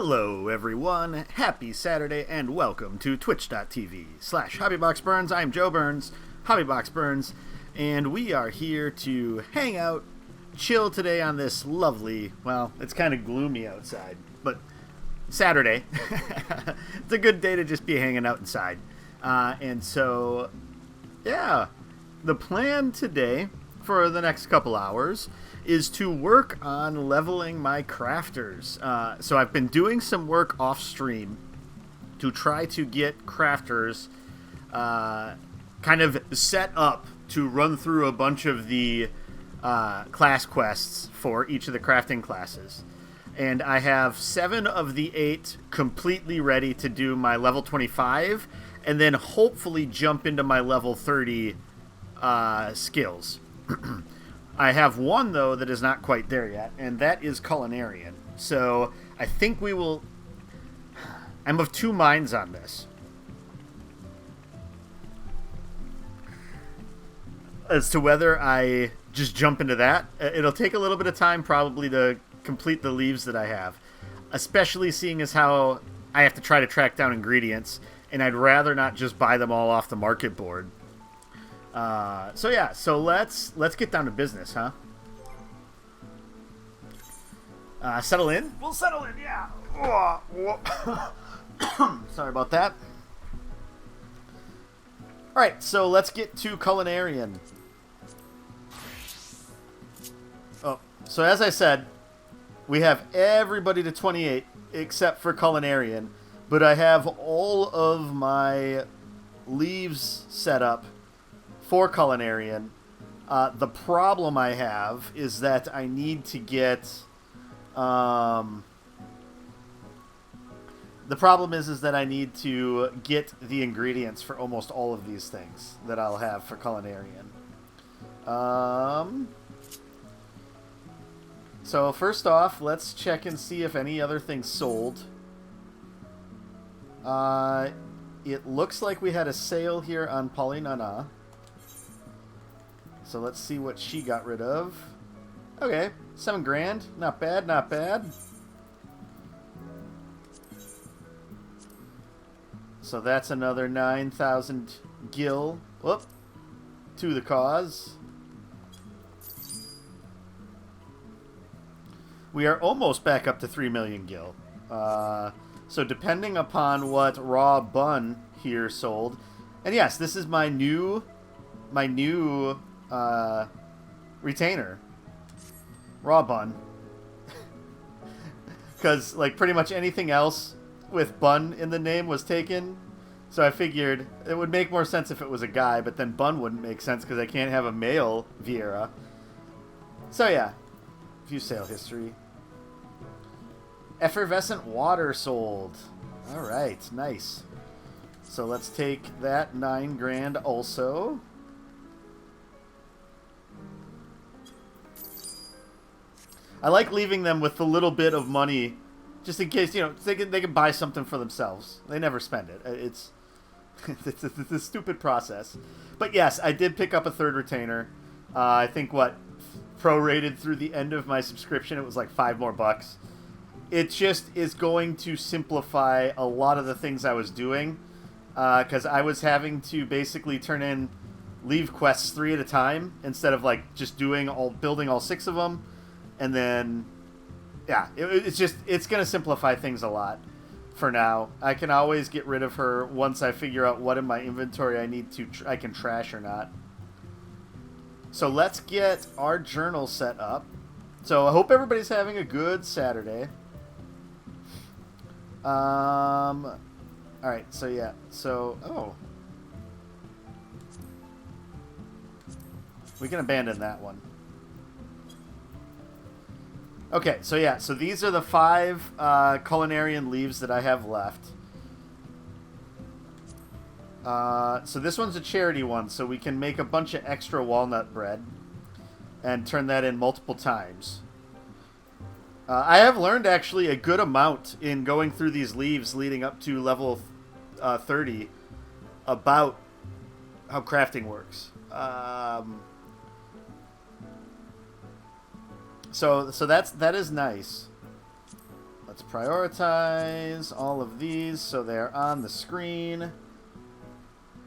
Hello everyone, happy Saturday and welcome to twitch.tv/HobbyBoxBurns. I'm Joe Burns, Hobbybox Burns, and we are here to hang out, chill today on this lovely, well, it's kind of gloomy outside, but Saturday. It's a good day to just be hanging out inside. And so, yeah, the plan today for the next couple hours is to work on leveling my crafters. So I've been doing some work off stream to try to get crafters kind of set up to run through a bunch of the class quests for each of the crafting classes. And I have 7 of the 8 completely ready to do my level 25 and then hopefully jump into my level 30 skills. I have one, though, that is not quite there yet, and that is Culinarian. So I think we will... I'm of two minds on this. As to whether I just jump into that. It'll take a little bit of time, probably, to complete the leaves that I have. Especially seeing as how I have to try to track down ingredients, and I'd rather not just buy them all off the market board. So yeah, so let's get down to business, huh? Settle in? We'll settle in, yeah. Sorry about that. Alright, so let's get to Culinarian. Oh, so as I said, we have everybody to 28 except for Culinarian, but I have all of my leaves set up for Culinarian. The problem I have is that I need to get... the problem is that I need to get the ingredients for almost all of these things that I'll have for Culinarian. So first off, let's check and see if any other things sold. It looks like we had a sale here on Polinana. So let's see what she got rid of. Okay, 7 grand. Not bad, not bad. So that's another 9,000 gil. Whoop. To the cause. We are almost back up to 3 million gil. So depending upon what raw bun here sold. And yes, this is my new retainer. Raw bun. Because, like, pretty much anything else with bun in the name was taken. So I figured it would make more sense if it was a guy, but then bun wouldn't make sense because I can't have a male Vieira. So yeah. View sale history. Effervescent water sold. Alright, nice. So let's take that 9 grand also. I like leaving them with a little bit of money, just in case, you know, they can buy something for themselves. They never spend it. It's a stupid process. But yes, I did pick up a 3rd retainer. I think, prorated through the end of my subscription, it was like $5 more. It just is going to simplify a lot of the things I was doing, because I was having to basically turn in leave quests 3 at a time instead of like just building all 6 of them. And then, yeah, it's going to simplify things a lot for now. I can always get rid of her once I figure out what in my inventory I can trash or not. So let's get our journal set up. So I hope everybody's having a good Saturday. Alright, so yeah. So, we can abandon that one. Okay, so yeah, so these are the 5 Culinarian leaves that I have left. So this one's a charity one, so we can make a bunch of extra walnut bread and turn that in multiple times. I have learned actually a good amount in going through these leaves leading up to level 30 about how crafting works. So that is nice. let's prioritize all of these so they're on the screen.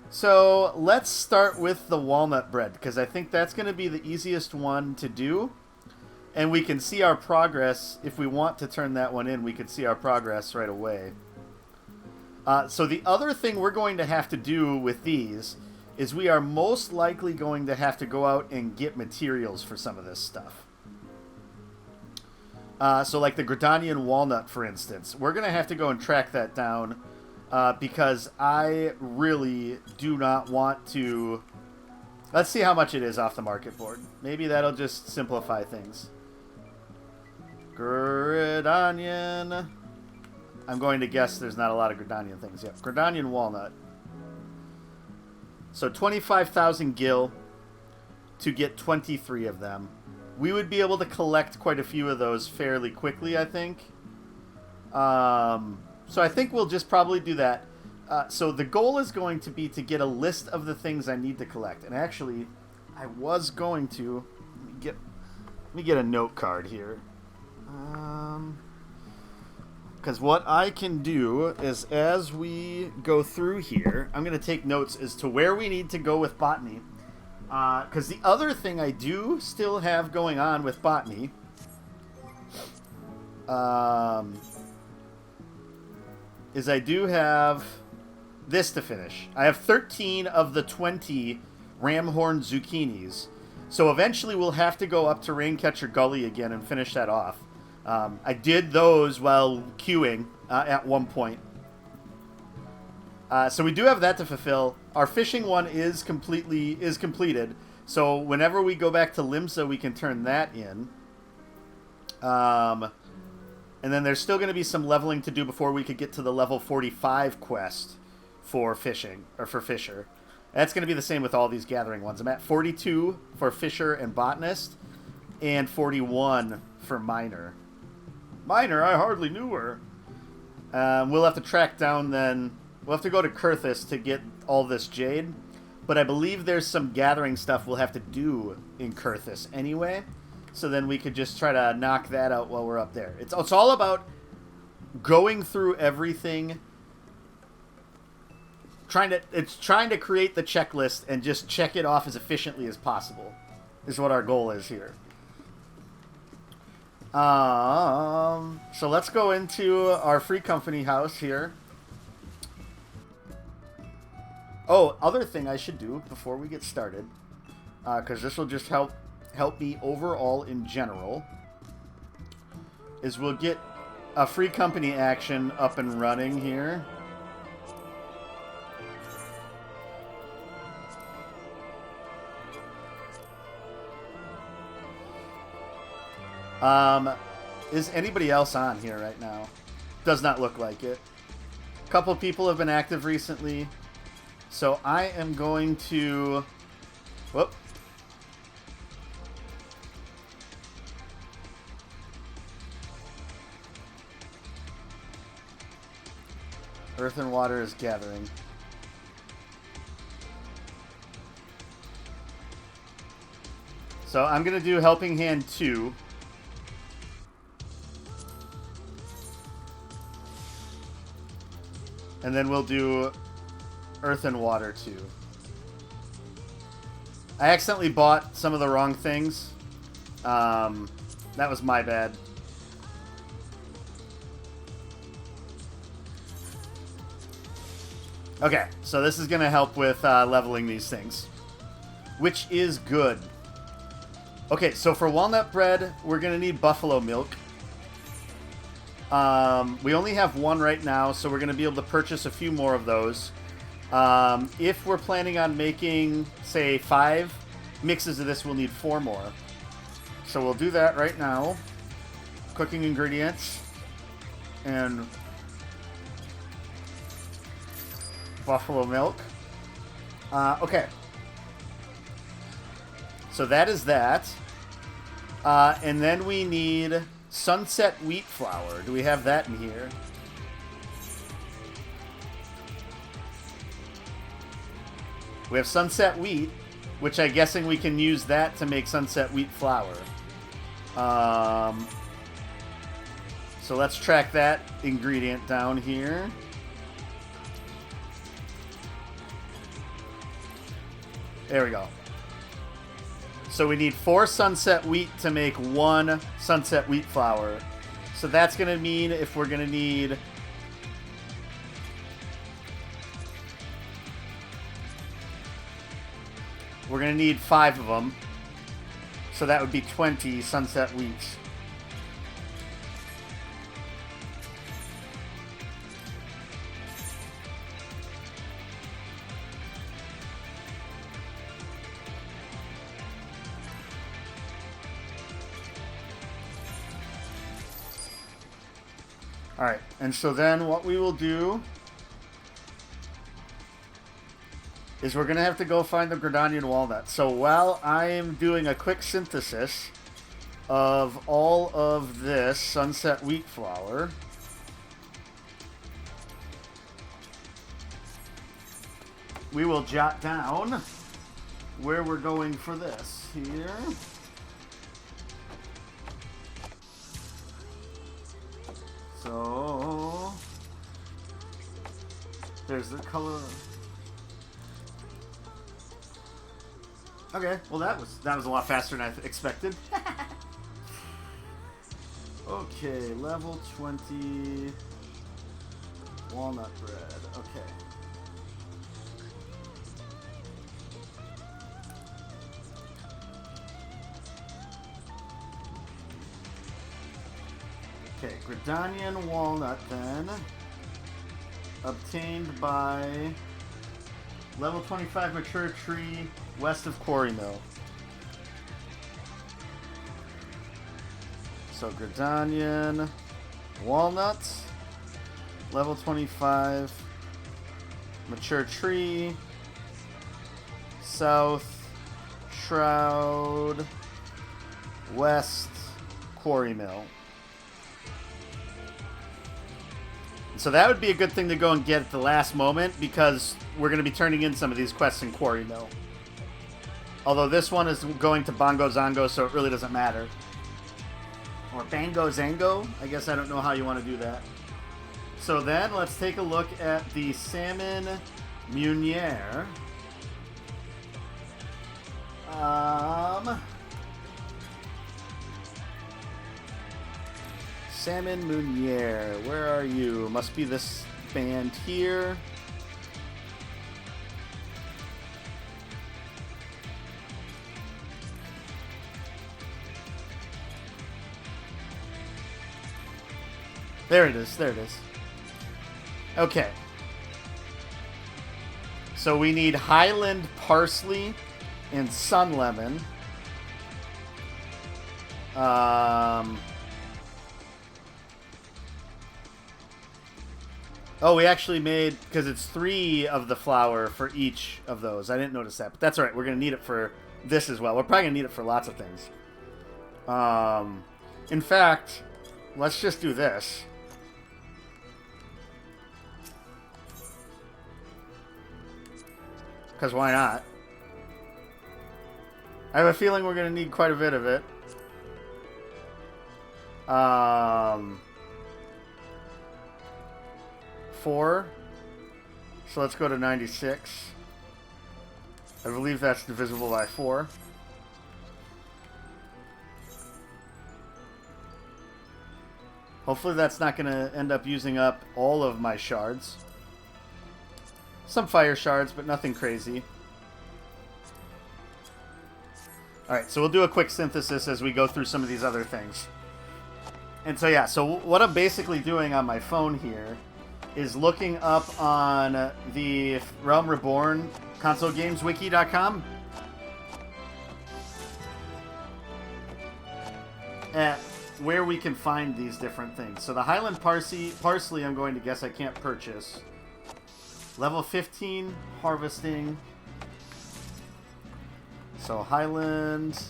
So let's start with the walnut bread, because I think that's going to be the easiest one to do. And we can see our progress. If we want to turn that one in, we could see our progress right away. So the other thing we're going to have to do with these is we are most likely going to have to go out and get materials for some of this stuff. So like the Gridanian walnut, for instance, we're going to have to go and track that down because I really do not want to... Let's see how much it is off the market board. Maybe that'll just simplify things. Gridanian... I'm going to guess there's not a lot of Gridanian things yet. Gridanian walnut. So 25,000 gil to get 23 of them. We would be able to collect quite a few of those fairly quickly, I think. So I think we'll just probably do that. So the goal is going to be to get a list of the things I need to collect. And actually, I was going to... Let me get a note card here. Because what I can do is, as we go through here, I'm going to take notes as to where we need to go with botany. Because the other thing I do still have going on with botany is I do have this to finish. I have 13 of the 20 ramhorn zucchinis. So eventually we'll have to go up to Raincatcher Gully again and finish that off. I did those while queuing at one point. So we do have that to fulfill. Our fishing one is completed. So whenever we go back to Limsa, we can turn that in. And then there's still going to be some leveling to do before we could get to the level 45 quest for fishing, or for Fisher. That's going to be the same with all these gathering ones. I'm at 42 for Fisher and Botanist, and 41 for Miner. Miner, I hardly knew her. We'll have to track down then. We'll have to go to Kurthus to get all this jade. But I believe there's some gathering stuff we'll have to do in Kurthus anyway. So then we could just try to knock that out while we're up there. It's all about going through everything. It's trying to create the checklist and just check it off as efficiently as possible. Is what our goal is here. So let's go into our free company house here. Oh, other thing I should do before we get started, because this will just help me overall in general, is we'll get a free company action up and running here. Is anybody else on here right now? Does not look like it. A couple people have been active recently. So I am going to... Whoop. Earth and water is gathering. So I'm going to do Helping Hand 2. And then we'll do Earth and Water 2. I accidentally bought some of the wrong things. That was my bad. Okay, so this is going to help with leveling these things, which is good. Okay, so for walnut bread, we're going to need buffalo milk. We only have one right now, so we're going to be able to purchase a few more of those. If we're planning on making, say, 5 mixes of this, we'll need 4 more. So we'll do that right now. Cooking ingredients. And buffalo milk. Okay. So that is that. And then we need sunset wheat flour. Do we have that in here? We have sunset wheat, which I'm guessing we can use that to make sunset wheat flour. So So let's track that ingredient down here. There we go. So we need 4 sunset wheat to make 1 sunset wheat flour. So that's going to mean if we're going to need... We're going to need 5 of them. So that would be 20 sunset wheats. Alright, and so then what we will do is we're going to have to go find the Gridanian walnut. So while I am doing a quick synthesis of all of this sunset wheat flour, we will jot down where we're going for this here. So there's the color. Okay, well that was a lot faster than I expected. Okay, level 20 walnut bread. Okay. Okay, Gridanian walnut then. Obtained by level 25 mature tree west of Quarry Mill. So Gridanian walnuts, level 25 mature tree, south, shroud, west, Quarry Mill. So that would be a good thing to go and get at the last moment, because we're going to be turning in some of these quests in Quarry Mill. Although this one is going to Bongo Zongo, so it really doesn't matter. Or Bango Zango? I guess I don't know how you want to do that. So then, let's take a look at the Salmon Meunier. Salmon Meunier, where are you? Must be this band here. There it is, there it is. Okay. So we need Highland Parsley and Sun Lemon. Oh, we actually made, because it's 3 of the flour for each of those. I didn't notice that, but that's all right. We're going to need it for this as well. We're probably going to need it for lots of things. In fact, let's just do this. Because why not? I have a feeling we're going to need quite a bit of it. 4. So let's go to 96. I believe that's divisible by 4. Hopefully that's not going to end up using up all of my shards. Some fire shards, but nothing crazy. Alright, so we'll do a quick synthesis as we go through some of these other things. And so yeah, so what I'm basically doing on my phone here is looking up on the Realm Reborn consolegameswiki.com at where we can find these different things. So the Highland Parsley I'm going to guess I can't purchase. Level 15 harvesting. So Highland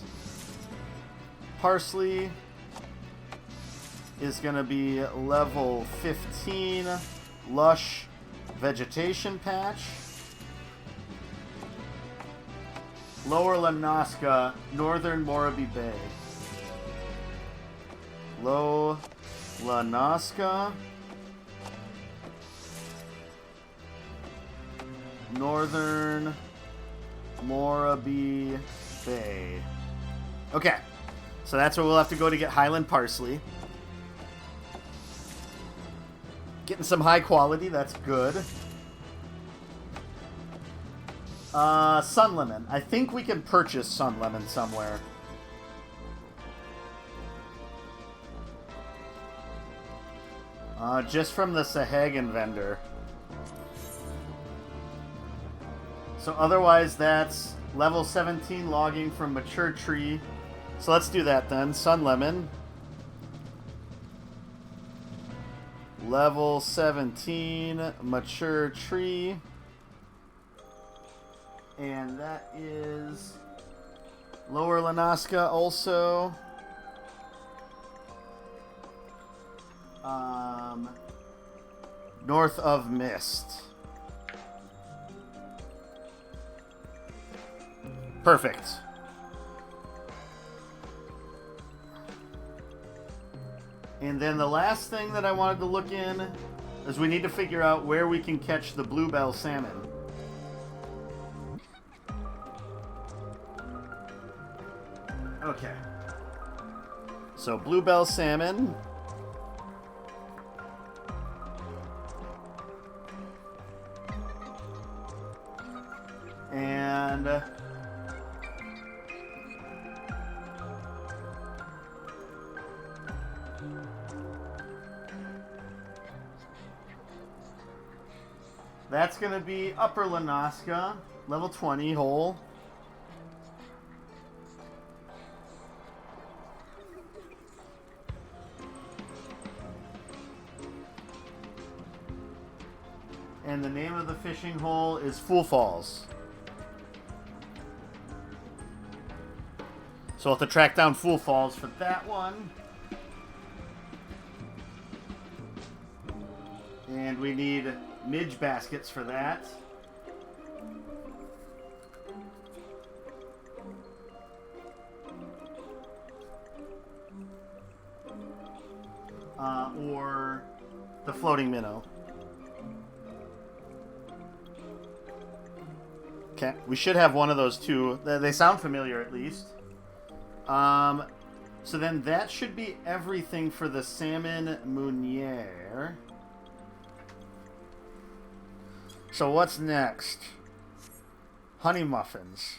Parsley is going to be level 15 lush vegetation patch. Lower Lemnosca, northern Morabie Bay. Low La Nazca. Northern Morabee Bay. Okay. So that's where we'll have to go to get Highland Parsley. Getting some high quality, that's good. Sun Lemon. I think we can purchase Sun Lemon somewhere. Just from the Sahagan vendor. So otherwise that's level 17 logging from mature tree. So let's do that then. Sun Lemon. Level 17 mature tree. And that is Lower La Nazca also. North of Mist. Perfect. And then the last thing that I wanted to look in is we need to figure out where we can catch the bluebell salmon. Okay. So bluebell salmon. And that's going to be Upper La Nazca, level 20 hole. And the name of the fishing hole is Fool Falls. So we'll have to track down Fool Falls for that one. And we need midge baskets for that. Or the floating minnow. Okay, we should have one of those two. They sound familiar at least. So then that should be everything for the salmon meunier. So what's next? Honey muffins.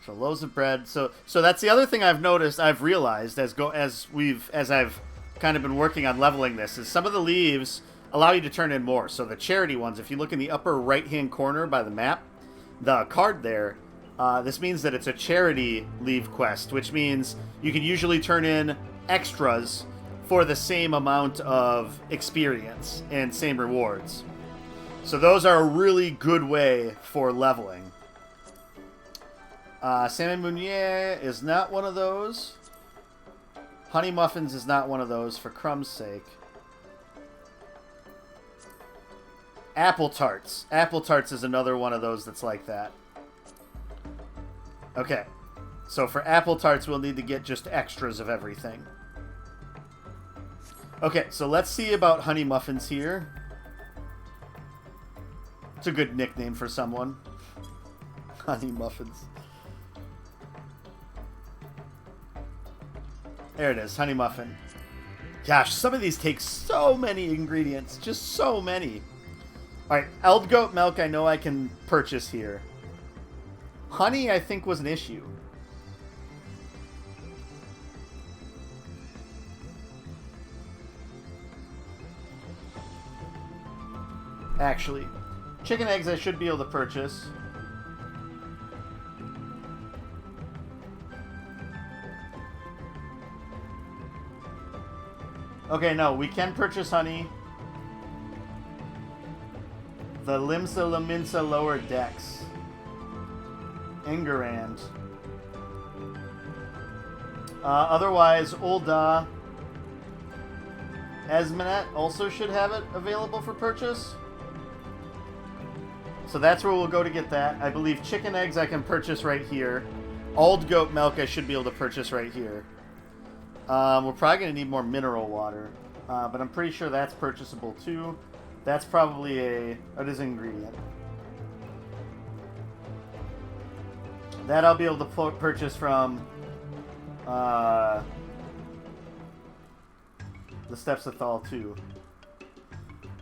So loaves of bread. So that's the other thing I've noticed. I've realized as I've kind of been working on leveling this is some of the leaves allow you to turn in more. So the charity ones, if you look in the upper right-hand corner by the map, the card there, this means that it's a charity leave quest, which means you can usually turn in extras for the same amount of experience and same rewards. So those are a really good way for leveling. Salmon Meunier is not one of those. Honey Muffins is not one of those, for crumb's sake. Apple Tarts. Apple Tarts is another one of those that's like that. Okay. So for Apple Tarts, we'll need to get just extras of everything. Okay, so let's see about Honey Muffins here. It's a good nickname for someone. Honey Muffins. There it is, Honey Muffin. Gosh, some of these take so many ingredients. Just so many. Alright, Eld Goat Milk I know I can purchase here. Honey, I think, was an issue. Actually, chicken eggs I should be able to purchase. Okay, no, we can purchase honey. The Limsa Laminsa lower decks. Engerand. Otherwise, Ulda. Esmenet also should have it available for purchase. So that's where we'll go to get that. I believe chicken eggs I can purchase right here. Old goat milk I should be able to purchase right here. We're probably going to need more mineral water. But I'm pretty sure that's purchasable too. That's probably that is an ingredient. That I'll be able to purchase from the Steps of Thal too.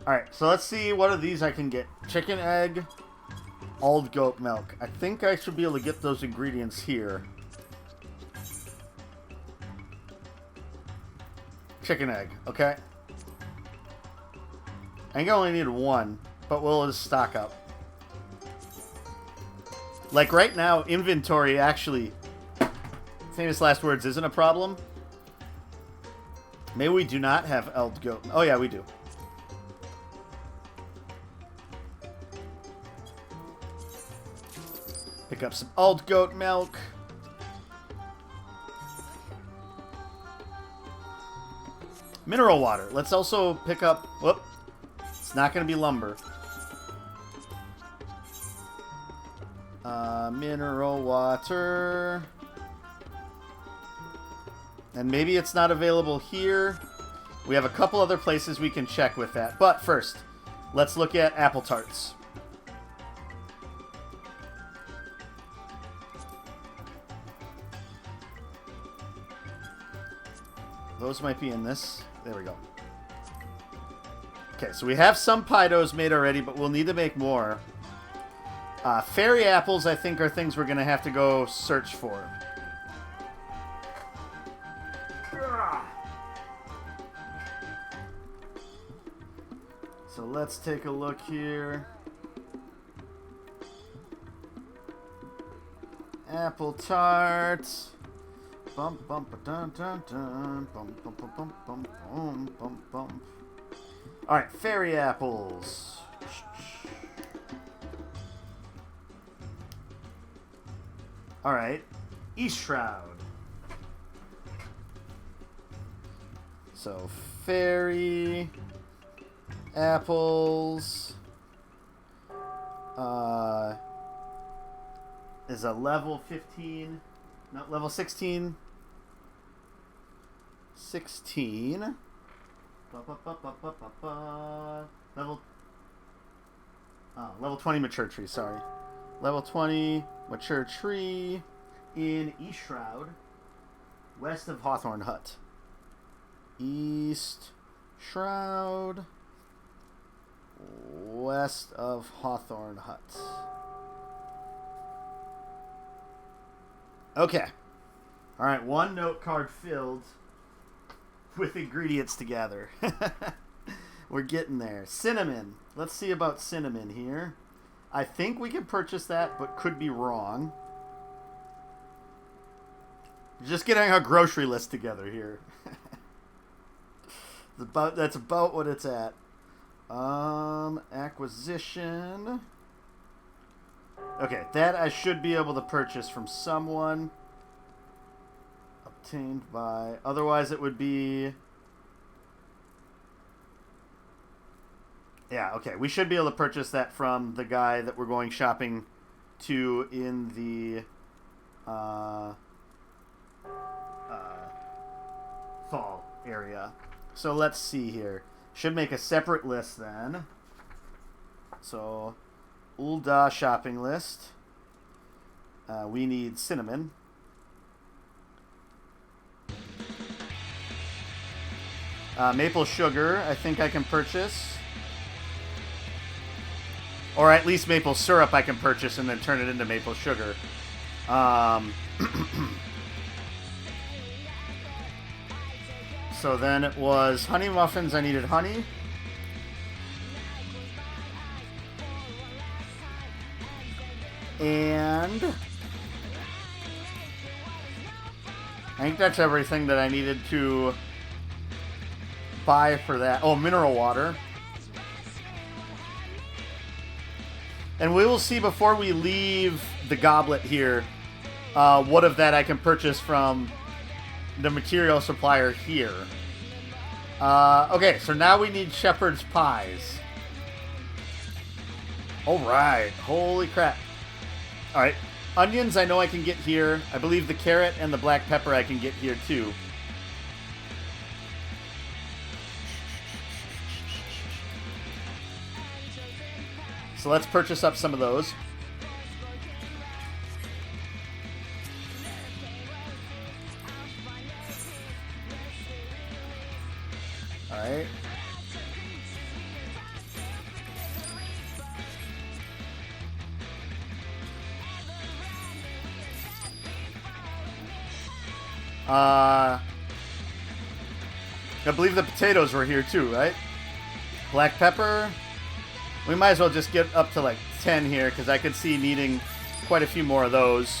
Alright, so let's see what of these I can get. Chicken egg, old goat milk. I think I should be able to get those ingredients here. Chicken egg, okay. I think I only need one, but we'll just stock up. Like right now, inventory actually, famous last words, isn't a problem. Maybe we do not have old goat. Oh yeah, we do. Pick up some old goat milk. Mineral water. Let's also pick up... Whoop. It's not going to be lumber. Mineral water. And maybe it's not available here. We have a couple other places we can check with that. But first, let's look at apple tarts. Those might be in this. There we go. Okay, so we have some Pidos made already, but we'll need to make more. Fairy apples, I think, are things we're going to have to go search for. So let's take a look here. Apple tarts. Bump, bump, dun, dun, dun. Bump, bump, bump, bump, bump, bump, bump, bump. Alright, fairy apples. Alright, East Shroud. So, fairy apples is a level 15, not level 16. 16. Level 20 mature tree, sorry. Level 20 mature tree in East Shroud, west of Hawthorne Hut. East Shroud, west of Hawthorne Hut. Okay. Alright, one note card filled with ingredients together. We're getting there. Cinnamon. Let's see about cinnamon here. I think we can purchase that, but could be wrong. Just getting a grocery list together here. That's about what it's at. Acquisition. Okay, that I should be able to purchase from someone. Obtained by... Otherwise it would be... Yeah, okay. We should be able to purchase that from the guy that we're going shopping to in the fall area. So let's see here. Should make a separate list then. So, Ulda shopping list. We need cinnamon. Maple sugar, I think I can purchase. Or at least maple syrup I can purchase and then turn it into maple sugar. So then it was honey muffins. I needed honey. And I think that's everything that I needed to buy for that. Oh, mineral water. And we will see before we leave the goblet here what of that I can purchase from the material supplier here. Okay, so now we need shepherd's pies. All right. Holy crap. All right. Onions I know I can get here. I believe the carrot and the black pepper I can get here too. So let's purchase up some of those. All right. I believe the potatoes were here too, right? Black pepper. We might as well just get up to like 10 here because I could see needing quite a few more of those.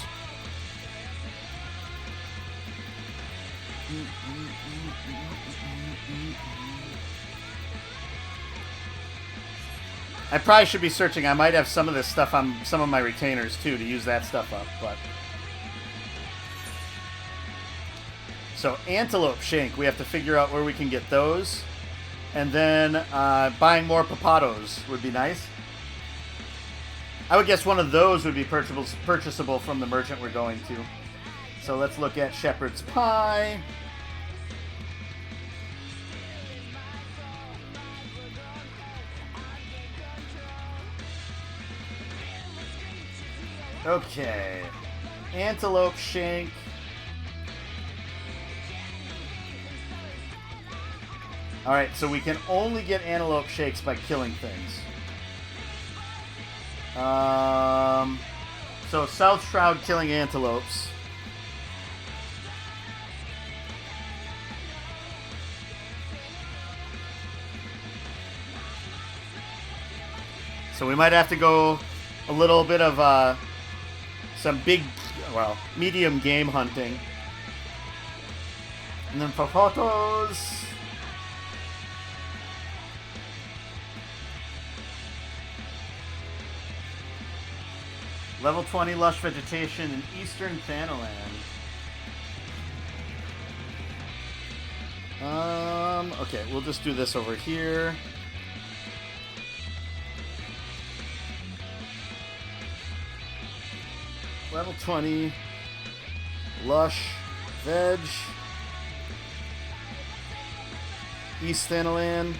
I probably should be searching. I might have some of this stuff on some of my retainers too to use that stuff up, but... So, antelope shank. We have to figure out where we can get those. And then buying more papados would be nice. I would guess one of those would be purchasable from the merchant we're going to. So let's look at shepherd's pie. Okay. Antelope shank. Alright, so we can only get antelope shakes by killing things. So South Shroud killing antelopes. So we might have to go a little bit of some big, well, medium game hunting. And then for photos... Level 20 lush vegetation in eastern Thanaland. Okay, we'll just do this over here. Level 20 lush veg. East Thanaland.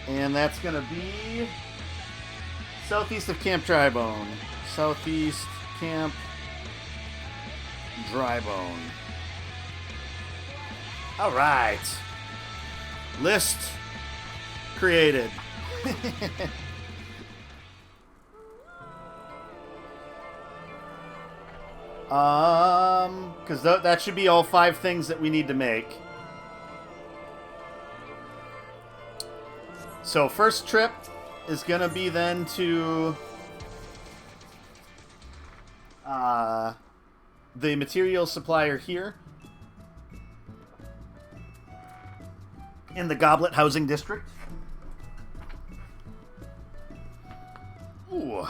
And that's gonna be southeast of Camp Drybone. Southeast Camp Drybone. Alright. List created. Because that should be all 5 things that we need to make. So first trip is gonna be then to the material supplier here in the Goblet Housing District. Ooh.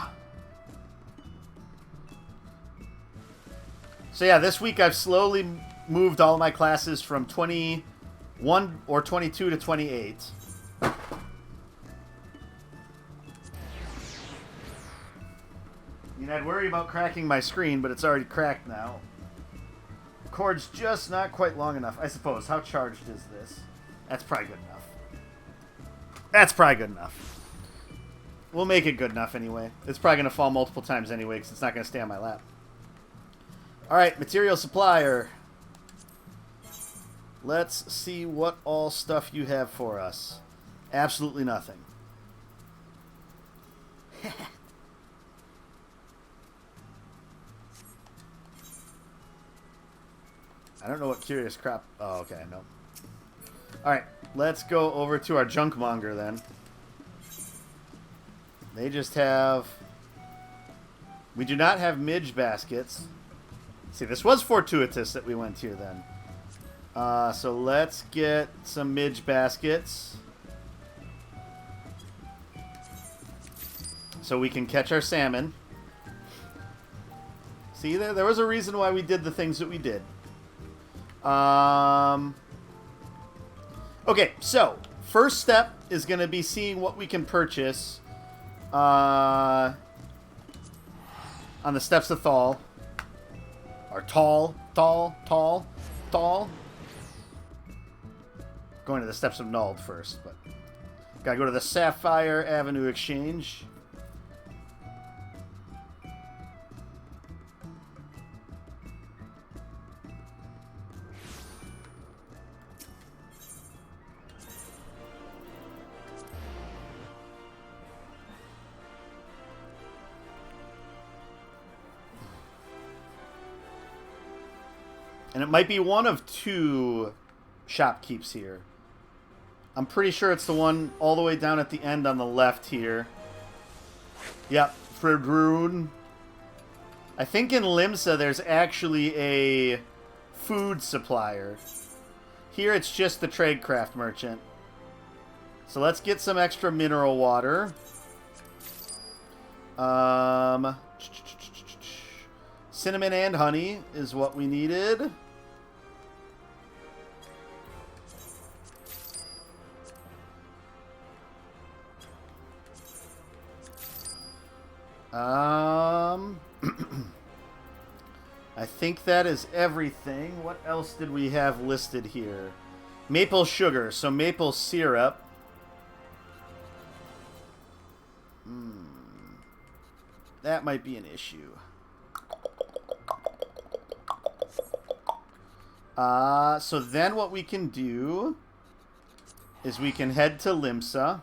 So yeah, this week I've slowly moved all my classes from 21 or 22 to 28. I mean, I'd worry about cracking my screen, but it's already cracked now. The cord's just not quite long enough, I suppose. How charged is this? That's probably good enough. That's probably good enough. We'll make it good enough anyway. It's probably going to fall multiple times anyway, because it's not going to stay on my lap. Alright, material supplier. Let's see what all stuff you have for us. Absolutely nothing. I don't know what curious crop... Oh, okay, I know. Alright, let's go over to our junk monger then. They just have... We do not have midge baskets. See, this was fortuitous that we went here then. So let's get some midge baskets. So we can catch our salmon. See, there was a reason why we did the things that we did. Okay, so first step is going to be seeing what we can purchase on the steps of Thal. Or Tall. Going to the steps of Nald first, but gotta go to the Sapphire Avenue Exchange. And it might be one of two shopkeeps here. I'm pretty sure it's the one all the way down at the end on the left here. Yep, Fredrune. I think in Limsa there's actually a food supplier. Here it's just the tradecraft merchant. So let's get some extra mineral water. Cinnamon and honey is what we needed. I think that is everything. What else did we have listed here? Maple sugar, so maple syrup. That might be an issue. So then what we can do is we can head to Limsa.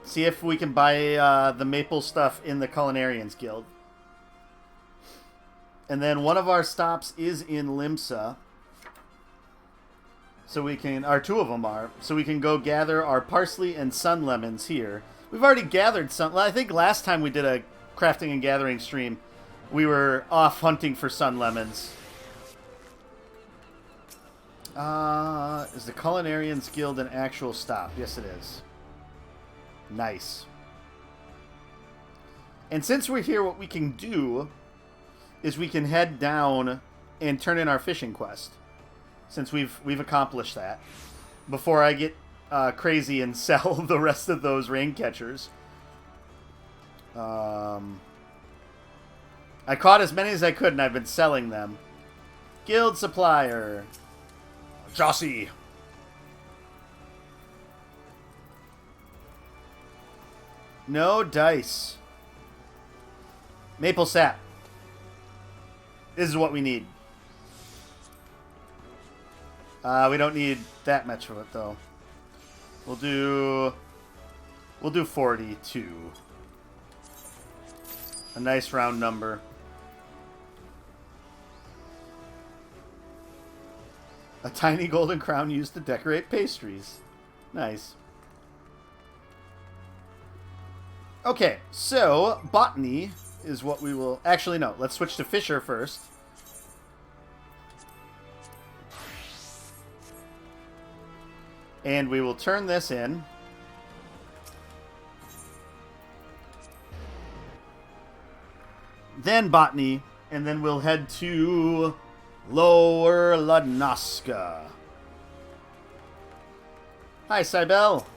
See if we can buy the maple stuff in the Culinarians Guild. And then one of our stops is in Limsa. So we can, or two of them are, so we can go gather our parsley and sun lemons here. We've already gathered some. I think last time we did a crafting and gathering stream, we were off hunting for sun lemons. Is the Culinarians Guild an actual stop? Yes, it is. Nice. And since we're here, what we can do is we can head down and turn in our fishing quest. Since we've accomplished that. Before I get crazy and sell the rest of those rain catchers. I caught as many as I could and I've been selling them. Guild supplier. Jossie. No dice. Maple sap. This is what we need. We don't need that much of it though. We'll do 42. A nice round number. A tiny golden crown used to decorate pastries. Nice. Okay, so botany is what we will... Actually, no. Let's switch to Fisher first. And we will turn this in. Then botany. And then we'll head to Lower Ladnoska. Hi, Cybele.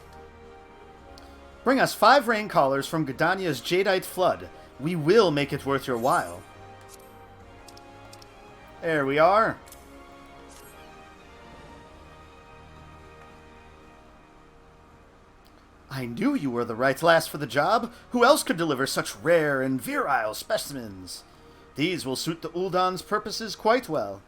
Bring us 5 rain collars from Godania's Jadeite flood. We will make it worth your while. There we are. I knew you were the right lass for the job. Who else could deliver such rare and virile specimens? These will suit the Uldan's purposes quite well.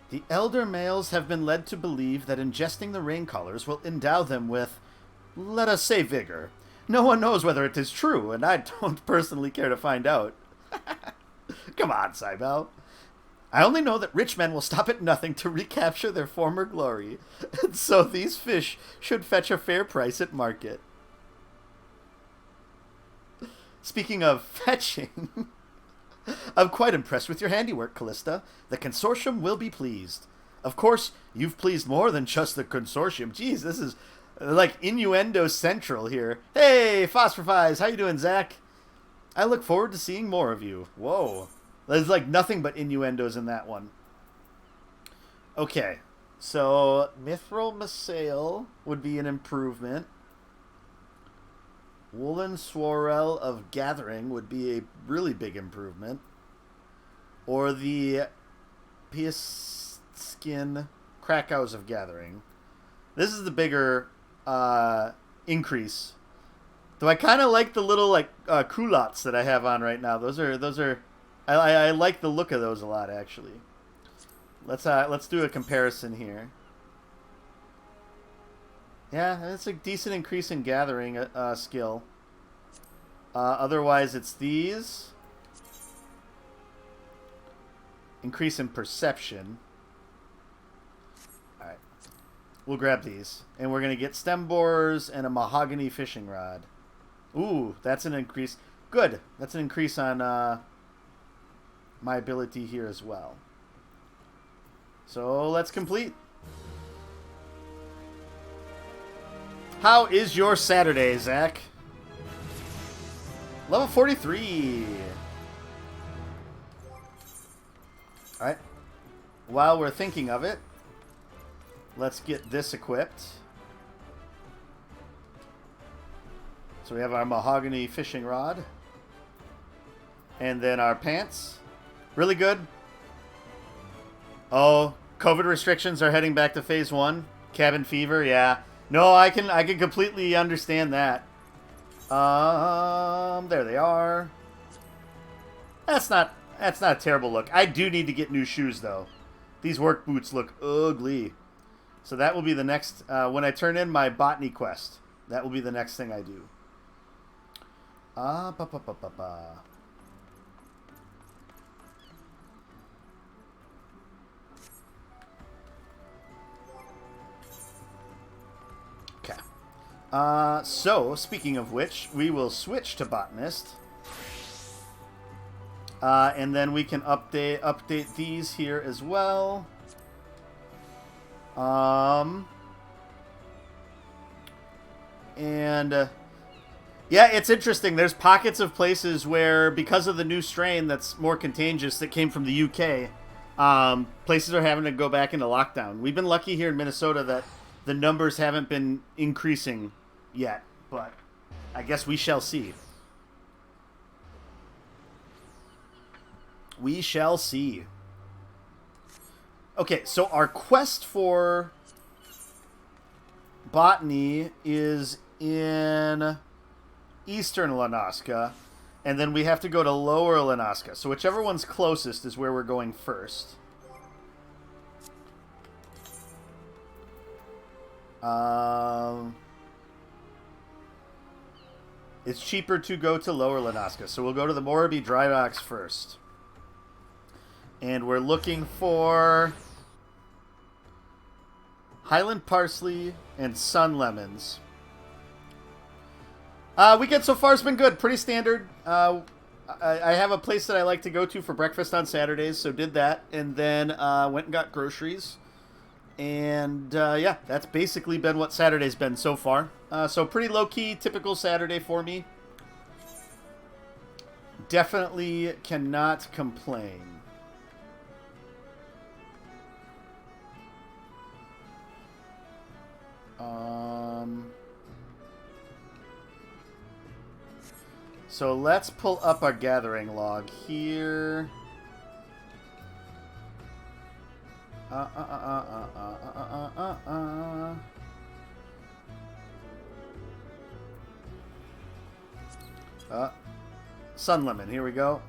The elder males have been led to believe that ingesting the rain collars will endow them with, let us say, vigor. No one knows whether it is true, and I don't personally care to find out. Come on, Cybele. I only know that rich men will stop at nothing to recapture their former glory, and so these fish should fetch a fair price at market. Speaking of fetching, I'm quite impressed with your handiwork, Callista. The consortium will be pleased. Of course, you've pleased more than just the consortium. Jeez, this is like innuendo central here. Hey, Phosphorize, how you doing, Zach? I look forward to seeing more of you. Whoa. There's like nothing but innuendos in that one. Okay. So, Mithril Masail would be an improvement. Woolen Swarel of Gathering would be a really big improvement. Or the Piaskin Krakau's of Gathering. This is the bigger increase. Though I kind of like the little like culottes that I have on right now. Those are I like the look of those a lot actually. Let's do a comparison here. Yeah, it's a decent increase in gathering skill. Otherwise, it's these. Increase in perception. Alright. We'll grab these. And we're going to get stem borers and a mahogany fishing rod. Ooh, that's an increase. Good. That's an increase on my ability here as well. So let's complete. How is your Saturday, Zach? Level 43. Alright. While we're thinking of it, let's get this equipped. So we have our mahogany fishing rod. And then our pants. Really good. Oh, COVID restrictions are heading back to phase 1. Cabin fever, yeah. No, I can completely understand that. There they are. That's not a terrible look. I do need to get new shoes though. These work boots look ugly. So that will be the next when I turn in my botany quest. That will be the next thing I do. Okay. So, speaking of which, we will switch to botanist. And then we can update these here as well. Yeah, it's interesting. There's pockets of places where, because of the new strain that's more contagious that came from the UK, places are having to go back into lockdown. We've been lucky here in Minnesota that the numbers haven't been increasing yet, but I guess we shall see. We shall see. Okay, so our quest for botany is in Eastern Lanaska, and then we have to go to Lower Lanaska. So whichever one's closest is where we're going first. It's cheaper to go to Lower Lanaska, so we'll go to the Morribee Dry Docks first. And we're looking for Highland Parsley and Sun Lemons. Weekend so far has been good. Pretty standard. I have a place that I like to go to for breakfast on Saturdays, so did that. And then went and got groceries. And yeah, that's basically been what Saturday's been so far. So pretty low-key, typical Saturday for me. Definitely cannot complain. So let's pull up our gathering log here. Sun Lemon, here we go.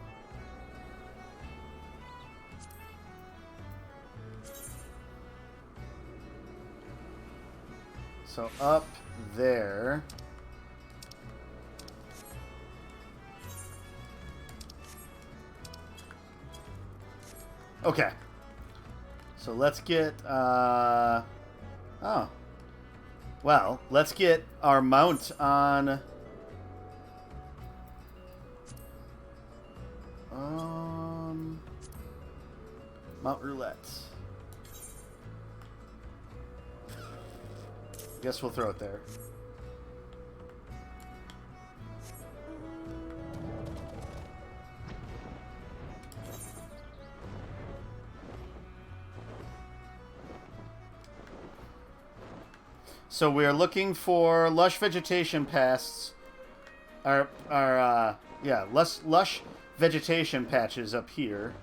So up there. Okay. So let's get, oh. Well, let's get our mount on, Mount Roulette. Guess we'll throw it there. So we are looking for lush vegetation pasts. Yeah, lush vegetation patches up here.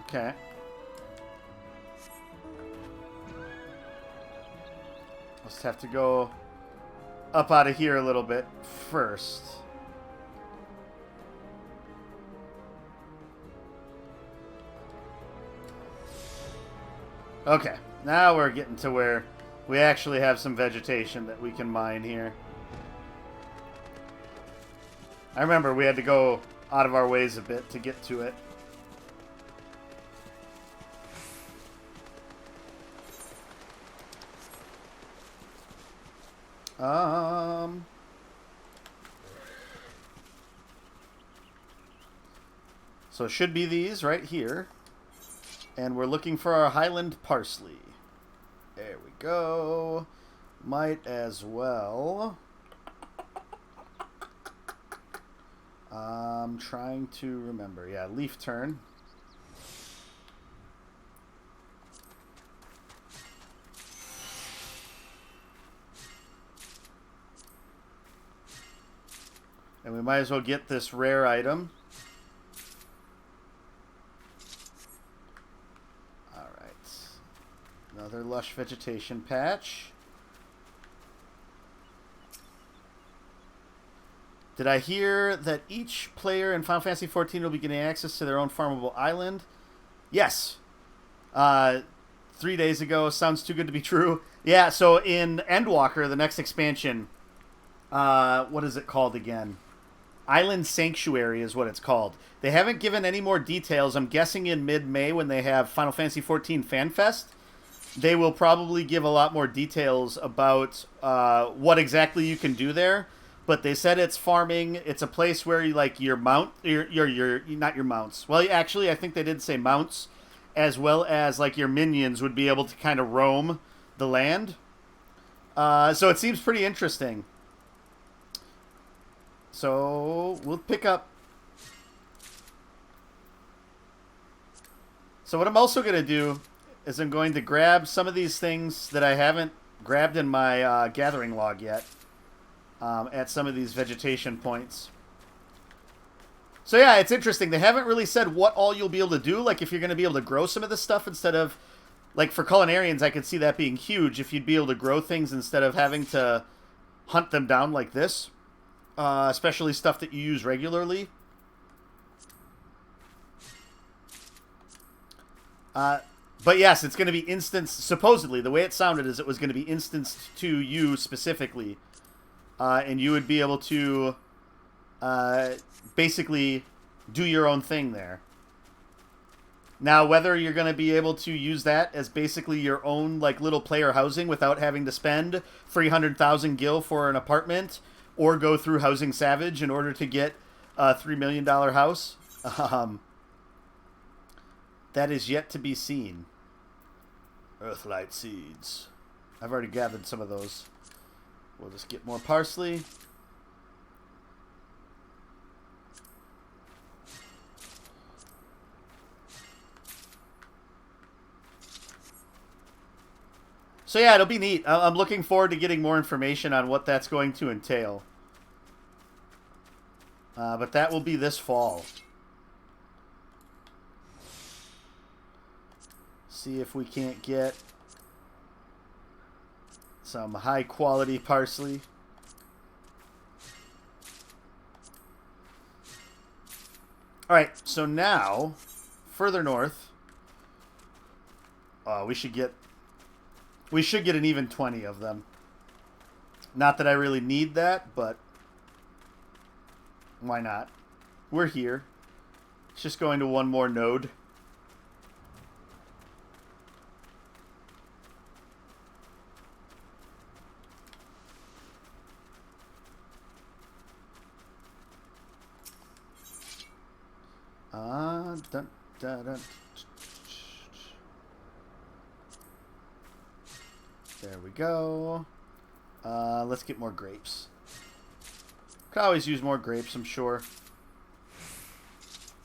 Okay. Let's have to go up out of here a little bit first. Okay, now we're getting to where we actually have some vegetation that we can mine here. I remember we had to go out of our ways a bit to get to it. So it should be these right here. And we're looking for our Highland parsley. There we go. Might as well. I'm trying to remember. Yeah, leaf turn. And we might as well get this rare item. Another lush vegetation patch. Did I hear that each player in Final Fantasy XIV will be getting access to their own farmable island? Yes. 3 days ago. Sounds too good to be true. Yeah, so in Endwalker, the next expansion, what is it called again? Island Sanctuary is what it's called. They haven't given any more details. I'm guessing in mid-May when they have Final Fantasy XIV Fan Fest, they will probably give a lot more details about what exactly you can do there. But they said it's farming. It's a place where you like your mount, your not your mounts. Well, actually, I think they did say mounts, as well as like your minions would be able to kind of roam the land. So it seems pretty interesting. So we'll pick up. So what I'm also going to do is I'm going to grab some of these things that I haven't grabbed in my gathering log yet at some of these vegetation points. So yeah, it's interesting. They haven't really said what all you'll be able to do, like if you're going to be able to grow some of this stuff instead of, like for culinarians, I could see that being huge if you'd be able to grow things instead of having to hunt them down like this, especially stuff that you use regularly. But yes, it's going to be instanced, supposedly, the way it sounded is it was going to be instanced to you specifically. And you would be able to basically do your own thing there. Now, whether you're going to be able to use that as basically your own like little player housing without having to spend 300,000 gil for an apartment or go through Housing Savage in order to get a $3 million house, that is yet to be seen. Earthlight seeds. I've already gathered some of those. We'll just get more parsley. So yeah, it'll be neat. I'm looking forward to getting more information on what that's going to entail. But that will be this fall. See if we can't get some high quality parsley. Alright, so now, further north, we should get an even 20 of them. Not that I really need that, but why not? We're here. It's just going to one more node. Dun, dun, dun. There we go. Let's get more grapes. Could always use more grapes, I'm sure.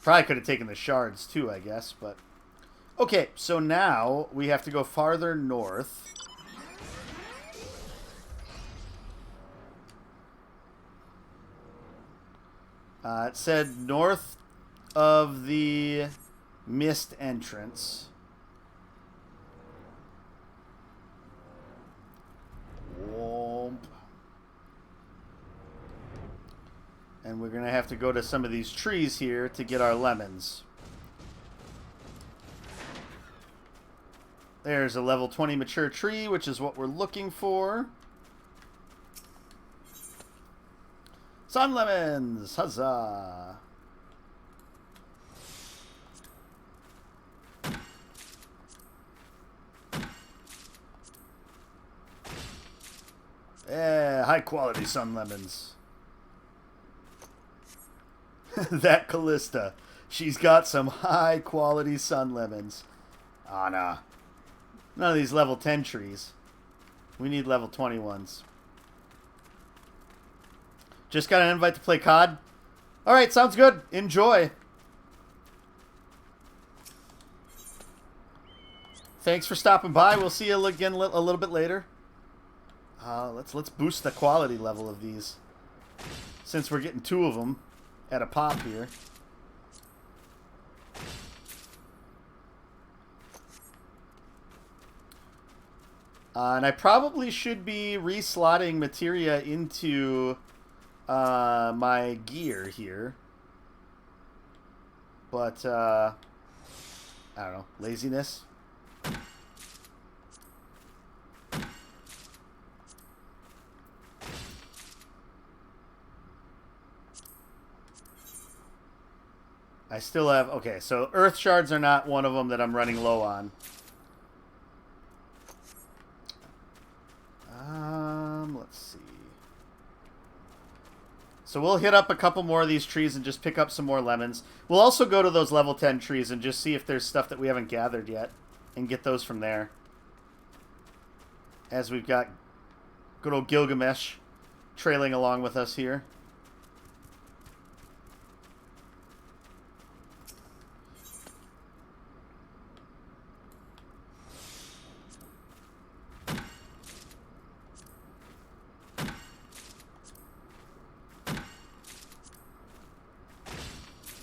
Probably could have taken the shards too, I guess, but... Okay, so now we have to go farther north. It said north of the mist entrance. Whoomp. And we're going to have to go to some of these trees here to get our lemons. There's a level 20 mature tree, which is what we're looking for. Sun lemons! Huzzah! Yeah, high quality sun lemons. That Callista. She's got some high quality sun lemons. Ah, nah. None of these level 10 trees. We need level 20 ones. Just got an invite to play COD. Alright, sounds good. Enjoy. Thanks for stopping by. We'll see you again a little bit later. Let's boost the quality level of these. Since we're getting 2 of them at a pop here. And I probably should be reslotting materia into my gear here. But, I don't know, laziness. I still have... Okay, so earth shards are not one of them that I'm running low on. Let's see. So we'll hit up a couple more of these trees and just pick up some more lemons. We'll also go to those level 10 trees and just see if there's stuff that we haven't gathered yet. And get those from there. As we've got good old Gilgamesh trailing along with us here.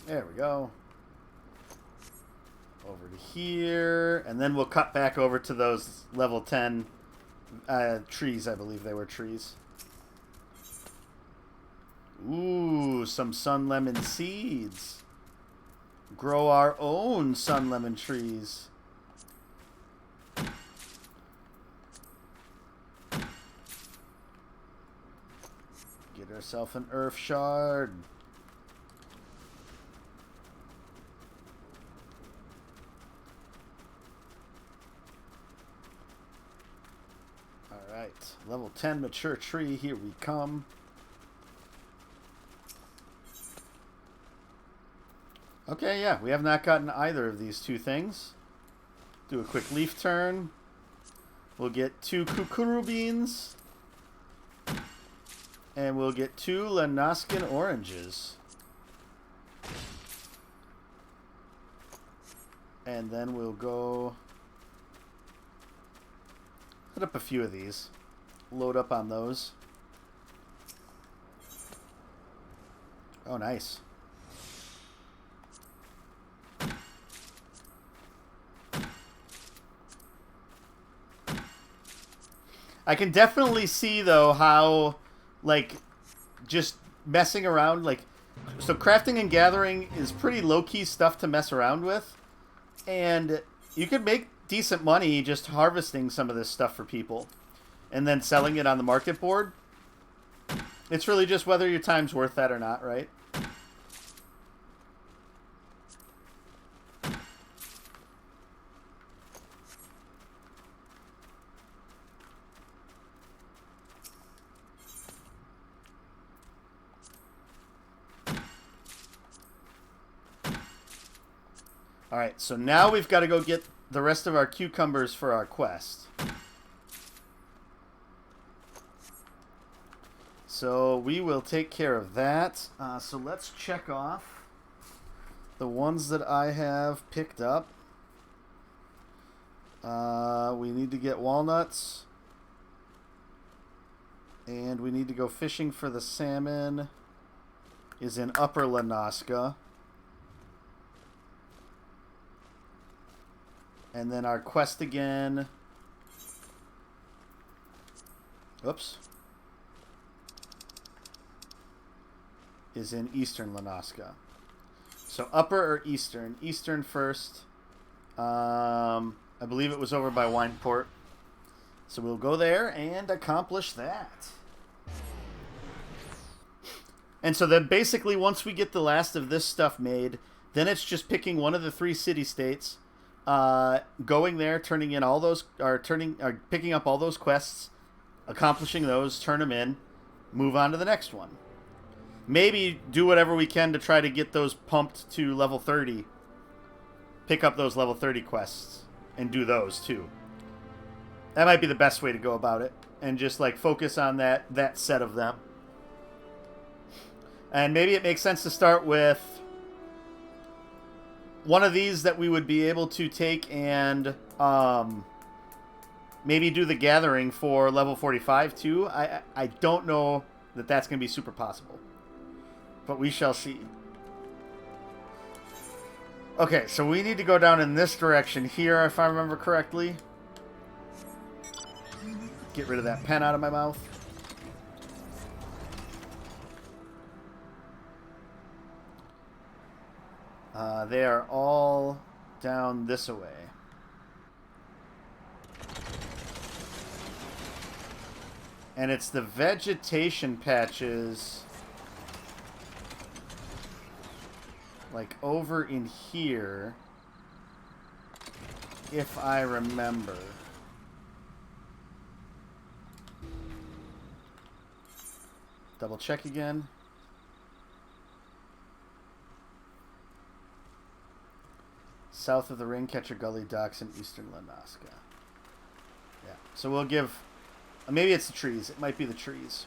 There we go. Over to here. And then we'll cut back over to those level 10 trees. I believe they were trees. Ooh, some sun lemon seeds. Grow our own sun lemon trees. Get ourselves an earth shard. Alright, level 10 mature tree, here we come. Okay, yeah, we have not gotten either of these 2 things. Do a quick leaf turn. We'll get 2 kukuru beans. And we'll get 2 Lanaskin oranges. And then we'll go... hit up a few of these. Load up on those. Oh, nice. I can definitely see, though, how, like, just messing around, like, so crafting and gathering is pretty low-key stuff to mess around with. And you could make decent money just harvesting some of this stuff for people and then selling it on the market board. It's really just whether your time's worth that or not, right? Alright, so now we've got to go get the rest of our cucumbers for our quest. So we will take care of that. So let's check off the ones that I have picked up. We need to get walnuts. And we need to go fishing for the salmon. Is in Upper Lanaska. And then our quest again. Oops. Is in Eastern Lanaska. So Upper or Eastern? Eastern first. I believe it was over by Wineport. So we'll go there and accomplish that. And so then basically once we get the last of this stuff made, then it's just picking one of the 3 city-states, going there, turning in all those, or picking up all those quests, accomplishing those, turn them in, move on to the next one. Maybe do whatever we can to try to get those pumped to level 30. Pick up those level 30 quests and do those too. That might be the best way to go about it. And just like focus on that set of them. And maybe it makes sense to start with one of these that we would be able to take and maybe do the gathering for level 45 too. I don't know that that's going to be super possible. But we shall see. Okay, so we need to go down in this direction here, if I remember correctly. Get rid of that pen out of my mouth. They are all down this way. And it's the vegetation patches, like over in here, if I remember. Double check again. South of the Ringcatcher Gully docks in eastern Lanaska. Yeah, so we'll give... maybe it's the trees. It might be the trees.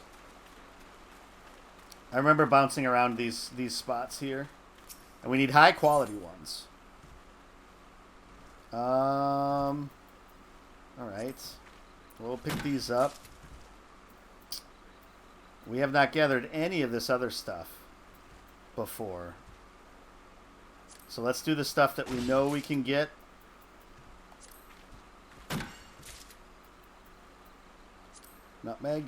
I remember bouncing around these spots here. And we need high quality ones. Alright. We'll pick these up. We have not gathered any of this other stuff before. So let's do the stuff that we know we can get. Nutmeg.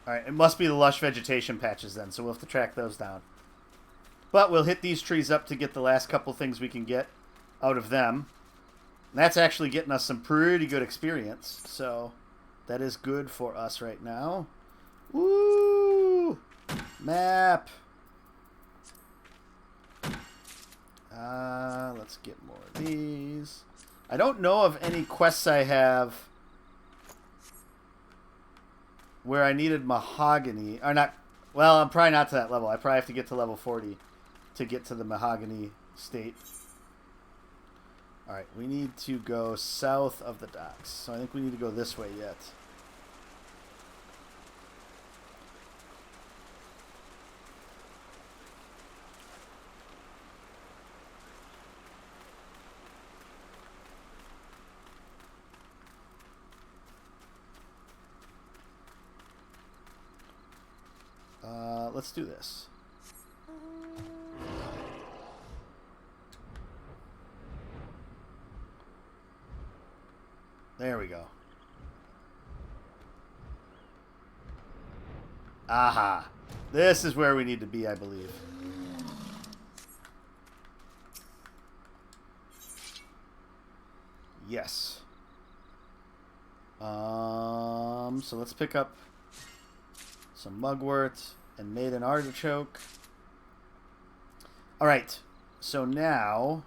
Alright, it must be the lush vegetation patches then, so we'll have to track those down. But we'll hit these trees up to get the last couple things we can get out of them. And that's actually getting us some pretty good experience, so that is good for us right now. Woo! Map! Let's get more of these. I don't know of any quests I have where I needed mahogany. Or not. Well, I'm probably not to that level. I probably have to get to level 40 to get to the mahogany state. Alright, we need to go south of the docks. So I think we need to go this way yet. Let's do this. There we go. Aha. This is where we need to be, I believe. Yes. So let's pick up some mugwort and maiden artichoke. Alright. So now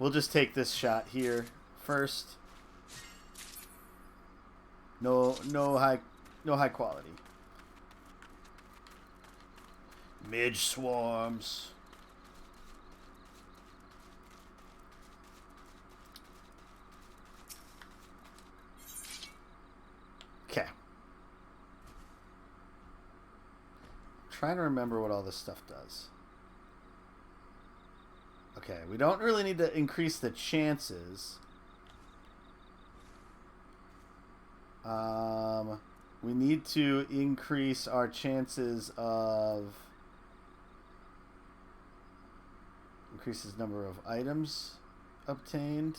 we'll just take this shot here first. No high quality. Midge swarms. trying to remember what all this stuff does. Okay, we don't really need to increase the chances. We need to increase our chances of... Increases number of items obtained.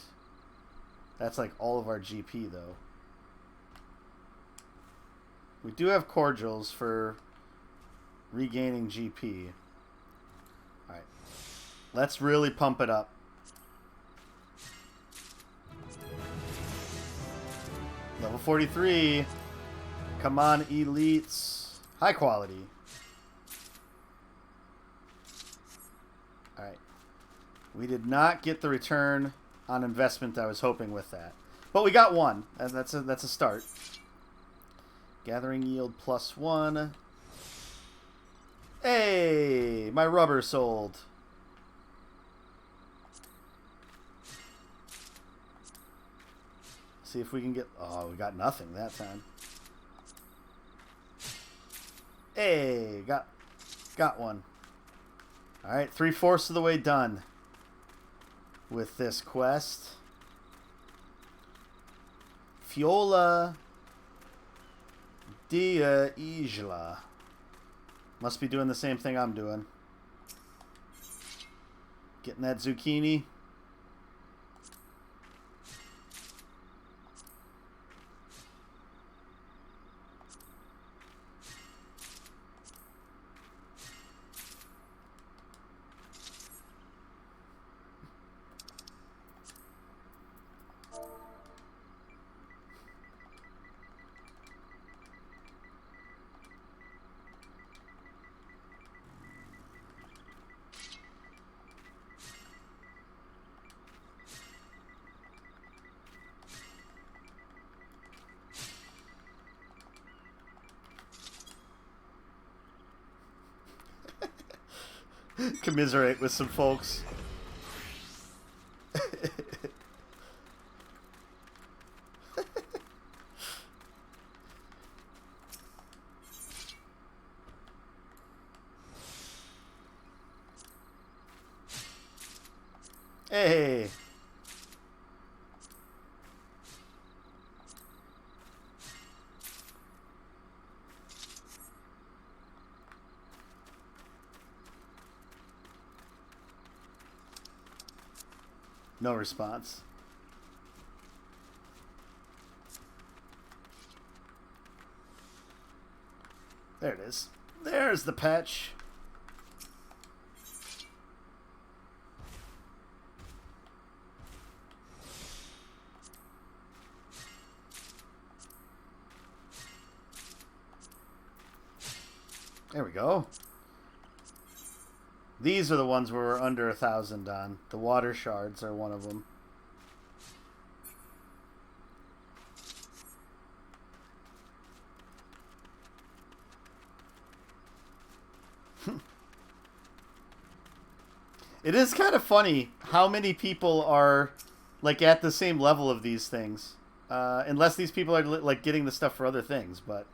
That's like all of our GP, though. We do have cordials for regaining GP. Alright. Let's really pump it up. Level 43. Come on, elites. High quality. Alright. We did not get the return on investment I was hoping with that. But we got one. That's a start. Gathering yield +1. Hey! My rubber sold. See if we can get... Oh, we got nothing that time. Hey! Got one. Alright, 3/4 of the way done with this quest. Fiola Dia Isla. Must be doing the same thing I'm doing. Getting that zucchini. Commiserate with some folks. Hey. No response. There it is. There's the patch. There we go. These are the ones where we're under 1,000 on. The water shards are one of them. It is kind of funny how many people are like at the same level of these things. Unless these people are like getting the stuff for other things, but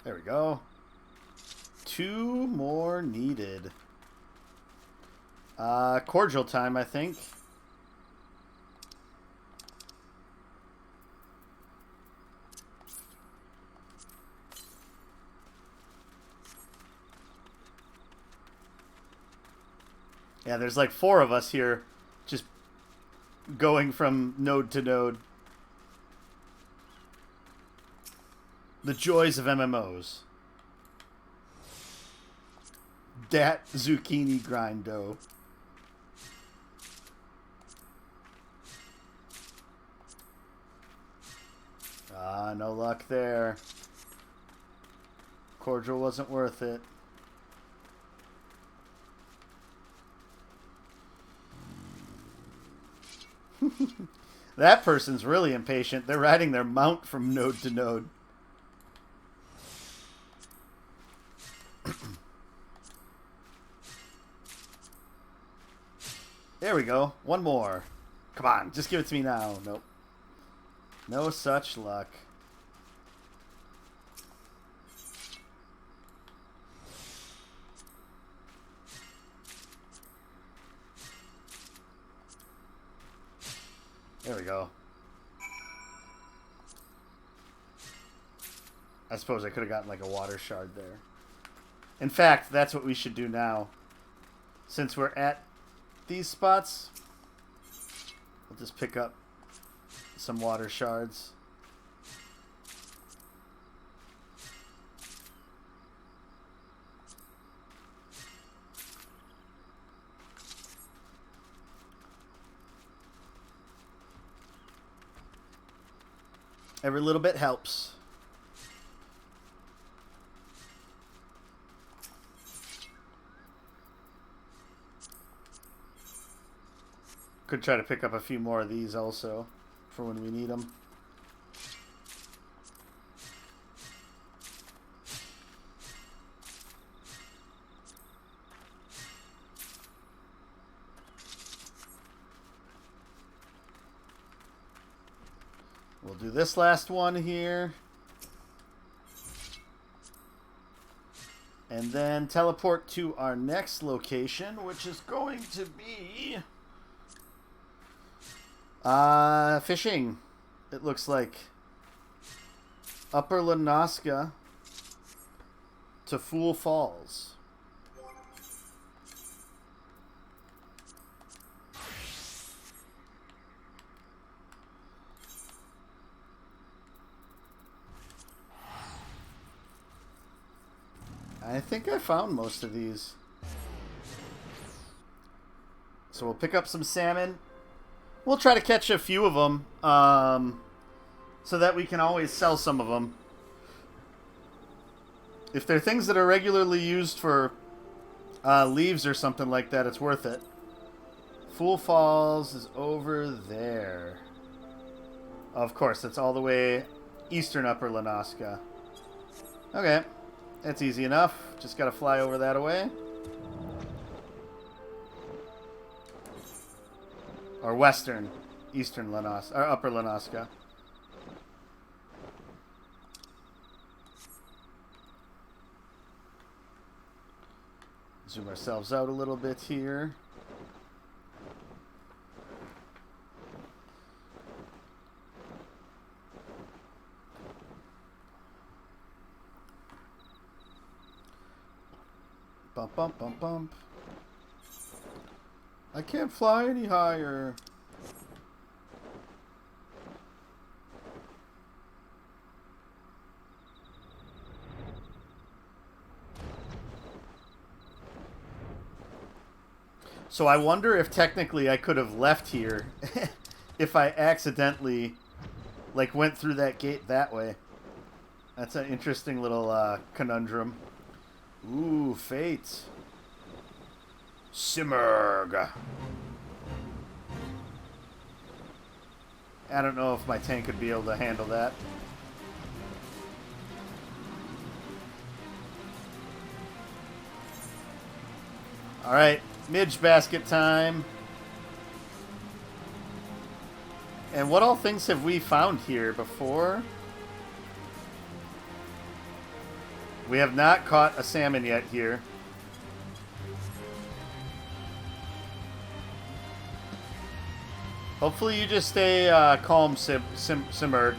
there we go. 2 more needed. Cordial time, I think. Yeah, there's like 4 of us here just going from node to node. The joys of MMOs. Dat zucchini grindo. Ah, no luck there. Cordial wasn't worth it. That person's really impatient. They're riding their mount from node to node. There we go. One more. Come on, just give it to me now. Nope. No such luck. There we go. I suppose I could have gotten like a water shard there. In fact, that's what we should do now. Since we're at these spots, we'll just pick up some water shards. Every little bit helps. Could try to pick up a few more of these also for when we need them. We'll do this last one here. And then teleport to our next location, which is going to be... fishing. It looks like Upper Lanoska to Fool Falls. I think I found most of these. So we'll pick up some salmon. We'll try to catch a few of them, so that we can always sell some of them. If they're things that are regularly used for leaves or something like that, it's worth it. Fool Falls is over there. Of course, it's all the way eastern Upper Lanoska. Okay, that's easy enough. Just gotta fly over that away. Or western, eastern Lanoska, or Upper Lanoska. Zoom ourselves out a little bit here. Bump, bump, bump, bump. I can't fly any higher. So I wonder if technically I could have left here if I accidentally like went through that gate that way. That's an interesting little conundrum. Ooh, fate. Simurg. I don't know if my tank would be able to handle that. Alright, midge basket time. And what all things have we found here before? We have not caught a salmon yet here. Hopefully you just stay calm, Simurg.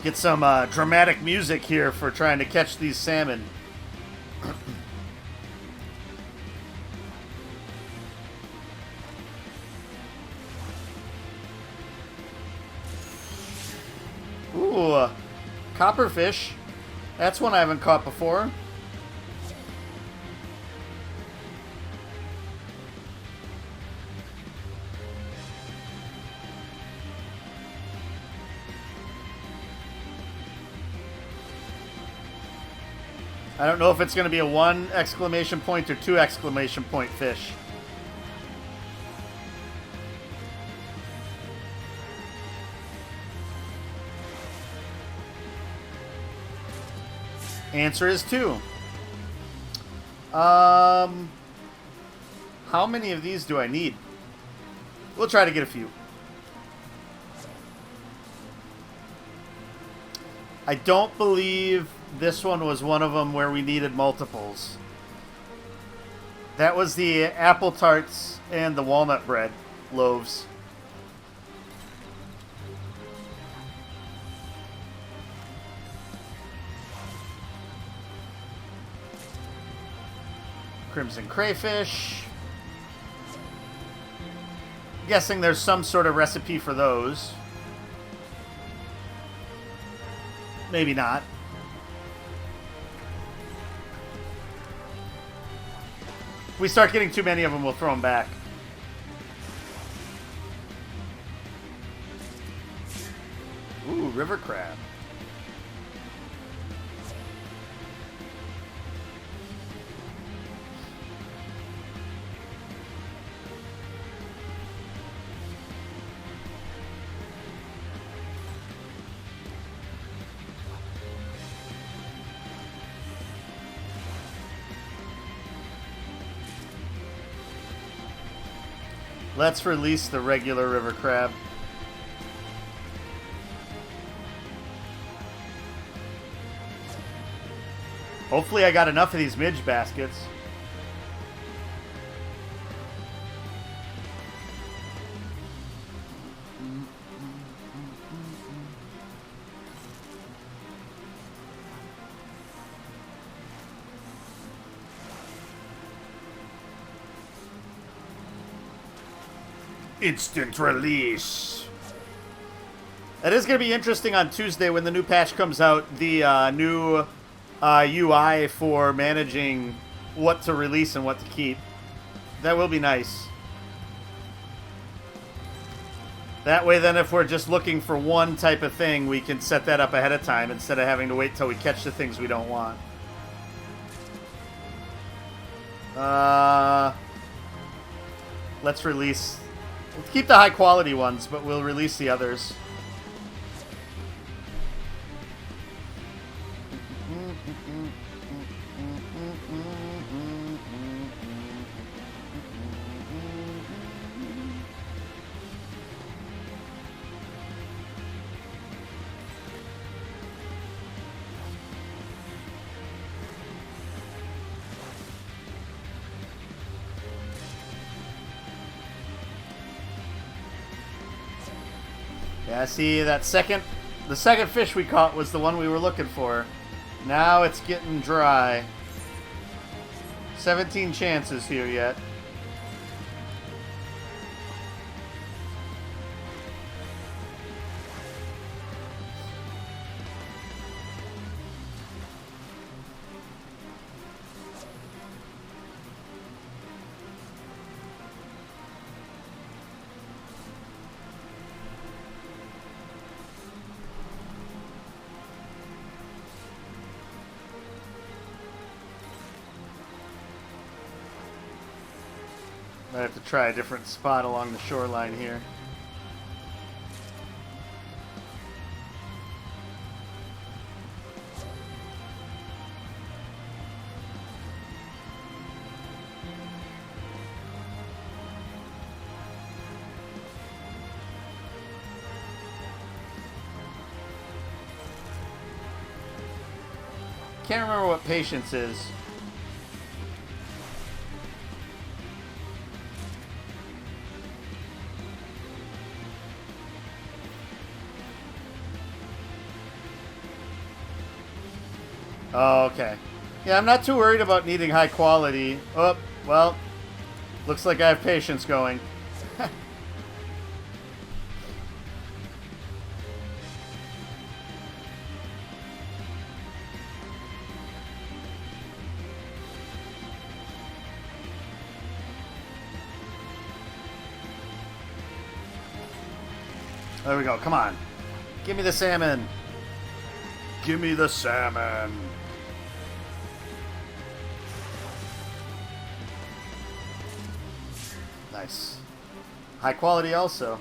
Get some dramatic music here for trying to catch these salmon. Ooh, copperfish. That's one I haven't caught before. I don't know if it's going to be a 1 exclamation point or 2 exclamation point fish. Answer is 2. How many of these do I need? We'll try to get a few. I don't believe this one was one of them where we needed multiples. That was the apple tarts and the walnut bread loaves. Crimson crayfish. Guessing there's some sort of recipe for those. Maybe not. If we start getting too many of them, we'll throw them back. Ooh, river crab. Let's release the regular river crab. Hopefully I got enough of these midge baskets. Instant release. That is going to be interesting on Tuesday when the new patch comes out. The new UI for managing what to release and what to keep. That will be nice. That way then if we're just looking for one type of thing, we can set that up ahead of time instead of having to wait till we catch the things we don't want. Let's release... We'll keep the high quality ones, but we'll release the others. Yeah, see, the second fish we caught was the one we were looking for. Now it's getting dry. 17 chances here yet. I have to try a different spot along the shoreline here. Can't remember what patience is. Oh, okay. Yeah, I'm not too worried about needing high quality. Oh, well, looks like I have patience going. There we go. Come on. Give me the salmon. Give me the salmon. Nice. High quality also.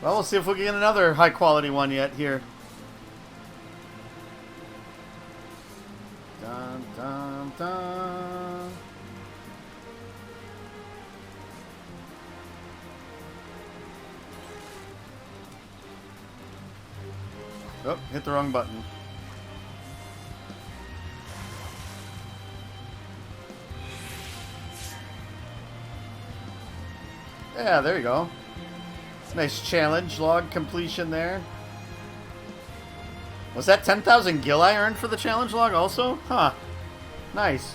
Well, we'll see if we can get another high quality one yet here. Dun, dun. Oh, hit the wrong button. Yeah, there you go. Nice challenge log completion there. Was that 10,000 gil I earned for the challenge log also? Huh. Nice.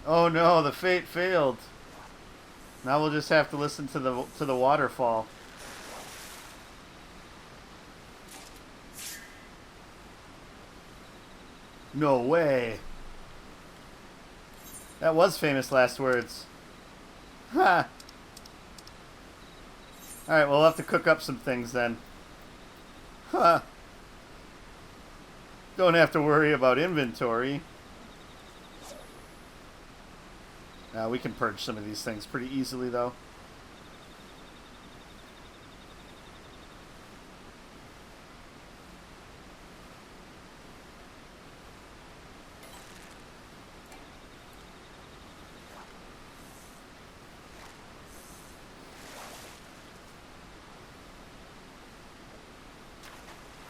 Oh no, the fate failed. Now we'll just have to listen to the waterfall. No way. That was famous last words. Ha. Alright, we'll have to cook up some things then. Huh. Don't have to worry about inventory. We can purge some of these things pretty easily, though.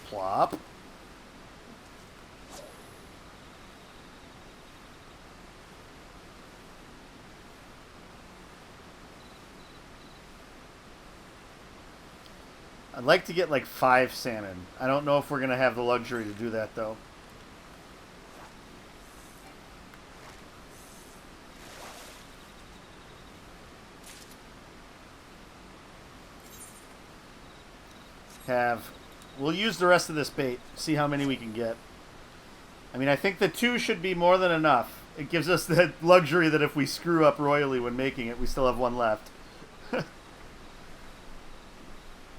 Plop. I'd like to get like 5 salmon. I don't know if we're going to have the luxury to do that, though. We'll use the rest of this bait, see how many we can get. I mean, I think the 2 should be more than enough. It gives us the luxury that if we screw up royally when making it, we still have 1 left.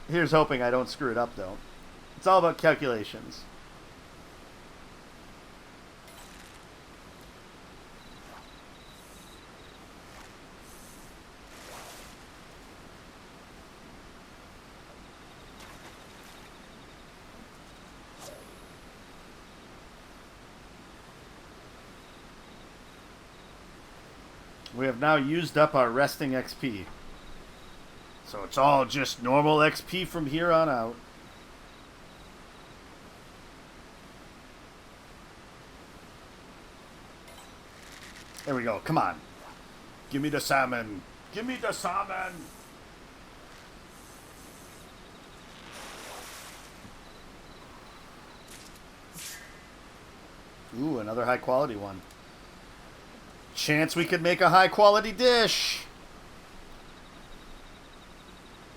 Here's hoping I don't screw it up, though. It's all about calculations. We have now used up our resting XP. So it's all just normal XP from here on out. There we go. Come on. Give me the salmon. Give me the salmon. Ooh, another high quality one. Chance we could make a high quality dish.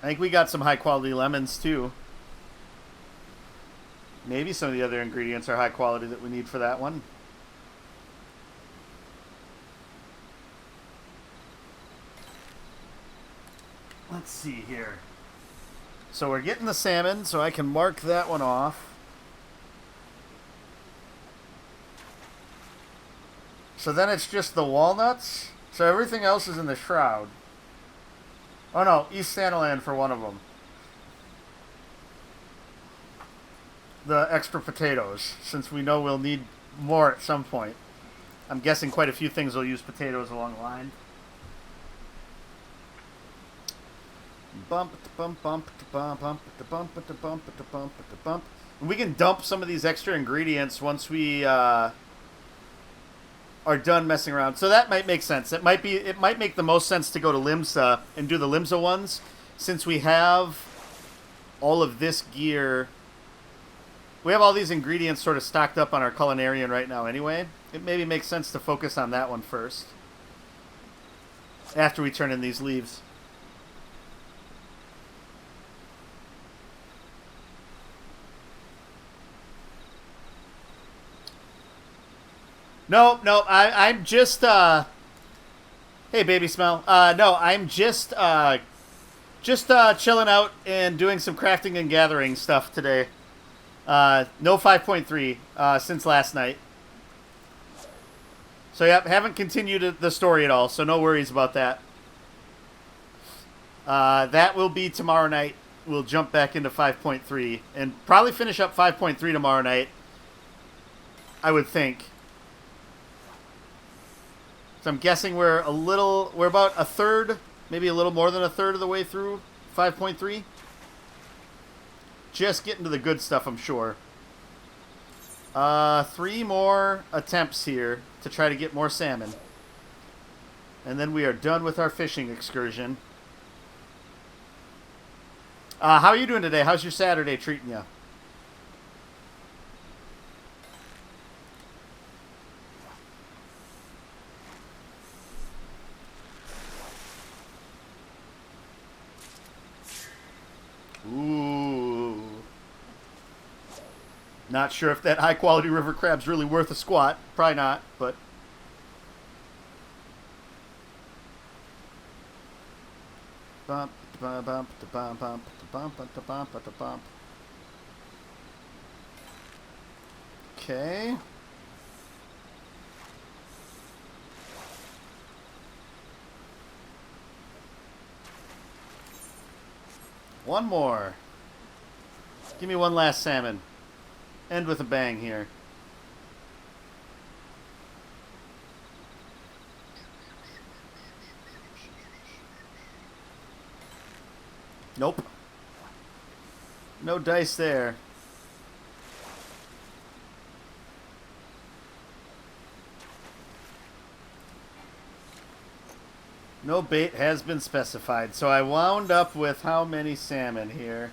I think we got some high quality lemons too. Maybe some of the other ingredients are high quality that we need for that one. Let's see here. So we're getting the salmon, so I can mark that one off. So then it's just the walnuts. So everything else is in the shroud. Oh no, East Santaland for one of them. The extra potatoes, since we know we'll need more at some point. I'm guessing quite a few things will use potatoes along the line. Bump, bump, bump, bump, bump, bump, bump, bump, bump, bump. And we can dump some of these extra ingredients once we are done messing around. So that might make sense. It might make the most sense to go to Limsa and do the Limsa ones, since we have all of this gear. We have all these ingredients sort of stocked up on our culinarian right now anyway. It maybe makes sense to focus on that one first, after we turn in these leaves. No, I'm just, hey, baby smell. No, I'm just chilling out and doing some crafting and gathering stuff today. No 5.3, since last night. So, yep, haven't continued the story at all, so no worries about that. That will be tomorrow night. We'll jump back into 5.3 and probably finish up 5.3 tomorrow night, I would think. So I'm guessing we're about a third, maybe a little more than a third of the way through 5.3. Just getting to the good stuff, I'm sure. 3 more attempts here to try to get more salmon. And then we are done with our fishing excursion. How are you doing today? How's your Saturday treating you? Ooh. Not sure if that high quality river crab's really worth a squat. Probably not, but... Bump, bump, bump, bump, bump, bump, bump, bump, bump. Okay. One more. Give me one last salmon. End with a bang here. Nope. No dice there. No bait has been specified. So I wound up with how many salmon here?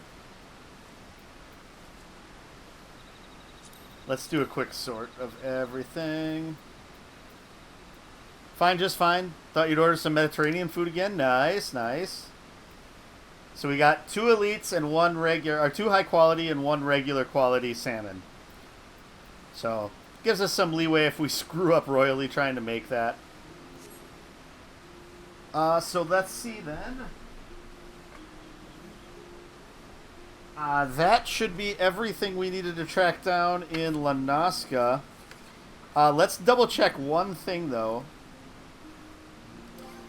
Let's do a quick sort of everything. Fine, just fine. Thought you'd order some Mediterranean food again. Nice, nice. So we got 2 elites and 1 regular, or 2 high quality and 1 regular quality salmon. So gives us some leeway if we screw up royally trying to make that. So let's see then. That should be everything we needed to track down in La Nazca. Let's double check one thing though.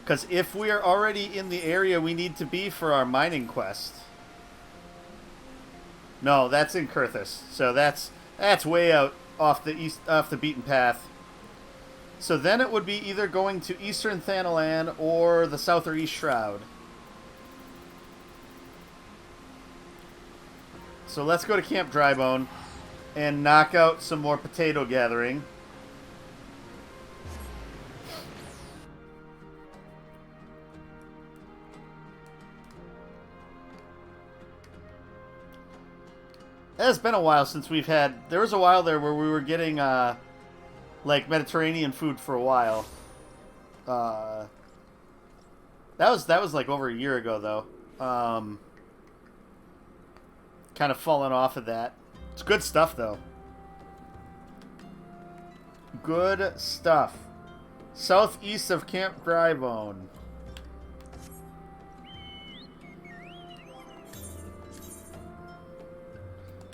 Because if we are already in the area we need to be for our mining quest. No, that's in Kurthus. So that's way out off the beaten path. So then it would be either going to Eastern Thanalan or the South or East Shroud. So let's go to Camp Drybone and knock out some more potato gathering. It's been a while since we've had... There was a while there where we were getting, like, Mediterranean food for a while. That was like over a year ago, though. Kind of fallen off of that. It's good stuff, though. Good stuff. Southeast of Camp Drybone.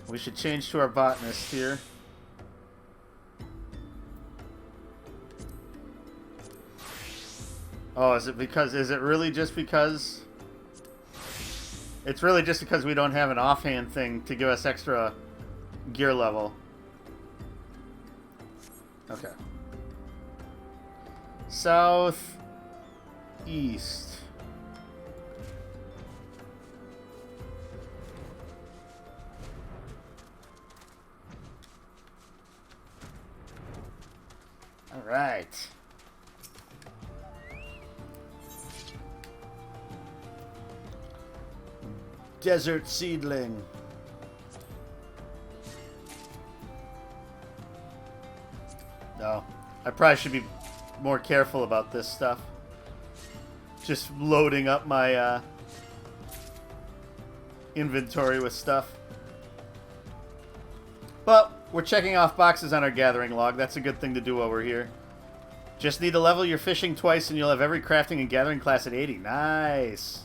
We should change to our botanist here. Oh, is it really just because? It's really just because we don't have an offhand thing to give us extra gear level. Okay. South east. All right. Desert seedling. No, I probably should be more careful about this stuff. Just loading up my inventory with stuff. But we're checking off boxes on our gathering log. That's a good thing to do while we're here. Just need to level your fishing twice and you'll have every crafting and gathering class at 80. Nice.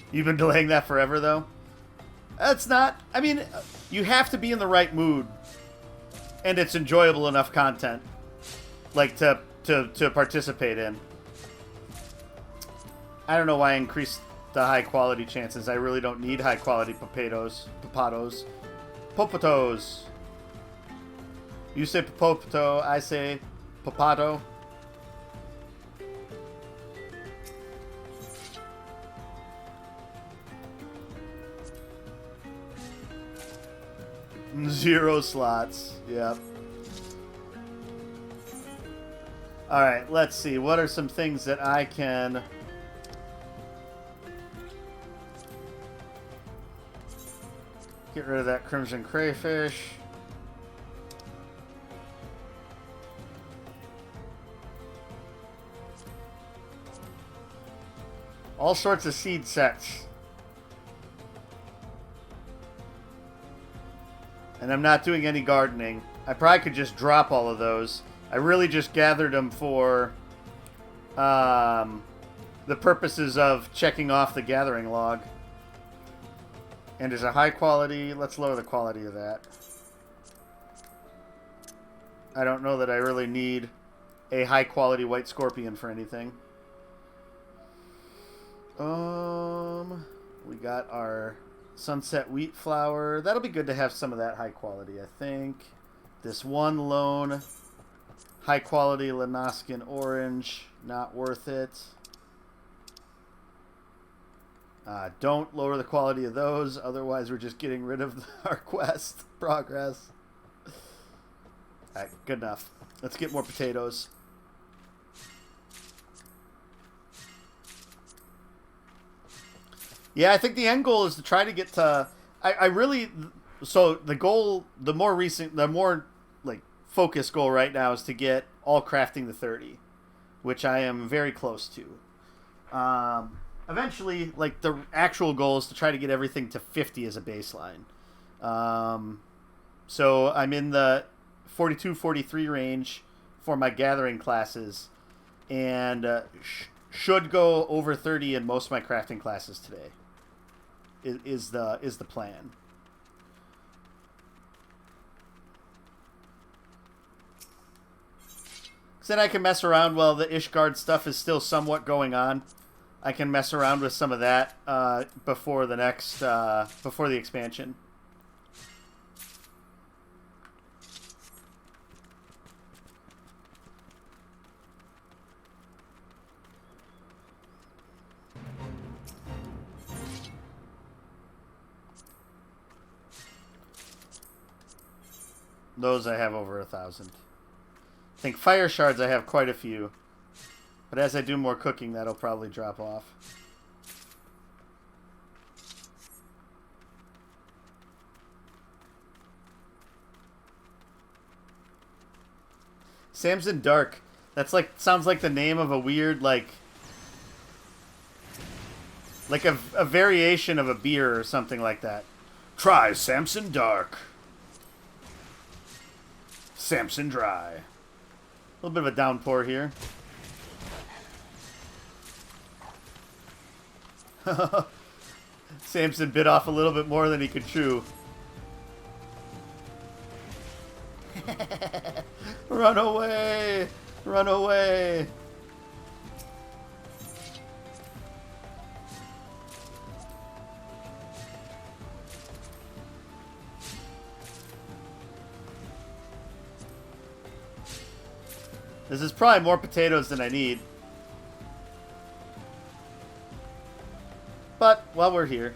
You've been delaying that forever, though? That's not... I mean, you have to be in the right mood. And it's enjoyable enough content. Like, to participate in. I don't know why I increased the high quality chances. I really don't need high quality popatos. You say popoto, I say popato. Zero slots. Yep. Alright, let's see. What are some things that I can... Get rid of that crimson crayfish. All sorts of seed sets. And I'm not doing any gardening. I probably could just drop all of those. I really just gathered them for the purposes of checking off the gathering log. And is a high quality... Let's lower the quality of that. I don't know that I really need a high quality white scorpion for anything. We got our sunset wheat flour. That'll be good to have some of that high quality, I think. This one lone high quality Lenascan orange, not worth it. Don't lower the quality of those, otherwise we're just getting rid of our quest progress. Alright, good enough. Let's get more potatoes. Yeah, I think the end goal is to try to get to... I really... So the goal, the more like focused goal right now is to get all crafting to 30, which I am very close to. Eventually, like, the actual goal is to try to get everything to 50 as a baseline. So I'm in the 42, 43 range for my gathering classes, and should go over 30 in most of my crafting classes today. Is the plan. So then I can mess around while the Ishgard stuff is still somewhat going on. I can mess around with some of that before the next before the expansion. Those I have over 1,000. I think fire shards I have quite a few. But as I do more cooking, that'll probably drop off. Samson Dark. That's like, sounds like the name of a weird, like a variation of a beer or something like that. Try Samson Dark. Samson Dry. A little bit of a downpour here. Samson bit off a little bit more than he could chew. Run away! Run away! This is probably more potatoes than I need. But, while we're here.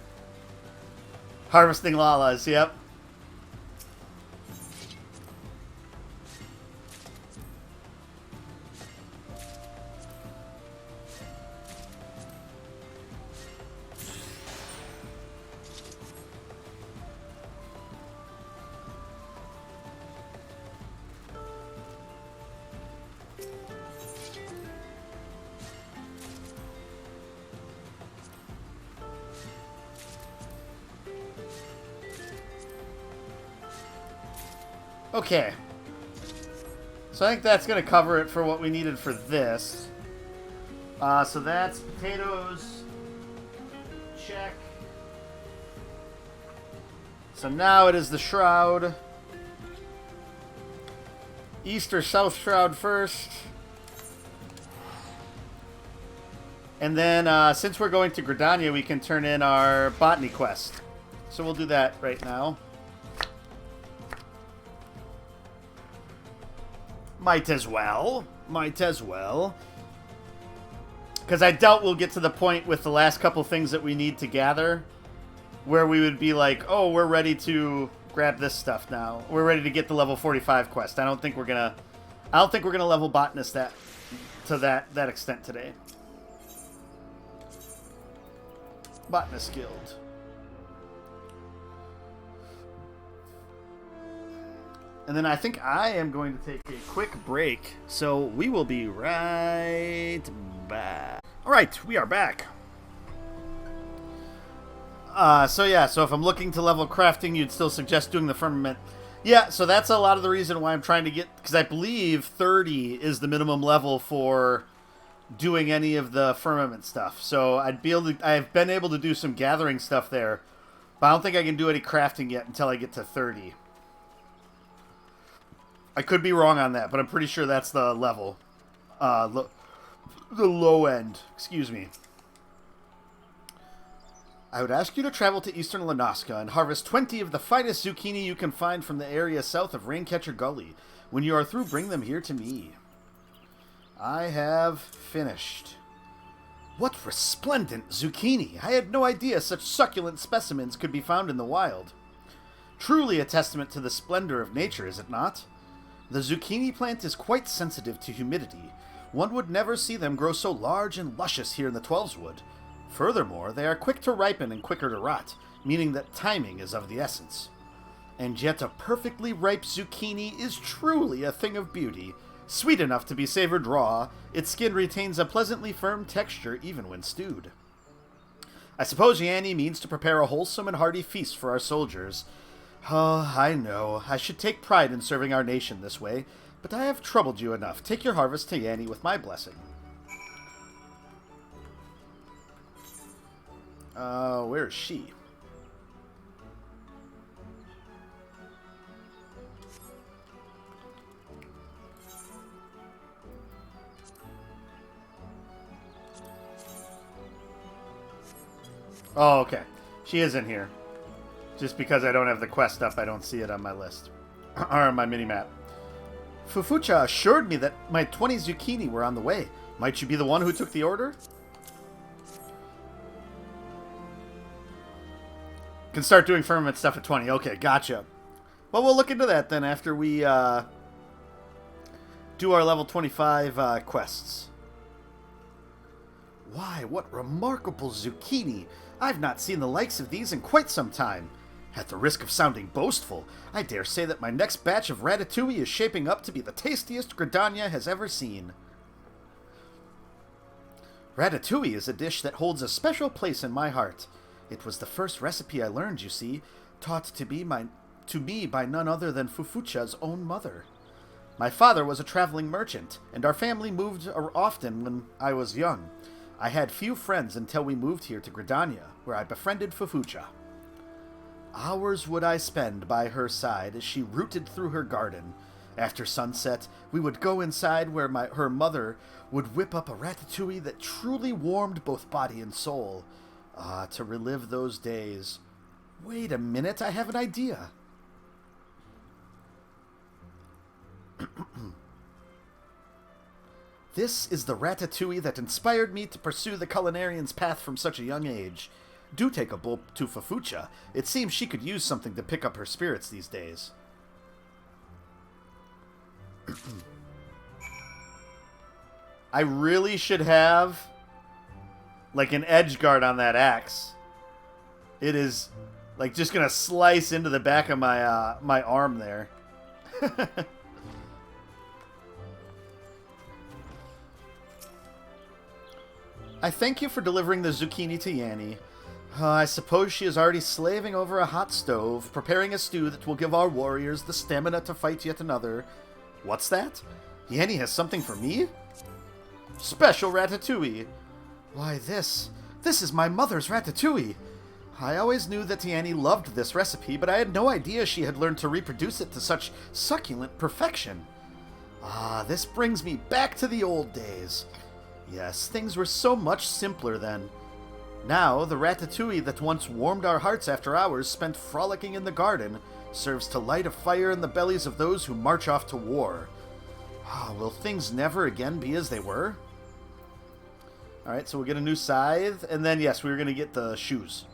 Harvesting lalas, yep. Okay. So I think that's going to cover it for what we needed for this. So that's potatoes. Check. So now it is the shroud. East or south shroud first. And then, since we're going to Gridania, we can turn in our botany quest. So we'll do that right now. Might as well. Might as well. Because I doubt we'll get to the point with the last couple things that we need to gather where we would be like, oh, we're ready to grab this stuff now. We're ready to get the level 45 quest. I don't think we're gonna level botanist to that extent today. Botanist Guild. And then I think I am going to take a quick break. So we will be right back. All right, we are back. So if I'm looking to level crafting, you'd still suggest doing the firmament. Yeah, so that's a lot of the reason why I'm trying to get, because I believe 30 is the minimum level for doing any of the firmament stuff. So I've been able to do some gathering stuff there, but I don't think I can do any crafting yet until I get to 30. I could be wrong on that, but I'm pretty sure that's the level. The low end. Excuse me. I would ask you to travel to eastern Lanaska and harvest 20 of the finest zucchini you can find from the area south of Raincatcher Gully. When you are through, bring them here to me. I have finished. What resplendent zucchini! I had no idea such succulent specimens could be found in the wild. Truly a testament to the splendor of nature, is it not? The zucchini plant is quite sensitive to humidity. One would never see them grow so large and luscious here in the Twelveswood. Furthermore, they are quick to ripen and quicker to rot, meaning that timing is of the essence. And yet a perfectly ripe zucchini is truly a thing of beauty. Sweet enough to be savored raw, its skin retains a pleasantly firm texture even when stewed. I suppose Yanni means to prepare a wholesome and hearty feast for our soldiers. Oh, I know. I should take pride in serving our nation this way, but I have troubled you enough. Take your harvest to Yanni with my blessing. Where is she? Oh, okay. She is in here. Just because I don't have the quest up, I don't see it on my list. Or on my mini-map. Fufucha assured me that my 20 zucchini were on the way. Might you be the one who took the order? Can start doing firmament stuff at 20. Okay, gotcha. Well, we'll look into that then after we do our level 25 quests. Why, what remarkable zucchini! I've not seen the likes of these in quite some time. At the risk of sounding boastful, I dare say that my next batch of ratatouille is shaping up to be the tastiest Gridania has ever seen. Ratatouille is a dish that holds a special place in my heart. It was the first recipe I learned, you see, taught to me by none other than Fufucha's own mother. My father was a traveling merchant, and our family moved often when I was young. I had few friends until we moved here to Gridania, where I befriended Fufucha. Hours would I spend by her side as she rooted through her garden. After sunset, we would go inside where her mother would whip up a ratatouille that truly warmed both body and soul. Ah, to relive those days. Wait a minute, I have an idea. This is the ratatouille that inspired me to pursue the culinarian's path from such a young age. Do take a bowl to Fufucha. It seems she could use something to pick up her spirits these days. I really should have like an edge guard on that axe. It is like just gonna slice into the back of my my arm there. I thank you for delivering the zucchini to Yanni. I suppose she is already slaving over a hot stove, preparing a stew that will give our warriors the stamina to fight yet another. What's that? Yanni has something for me? Special ratatouille. Why, this is my mother's ratatouille. I always knew that Yanni loved this recipe, but I had no idea she had learned to reproduce it to such succulent perfection. Ah, this brings me back to the old days. Yes, things were so much simpler then. Now, the ratatouille that once warmed our hearts after hours spent frolicking in the garden serves to light a fire in the bellies of those who march off to war. Will things never again be as they were? Alright, so we'll get a new scythe, and then, yes, we were going to get the shoes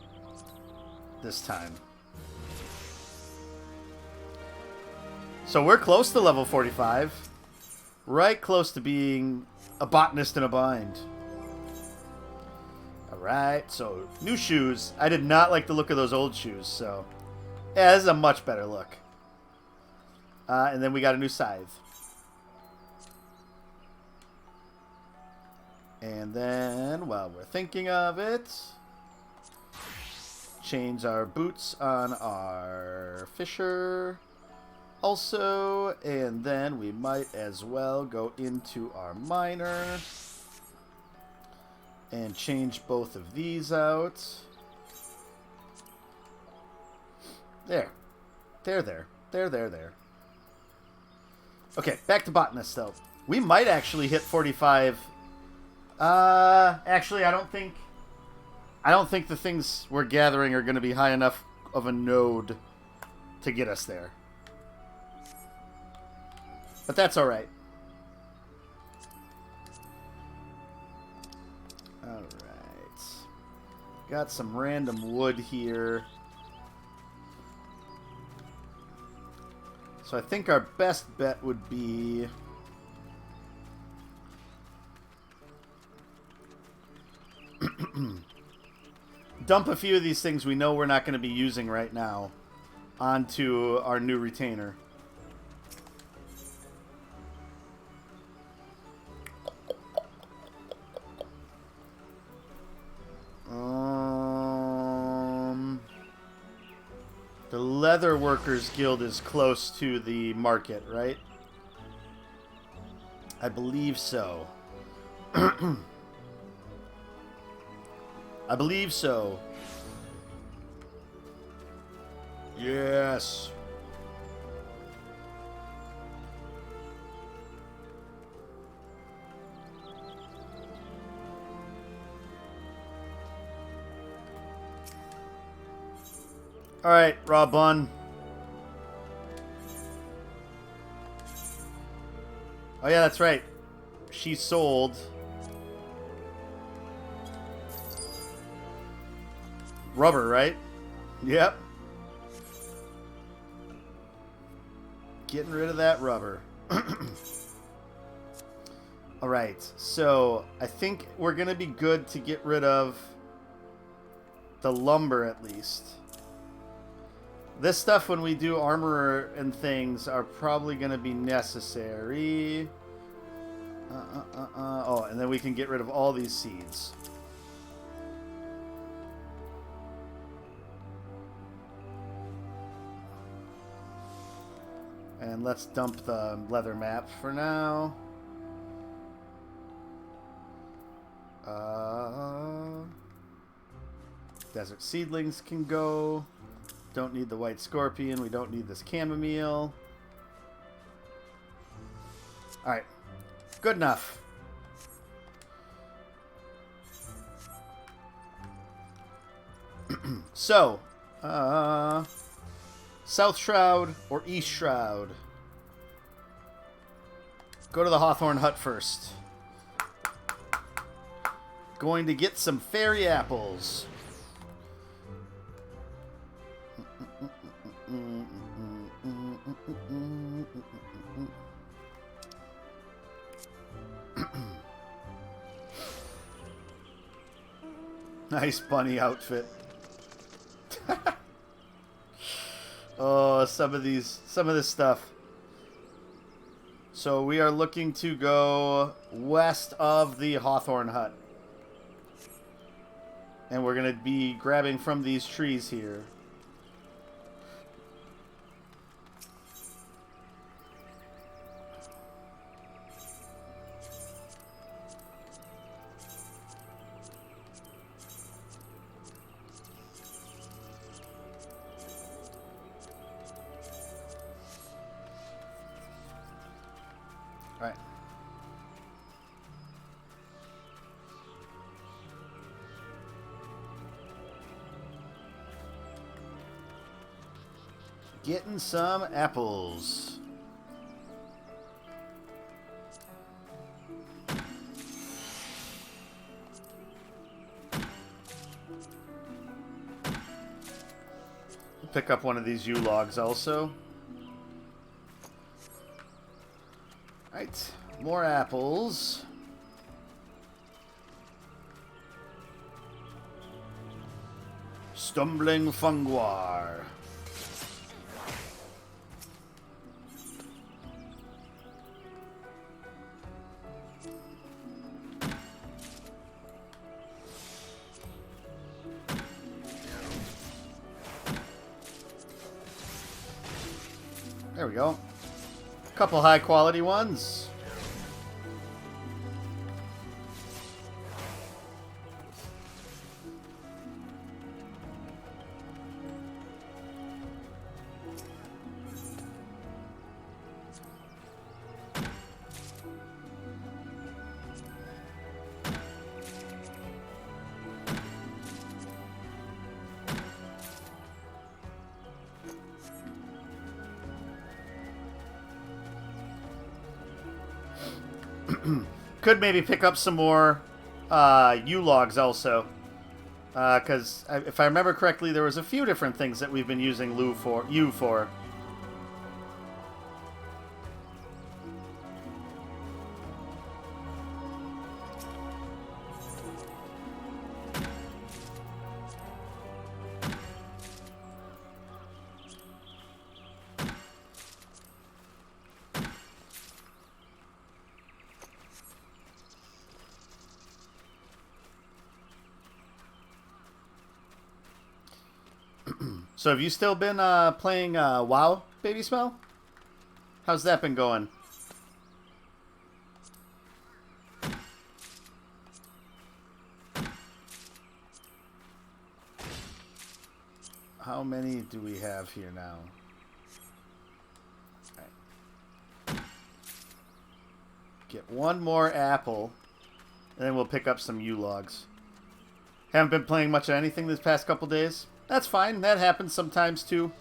this time. So we're close to level 45. Right close to being a botanist in a bind. Alright, so new shoes. I did not like the look of those old shoes, so yeah, this is a much better look. And then we got a new scythe. And then, while we're thinking of it, change our boots on our fisher also, and then we might as well go into our miner and change both of these out. There. There. Okay, back to botanist though. We might actually hit 45. Actually, I don't think the things we're gathering are going to be high enough of a node to get us there. But that's alright. Alright. Got some random wood here. So I think our best bet would be... dump a few of these things we know we're not going to be using right now onto our new retainer. The Leather Workers Guild is close to the market, right? I believe so. I believe so. Yes. All right, raw bun. Oh yeah, that's right. She sold rubber, right? Yep. Getting rid of that rubber. All right, so I think we're gonna be good to get rid of the lumber at least. This stuff, when we do armor and things, are probably going to be necessary. Oh, and then we can get rid of all these seeds. And let's dump the leather map for now. Desert seedlings can go. Don't need the white scorpion. We don't need this chamomile. Alright. Good enough. So, South Shroud or East Shroud? Go to the Hawthorne Hut first. Going to get some fairy apples. Nice bunny outfit. Oh, some of this stuff. So we are looking to go west of the Hawthorne Hut. And we're going to be grabbing from these trees here. Getting some apples. Pick up one of these U-logs also. Right, more apples. Stumbling funguar. There we go. A couple high quality ones. Could maybe pick up some more U-logs also. Because if I remember correctly, there was a few different things that we've been using U for. So have you still been playing WoW, Baby Smell? How's that been going? How many do we have here now? Right. Get one more apple, and then we'll pick up some U-logs. Haven't been playing much of anything this past couple days. That's fine. That happens sometimes too.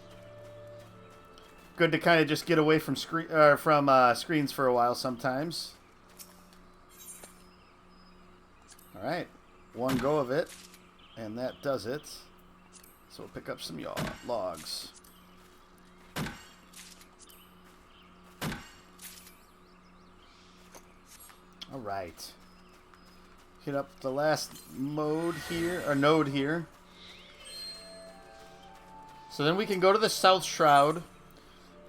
Good to kind of just get away from screens for a while sometimes. All right, one go of it, and that does it. So we'll pick up some logs. All right. Hit up the last node here. So then we can go to the South Shroud,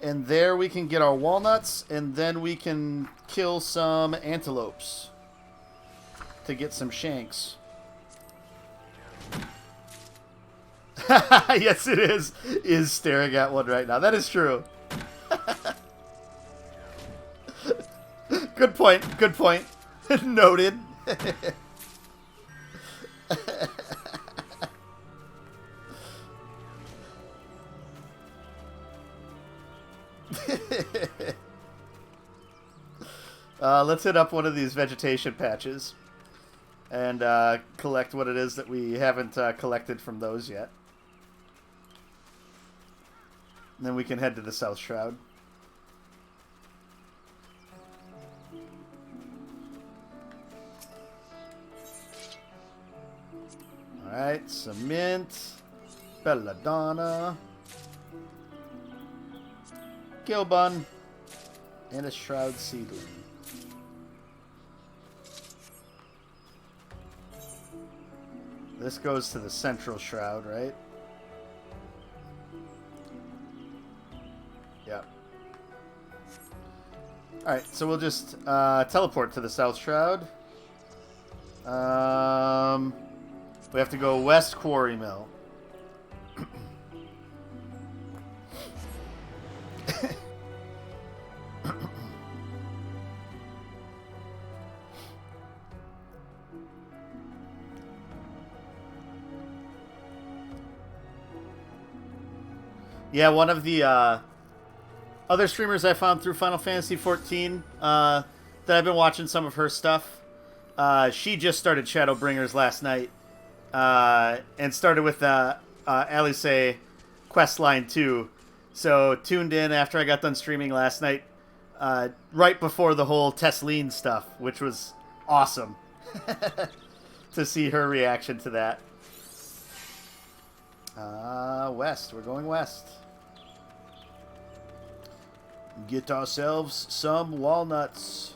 and there we can get our walnuts, and then we can kill some antelopes to get some shanks. Yes, it is staring at one right now. That is true. Good point. Good point. Noted. Let's hit up one of these vegetation patches and collect what it is that we haven't collected from those yet. And then we can head to the South Shroud. Alright, some mint, belladonna, gilbun, and a shroud seedling. This goes to the central shroud, right? Yep. Alright, so we'll just teleport to the South Shroud. We have to go West Quarry Mill. Yeah, one of the other streamers I found through Final Fantasy XIV that I've been watching some of her stuff. She just started Shadowbringers last night and started with Alice quest line 2. So tuned in after I got done streaming last night, right before the whole Tesleen stuff, which was awesome to see her reaction to that. West. We're going west. Get ourselves some walnuts.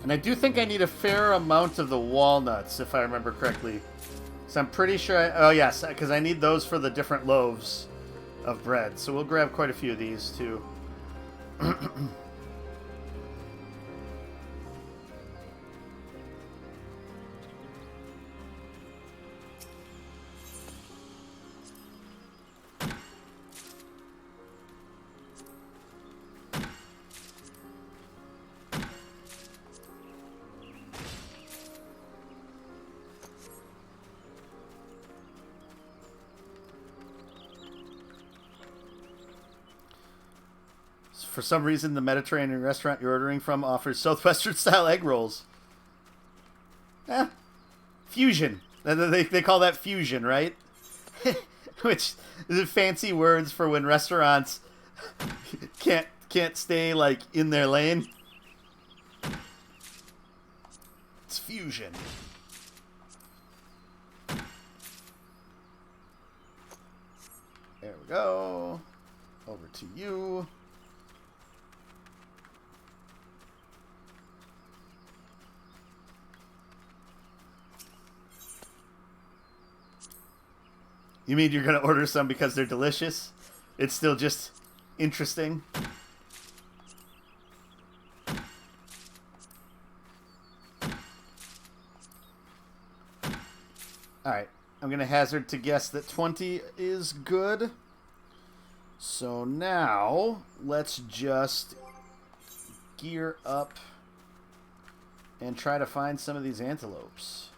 And I do think I need a fair amount of the walnuts, if I remember correctly. So I'm pretty sure oh, yes, because I need those for the different loaves of bread. So we'll grab quite a few of these, too. For some reason, the Mediterranean restaurant you're ordering from offers Southwestern-style egg rolls. Fusion. They call that fusion, right? Which is fancy words for when restaurants can't stay, like, in their lane. It's fusion. There we go. Over to you. You mean you're going to order some because they're delicious? It's still just interesting? Alright, I'm going to hazard to guess that 20 is good. So now, let's just gear up and try to find some of these antelopes.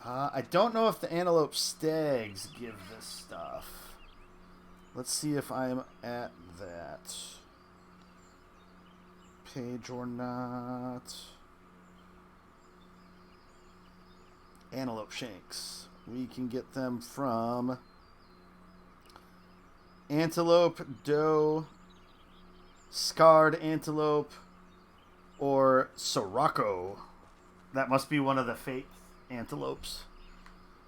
I don't know if the antelope stags give this stuff. Let's see if I'm at that page or not. Antelope shanks. We can get them from antelope, doe, scarred antelope, or sirocco. That must be one of the fate antelopes.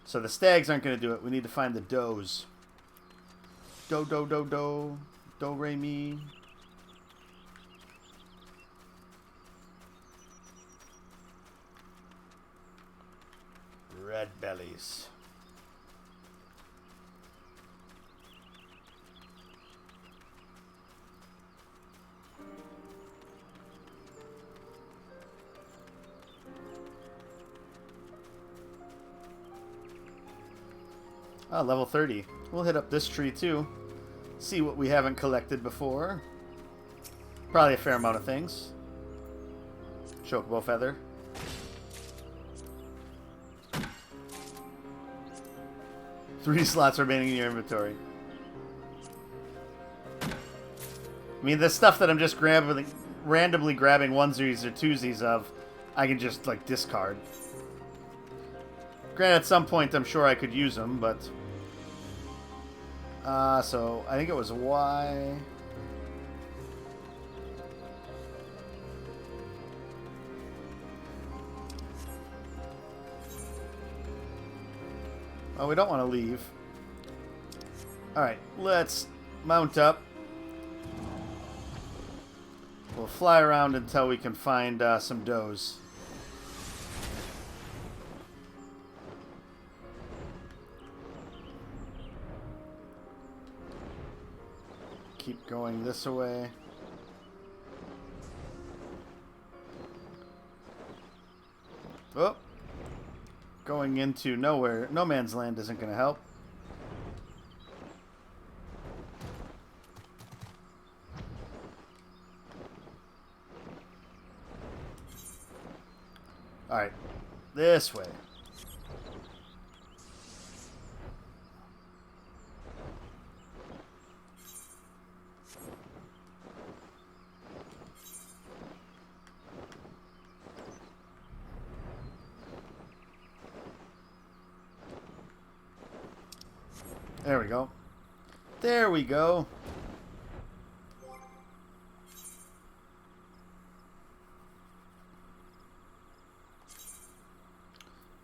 So the stags aren't going to do it. We need to find the does. Do, do, do, do. Do, re, mi. Red bellies. Oh, level 30. We'll hit up this tree too. See what we haven't collected before. Probably a fair amount of things. Chocobo feather. Three slots remaining in your inventory. I mean, the stuff that I'm just randomly grabbing onesies or twosies of, I can just, like, discard. Granted, at some point I'm sure I could use them, but... so, I think it was Y. Well, we don't want to leave. Alright, let's mount up. We'll fly around until we can find some does. Keep going this way. Oh. Going into nowhere. No man's land isn't going to help. Alright. This way. There we go. There we go.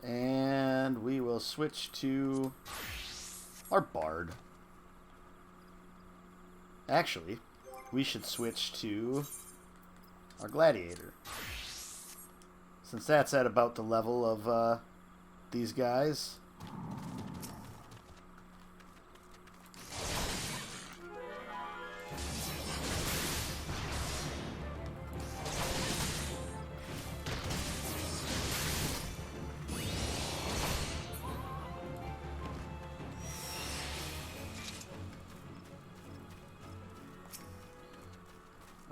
And we will switch to our bard. Actually, we should switch to our gladiator. Since that's at about the level of these guys.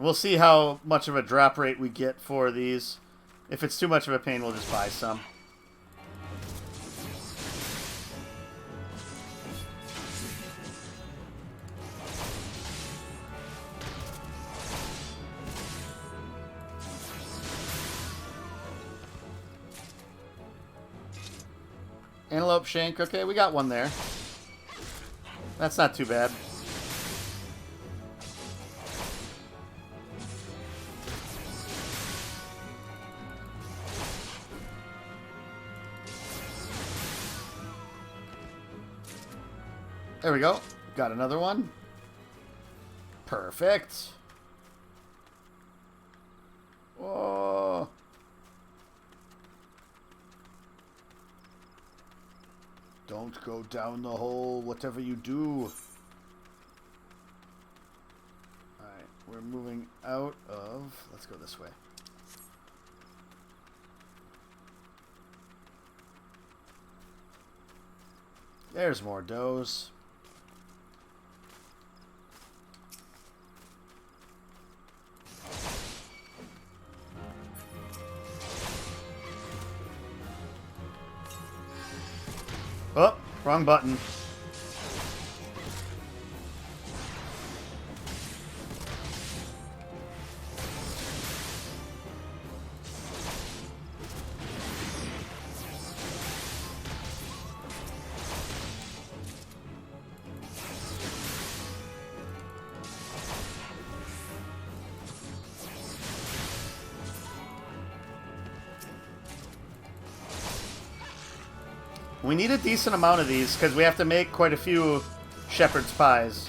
We'll see how much of a drop rate we get for these. If it's too much of a pain, we'll just buy some. Antelope shank. Okay, we got one there. That's not too bad. There we go. Got another one. Perfect. Oh. Don't go down the hole, whatever you do. Alright, we're moving out of... Let's go this way. There's more does. Oh, wrong button. We need a decent amount of these because we have to make quite a few shepherd's pies.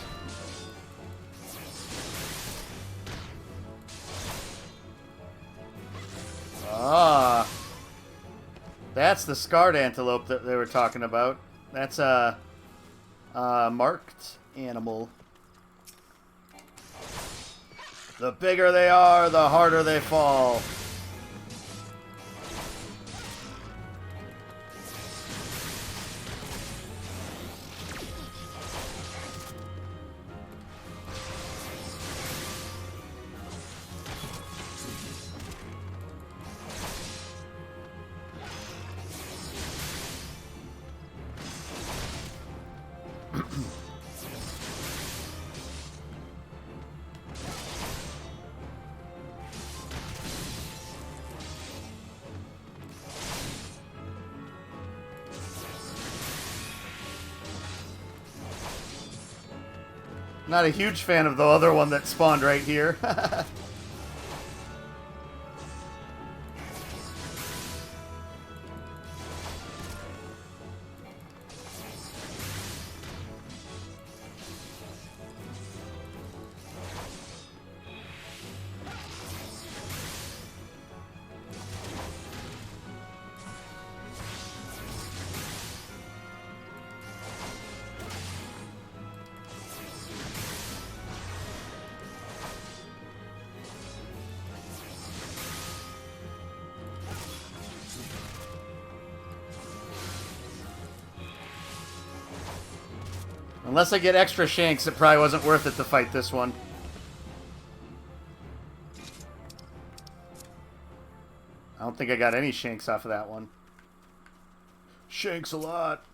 Ah, that's the scarred antelope that they were talking about. That's a marked animal. The bigger they are, the harder they fall. Not a huge fan of the other one that spawned right here. Unless I get extra shanks, it probably wasn't worth it to fight this one. I don't think I got any shanks off of that one. Shanks a lot.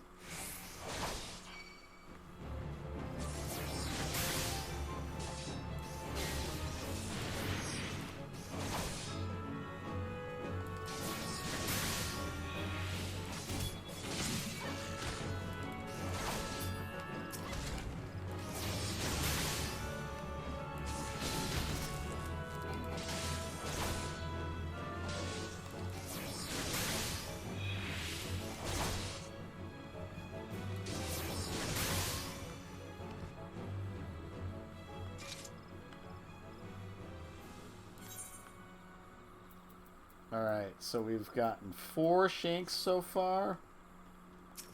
Alright, so we've gotten 4 shanks so far.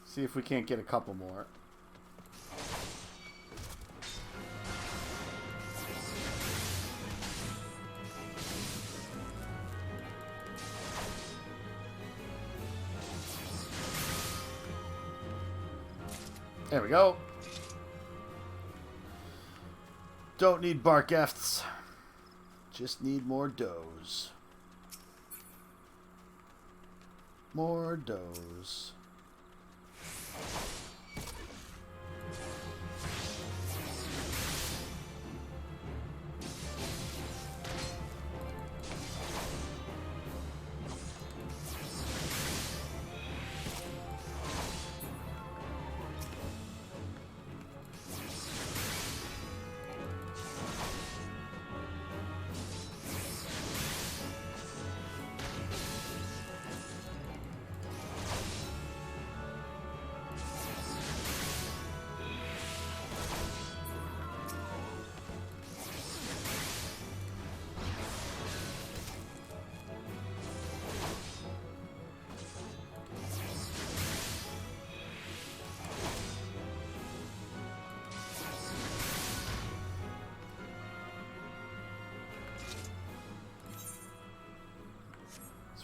See if we can't get a couple more. There we go. Don't need bark efts. Just need more doughs. More doughs.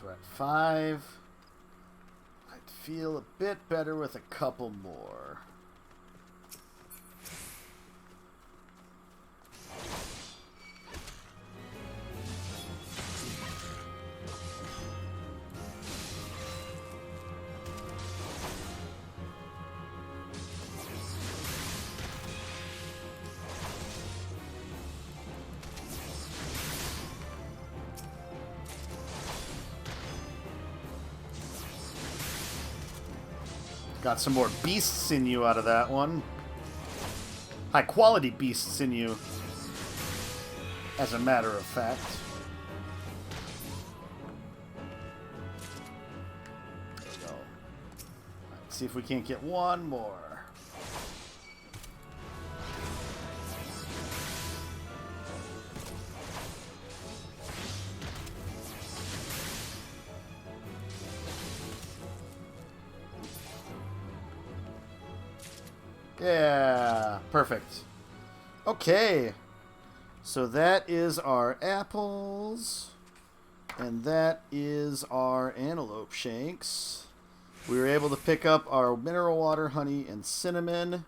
We're at 5. I'd feel a bit better with a couple more. Got some more beast sinew out of that one. High quality beast sinew, as a matter of fact. There we go. Let's see if we can't get one more. Yeah, perfect. Okay, so that is our apples, and that is our antelope shanks. We were able to pick up our mineral water, honey, and cinnamon,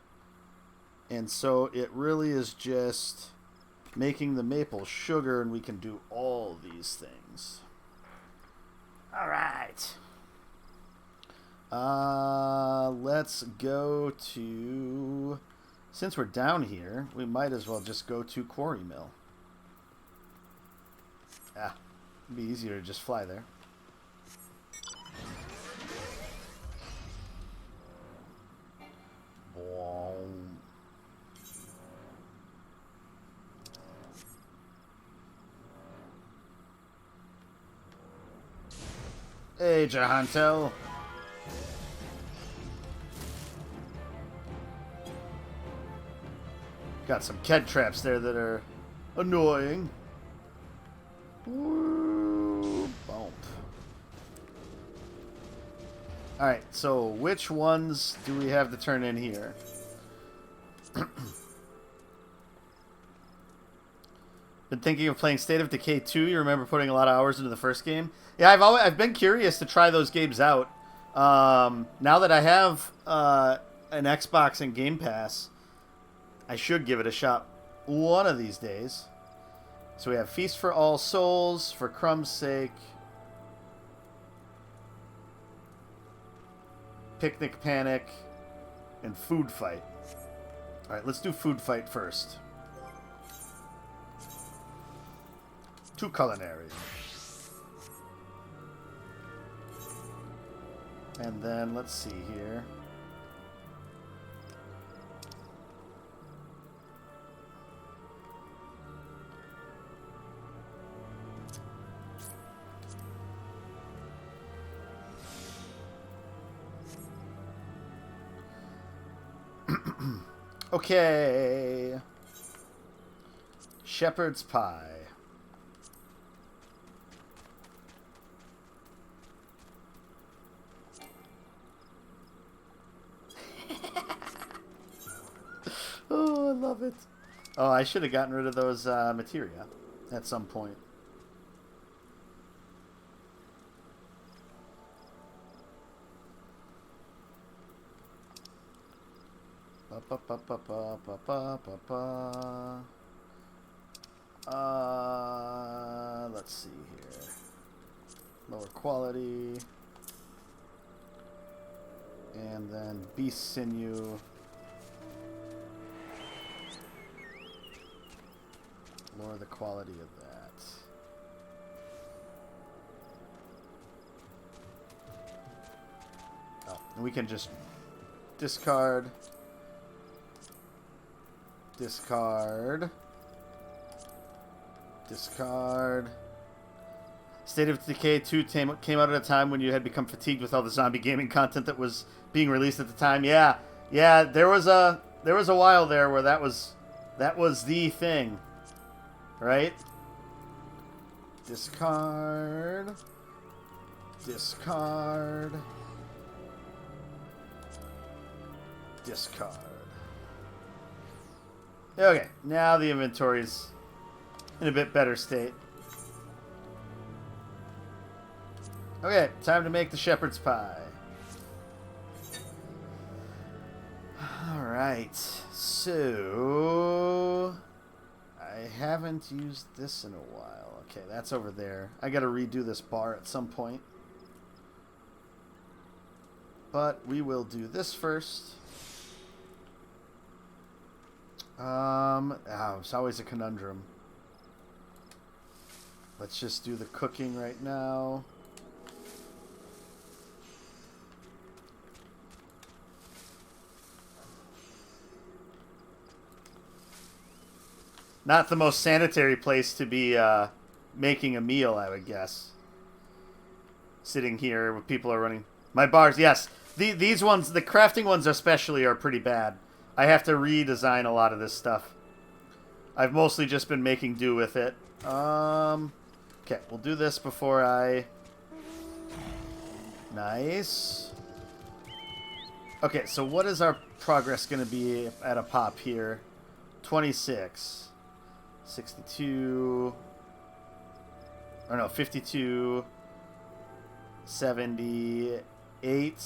and so it really is just making the maple sugar, and we can do all these things. All right. Let's go to... Since we're down here, we might as well just go to Quarry Mill. Ah, it'd be easier to just fly there. Boom. Hey, Jahantel. Got some Ked traps there that are annoying. Woo, bump. Alright, so which ones do we have to turn in here? Been thinking of playing State of Decay 2. You remember putting a lot of hours into the first game? Yeah, I've been curious to try those games out. Now that I have an Xbox and Game Pass, I should give it a shot one of these days. So we have Feast for All Souls, For Crumb's Sake, Picnic Panic, and Food Fight. Alright, let's do Food Fight first. 2 culinary. And then, let's see here. Okay. Shepherd's Pie. Oh, I love it. Oh, I should have gotten rid of those materia at some point. Let's see here. Lower quality. And then beast sinew. Lower the quality of that. Oh, and we can just discard. Discard. Discard. State of Decay 2 came out at a time when you had become fatigued with all the zombie gaming content that was being released at the time. Yeah, there was a while there where that was the thing, right? Discard. Discard. Discard. Okay, now the inventory's in a bit better state. Okay, time to make the shepherd's pie. Alright, so I haven't used this in a while. Okay, that's over there. I gotta redo this bar at some point. But we will do this first. It's always a conundrum. Let's just do the cooking right now. Not the most sanitary place to be making a meal, I would guess. Sitting here where people are running. My bars, yes. These ones, the crafting ones especially, are pretty bad. I have to redesign a lot of this stuff. I've mostly just been making do with it. Okay, we'll do this before I... Nice. Okay, so what is our progress going to be at a pop here? 26. 62. Or no, 52. 78.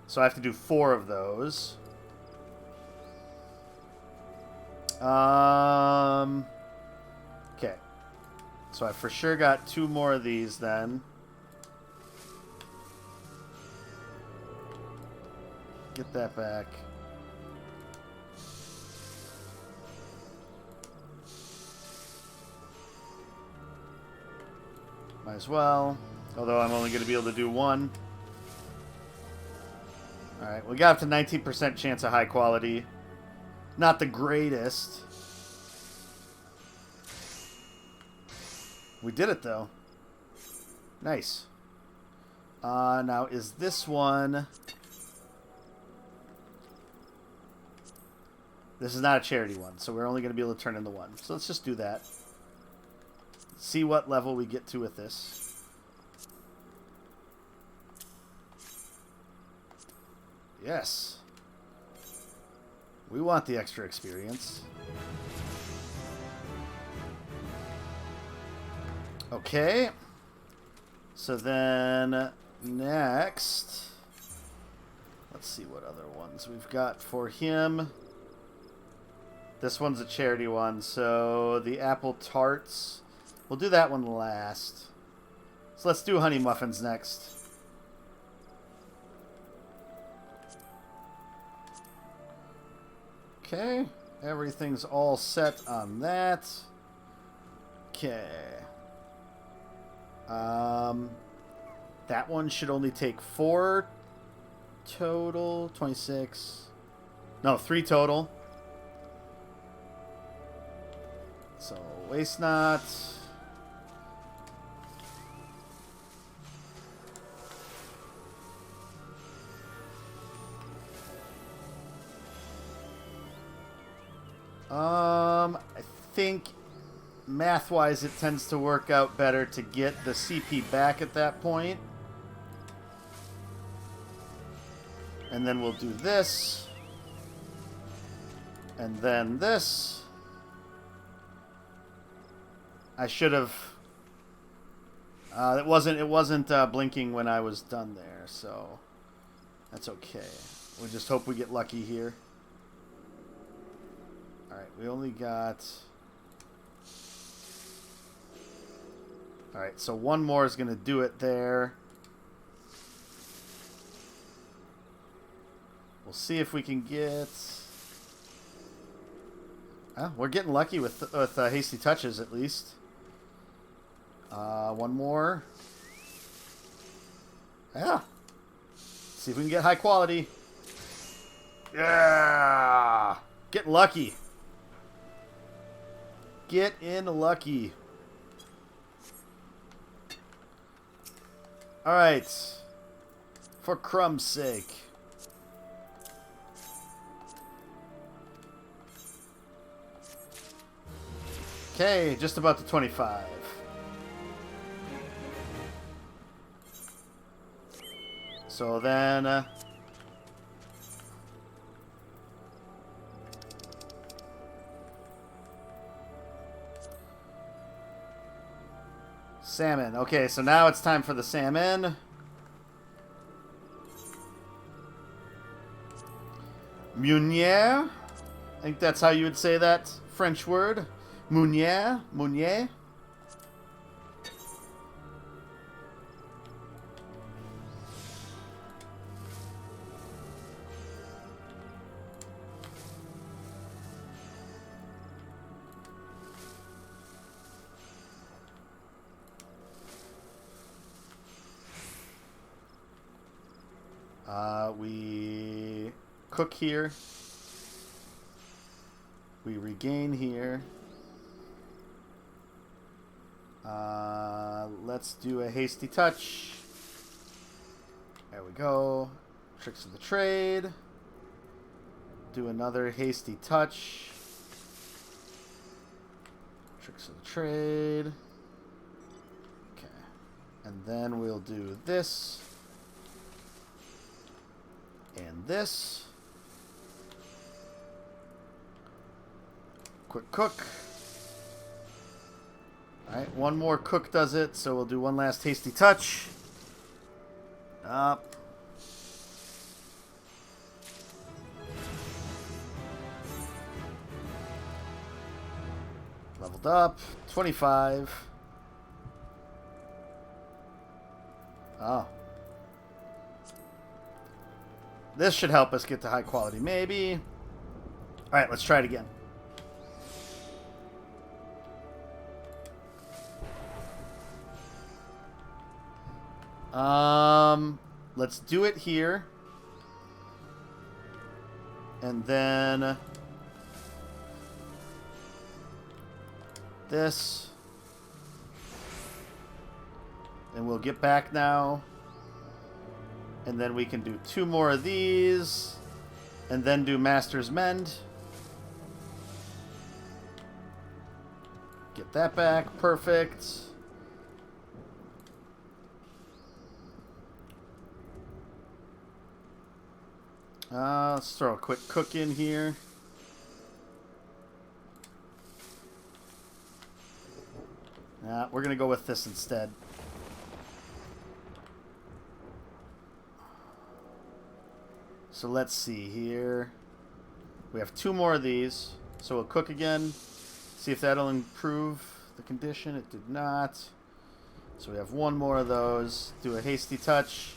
So I have to do 4 of those. Okay. So I for sure got 2 more of these then. Get that back. Might as well. Although I'm only going to be able to do 1. Alright, we got up to 19% chance of high quality. Not the greatest. We did it, though. Nice. Now, is this one... This is not a charity one, so we're only going to be able to turn in the 1. So let's just do that. See what level we get to with this. Yes. We want the extra experience. Okay. So then next, let's see what other ones we've got for him. This one's a charity one, so the apple tarts. We'll do that one last. So let's do honey muffins next. Okay, everything's all set on that. Okay. That one should only take 4 total. 26. No, 3 total. So, waste not. I think math-wise it tends to work out better to get the CP back at that point. And then we'll do this. And then this. I should have... it wasn't blinking when I was done there, so that's okay. We just hope we get lucky here. Alright, we only got... Alright, so one more is going to do it there. We'll see if we can get... we're getting lucky with hasty touches, at least. One more. Yeah. See if we can get high quality. Yeah! Get lucky. Get in lucky. Alright. For crumb's sake. Okay, just about to 25. So then... salmon. Okay, so now it's time for the salmon. Meunier. I think that's how you would say that French word. Meunier. Meunier. We cook here. We regain here. Let's do a hasty touch. There we go. Tricks of the trade. Do another hasty touch. Tricks of the trade. Okay. And then we'll do this. And this. Quick cook. Alright, one more cook does it, so we'll do one last hasty touch. Up. Leveled up. 25. Oh. This should help us get to high quality, maybe. Alright, let's try it again. Let's do it here. And then... this. And we'll get back now. And then we can do 2 more of these. And then do Master's Mend. Get that back. Perfect. Let's throw a quick cook in here. We're going to go with this instead. So let's see here. We have 2 more of these. So we'll cook again. See if that'll improve the condition. It did not. So we have one more of those. Do a hasty touch.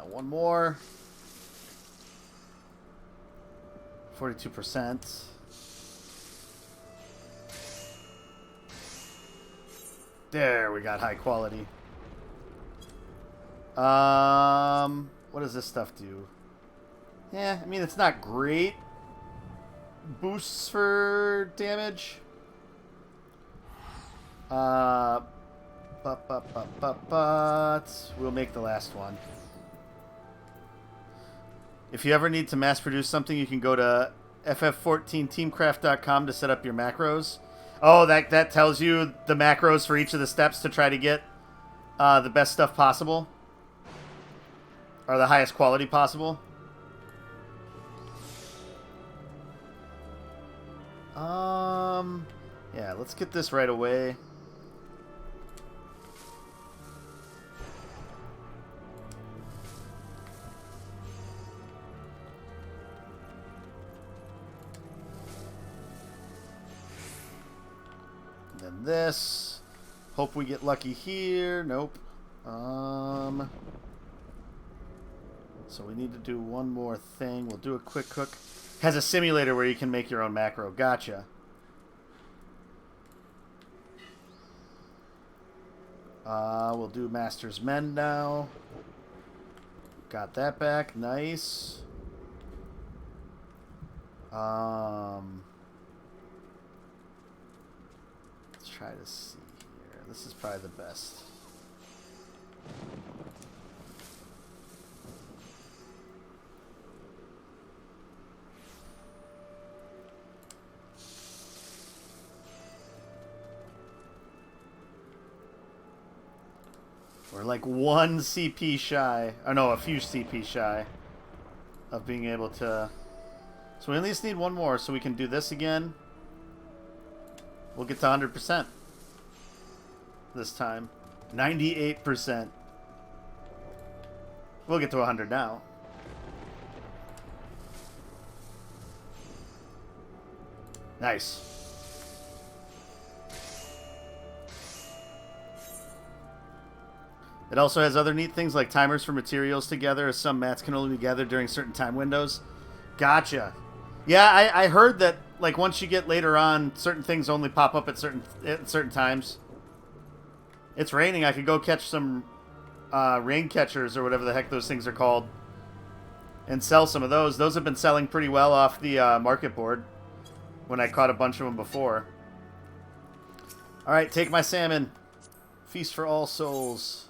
One more. 42%. There, we got high quality. What does this stuff do? Yeah, I mean, it's not great boosts for damage. But we'll make the last one. If you ever need to mass produce something, you can go to ff14teamcraft.com to set up your macros. Oh, that tells you the macros for each of the steps to try to get the best stuff possible. Or the highest quality possible. Yeah, let's get this right away. And then this. Hope we get lucky here. Nope. So we need to do one more thing. We'll do a quick cook. Has a simulator where you can make your own macro. Gotcha. We'll do Master's Mend now. Got that back. Nice. Let's try to see here. This is probably the best. We're like one CP shy. Oh no, a few CP shy of being able to... So we at least need one more so we can do this again. We'll get to 100% this time. 98%. We'll get to 100 now. Nice. It also has other neat things like timers for materials together, as some mats can only be gathered during certain time windows. Gotcha. Yeah, I heard that like once you get later on, certain things only pop up at certain times. It's raining. I could go catch some rain catchers or whatever the heck those things are called, and sell some of those. Those have been selling pretty well off the market board when I caught a bunch of them before. All right, take my salmon. Feast for all souls.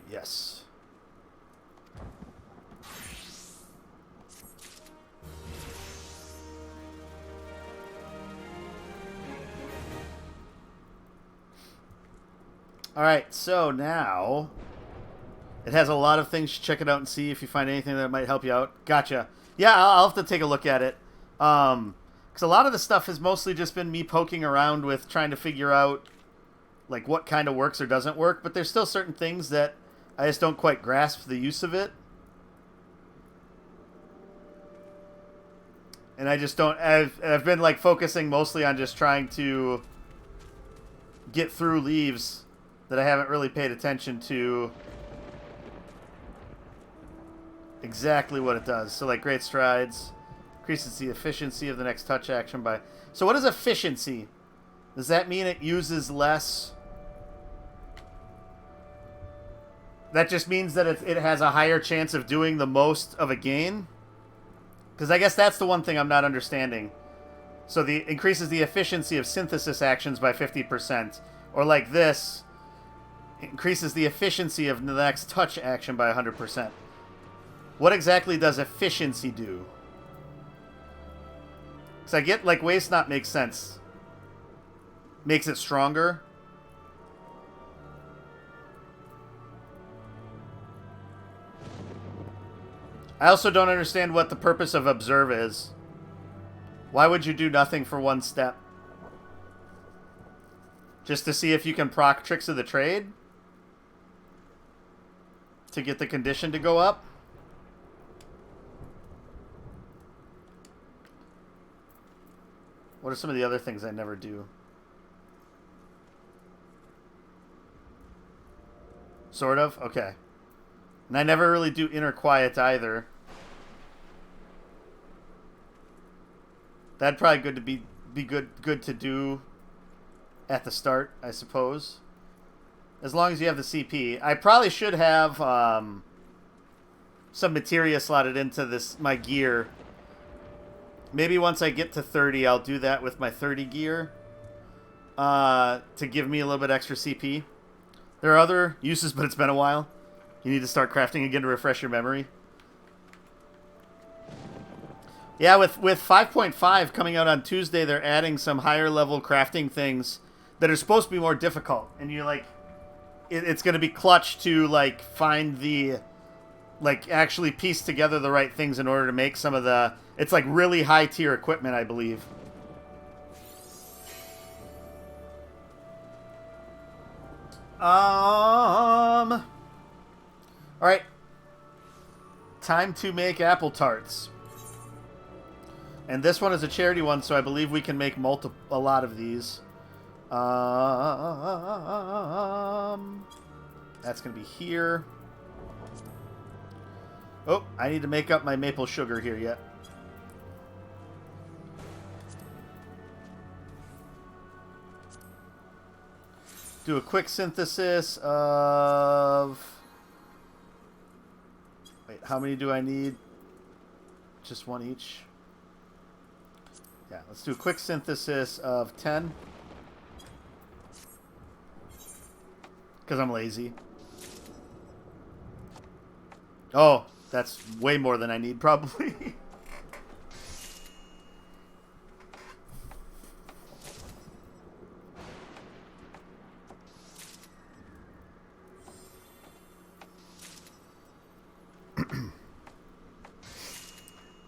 Yes. Alright, so now it has a lot of things. Check it out and see if you find anything that might help you out. Gotcha. Yeah, I'll have to take a look at it. Because a lot of the stuff has mostly just been me poking around with trying to figure out like what kind of works or doesn't work. But there's still certain things that I just don't quite grasp the use of it. And I just don't... I've been like focusing mostly on just trying to get through leaves that I haven't really paid attention to exactly what it does. So like great strides increases the efficiency of the next touch action by... So what is efficiency? Does that mean it uses less? That just means that it has a higher chance of doing the most of a gain? Because I guess that's the one thing I'm not understanding. So the increases the efficiency of synthesis actions by 50%. Or like this, increases the efficiency of the next touch action by 100%. What exactly does efficiency do? Because I get, like, waste not makes sense. Makes it stronger. I also don't understand what the purpose of observe is. Why would you do nothing for one step? Just to see if you can proc tricks of the trade? To get the condition to go up? What are some of the other things I never do? Sort of? Okay. And I never really do inner quiet either. That'd probably good to be good to do at the start, I suppose. As long as you have the CP. I probably should have some materia slotted into my gear. Maybe once I get to 30, I'll do that with my 30 gear to give me a little bit extra CP. There are other uses, but it's been a while. You need to start crafting again to refresh your memory. Yeah, with 5.5 coming out on Tuesday, they're adding some higher level crafting things that are supposed to be more difficult. And you're like, it's going to be clutch to like find the, like actually piece together the right things in order to make some of the, it's like really high tier equipment, I believe. All right. Time to make apple tarts. And this one is a charity one, so I believe we can make a lot of these. That's going to be here. Oh, I need to make up my maple sugar here yet. Do a quick synthesis of... Wait, how many do I need? Just one each? Yeah, let's do a quick synthesis of 10. Because I'm lazy. Oh, that's way more than I need, probably.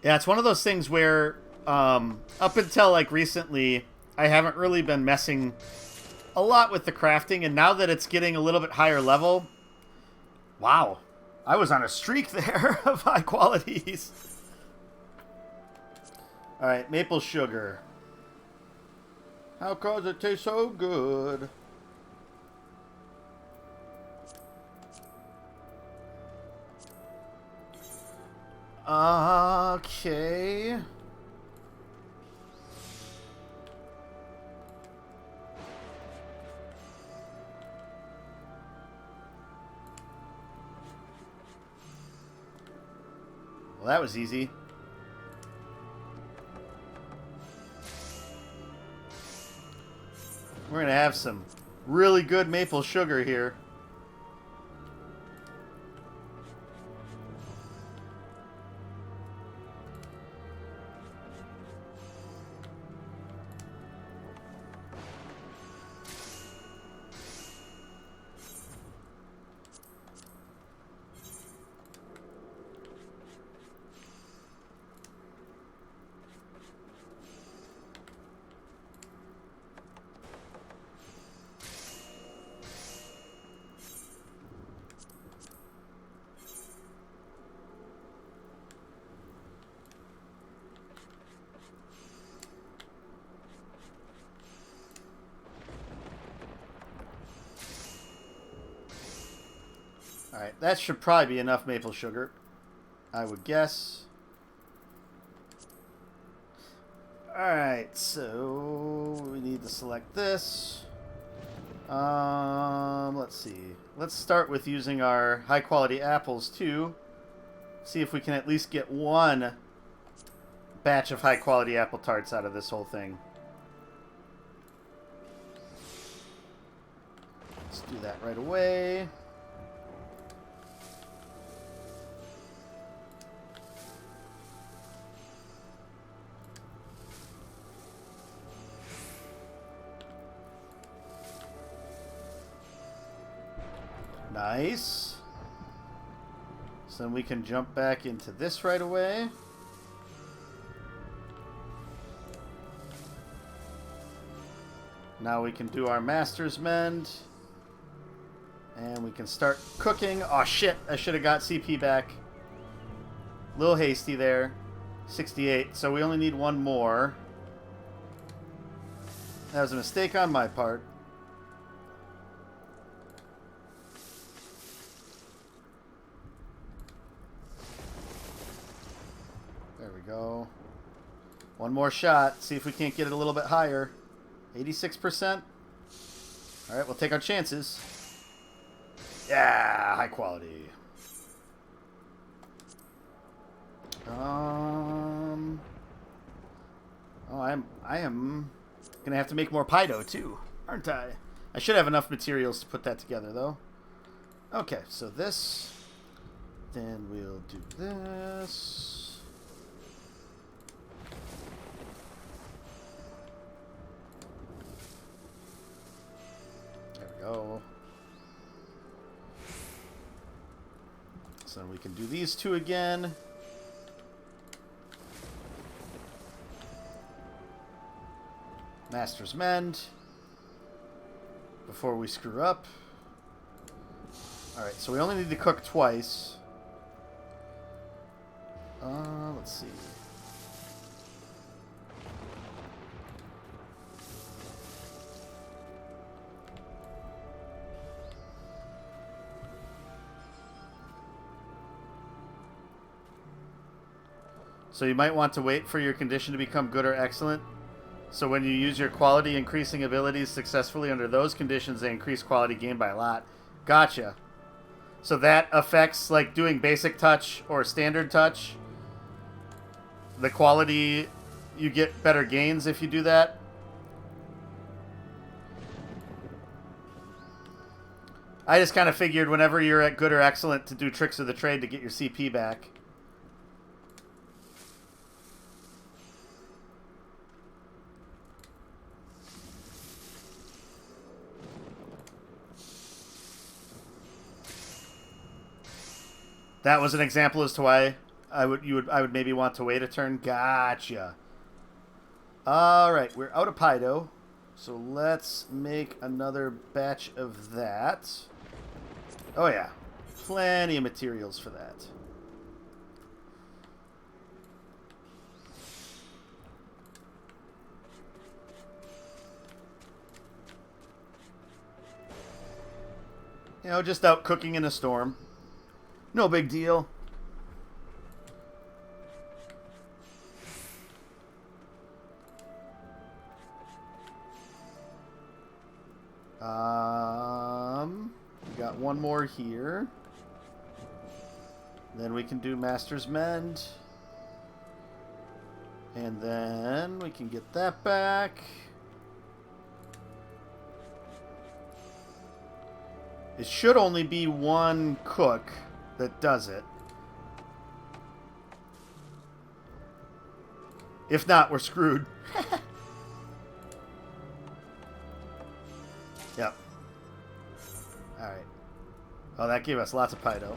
Yeah, it's one of those things where up until like recently, I haven't really been messing a lot with the crafting, and now that it's getting a little bit higher level, wow, I was on a streak there of high qualities. All right, maple sugar. How does it taste so good? Okay. Well, that was easy. We're gonna have some really good maple sugar here. Alright, that should probably be enough maple sugar, I would guess. Alright, so we need to select this. Let's see. Let's start with using our high quality apples too. See if we can at least get one batch of high quality apple tarts out of this whole thing. Let's do that right away. Nice. So then we can jump back into this right away. Now we can do our master's mend. And we can start cooking. Oh shit, I should have got CP back. A little hasty there. 68, so we only need one more. That was a mistake on my part. There we go. One more shot. See if we can't get it a little bit higher. 86%. All right, we'll take our chances. Yeah, high quality. Oh, I am gonna have to make more Pido too, aren't I? I should have enough materials to put that together, though. Okay, so this. Then we'll do this. There we go. So we can do these two again. Master's Mend. Before we screw up. Alright, so we only need to cook twice. Let's see. So you might want to wait for your condition to become good or excellent. So when you use your quality increasing abilities successfully under those conditions, they increase quality gain by a lot. Gotcha. So that affects, like, doing basic touch or standard touch. The quality, you get better gains if you do that. I just kind of figured whenever you're at good or excellent to do tricks of the trade to get your CP back. That was an example as to why I would maybe want to wait a turn. Gotcha. All right, we're out of Pido, so let's make another batch of that. Oh yeah, plenty of materials for that. You know, just out cooking in a storm. No big deal. We got one more here. Then we can do Master's Mend. And then we can get that back. It should only be one cook that does it. If not, we're screwed. Yep. Alright. Oh, that gave us lots of Pido.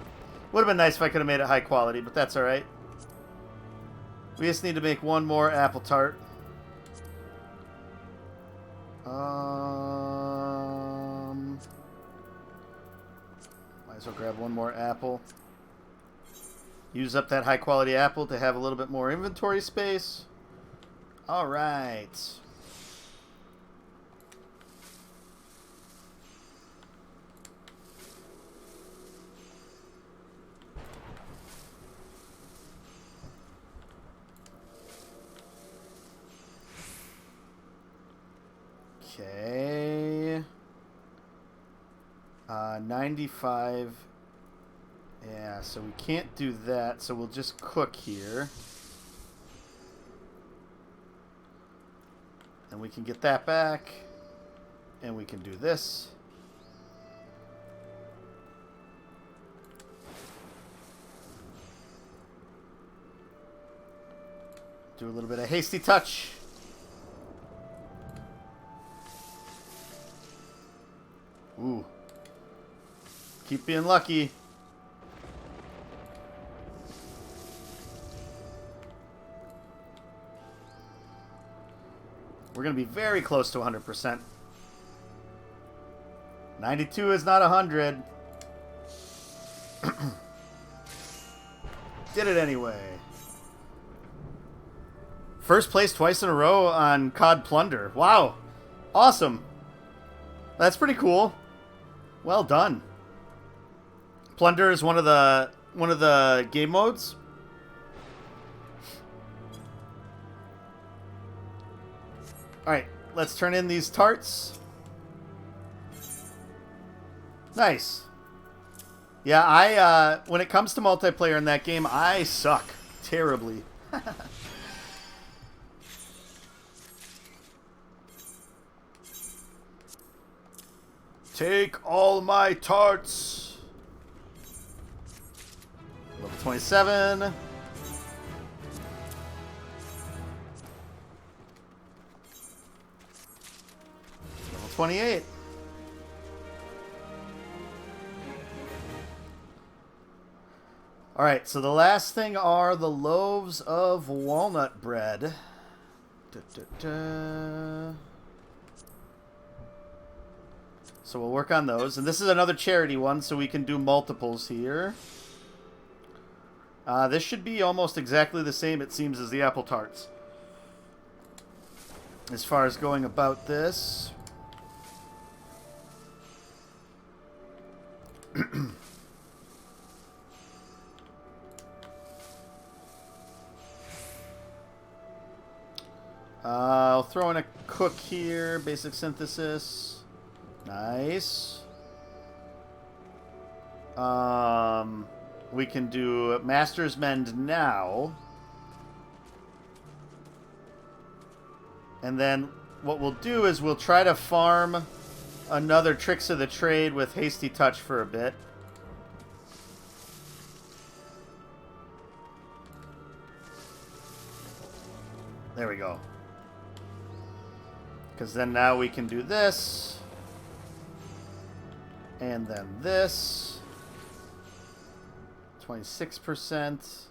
Would have been nice if I could have made it high quality, but that's alright. We just need to make one more apple tart. Might as well grab one more apple. Use up that high quality apple to have a little bit more inventory space. Alright. Okay. 95. Yeah, so we can't do that, so we'll just cook here. And we can get that back. And we can do this. Do a little bit of hasty touch. Ooh. Keep being lucky. We're going to be very close to 100%. 92 is not 100. Did it anyway. First place twice in a row on COD Plunder. Wow. Awesome. That's pretty cool. Well done. Plunder is one of the game modes. All right, let's turn in these tarts. Nice. Yeah, I when it comes to multiplayer in that game, I suck terribly. Take all my tarts. Level 27. Level 28. Alright, so the last thing are the loaves of walnut bread. So we'll work on those. And this is another charity one, so we can do multiples here. This should be almost exactly the same, it seems, as the apple tarts. As far as going about this. I'll throw in a cook here. Basic synthesis. Nice. We can do Master's Mend now. And then what we'll do is we'll try to farm another Tricks of the Trade with Hasty Touch for a bit. There we go. Because then now we can do this. And then this. 26%.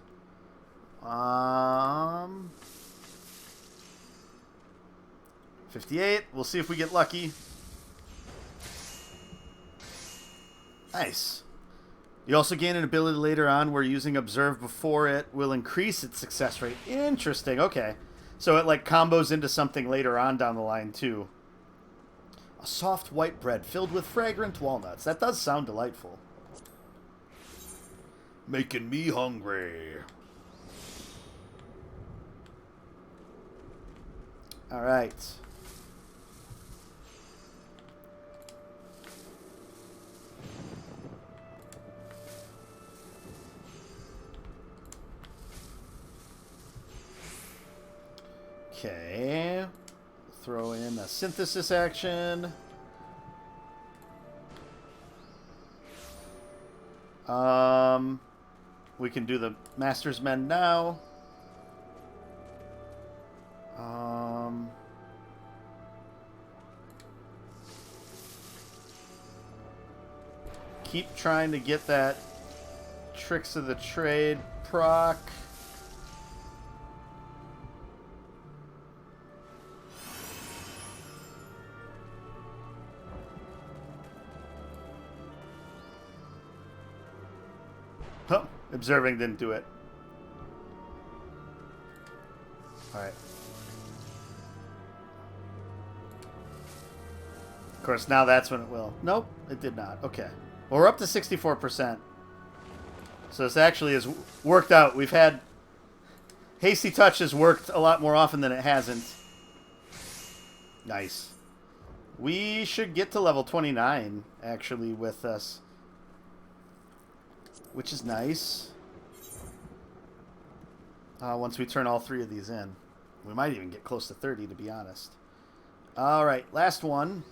58. We'll see if we get lucky. Nice. You also gain an ability later on where using Observe before it will increase its success rate. Interesting. Okay. So it like combos into something later on down the line too. A soft white bread filled with fragrant walnuts. That does sound delightful. Making me hungry. All right. Okay. Throw in a synthesis action. We can do the Master's Mend now. Keep trying to get that Tricks of the Trade proc. Oh, observing didn't do it. Alright. Of course, now that's when it will. Nope, it did not. Okay. Well, we're up to 64%. So this actually has worked out. We've had... Hasty Touch has worked a lot more often than it hasn't. Nice. We should get to level 29, actually, with us. Which is nice. Once we turn all three of these in. We might even get close to 30, to be honest. Alright, last one.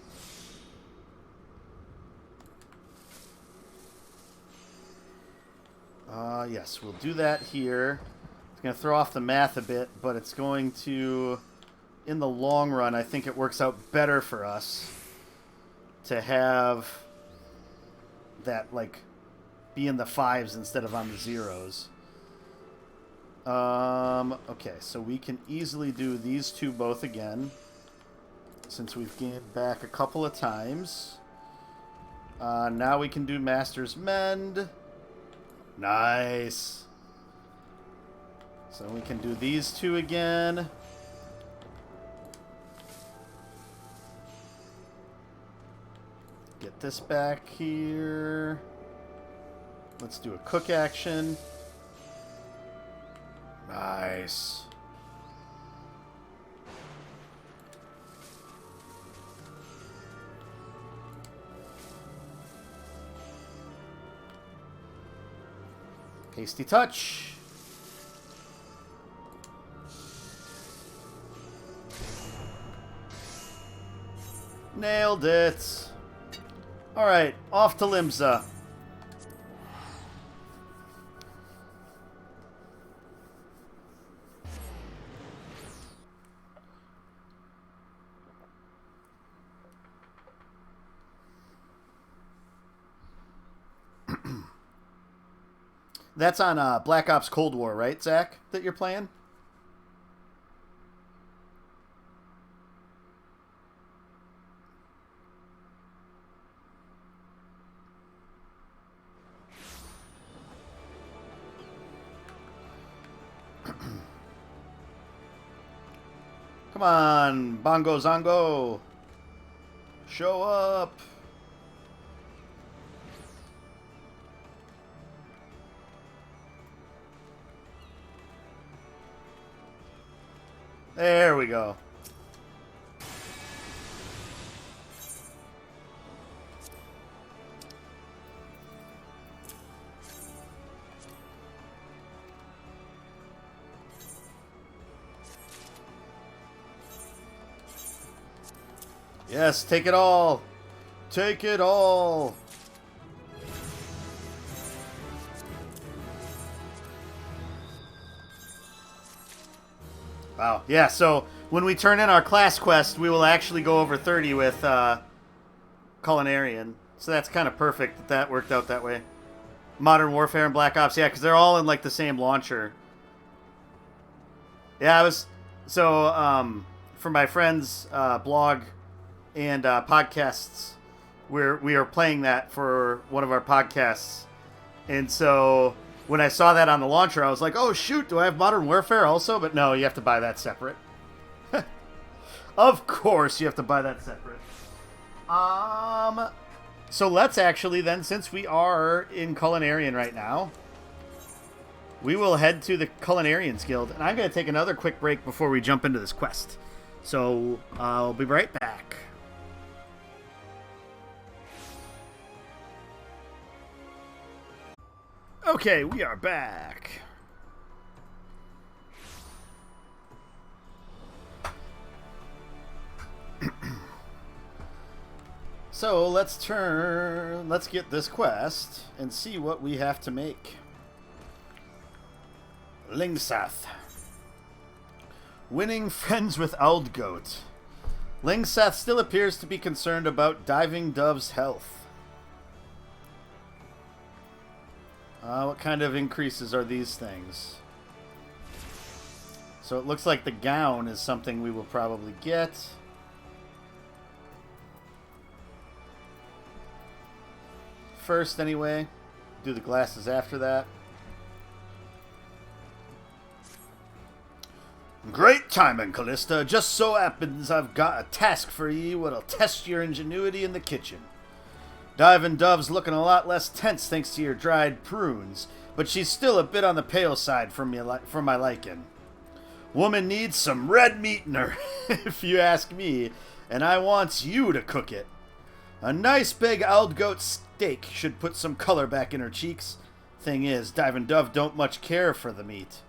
Yes, we'll do that here. It's going to throw off the math a bit, but it's going to, in the long run, I think it works out better for us to have that, like, be in the 5s instead of on the 0s. Okay, so we can easily do these two both again, since we've gained back a couple of times. Now we can do Master's Mend. Nice. So we can do these two again. Get this back here. Let's do a cook action. Nice. Hasty touch. Nailed it. Alright, off to Limsa. That's on Black Ops Cold War, right, Zach, that you're playing? Come on, Bongo Zongo. Show up. There we go. Yes, take it all. Take it all. Wow. Yeah, so when we turn in our class quest, we will actually go over 30 with Culinarian. So that's kind of perfect that that worked out that way. Modern Warfare and Black Ops, yeah, because they're all in like the same launcher. Yeah, I was... So, for my friend's blog and podcasts, we are playing that for one of our podcasts. And so... when I saw that on the launcher, I was like, oh, shoot, do I have Modern Warfare also? But no, you have to buy that separate. Of course you have to buy that separate. So let's actually then, since we are in Culinarian right now, we will head to the Culinarians Guild. And I'm going to take another quick break before we jump into this quest. So I'll be right back. Okay, we are back. So let's get this quest and see what we have to make. Lingsath. Winning friends with Aldgoat. Lingsath still appears to be concerned about Diving Dove's health. What kind of increases are these things? So it looks like the gown is something we will probably get. First, anyway. Do the glasses after that. Great timing, Callista. Just so happens I've got a task for you what'll test your ingenuity in the kitchen. Diving Dove's looking a lot less tense thanks to your dried prunes, but she's still a bit on the pale side for my liking. Woman needs some red meat in her, if you ask me, and I wants you to cook it. A nice big Aldgoat steak should put some color back in her cheeks. Thing is, Diving Dove don't much care for the meat.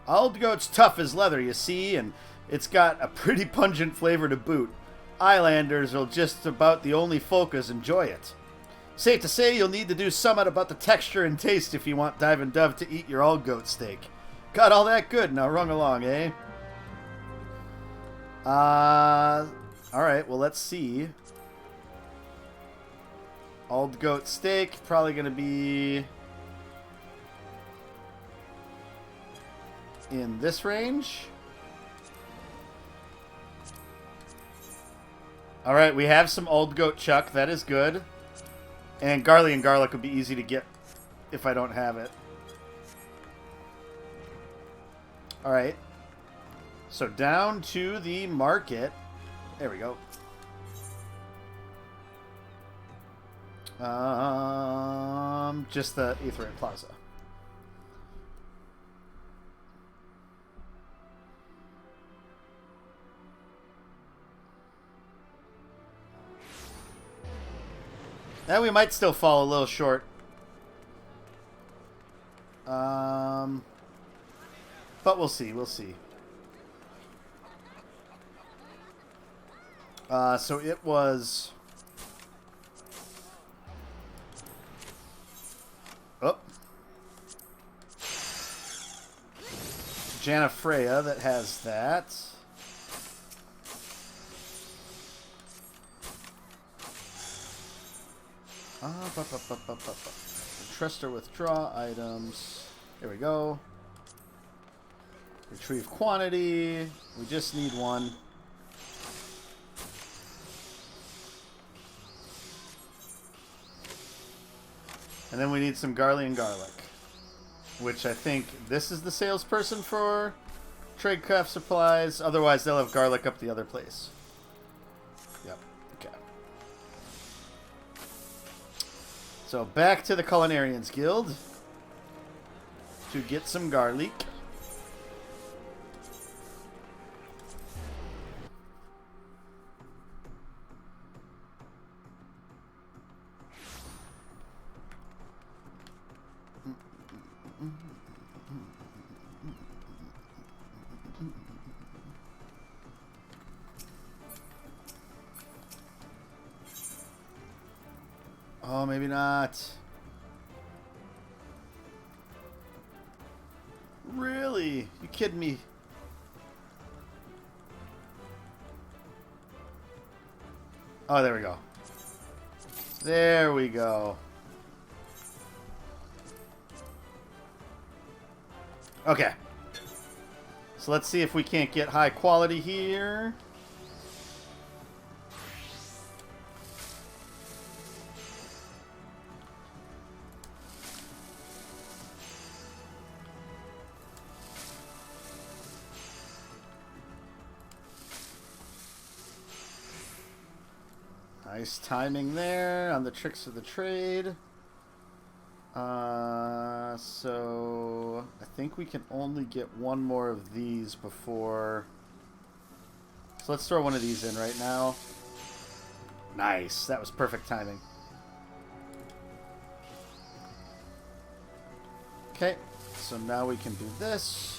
Aldgoat's tough as leather, you see, and it's got a pretty pungent flavor to boot. Islanders are just about the only folk as enjoy it. Safe to say you'll need to do something about the texture and taste if you want Diving Dove to eat your Aldgoat steak. Got all that good, now rung along, eh? Alright, well let's see. Aldgoat steak, probably gonna be in this range. Alright, we have some Aldgoat chuck. That is good. And Garlic and Garlic would be easy to get if I don't have it. Alright. So down to the market. There we go. Just the Aetherian Plaza. And we might still fall a little short. But we'll see. We'll see. So it was... Oh. Janna Freya that has that. Trust or withdraw items. There we go. Retrieve quantity. We just need one. And then we need some Garlean garlic. Which I think this is the salesperson for Tradecraft Supplies. Otherwise, they'll have garlic up the other place. Yep. Okay. So back to the Culinarians Guild to get some garlic. Oh, maybe not. Really? You kidding me? Oh, there we go. There we go. Okay. So let's see if we can't get high quality here. Nice timing there on the tricks of the trade. So I think we can only get one more of these before. So let's throw one of these in right now. Nice. That was perfect timing. Okay. So now we can do this.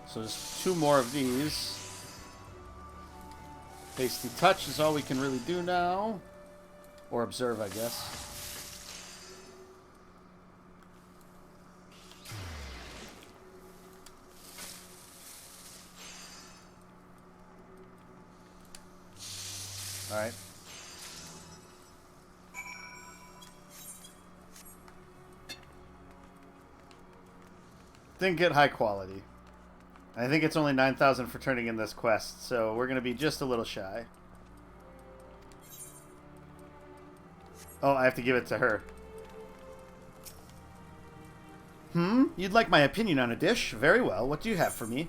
So just two more of these. Hasty touch is all we can really do now. Or observe, I guess. Alright. Didn't get high quality. I think it's only 9,000 for turning in this quest, so we're going to be just a little shy. Oh, I have to give it to her. You'd like my opinion on a dish? Very well. What do you have for me?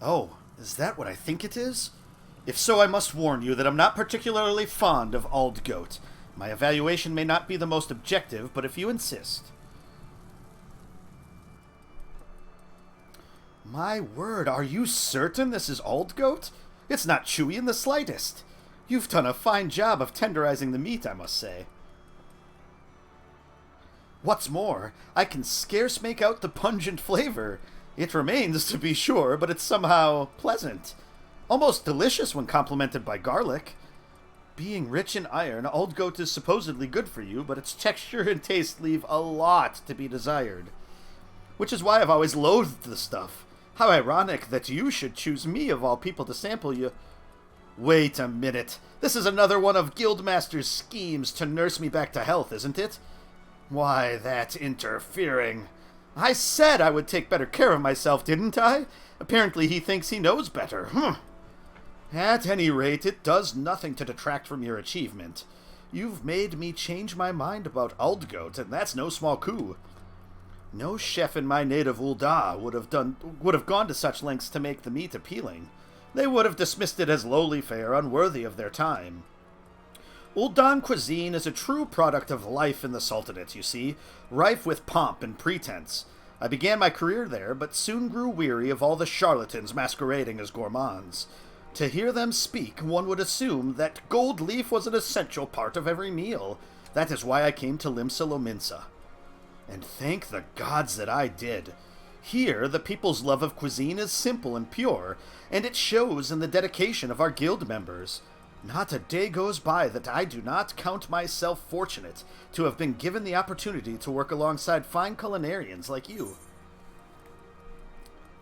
Oh, is that what I think it is? If so, I must warn you that I'm not particularly fond of Ald Goat. My evaluation may not be the most objective, but if you insist. My word, are you certain this is Ald Goat? It's not chewy in the slightest. You've done a fine job of tenderizing the meat, I must say. What's more, I can scarce make out the pungent flavor. It remains, to be sure, but it's somehow pleasant. Almost delicious when complemented by garlic. Being rich in iron, Ald Goat is supposedly good for you, but its texture and taste leave a lot to be desired. Which is why I've always loathed the stuff. How ironic that you should choose me of all people to sample you. Wait a minute. This is another one of Guildmaster's schemes to nurse me back to health, isn't it? Why, that interfering. I said I would take better care of myself, didn't I? Apparently he thinks he knows better. At any rate, it does nothing to detract from your achievement. You've made me change my mind about Aldgoat, and that's no small coup. No chef in my native Ul'dah would have gone to such lengths to make the meat appealing. They would have dismissed it as lowly fare, unworthy of their time. Ul'dah cuisine is a true product of life in the Sultanate, you see, rife with pomp and pretense. I began my career there, but soon grew weary of all the charlatans masquerading as gourmands. To hear them speak, one would assume that gold leaf was an essential part of every meal. That is why I came to Limsa Lominsa. And thank the gods that I did. Here, the people's love of cuisine is simple and pure, and it shows in the dedication of our guild members. Not a day goes by that I do not count myself fortunate to have been given the opportunity to work alongside fine culinarians like you.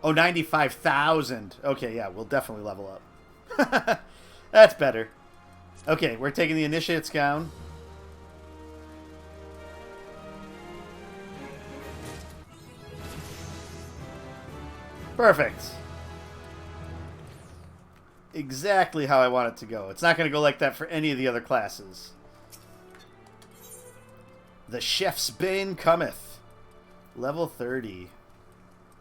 Oh, 95,000. Okay, yeah, we'll definitely level up. That's better. Okay, we're taking the Initiate's gown. Perfect. Exactly how I want it to go. It's not going to go like that for any of the other classes. The Chef's Bane cometh. Level 30.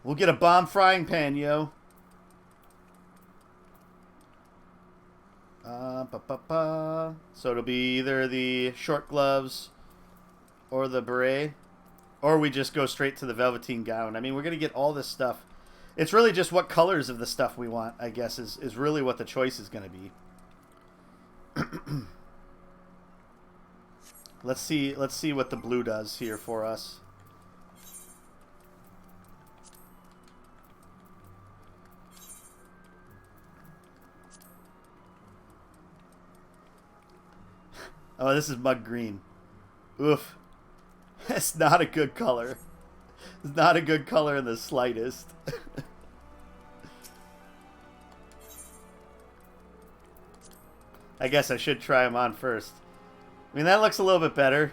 We'll get a bomb frying pan, yo. So it'll be either the short gloves or the beret. Or we just go straight to the velveteen gown. I mean, we're going to get all this stuff. It's really just what colors of the stuff we want, I guess, is really what the choice is going to be. Let's see what the blue does here for us. Oh, this is mud green. Oof. That's not a good color. It's not a good color in the slightest. I guess I should try them on first. I mean, that looks a little bit better.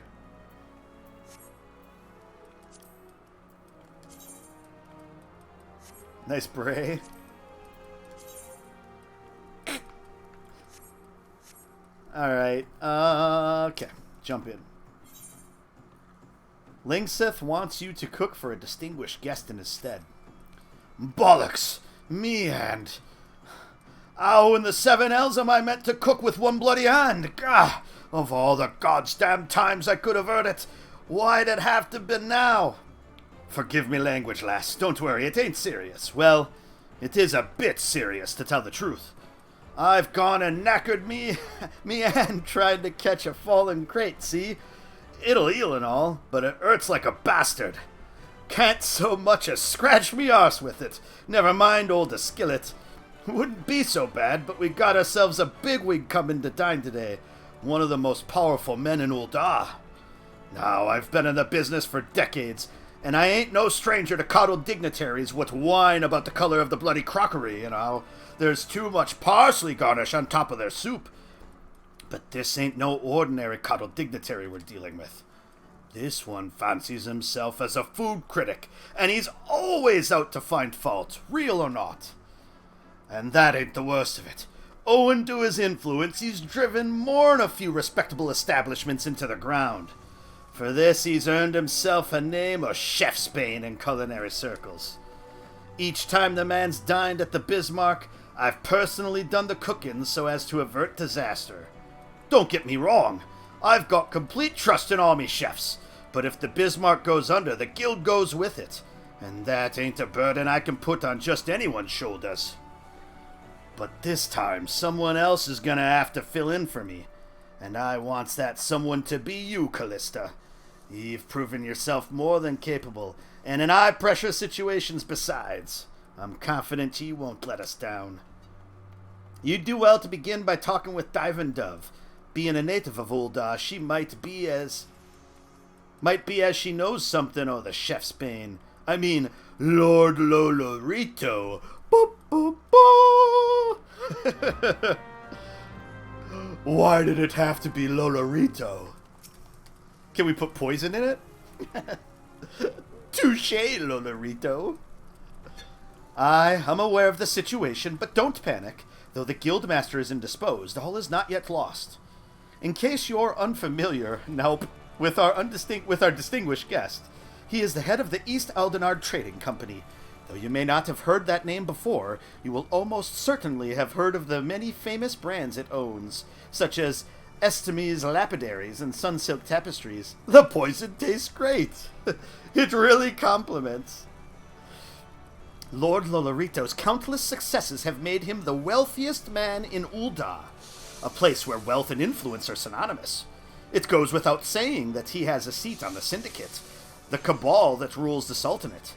Nice beret. Alright, okay. Jump in. Lingseth wants you to cook for a distinguished guest in his stead. Bollocks! Me and... How in the 7 hells am I meant to cook with one bloody hand? Gah! Of all the goddamn times I could have heard it, why'd it have to be now? Forgive me language, lass. Don't worry, it ain't serious. Well, it is a bit serious, to tell the truth. I've gone and knackered me and tried to catch a fallen crate, see? It'll heal and all, but it hurts like a bastard. Can't so much as scratch me arse with it. Never mind old skillet. Wouldn't be so bad, but we got ourselves a bigwig coming to dine today. One of the most powerful men in Ul'dah. Now, I've been in the business for decades, and I ain't no stranger to coddled dignitaries what whine about the color of the bloody crockery, you know. There's too much parsley garnish on top of their soup. But this ain't no ordinary coddled dignitary we're dealing with. This one fancies himself as a food critic, and he's always out to find fault, real or not. And that ain't the worst of it. Owing to his influence, he's driven more'n a few respectable establishments into the ground. For this, he's earned himself a name of Chef's Bane in culinary circles. Each time the man's dined at the Bismarck, I've personally done the cooking so as to avert disaster. Don't get me wrong, I've got complete trust in all me chefs, but if the Bismarck goes under, the guild goes with it, and that ain't a burden I can put on just anyone's shoulders. But this time, someone else is gonna have to fill in for me, and I wants that someone to be you, Callista. You've proven yourself more than capable, and in high-pressure situations besides. I'm confident you won't let us down. You'd do well to begin by talking with Divin Dove. Being a native of Ul'dah, she might be as she knows something o' the Chef's Bane. I mean, Lord Lolorito. Boop, boop, boop. Why did it have to be Lolorito? Can we put poison in it? Touché, Lolorito. I'm aware of the situation, but don't panic. Though the guildmaster is indisposed, all is not yet lost. In case you're unfamiliar, nope, with our distinguished guest, he is the head of the East Aldenard Trading Company. Though you may not have heard that name before, you will almost certainly have heard of the many famous brands it owns, such as Estemies Lapidaries and Sunsilk Tapestries. The poison tastes great. It really compliments. Lord Lolorito's countless successes have made him the wealthiest man in Ul'dah, a place where wealth and influence are synonymous. It goes without saying that he has a seat on the Syndicate, the cabal that rules the Sultanate.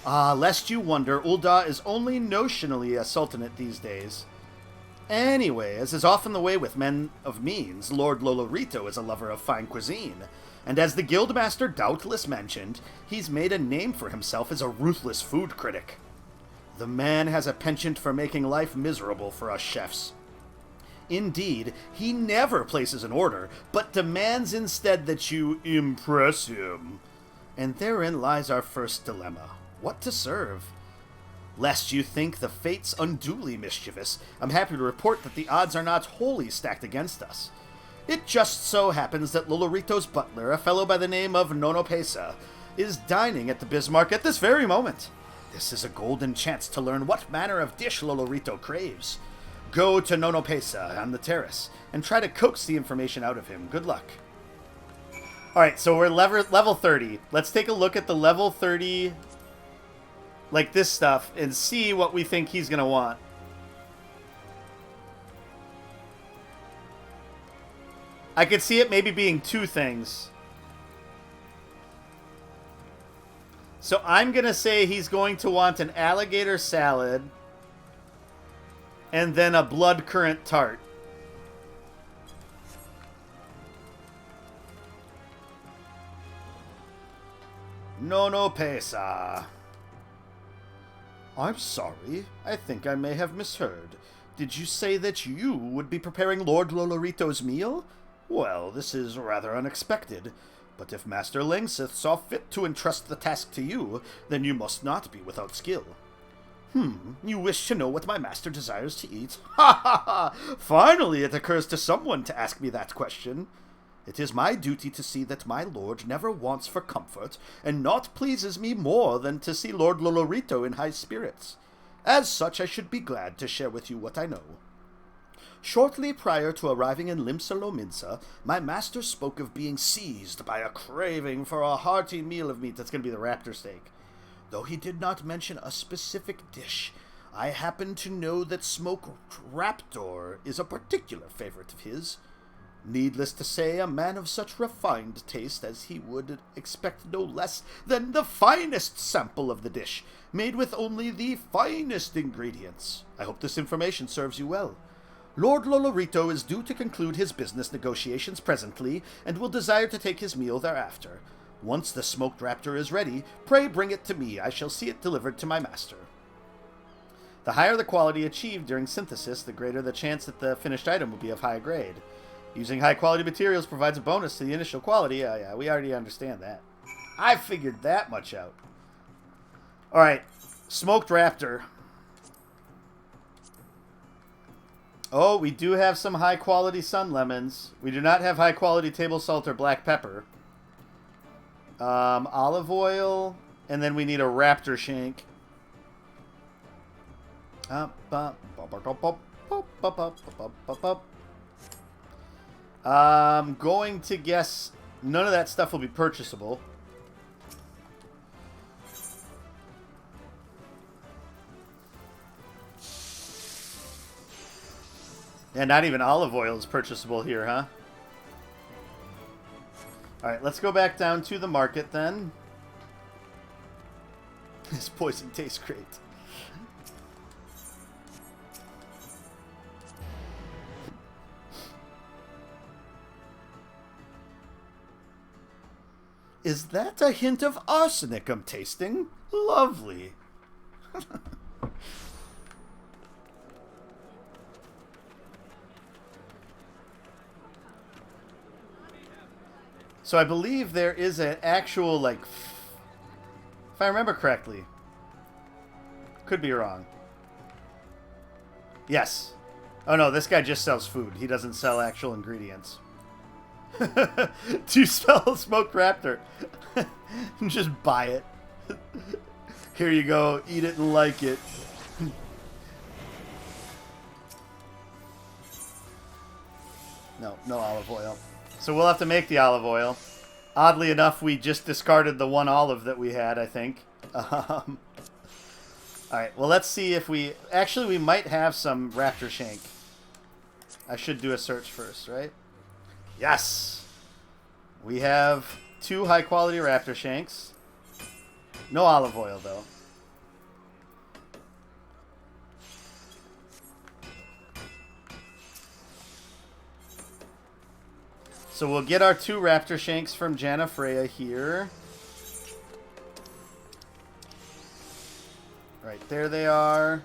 Lest you wonder, Ul'dah is only notionally a sultanate these days. Anyway, as is often the way with men of means, Lord Lolorito is a lover of fine cuisine, and as the Guildmaster doubtless mentioned, he's made a name for himself as a ruthless food critic. The man has a penchant for making life miserable for us chefs. Indeed, he never places an order, but demands instead that you impress him. And therein lies our first dilemma. What to serve? Lest you think the fates unduly mischievous, I'm happy to report that the odds are not wholly stacked against us. It just so happens that Lolorito's butler, a fellow by the name of Nono Pesa, is dining at the Bismarck at this very moment. This is a golden chance to learn what manner of dish Lolorito craves. Go to Nono Pesa on the terrace and try to coax the information out of him. Good luck. Alright, so we're level 30. Let's take a look at the level 30, like this stuff, and see what we think he's going to want. I could see it maybe being two things. So I'm going to say he's going to want an alligator salad and then a blood currant tart. Nono Pesa. I'm sorry. I think I may have misheard. Did you say that you would be preparing Lord Lolorito's meal? Well, this is rather unexpected. But if Master Langsith saw fit to entrust the task to you, then you must not be without skill. You wish to know what my master desires to eat? Ha ha ha! Finally it occurs to someone to ask me that question. It is my duty to see that my lord never wants for comfort, and naught pleases me more than to see Lord Lolorito in high spirits. As such, I should be glad to share with you what I know. Shortly prior to arriving in Limsa Lominsa, my master spoke of being seized by a craving for a hearty meal of meat. That's going to be the raptor steak. Though he did not mention a specific dish, I happen to know that smoked raptor is a particular favorite of his. Needless to say, a man of such refined taste as he would expect no less than the finest sample of the dish, made with only the finest ingredients. I hope this information serves you well. Lord Lolorito is due to conclude his business negotiations presently, and will desire to take his meal thereafter. Once the smoked raptor is ready, pray bring it to me. I shall see it delivered to my master. The higher the quality achieved during synthesis, the greater the chance that the finished item will be of high grade. Using high-quality materials provides a bonus to the initial quality. Yeah, we already understand that. I figured that much out. Alright, smoked raptor. Oh, we do have some high-quality sun lemons. We do not have high-quality table salt or black pepper. Olive oil, and then we need a raptor shank. I'm going to guess none of that stuff will be purchasable. And not even olive oil is purchasable here, huh? Alright, let's go back down to the market then. This poison tastes great. Is that a hint of arsenic I'm tasting? Lovely. So I believe there is an actual, like, if I remember correctly. Could be wrong. Yes. Oh no, this guy just sells food. He doesn't sell actual ingredients. Do you smell smoked raptor? Just buy it. Here you go. Eat it and like it. No olive oil. So we'll have to make the olive oil. Oddly enough, we just discarded the one olive that we had, I think. Alright, well, let's see if we... Actually, we might have some raptor shank. I should do a search first, right? Yes! We have 2 high-quality raptor shanks. No olive oil, though. So we'll get our 2 raptor shanks from Jana Freya here. Right, there they are.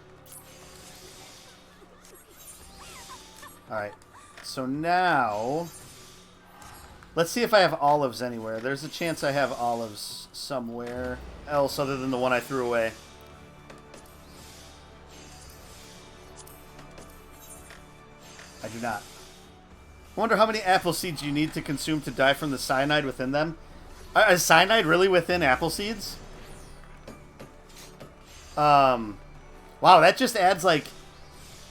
Alright, so now... Let's see if I have olives anywhere. There's a chance I have olives somewhere else other than the one I threw away. I do not. I wonder how many apple seeds you need to consume to die from the cyanide within them. Is cyanide really within apple seeds? Wow, that just adds, like...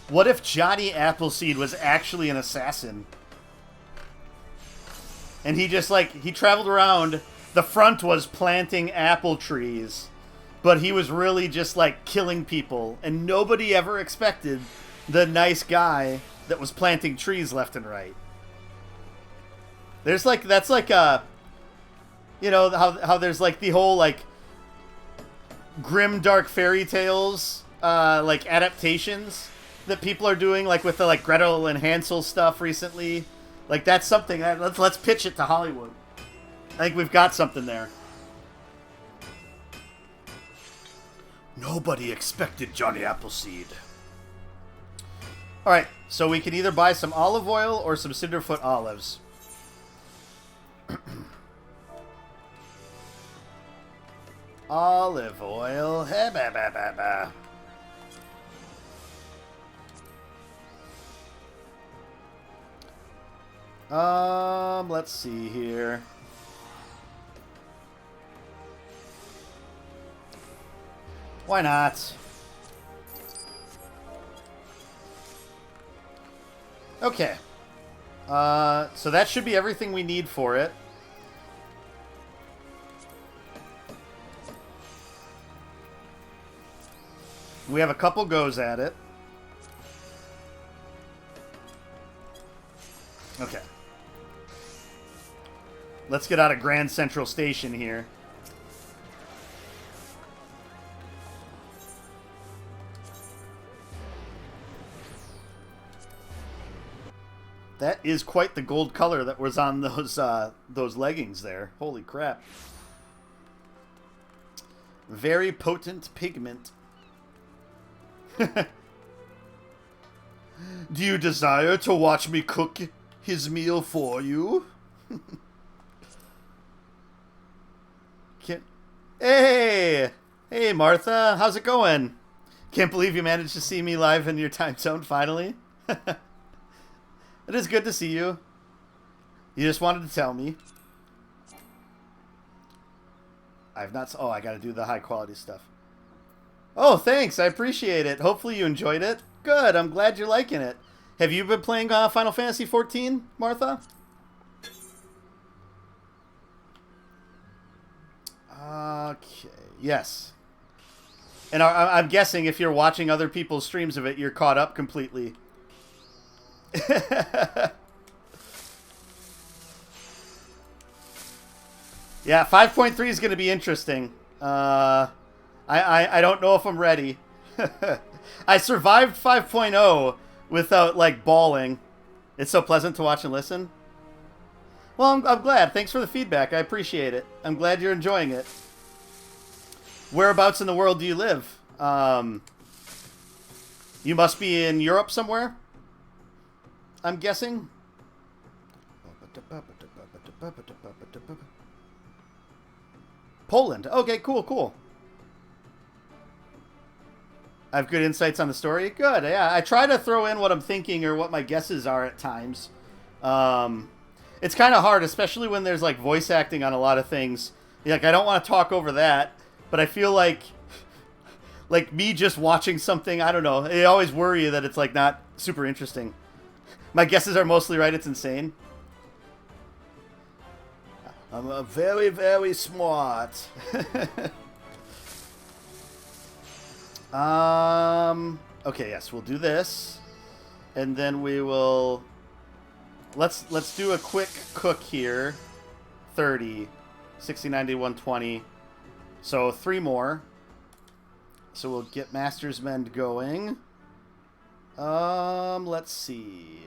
What if Johnny Appleseed was actually an assassin? And he just, like, he traveled around. The front was planting apple trees. But he was really just, like, killing people. And nobody ever expected the nice guy that was planting trees left and right. There's, like, that's like a... You know, how there's, like, the whole, like... grim dark fairy tales, like, adaptations that people are doing, like, with the, like, Gretel and Hansel stuff recently. Like, that's something. Let's pitch it to Hollywood. I think we've got something there. Nobody expected Johnny Appleseed. Alright, so we can either buy some olive oil or some Cinderfoot olives. Olive oil. Hey, ba, ba, ba, ba. Let's see here. Why not? Okay. So that should be everything we need for it. We have a couple goes at it. Okay. Let's get out of Grand Central Station here. That is quite the gold color that was on those leggings there. Holy crap. Very potent pigment. Do you desire to watch me cook his meal for you? Hey! Hey, Martha. How's it going? Can't believe you managed to see me live in your time zone, finally. It is good to see you. You just wanted to tell me. I've not... Oh, I gotta do the high-quality stuff. Oh, thanks. I appreciate it. Hopefully you enjoyed it. Good. I'm glad you're liking it. Have you been playing Final Fantasy XIV, Martha? Okay. Yes. And I'm guessing if you're watching other people's streams of it, you're caught up completely. Yeah, 5.3 is going to be interesting. I don't know if I'm ready. I survived 5.0 without, like, bawling. It's so pleasant to watch and listen. Well, I'm glad. Thanks for the feedback. I appreciate it. I'm glad you're enjoying it. Whereabouts in the world do you live? You must be in Europe somewhere, I'm guessing. Poland. Okay, cool, cool. I have good insights on the story. Good. Yeah, I try to throw in what I'm thinking or what my guesses are at times. It's kind of hard, especially when there's like voice acting on a lot of things. Like I don't want to talk over that, but I feel like me just watching something, I don't know. I always worry that it's like not super interesting. My guesses are mostly right. It's insane. I'm very, very smart. Okay, yes, we'll do this. And then we will... Let's do a quick cook here. 30. 60, 90, 120. So 3 more. So we'll get Master's Mend going. Let's see.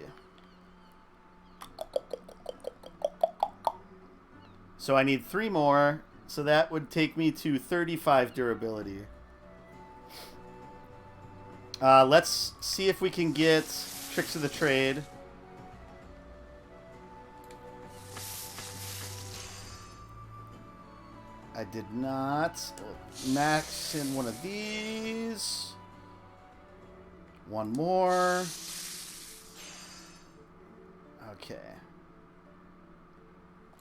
So I need 3 more. So that would take me to 35 durability. Let's see if we can get Tricks of the Trade. I did not. Max in one of these. 1 more. Okay.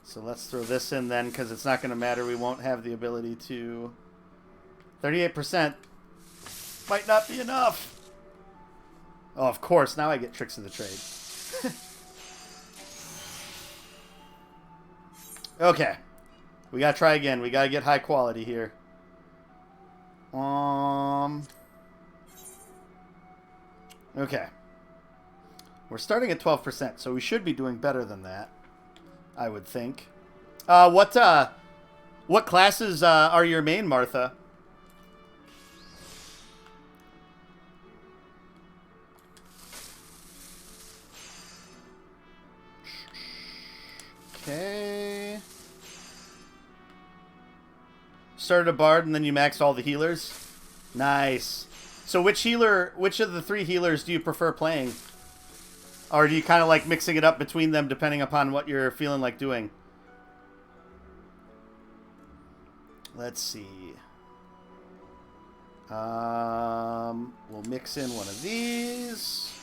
So let's throw this in then, because it's not going to matter. We won't have the ability to... 38%. Might not be enough. Oh, of course. Now I get Tricks of the Trade. Okay. We gotta try again. We gotta get high quality here. Okay. We're starting at 12%, so we should be doing better than that, I would think. What classes are your main, Martha? Okay. Started a bard and then you maxed all the healers. Nice. So which of the 3 healers do you prefer playing? Or do you kind of like mixing it up between them depending upon what you're feeling like doing? Let's see. We'll mix in one of these.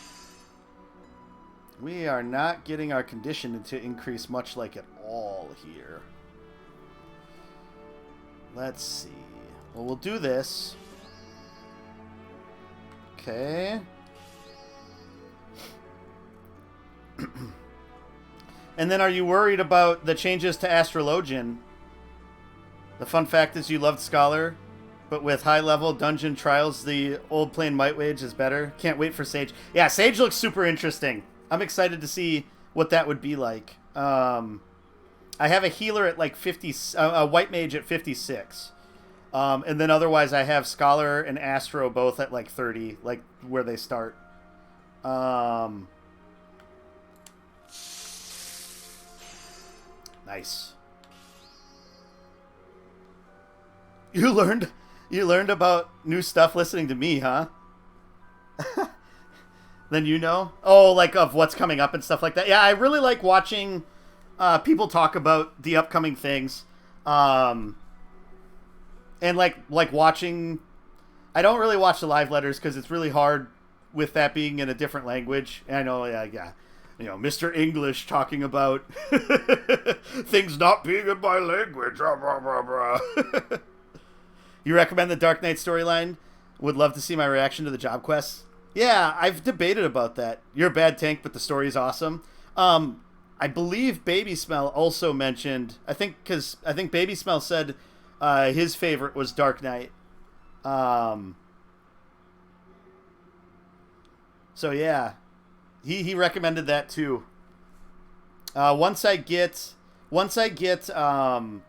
We are not getting our condition to increase much like at all here. Let's see. Well, we'll do this. Okay. And then are you worried about the changes to Astrologian? The fun fact is you loved Scholar, but with high-level dungeon trials, the old plain Might Wage is better. Can't wait for Sage. Yeah, Sage looks super interesting. I'm excited to see what that would be like. I have a healer at like 50, a white mage at 56. And then otherwise I have Scholar and Astro both at like 30, like where they start. Nice. You learned about new stuff listening to me, huh? Then you know? Oh, like of what's coming up and stuff like that. Yeah, I really like watching people talk about the upcoming things. And like watching... I don't really watch the live letters because it's really hard with that being in a different language. And I know, yeah. You know, Mr. English talking about things not being in my language. You recommend the Dark Knight storyline? Would love to see my reaction to the job quests. Yeah, I've debated about that. You're a bad tank, but the story's awesome. I believe Baby Smell also mentioned, I think Baby Smell said his favorite was Dark Knight. So yeah, he recommended that too. Once I get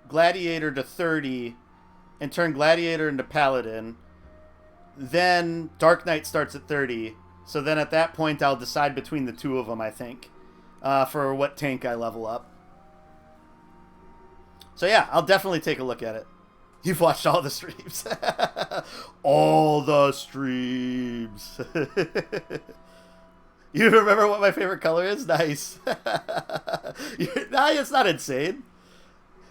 Gladiator to 30 and turn Gladiator into Paladin, then Dark Knight starts at 30. So then at that point I'll decide between the two of them, I think, for what tank I level up. So yeah, I'll definitely take a look at it. You've watched all the streams. All the streams. You remember what my favorite color is? Nice. Nah, it's not insane.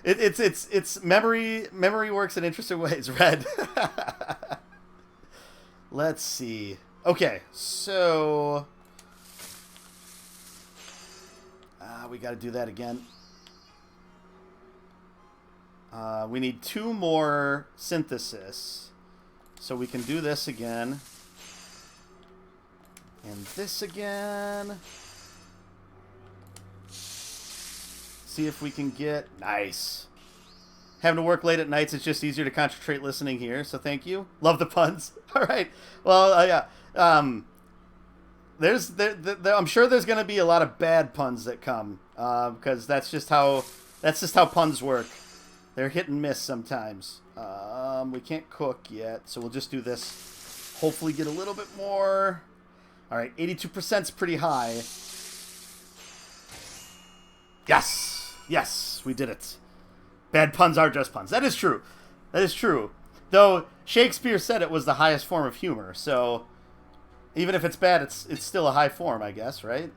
It's memory works in interesting ways. Red. Let's see. Okay, so... we got to do that again. We need 2 more synthesis. So we can do this again. And this again. See if we can get... Nice. Having to work late at nights, it's just easier to concentrate listening here, so thank you. Love the puns. All right. Well, yeah. I'm sure there's going to be a lot of bad puns that come, because that's just how puns work. They're hit and miss sometimes. We can't cook yet, so we'll just do this. Hopefully get a little bit more. All right, 82% is pretty high. Yes! Yes, we did it. Bad puns are just puns. That is true. That is true. Though Shakespeare said it was the highest form of humor, so even if it's bad, it's still a high form, I guess, right?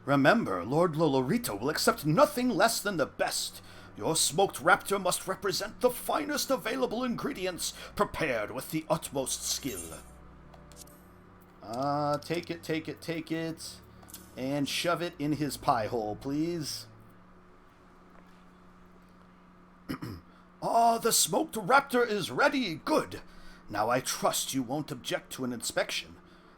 Remember, Lord Lolorito will accept nothing less than the best. Your smoked raptor must represent the finest available ingredients, prepared with the utmost skill. Take it, and shove it in his pie hole, please. The smoked raptor is ready. Good. Now I trust you won't object to an inspection.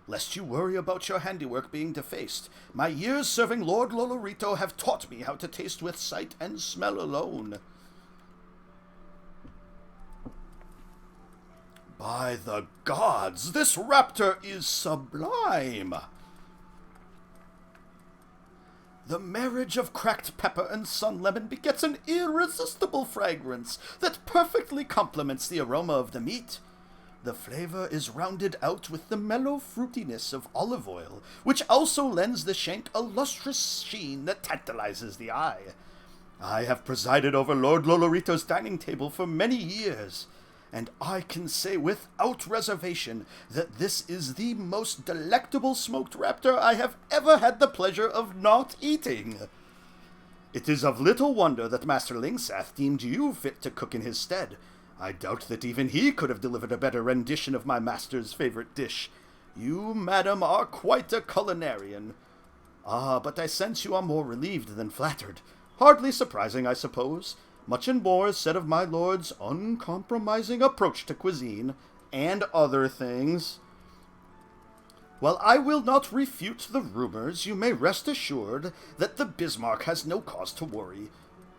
Lest you worry about your handiwork being defaced, my years serving Lord Lolorito have taught me how to taste with sight and smell alone. By the gods, this raptor is sublime! The marriage of cracked pepper and sun lemon begets an irresistible fragrance that perfectly complements the aroma of the meat. The flavor is rounded out with the mellow fruitiness of olive oil, which also lends the shank a lustrous sheen that tantalizes the eye. I have presided over Lord Lolorito's dining table for many years, and I can say without reservation that this is the most delectable smoked raptor I have ever had the pleasure of not eating. It is of little wonder that Master Lingsath deemed you fit to cook in his stead. I doubt that even he could have delivered a better rendition of my master's favorite dish. You, madam, are quite a culinarian. But I sense you are more relieved than flattered. Hardly surprising, I suppose. Much and more is said of my lord's uncompromising approach to cuisine, and other things. While I will not refute the rumors, you may rest assured that the Bismarck has no cause to worry.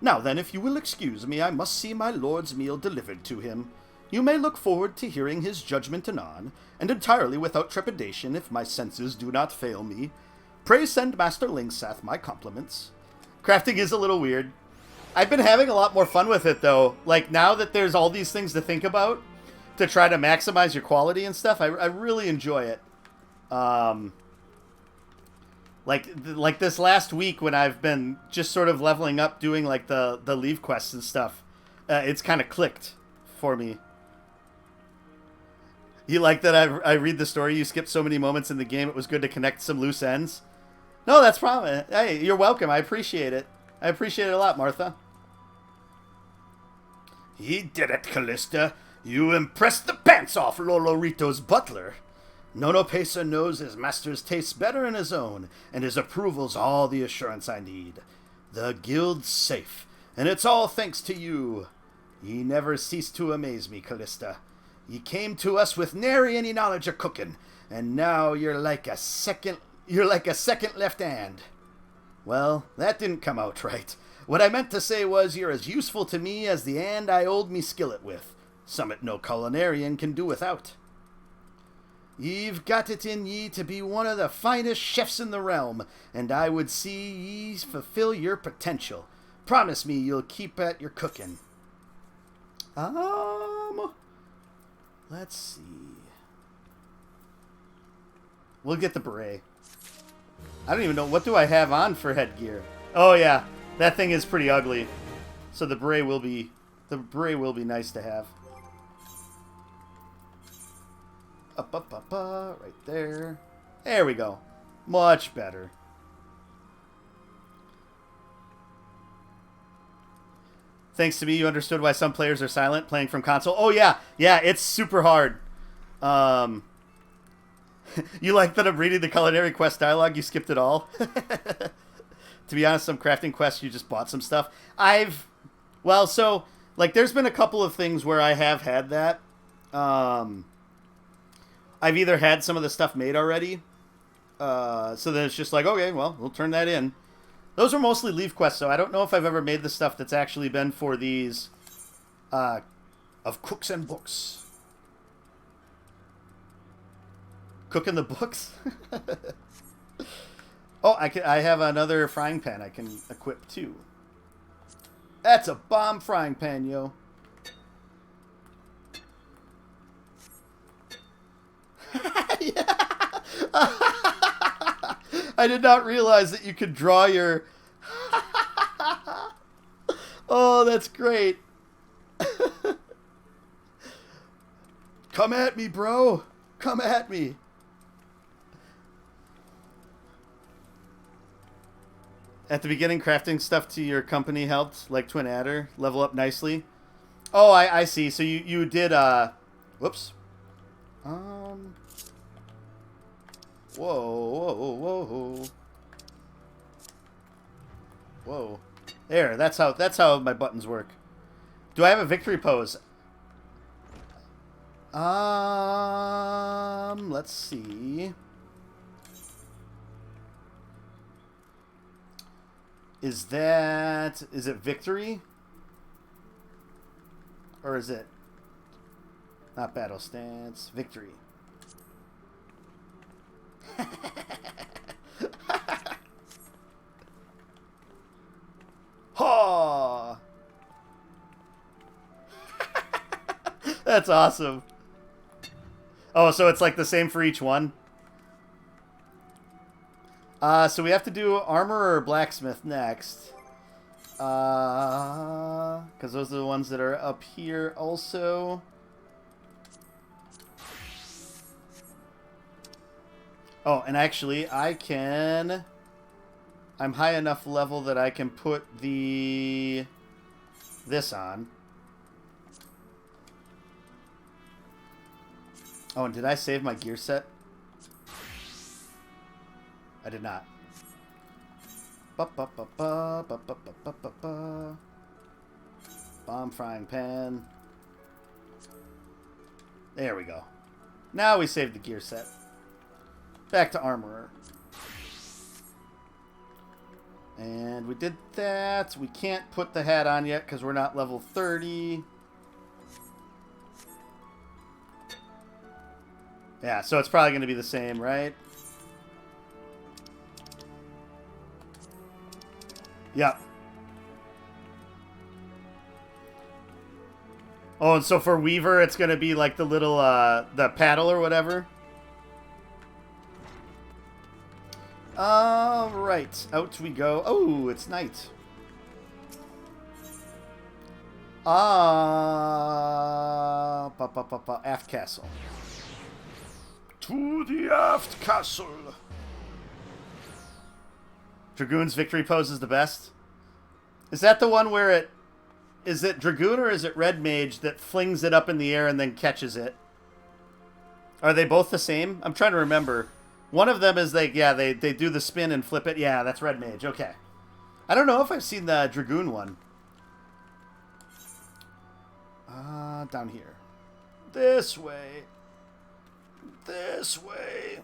Now then, if you will excuse me, I must see my lord's meal delivered to him. You may look forward to hearing his judgment anon, and entirely without trepidation if my senses do not fail me. Pray send Master Lingsath my compliments. Crafting is a little weird. I've been having a lot more fun with it, though. Like, now that there's all these things to think about to try to maximize your quality and stuff, I really enjoy it. Like this last week when I've been just sort of leveling up, doing like the leave quests and stuff, it's kind of clicked for me. You like that I read the story? You skipped so many moments in the game. It was good to connect some loose ends. No, that's probably... Hey, you're welcome. I appreciate it. I appreciate it a lot, Martha. He did it, Callista. You impressed the pants off Lolorito's butler. Nono Pesa knows his master's tastes better than his own, and his approval's all the assurance I need. The guild's safe, and it's all thanks to you. Ye never cease to amaze me, Callista. Ye came to us with nary any knowledge of cooking, and now you're like a second left hand. Well, that didn't come out right. What I meant to say was you're as useful to me as the hand I old me skillet with. Summit no culinarian can do without. Ye've got it in ye to be one of the finest chefs in the realm, and I would see ye fulfill your potential. Promise me you'll keep at your cooking. Let's see. We'll get the beret. I don't even know, what do I have on for headgear? Oh yeah, that thing is pretty ugly. So the beret will be nice to have. Up, right there. There we go. Much better. Thanks to me, you understood why some players are silent playing from console. Oh, yeah. Yeah, it's super hard. You like that I'm reading the culinary quest dialogue? You skipped it all? To be honest, some crafting quests, you just bought some stuff. Well, so, like, there's been a couple of things where I have had that. I've either had some of the stuff made already, so then it's just like, okay, well, we'll turn that in. Those are mostly leave quests, so I don't know if I've ever made the stuff that's actually been for these, Of cooks and books. cooking the books. Oh, I have another frying pan I can equip, too. That's a bomb frying pan, yo. I did not realize that you could draw your... Oh, that's great. Come at me, bro. Come at me. At the beginning, crafting stuff to your company helped, like Twin Adder, level up nicely. Oh, I see. So you did, whoops. Whoa, whoa, whoa. Whoa. There, that's how my buttons work. Do I have a victory pose? Let's see. Is it victory? Or is it not battle stance? Victory. Ha! That's awesome. Oh, so it's like the same for each one? So we have to do armor or blacksmith next. Because those are the ones that are up here also. Oh, and actually, I'm high enough level that I can put this on. Oh, and did I save my gear set? I did not. Bomb frying pan. There we go. Now we saved the gear set. Back to armorer. And we did that. We can't put the hat on yet because we're not level 30. Yeah, so it's probably going to be the same, right? Yep. Oh, and so for Weaver, it's going to be like the little, the paddle or whatever. Alright, out we go. Oh, it's night. Aft castle. To the aft castle. Dragoon's victory pose is the best. Is that the one where is it Dragoon or is it Red Mage that flings it up in the air and then catches it? Are they both the same? I'm trying to remember. One of them is they do the spin and flip it. Yeah, that's Red Mage. Okay. I don't know if I've seen the Dragoon one. Down here. This way. This way.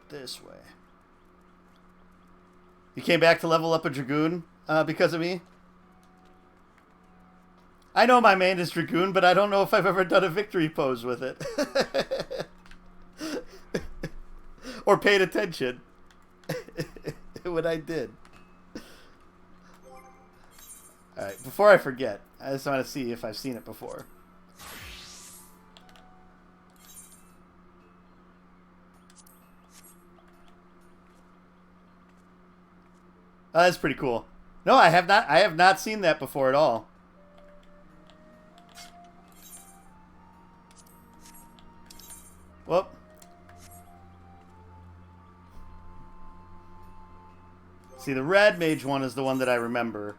This way. You came back to level up a Dragoon because of me? I know my main is Dragoon, but I don't know if I've ever done a victory pose with it. Or paid attention when I did. Alright, before I forget, I just want to see if I've seen it before. That's pretty cool. No, I have not seen that before at all. Well. See, the red mage one is the one that I remember.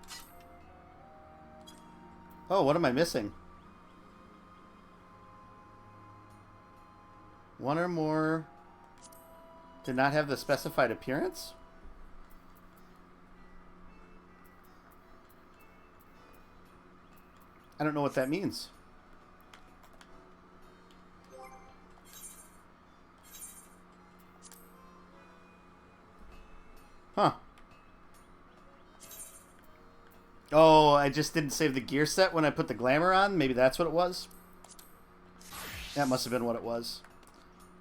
Oh, what am I missing? One or more did not have the specified appearance? I don't know what that means. Huh. Oh, I just didn't save the gear set when I put the glamour on? Maybe that's what it was? That must have been what it was.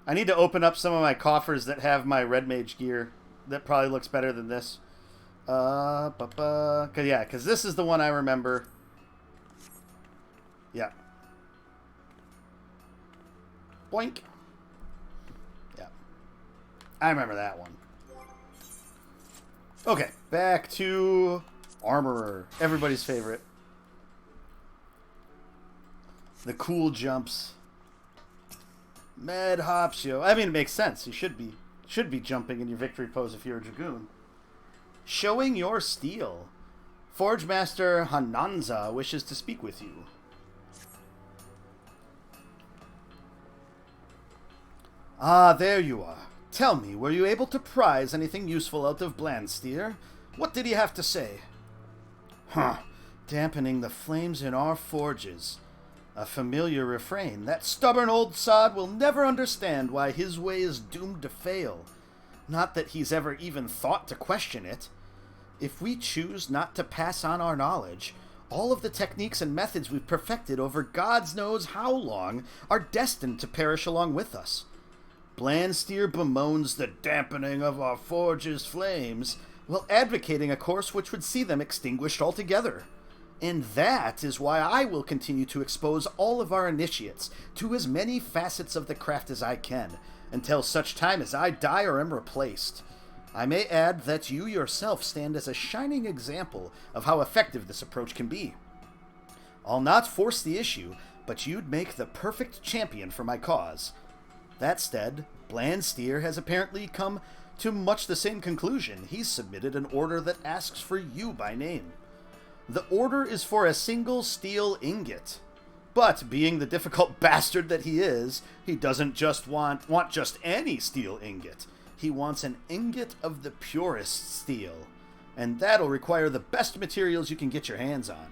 I need to open up some of my coffers that have my red mage gear. That probably looks better than this. Yeah, because this is the one I remember. Yeah. Boink. Yeah. I remember that one. Okay, back to Armorer. Everybody's favorite. The cool jumps. Med Hopsio. I mean, it makes sense. You should be jumping in your victory pose if you're a Dragoon. Showing your steel. Forge Master Hananza wishes to speak with you. Ah, there you are. Tell me, were you able to prize anything useful out of Blandsteer? What did he have to say? Huh. Dampening the flames in our forges. A familiar refrain. That stubborn old sod will never understand why his way is doomed to fail. Not that he's ever even thought to question it. If we choose not to pass on our knowledge, all of the techniques and methods we've perfected over God's knows how long are destined to perish along with us. Blandsteer bemoans the dampening of our forge's flames, while advocating a course which would see them extinguished altogether. And that is why I will continue to expose all of our initiates to as many facets of the craft as I can, until such time as I die or am replaced. I may add that you yourself stand as a shining example of how effective this approach can be. I'll not force the issue, but you'd make the perfect champion for my cause. That said, Blandsteer has apparently come to much the same conclusion. He's submitted an order that asks for you by name. The order is for a single steel ingot. But, being the difficult bastard that he is, he doesn't just want just any steel ingot. He wants an ingot of the purest steel. And that'll require the best materials you can get your hands on.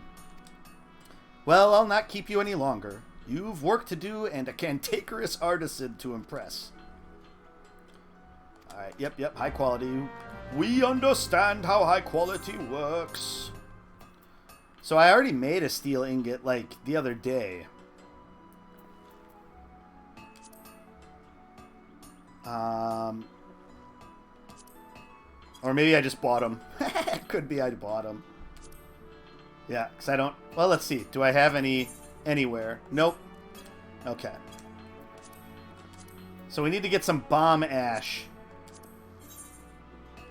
Well, I'll not keep you any longer. You've work to do and a cantankerous artisan to impress. Alright, yep, high quality. We understand how high quality works. So I already made a steel ingot, like, the other day. Or maybe I just bought them. Could be I bought them. Yeah, because I don't... Well, let's see. Do I have any anywhere? Nope. Okay. So we need to get some bomb ash.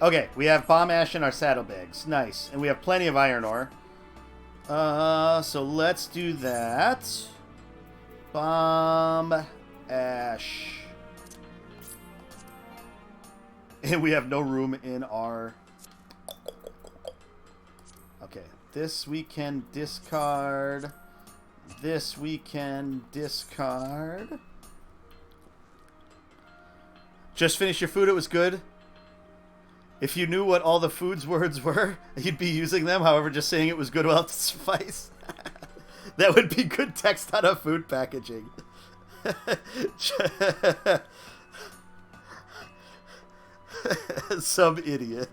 Okay, we have bomb ash in our saddlebags. Nice. And we have plenty of iron ore. So let's do that. Bomb ash. And we have no room in our... Okay, this we can discard. This we can discard. Just finished your food, it was good. If you knew what all the food's words were, you'd be using them. However, just saying it was good will suffice. That would be good text on a food packaging. Some idiot.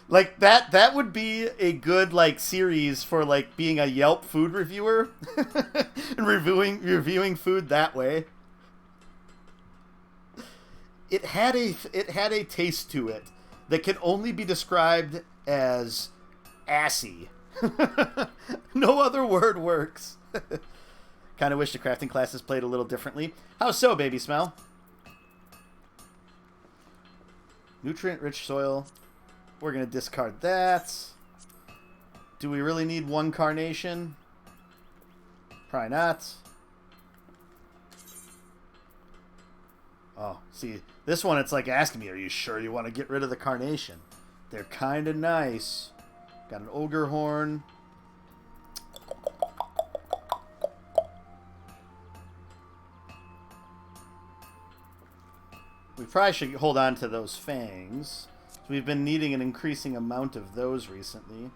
Like, that would be a good, like, series for, like, being a Yelp food reviewer. And reviewing food that way. It had a taste to it that can only be described as assy. No other word works. Kind of wish the crafting classes played a little differently. How so, baby smell? Nutrient-rich soil. We're going to discard that. Do we really need one carnation? Probably not. Oh, see, this one it's like asking me, are you sure you want to get rid of the carnation? They're kind of nice. Got an ogre horn. We probably should hold on to those fangs. We've been needing an increasing amount of those recently.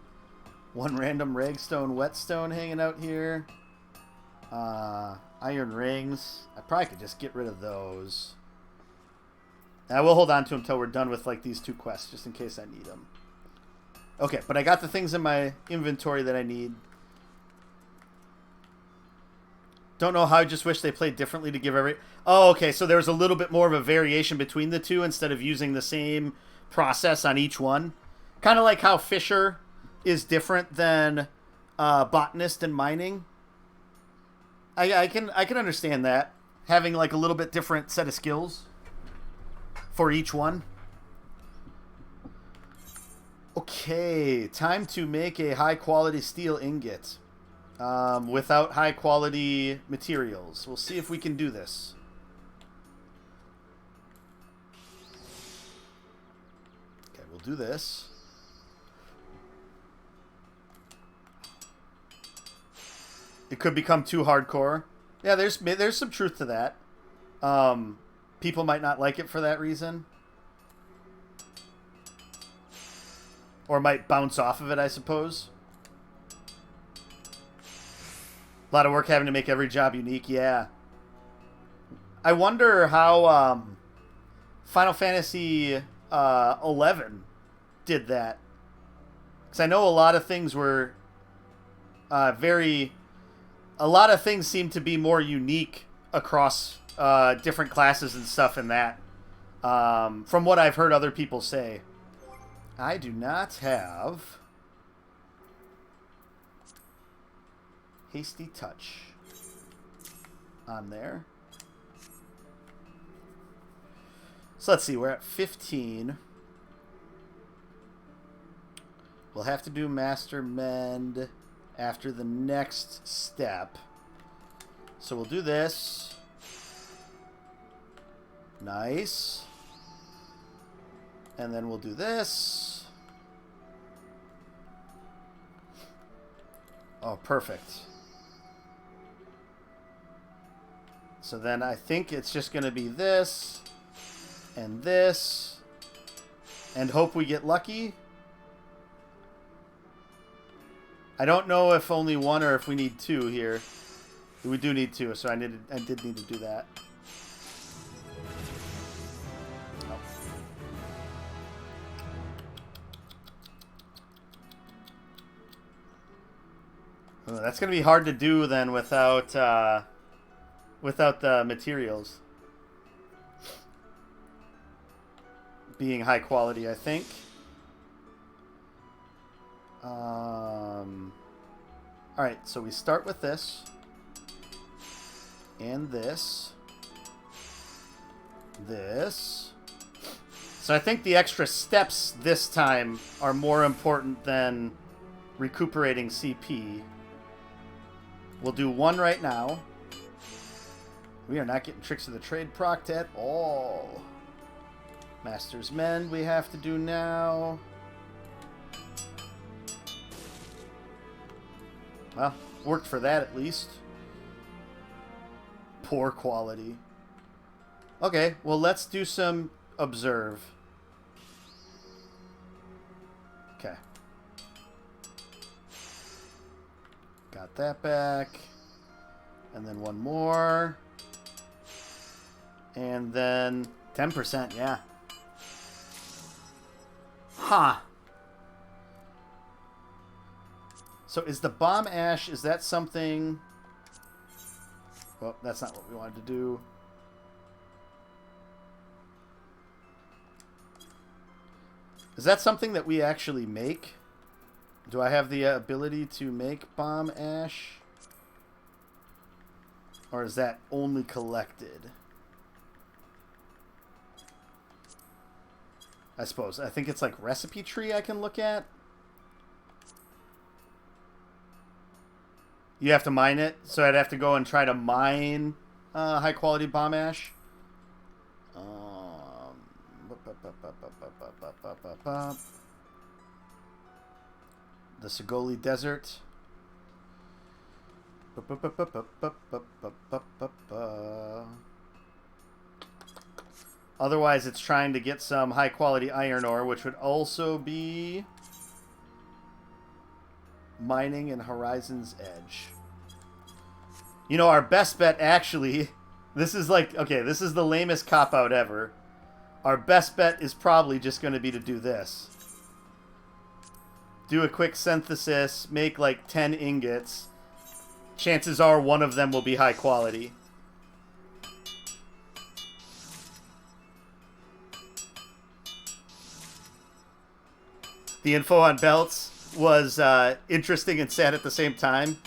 One random ragstone whetstone hanging out here. Iron rings. I probably could just get rid of those. And I will hold on to them until we're done with like these 2 quests, just in case I need them. Okay, but I got the things in my inventory that I need. Don't know how, I just wish they played differently to give every... Oh, okay, so there's a little bit more of a variation between the two instead of using the same process on each one. Kind of like how Fisher is different than Botanist and Mining. I can understand that. Having like a little bit different set of skills for each one. Okay, time to make a high quality steel ingot. Without high quality materials. We'll see if we can do this. Okay, we'll do this. It could become too hardcore. Yeah, there's some truth to that. People might not like it for that reason. Or might bounce off of it, I suppose. A lot of work having to make every job unique, yeah. I wonder how Final Fantasy 11 did that. Because I know a lot of things were a lot of things seem to be more unique across different classes and stuff in that. From what I've heard other people say. I do not have Hasty Touch on there. So let's see, we're at 15. We'll have to do Master Mend after the next step. So we'll do this. Nice. And then we'll do this. Oh, perfect. So then I think it's just going to be this and this and hope we get lucky. I don't know if only one or if we need 2 here. We do need 2, so I did need to do that. Oh, that's going to be hard to do then without the materials being high quality, I think. Alright, so we start with this. And this. This. So I think the extra steps this time are more important than recuperating CP. We'll do 1 right now. We are not getting Tricks of the Trade procced at all. Master's Mend we have to do now. Well, worked for that at least. Poor quality. Okay, well let's do some Observe. Okay. Got that back. And then 1 more. And then 10%, yeah. Huh. So is the Bomb Ash, is that something... Well, that's not what we wanted to do. Is that something that we actually make? Do I have the ability to make Bomb Ash? Or is that only collected? I suppose. I think it's like Recipe Tree I can look at. You have to mine it, so I'd have to go and try to mine high quality Bomb Ash. The Segoli Desert. Otherwise, it's trying to get some high-quality iron ore, which would also be mining in Horizon's Edge. You know, our best bet, actually, this is like, okay, this is the lamest cop-out ever. Our best bet is probably just going to be to do this. Do a quick synthesis, make like 10 ingots. Chances are one of them will be high quality. The info on belts was interesting and sad at the same time.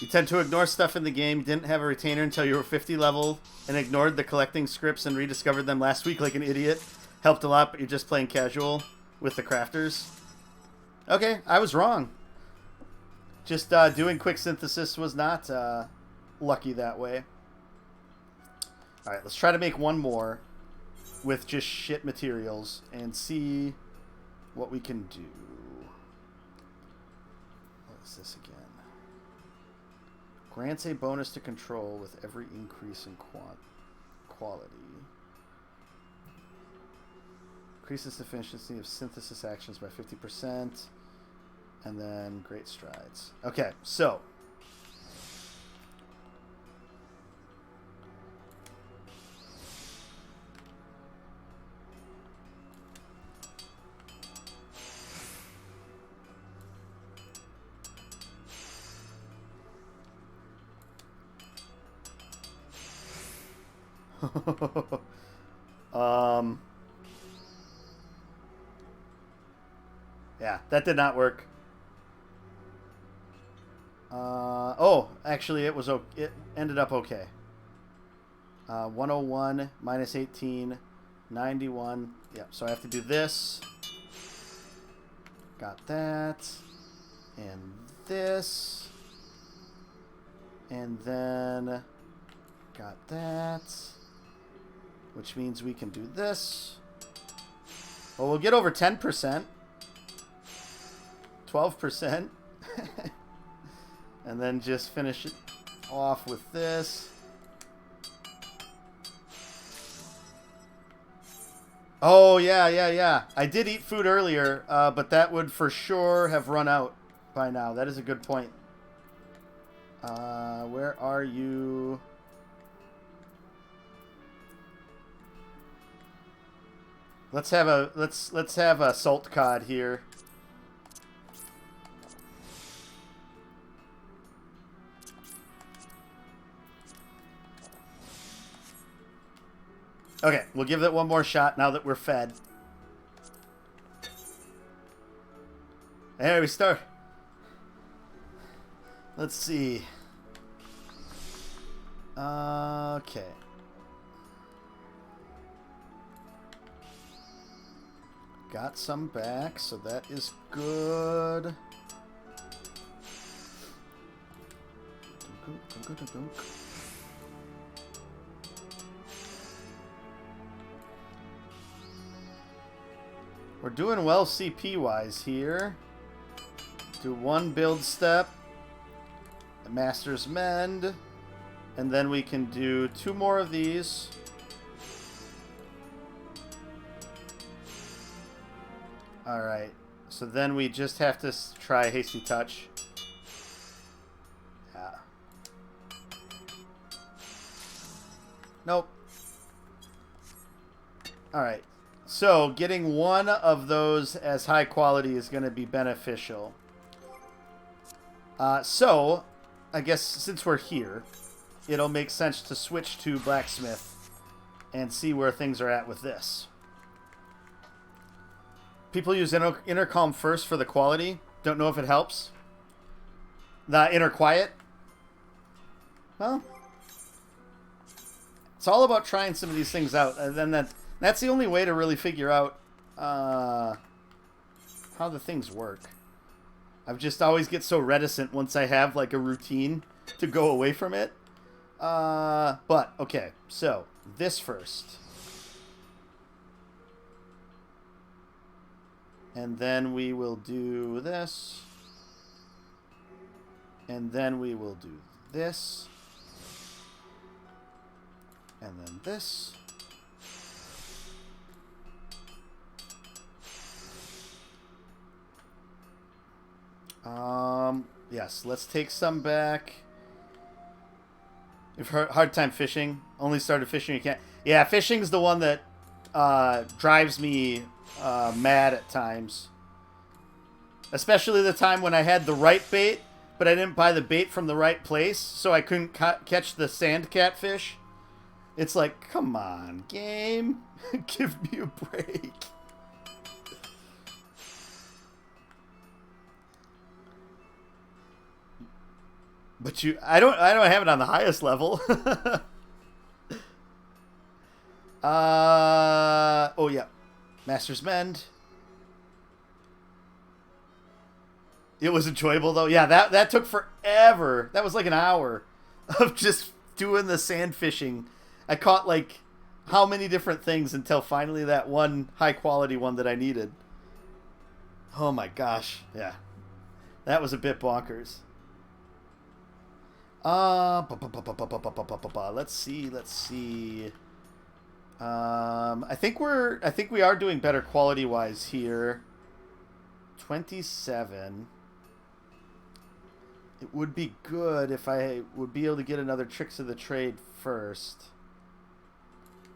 You tend to ignore stuff in the game. You didn't have a retainer until you were 50 level and ignored the collecting scripts and rediscovered them last week like an idiot. Helped a lot, but you're just playing casual with the crafters. Okay, I was wrong. Just doing quick synthesis was not lucky that way. Alright, let's try to make one more with just shit materials and see what we can do. What is this again? Grants a bonus to control with every increase in quality. Increases the efficiency of synthesis actions by 50%. And then great strides. Okay, so. Yeah, that did not work. Oh, actually, it ended up okay. 101 minus 18, 91. Yeah, so I have to do this. Got that. And this. And then got that. Which means we can do this. Well, we'll get over 10%. 12%. And then just finish it off with this. Oh, yeah. I did eat food earlier, but that would for sure have run out by now. That is a good point. Where are you? Let's have a salt cod here. Okay, we'll give that one more shot now that we're fed. There we start. Let's see. Okay. Got some back, so that is good. We're doing well CP-wise here. Do one build step. Master's Mend. And then we can do 2 more of these. Alright. So then we just have to try Hasty Touch. Yeah. Nope. Alright. So, getting one of those as high quality is going to be beneficial. So, I guess since we're here, it'll make sense to switch to Blacksmith and see where things are at with this. People use Intercalm first for the quality. Don't know if it helps. The Inner Quiet. Well, it's all about trying some of these things out. And then that's the only way to really figure out how the things work. I've just always get so reticent once I have like a routine to go away from it. But okay, so this first. And then we will do this. And then we will do this. And then this. Yes, let's take some back. You've heard hard time fishing. Only started fishing you can't. Yeah, fishing's the one that drives me mad at times. Especially the time when I had the right bait, but I didn't buy the bait from the right place, so I couldn't catch the sand catfish. It's like, come on, game. Give me a break. But I don't have it on the highest level. Oh yeah, Master's Mend. It was enjoyable though. Yeah, that took forever. That was like an hour of just doing the sand fishing. I caught like how many different things until finally that one high quality one that I needed. Oh my gosh, yeah, that was a bit bonkers. Let's see. I think we are doing better quality wise here. 27. It would be good if I would be able to get another Tricks of the Trade first.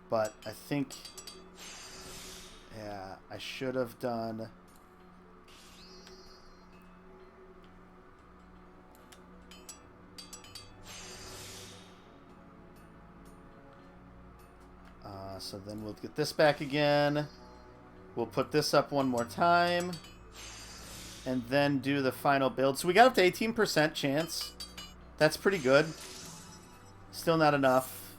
But I think, yeah, I should have done. So then we'll get this back again. We'll put this up one more time. And then do the final build. So we got up to 18% chance. That's pretty good. Still not enough.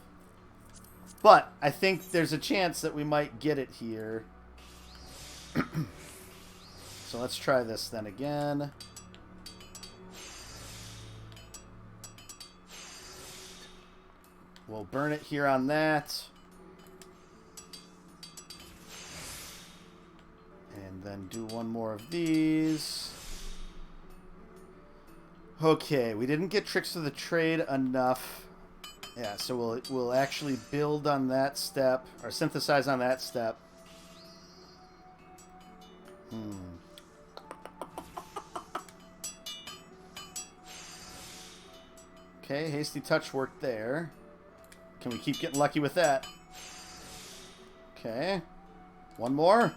But I think there's a chance that we might get it here. So let's try this then again. We'll burn it here on that. And then do one more of these. Okay, we didn't get Tricks of the Trade enough. Yeah, so we'll actually build on that step, or synthesize on that step. Okay, Hasty Touch worked there. Can we keep getting lucky with that? Okay. One more.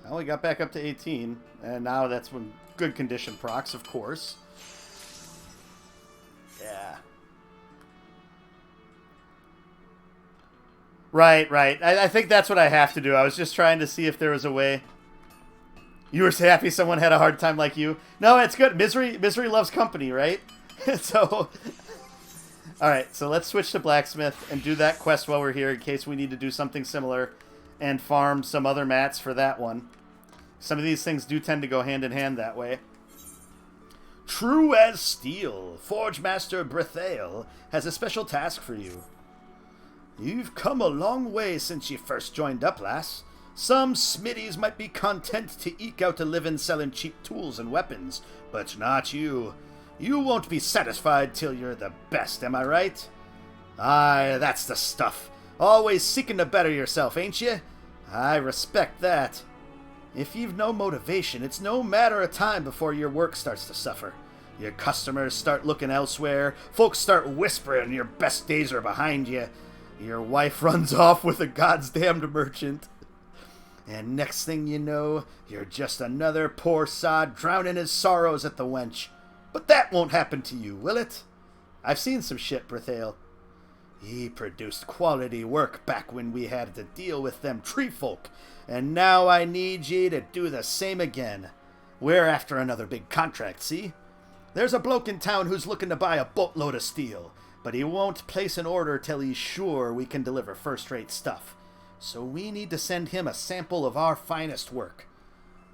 Well, we got back up to 18, and now that's when good condition procs, of course. Yeah. Right. I think that's what I have to do. I was just trying to see if there was a way. You were happy someone had a hard time like you? No, it's good. Misery loves company, right? So, all right. So let's switch to Blacksmith and do that quest while we're here in case we need to do something similar. And farm some other mats for that one. Some of these things do tend to go hand in hand that way. True as steel, Forge Master Brethael has a special task for you. You've come a long way since you first joined up, lass. Some smithies might be content to eke out a living selling cheap tools and weapons, but not you. You won't be satisfied till you're the best, am I right? Aye, that's the stuff. Always seeking to better yourself, ain't you? I respect that. If you've no motivation, it's no matter of time before your work starts to suffer. Your customers start looking elsewhere, folks start whispering your best days are behind you, your wife runs off with a goddamned merchant, and next thing you know, you're just another poor sod drowning his sorrows at the wench. But that won't happen to you, will it? I've seen some shit, Brethael. He produced quality work back when we had to deal with them tree folk, and now I need ye to do the same again. We're after another big contract, see? There's a bloke in town who's looking to buy a boatload of steel, but he won't place an order till he's sure we can deliver first-rate stuff. So we need to send him a sample of our finest work.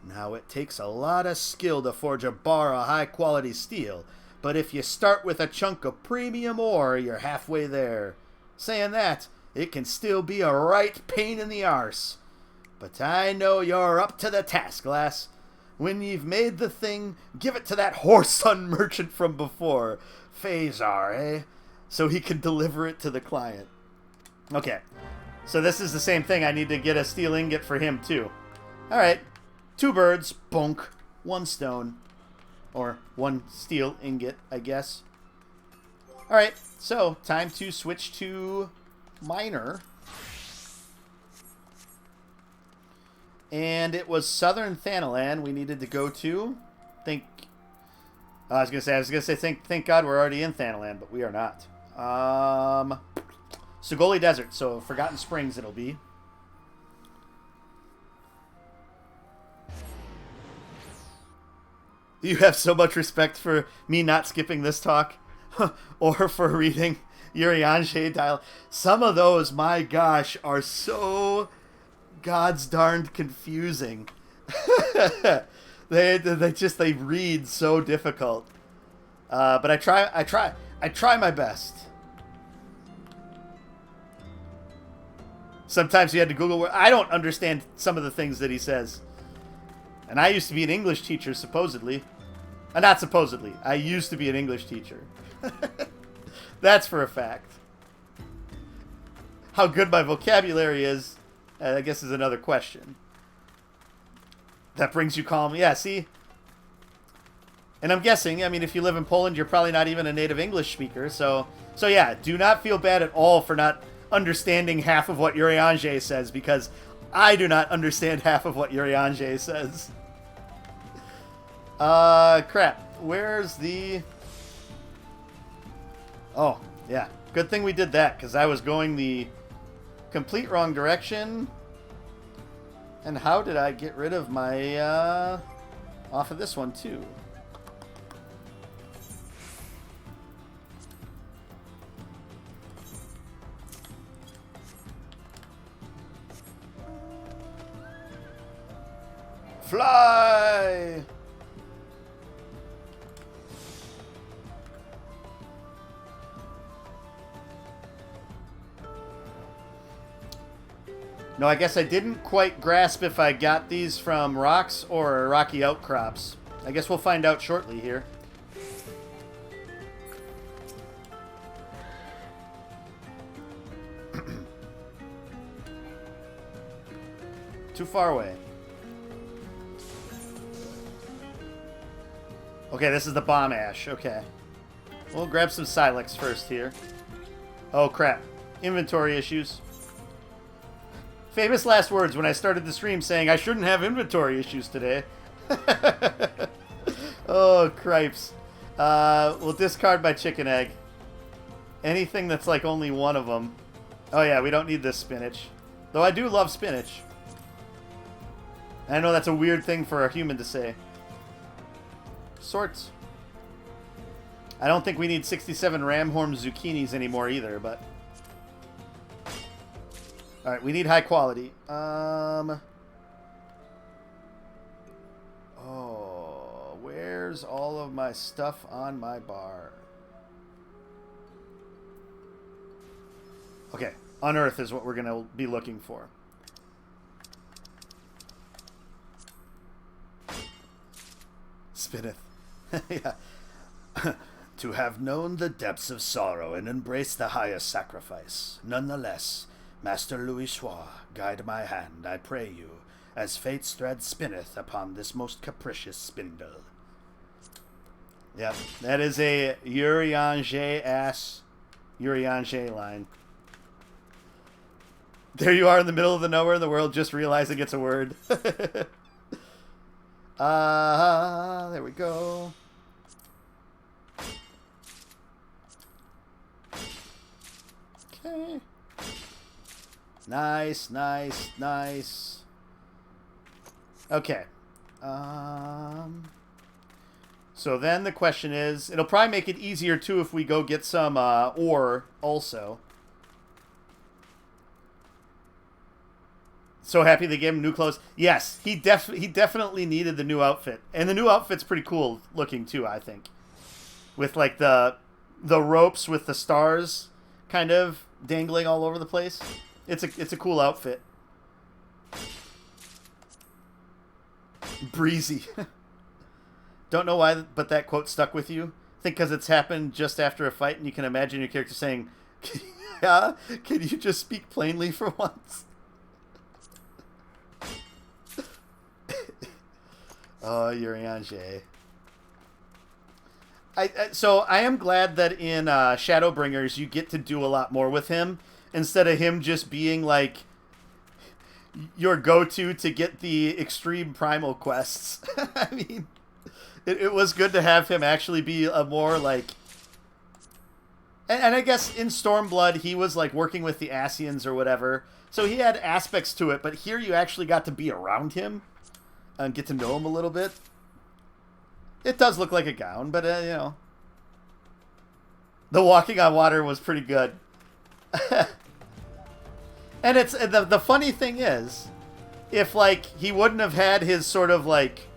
Now, it takes a lot of skill to forge a bar of high-quality steel, but if you start with a chunk of premium ore, you're halfway there. Saying that, it can still be a right pain in the arse. But I know you're up to the task, lass. When you've made the thing, give it to that whoreson merchant from before, Phasar, eh? So he can deliver it to the client. Okay, so this is the same thing. I need to get a steel ingot for him, too. Alright, 2 birds, bonk, 1 stone. Or 1 steel ingot, I guess. Alright, so time to switch to miner. And it was Southern Thanalan we needed to go to. I was gonna say thank God we're already in Thanalan, but we are not. Sogoli Desert, so Forgotten Springs it'll be. You have so much respect for me not skipping this talk, or for reading Urianger dialogue. Some of those, my gosh, are so God's darned confusing. they read so difficult. But I try my best. Sometimes you had to Google. I don't understand some of the things that he says. And I used to be an English teacher, supposedly. Not supposedly. I used to be an English teacher. That's for a fact. How good my vocabulary is, I guess, is another question. That brings you calm. Yeah, see? And I'm guessing, I mean, if you live in Poland, you're probably not even a native English speaker. So yeah, do not feel bad at all for not understanding half of what Urianger says, because I do not understand half of what Urianger says. Crap. Where's the... Oh, yeah. Good thing we did that, because I was going the complete wrong direction. And how did I get rid of my, off of this one, too? Fly! No, I guess I didn't quite grasp if I got these from rocks or rocky outcrops. I guess we'll find out shortly here. Too far away. Okay, this is the bomb ash. Okay. We'll grab some Silex first here. Oh, crap. Inventory issues. Famous last words when I started the stream saying I shouldn't have inventory issues today. Oh, cripes. We'll discard my chicken egg. Anything that's like only one of them. Oh, yeah, we don't need this spinach. Though I do love spinach. I know that's a weird thing for a human to say. Sorts. I don't think we need 67 Ramhorn zucchinis anymore either, but... Alright, we need high quality. Oh, where's all of my stuff on my bar? Okay, unearth is what we're going to be looking for. Spinneth. Yeah. To have known the depths of sorrow and embraced the highest sacrifice. Nonetheless, Master Louis Schwa, guide my hand, I pray you, as fate's thread spinneth upon this most capricious spindle. Yep, that is a Urianger-ass Urianger line. There you are in the middle of the nowhere in the world, just realizing it's a word. There we go. Okay. Nice, nice, nice. Okay. So then the question is, it'll probably make it easier too if we go get some ore also. So happy they gave him new clothes. Yes, he definitely needed the new outfit. And the new outfit's pretty cool looking too, I think. With like the ropes with the stars kind of dangling all over the place. It's a cool outfit. Breezy. Don't know why, but that quote stuck with you. I think because it's happened just after a fight, and you can imagine your character saying, "Yeah, can you just speak plainly for once?" Oh, Urianger. So I am glad that in Shadowbringers you get to do a lot more with him instead of him just being like your go-to to get the extreme primal quests. I mean, it was good to have him actually be a more like... And I guess in Stormblood he was like working with the Ascians or whatever, so he had aspects to it, but here you actually got to be around him and get to know him a little bit. It does look like a gown, but, you know. The walking on water was pretty good. And it's the funny thing is, if, like, he wouldn't have had his sort of, like,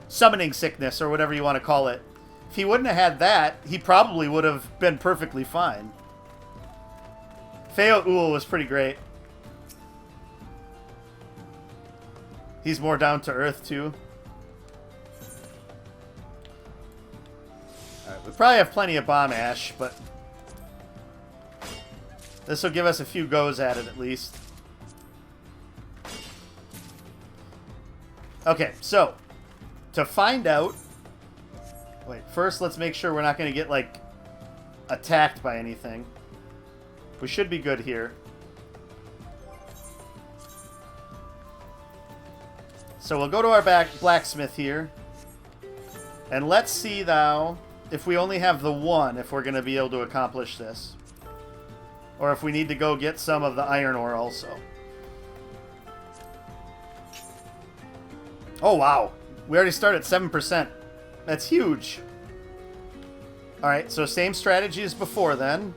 summoning sickness or whatever you want to call it, if he wouldn't have had that, he probably would have been perfectly fine. Feo'ul was pretty great. He's more down to earth, too. Alright, we probably have plenty of bomb ash, but this will give us a few goes at it, at least. Okay, so, to find out... Wait, first let's make sure we're not going to get, like, attacked by anything. We should be good here. So we'll go to our blacksmith here. And let's see, thou, if we only have the one, if we're going to be able to accomplish this. Or if we need to go get some of the iron ore also. Oh, wow. We already started at 7%. That's huge. Alright, so same strategy as before then.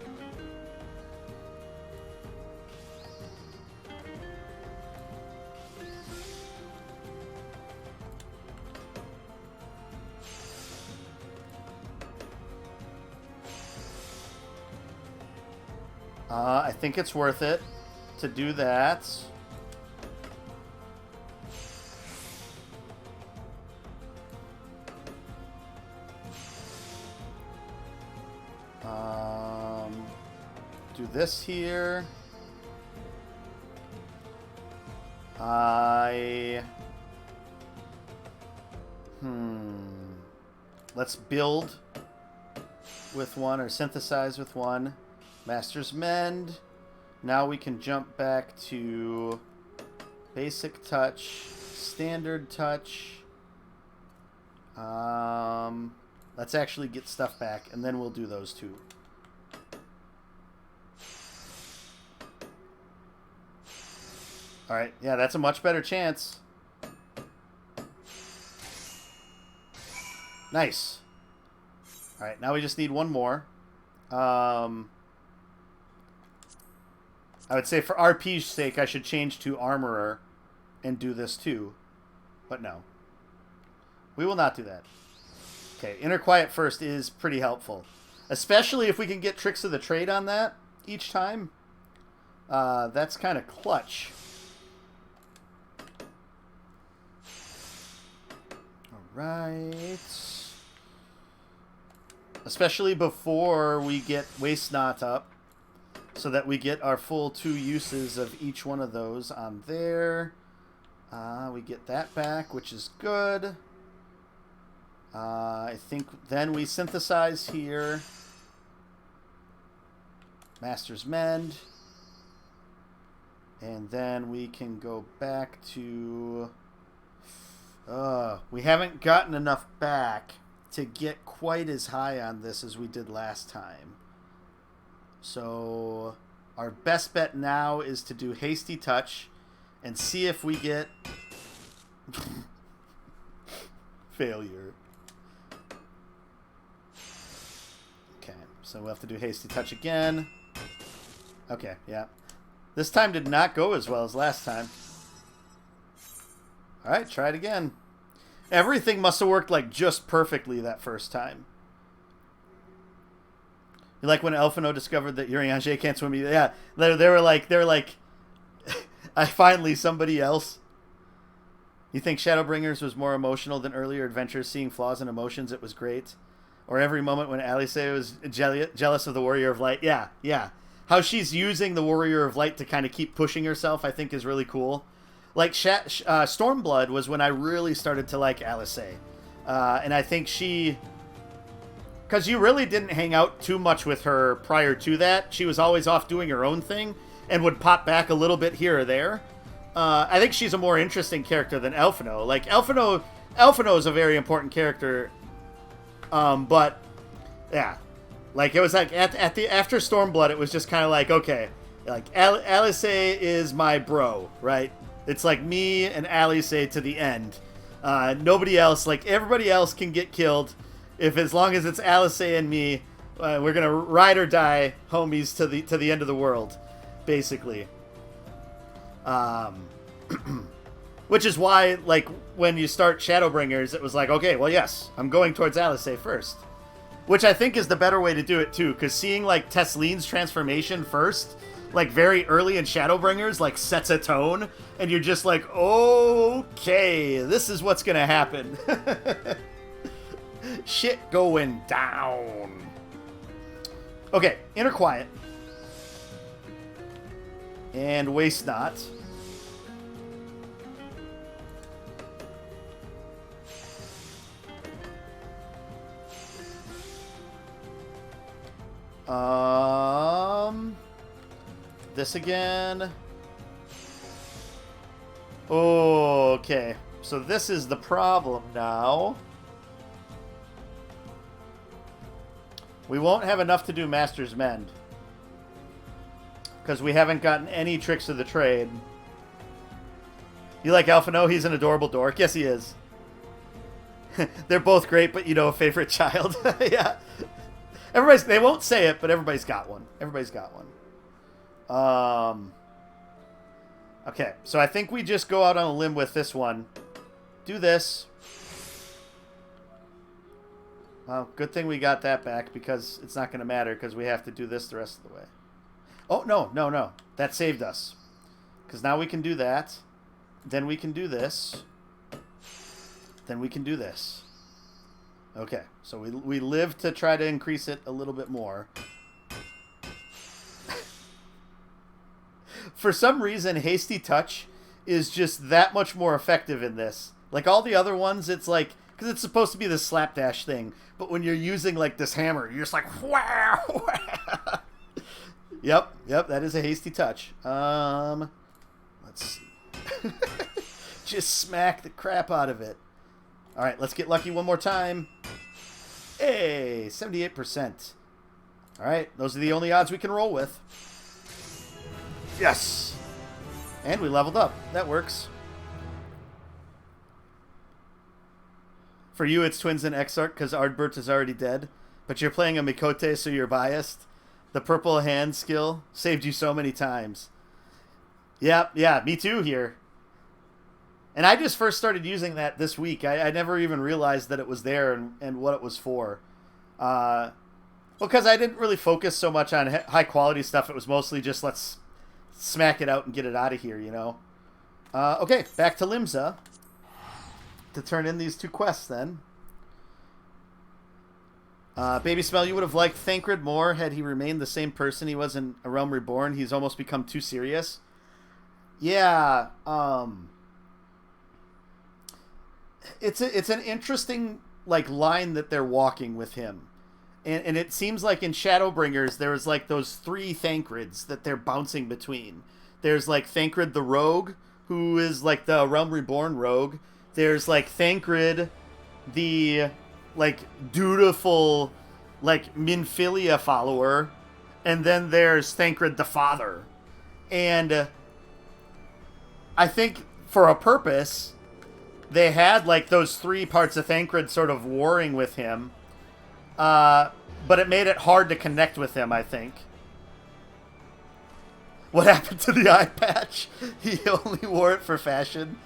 I think it's worth it to do that. Do this here. Let's build with one or synthesize with one. Master's Mend. Now we can jump back to basic touch, standard touch. Let's actually get stuff back, and then we'll do those two. Alright, yeah, that's a much better chance. Nice. Alright, now we just need one more. I would say for RP's sake, I should change to Armorer and do this too. But no. We will not do that. Okay, Inner Quiet first is pretty helpful. Especially if we can get Tricks of the Trade on that each time. That's kind of clutch. Alright. Especially before we get Waste Not up. So that we get our full 2 uses of each one of those on there. We get that back, which is good. I think then we synthesize here. Master's Mend. And then we can go back to... we haven't gotten enough back to get quite as high on this as we did last time. So our best bet now is to do Hasty Touch and see if we get failure. Okay, so we'll have to do Hasty Touch again. Okay, yeah. This time did not go as well as last time. Alright, try it again. Everything must have worked, like, just perfectly that first time. Like when Elfino discovered that Urianger can't swim either. Yeah, they were like, I finally somebody else. You think Shadowbringers was more emotional than earlier adventures, seeing flaws and emotions? It was great. Or every moment when Alice was jealous of the Warrior of Light. Yeah, yeah. How she's using the Warrior of Light to kind of keep pushing herself, I think, is really cool. Like, Stormblood was when I really started to like Alice. And I think she... Because you really didn't hang out too much with her prior to that. She was always off doing her own thing and would pop back a little bit here or there. I think she's a more interesting character than Elfino. Like, Elfino is a very important character. But, yeah. Like, it was like, after Stormblood, it was just kind of like, okay. Like, Alice is my bro, right? It's like me and Alice to the end. Nobody else, like, everybody else can get killed. As long as it's Alice and me, we're gonna ride or die homies to the end of the world, basically. Which is why, like, when you start Shadowbringers, it was like, okay, well, yes, I'm going towards Alice first. Which I think is the better way to do it, too, because seeing, like, Teslene's transformation first, like, very early in Shadowbringers, like, sets a tone, and you're just like, okay, this is what's gonna happen. Shit going down. Okay, Inner Quiet. And Waste Not. This again. Okay, so this is the problem now. We won't have enough to do Master's Mend. Because we haven't gotten any tricks of the trade. You like Elfino? He's an adorable dork. Yes, he is. They're both great, but you know, a favorite child. Yeah. They won't say it, but everybody's got one. Everybody's got one. Okay, so I think we just go out on a limb with this one. Do this. Well, good thing we got that back, because it's not going to matter, because we have to do this the rest of the way. Oh, no. That saved us. Because now we can do that. Then we can do this. Then we can do this. Okay, so we live to try to increase it a little bit more. For some reason, Hasty Touch is just that much more effective in this. Like all the other ones, it's like... Because it's supposed to be this slapdash thing. But when you're using, like, this hammer, you're just like... Wah, wah. Yep, that is a Hasty Touch. Let's see. Just smack the crap out of it. Alright, let's get lucky one more time. Hey, 78%. Alright, those are the only odds we can roll with. Yes! And we leveled up. That works. For you, it's Twins and Exarch, because Ardbert is already dead. But you're playing a Mikote, so you're biased. The purple hand skill saved you so many times. Yeah, me too here. And I just first started using that this week. I never even realized that it was there and what it was for. Because I didn't really focus so much on high-quality stuff. It was mostly just, let's smack it out and get it out of here, you know? Okay, back to Limsa. To turn in these two quests, then. Baby Smell, you would have liked Thancred more had he remained the same person he was in A Realm Reborn. He's almost become too serious. Yeah, it's an interesting, like, line that they're walking with him. And it seems like in Shadowbringers, there was, like, those three Thancreds that they're bouncing between. There's, like, Thancred the Rogue, who is, like, the Realm Reborn Rogue. There's, like, Thancred, the, like, dutiful, like, Minfilia follower. And then there's Thancred the Father. And I think for a purpose, they had, like, those three parts of Thancred sort of warring with him. But it made it hard to connect with him, I think. What happened to the eye patch? He only wore it for fashion.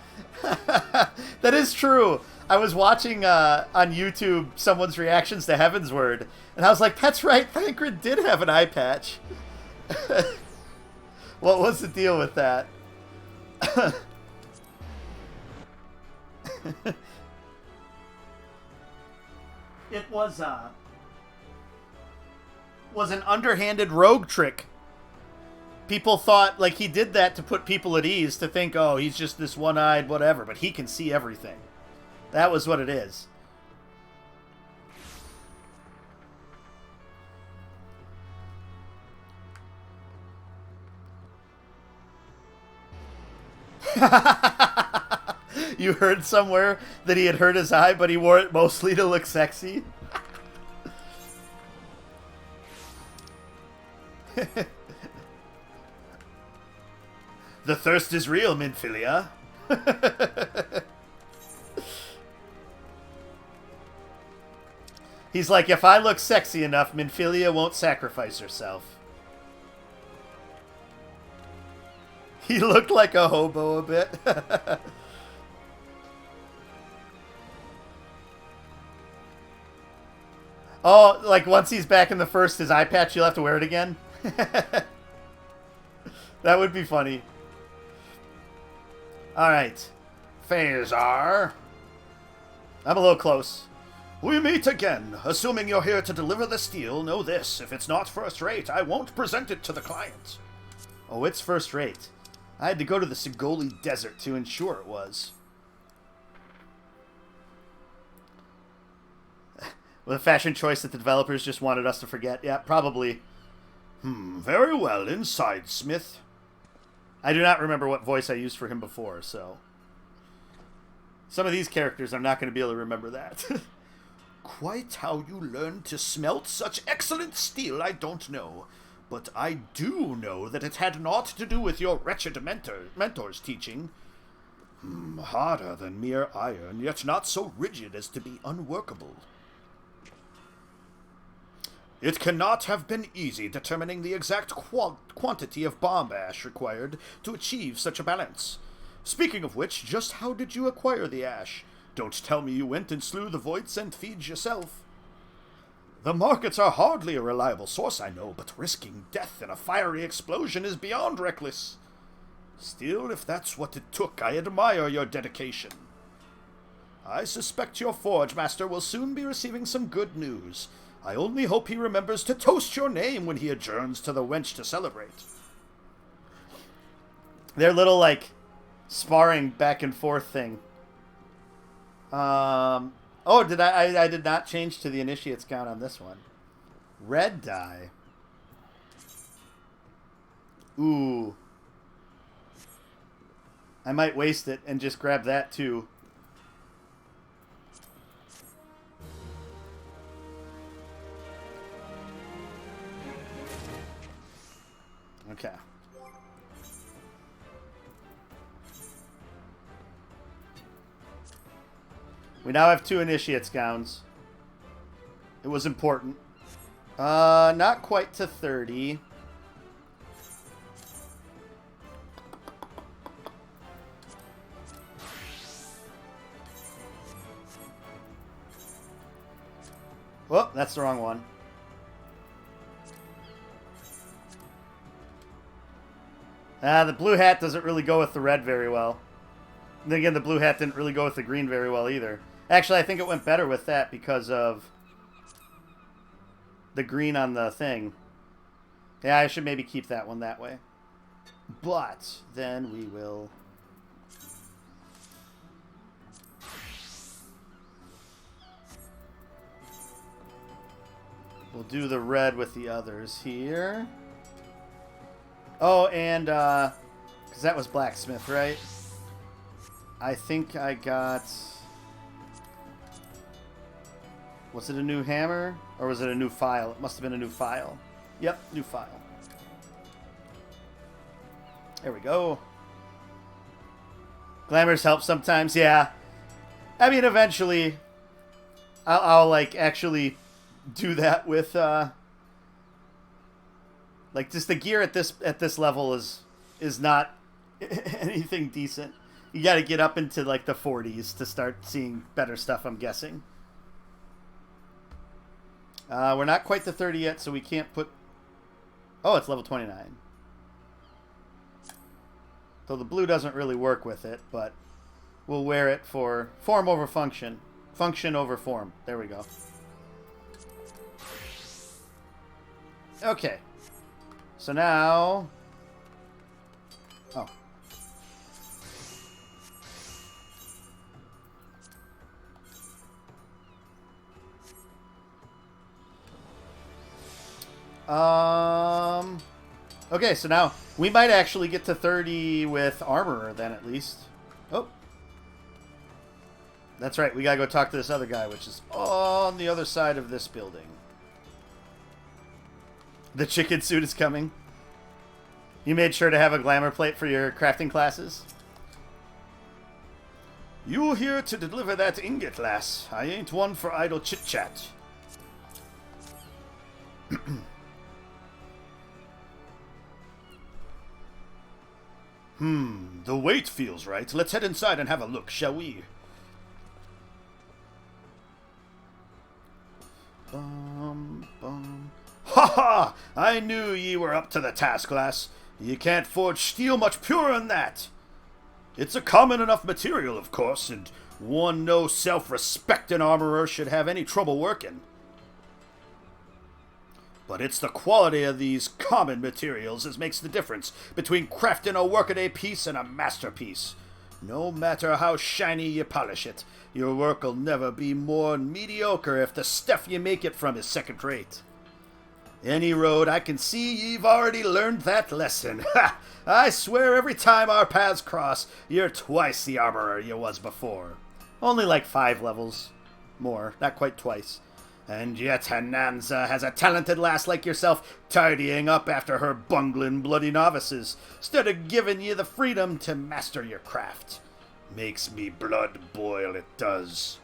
That is true. I was watching on YouTube someone's reactions to Heaven's Word, and I was like, that's right, Thancred did have an eye patch. What was the deal with that? It was an underhanded rogue trick. People thought, like, he did that to put people at ease, to think, oh, he's just this one-eyed whatever, but he can see everything. That was what it is. You heard somewhere that he had hurt his eye, but he wore it mostly to look sexy? The thirst is real, Minfilia. He's like, if I look sexy enough, Minfilia won't sacrifice herself. He looked like a hobo a bit. Oh, like once he's back in the first, his eye patch, you'll have to wear it again? That would be funny. Alright. Phasar. I'm a little close. We meet again. Assuming you're here to deliver the steel, know this. If it's not first rate, I won't present it to the client. Oh, it's first rate. I had to go to the Sigoli Desert to ensure it was. With a fashion choice that the developers just wanted us to forget. Yeah, probably. Very well, inside, Smith. I do not remember what voice I used for him before, so... Some of these characters, I'm not going to be able to remember that. Quite how you learned to smelt such excellent steel, I don't know. But I do know that it had naught to do with your wretched mentor's teaching. Harder than mere iron, yet not so rigid as to be unworkable. It cannot have been easy determining the exact quantity of bomb ash required to achieve such a balance. Speaking of which, just how did you acquire the ash? Don't tell me you went and slew the Void-Sent Thieves yourself. The markets are hardly a reliable source, I know, but risking death in a fiery explosion is beyond reckless. Still, if that's what it took, I admire your dedication. I suspect your Forge Master will soon be receiving some good news. I only hope he remembers to toast your name when he adjourns to the wench to celebrate. Their little, like, sparring back and forth thing. Oh, did I did not change to the initiates count on this one. Red die. Ooh. I might waste it and just grab that too. Okay. We now have 2 initiates gowns. It was important. Not quite to 30. Whoop, that's the wrong one. The blue hat doesn't really go with the red very well. And then again, the blue hat didn't really go with the green very well either. Actually, I think it went better with that because of the green on the thing. Yeah, I should maybe keep that one that way. But then we will... We'll do the red with the others here. Oh, and, because that was blacksmith, right? I think I got... Was it a new hammer? Or was it a new file? It must have been a new file. Yep, new file. There we go. Glamours help sometimes, yeah. I mean, eventually, I'll like, actually do that with, like, just the gear at this level is not anything decent. You got to get up into like the 40s to start seeing better stuff, I'm guessing. We're not quite to 30 yet, so we can't put... Oh, it's level 29. So the blue doesn't really work with it, but we'll wear it for form over function. Function over form. There we go. Okay. So now... Oh. Okay, so now we might actually get to 30 with Armorer then, at least. Oh. That's right, we gotta go talk to this other guy, which is on the other side of this building. The chicken suit is coming. You made sure to have a glamour plate for your crafting classes? You here to deliver that ingot, lass. I ain't one for idle chit-chat. The weight feels right. Let's head inside and have a look, shall we? Ha ha! I knew ye were up to the task, lass. Ye can't forge steel much purer than that. It's a common enough material, of course, and one no self-respecting armorer should have any trouble working. But it's the quality of these common materials as makes the difference between crafting a workaday piece and a masterpiece. No matter how shiny you polish it, your work'll never be more mediocre if the stuff you make it from is second-rate. Any road I can see you've already learned that lesson. Ha! I swear every time our paths cross, you're twice the armorer you was before. Only like 5 levels more, not quite twice. And yet Hananza has a talented lass like yourself tidying up after her bungling bloody novices, instead of giving you the freedom to master your craft. Makes me blood boil, it does.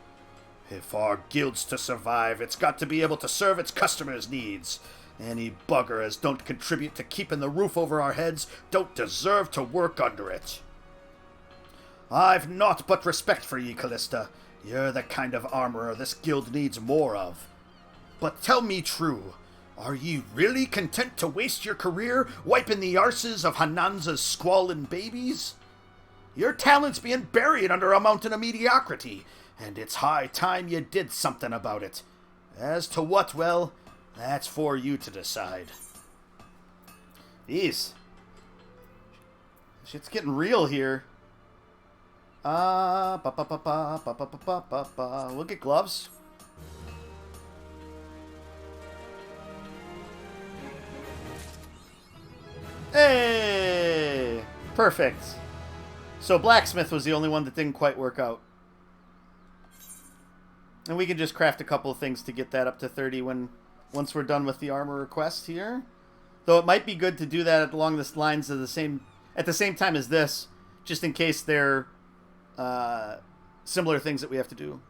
If our guild's to survive, it's got to be able to serve its customers' needs. Any bugger as don't contribute to keeping the roof over our heads don't deserve to work under it. I've naught but respect for ye, Callista. You're the kind of armorer this guild needs more of. But tell me true, are ye really content to waste your career wiping the arses of Hananza's squalling babies? Your talent's being buried under a mountain of mediocrity, and it's high time you did something about it. As to what, well, that's for you to decide. Jeez. Shit's getting real here. We'll get gloves. Hey! Perfect. So blacksmith was the only one that didn't quite work out. And we can just craft a couple of things to get that up to 30 once we're done with the armor quest here. Though it might be good to do that along the lines of at the same time as this, just in case they're similar things that we have to do.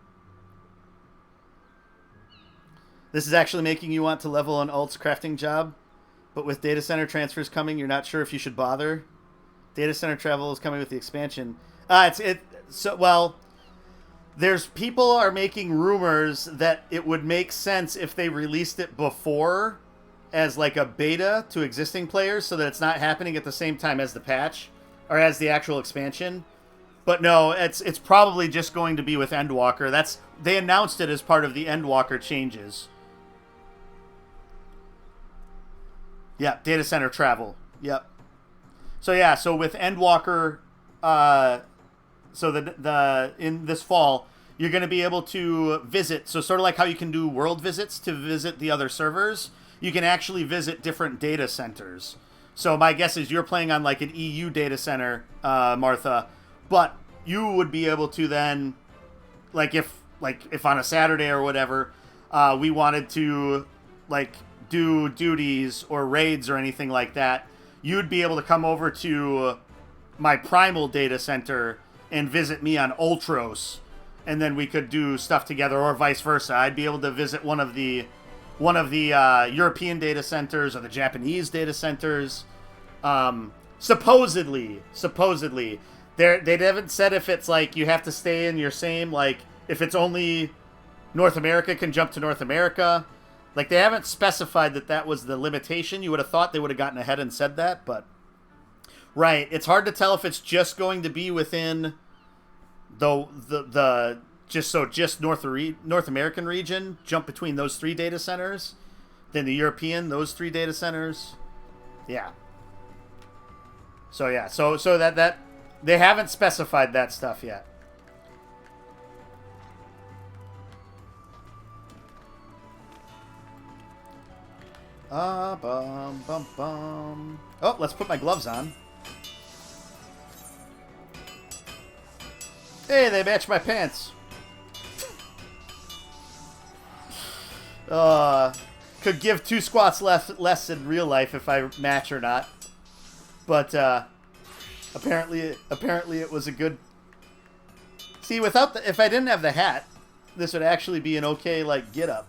This is actually making you want to level an alt's crafting job, but with data center transfers coming, you're not sure if you should bother. Data center travel is coming with the expansion. There's people are making rumors that it would make sense if they released it before as like a beta to existing players so that it's not happening at the same time as the patch or as the actual expansion. But no, it's probably just going to be with Endwalker. They announced it as part of the Endwalker changes. Yeah, data center travel. Yep. So yeah, so with Endwalker, so in this fall, you're going to be able to visit. So sort of like how you can do world visits to visit the other servers, you can actually visit different data centers. So my guess is you're playing on like an EU data center, Martha, but you would be able to then, if on a Saturday or whatever, we wanted to do duties or raids or anything like that, you'd be able to come over to my primal data center and visit me on Ultros, and then we could do stuff together, or vice versa. I'd be able to visit one of the European data centers or the Japanese data centers. Supposedly, They haven't said if it's like you have to stay in your same, like, if it's only North America can jump to North America. Like, they haven't specified that that was the limitation. You would have thought they would have gotten ahead and said that, but... Right, it's hard to tell if it's just going to be within just North American region, jump between those 3 data centers, then the European, those 3 data centers. Yeah. So yeah, so that they haven't specified that stuff yet. Oh, let's put my gloves on. Hey, they match my pants. Could give 2 squats less in real life if I match or not. But apparently it was a good. See, if I didn't have the hat, this would actually be an okay like get up.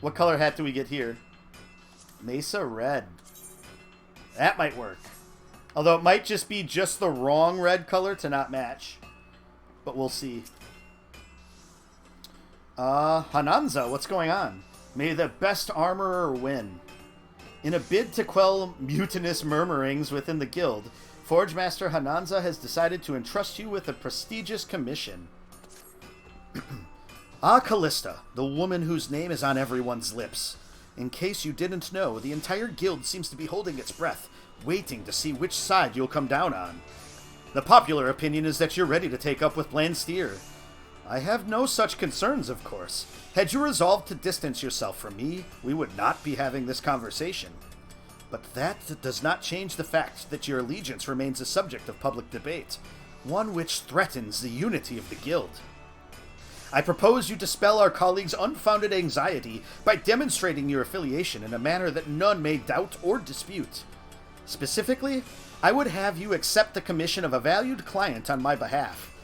What color hat do we get here? Mesa red. That might work. Although it might just be just the wrong red color to not match. But we'll see. Hananza, what's going on? May the best armorer win. In a bid to quell mutinous murmurings within the guild, Forge Master Hananza has decided to entrust you with a prestigious commission. Callista, the woman whose name is on everyone's lips. In case you didn't know, the entire guild seems to be holding its breath, waiting to see which side you'll come down on. The popular opinion is that you're ready to take up with Blansteer. I have no such concerns, of course. Had you resolved to distance yourself from me, we would not be having this conversation. But that does not change the fact that your allegiance remains a subject of public debate, one which threatens the unity of the guild. I propose you dispel our colleagues' unfounded anxiety by demonstrating your affiliation in a manner that none may doubt or dispute. Specifically, I would have you accept the commission of a valued client on my behalf.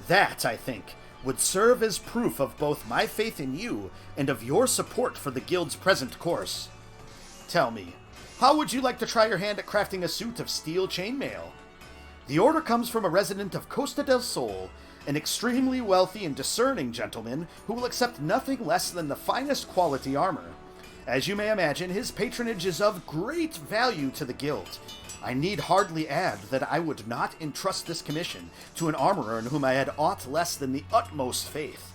That, I think, would serve as proof of both my faith in you and of your support for the guild's present course. Tell me, how would you like to try your hand at crafting a suit of steel chainmail? The order comes from a resident of Costa del Sol, an extremely wealthy and discerning gentleman who will accept nothing less than the finest quality armor. As you may imagine, his patronage is of great value to the guild. I need hardly add that I would not entrust this commission to an armorer in whom I had aught less than the utmost faith.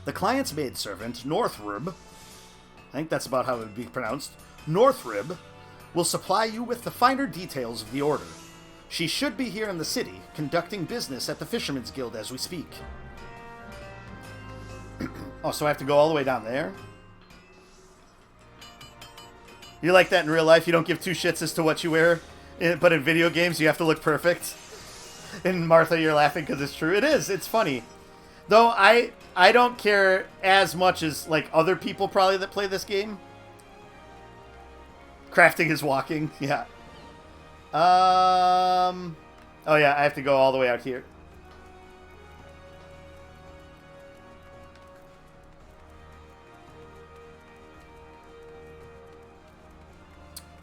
The client's maidservant, Northrib, I think that's about how it would be pronounced, Northrib, will supply you with the finer details of the order. She should be here in the city, conducting business at the Fisherman's Guild as we speak. Oh, so I have to go all the way down there? You like that in real life? You don't give 2 shits as to what you wear, but in video games you have to look perfect? And Martha, you're laughing because it's true. It is. It's funny. Though I don't care as much as like other people probably that play this game. Crafting is walking. Yeah. Oh yeah, I have to go all the way out here.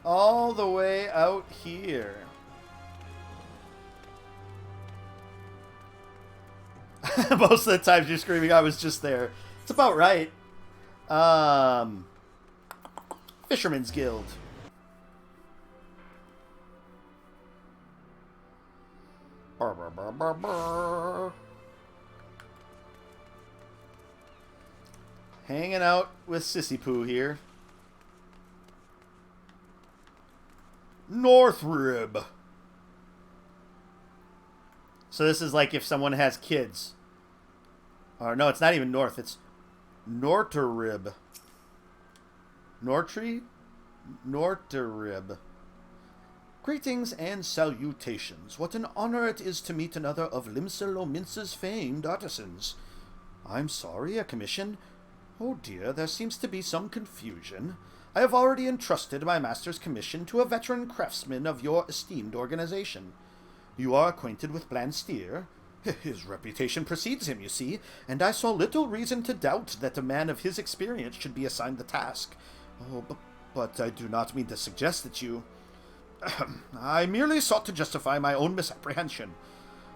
All the way out here. Most of the times you're screaming, I was just there. It's about right. Fisherman's Guild. Burr, burr, burr, burr, burr. Hanging out with Sissy Poo here. Northrib. So this is like if someone has kids. Or no, it's not even North. It's Norterib. Nortree? Norterib. Greetings and salutations. What an honor it is to meet another of Limsel O'Mince's famed artisans. I'm sorry, a commission? Oh dear, there seems to be some confusion. I have already entrusted my master's commission to a veteran craftsman of your esteemed organization. You are acquainted with Blansteer? His reputation precedes him, you see, and I saw little reason to doubt that a man of his experience should be assigned the task. Oh, but I do not mean to suggest that you... I merely sought to justify my own misapprehension.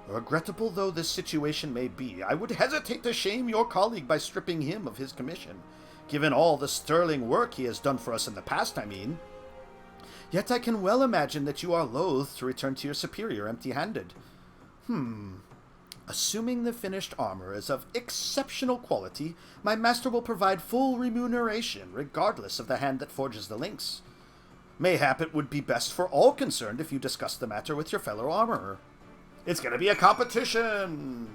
Regrettable though this situation may be, I would hesitate to shame your colleague by stripping him of his commission, given all the sterling work he has done for us in the past, I mean. Yet I can well imagine that you are loath to return to your superior empty-handed. Assuming the finished armor is of exceptional quality, my master will provide full remuneration, regardless of the hand that forges the links. Mayhap it would be best for all concerned if you discuss the matter with your fellow armorer. It's gonna be a competition!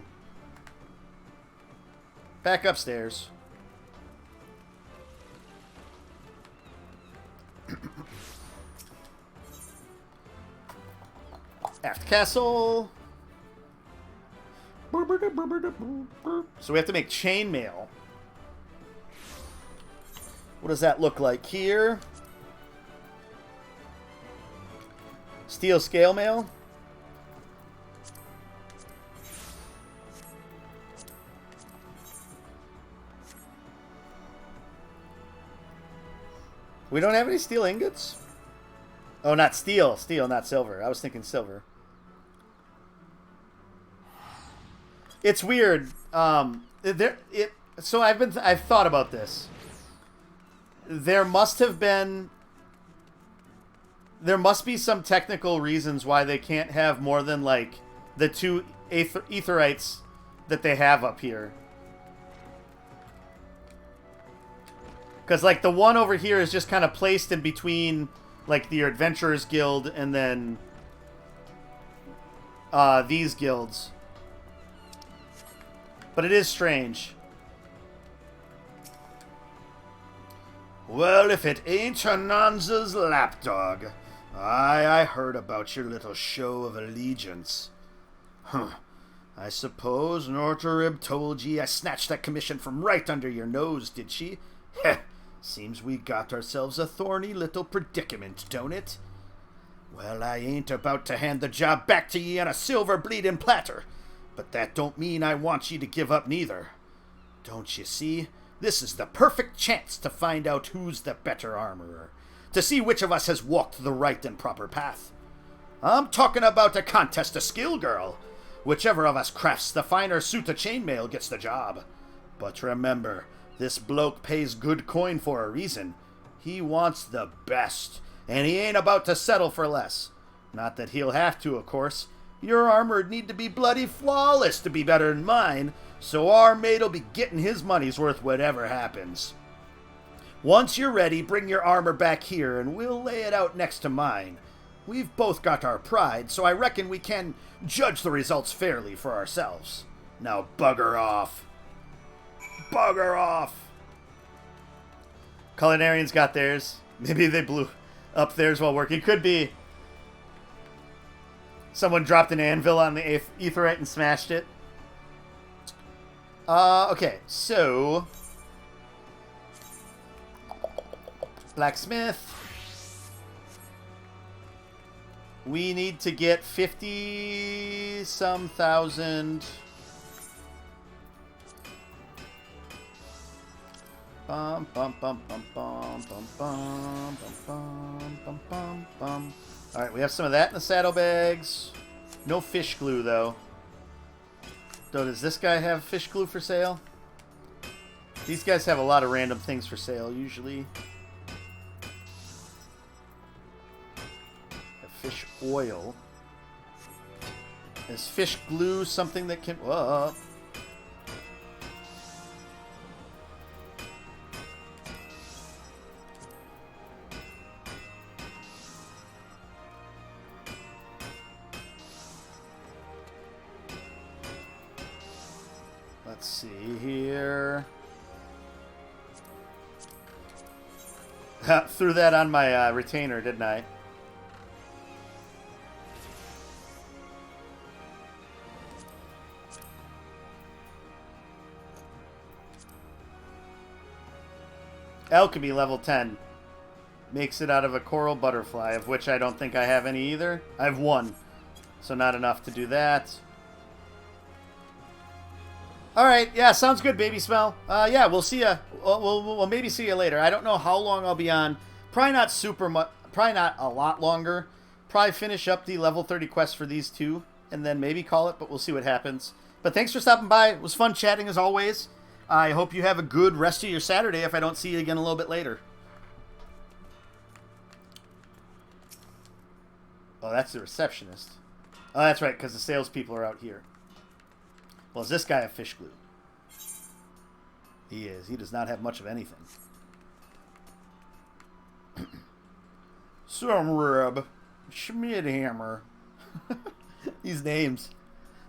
Back upstairs. Aft castle. So we have to make chainmail. What does that look like here? Steel scale mail. We don't have any steel ingots? Oh, not steel. Steel, not silver. I was thinking silver. It's weird. So I've thought about this. There must be some technical reasons why they can't have more than like the two aetherites that they have up here. Because, like, the one over here is just kind of placed in between, like, the Adventurers Guild and then these guilds. But it is strange. Well, if it ain't Hernanza's lapdog. I heard about your little show of allegiance. Huh. I suppose Norterib told ye I snatched that commission from right under your nose, did she? Heh. Seems we got ourselves a thorny little predicament, don't it? Well, I ain't about to hand the job back to ye on a silver bleeding platter, but that don't mean I want ye to give up neither. Don't you see? This is the perfect chance to find out who's the better armorer, to see which of us has walked the right and proper path. I'm talking about a contest of skill, girl. Whichever of us crafts the finer suit of chainmail gets the job. But remember, this bloke pays good coin for a reason. He wants the best, and he ain't about to settle for less. Not that he'll have to, of course. Your armor'd need to be bloody flawless to be better than mine, so our mate'll be getting his money's worth whatever happens. Once you're ready, bring your armor back here, and we'll lay it out next to mine. We've both got our pride, so I reckon we can judge the results fairly for ourselves. Now bugger off. Bugger off! Culinarians got theirs. Maybe they blew up theirs while working. Could be. Someone dropped an anvil on the aetherite and smashed it. Okay, so... Blacksmith. We need to get 50-some thousand... Bum bum bum bum bum bum bum bum bum bum bum. All right, we have some of that in the saddlebags. No fish glue though. So does this guy have fish glue for sale? These guys have a lot of random things for sale usually. Fish oil. Is fish glue something that can? Whoa. Let's see here. Threw that on my retainer, didn't I? Alchemy level 10. Makes it out of a coral butterfly, of which I don't think I have any either. I have one, so not enough to do that. Alright, yeah, sounds good, baby smell. Yeah, we'll see ya. We'll maybe see you later. I don't know how long I'll be on. Probably not super much. Probably not a lot longer. Probably finish up the level 30 quest for these two, and then maybe call it, but we'll see what happens. But thanks for stopping by. It was fun chatting as always. I hope you have a good rest of your Saturday if I don't see you again a little bit later. Oh, that's the receptionist. Oh, that's right, because the salespeople are out here. Well, is this guy a fish glue? He is. He does not have much of anything. Some rib. Schmidhammer. These names.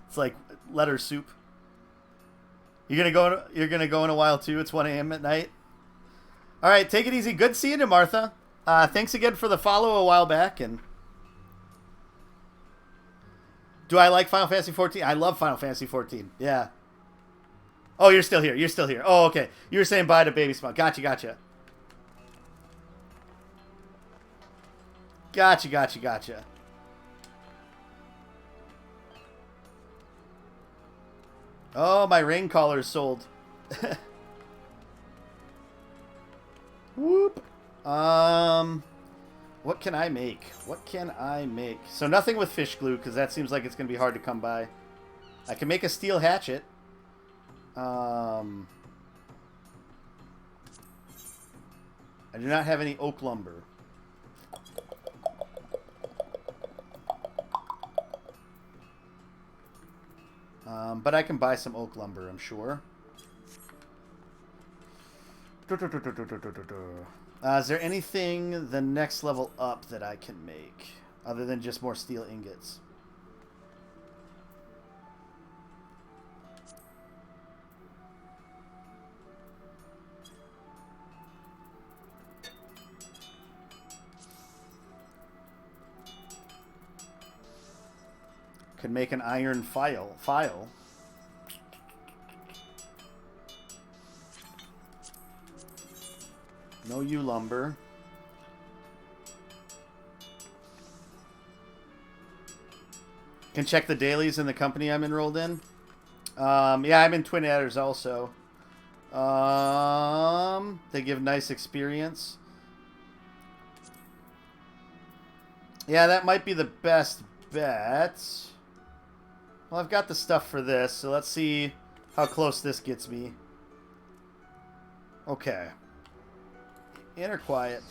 It's like letter soup. You're gonna go in a while too. It's 1 a.m. at night. All right, take it easy. Good seeing you, Martha. Thanks again for the follow a while back. And do I like Final Fantasy 14? I love Final Fantasy 14. Yeah. Oh, you're still here. You're still here. Oh, okay. You were saying bye to Baby Smile. Gotcha, gotcha. Gotcha, gotcha, gotcha. Oh, my rain collar is sold. Whoop. What can I make? What can I make? So nothing with fish glue, because that seems like it's going to be hard to come by. I can make a steel hatchet. I do not have any oak lumber. But I can buy some oak lumber, I'm sure. Is there anything the next level up that I can make, other than just more steel ingots? Could make an iron file. No yew lumber. Can check the dailies in the company I'm enrolled in. Yeah, I'm in Twin Adders also. They give nice experience. Yeah, that might be the best bet. Well, I've got the stuff for this, so let's see how close this gets me. Okay. Inner quiet.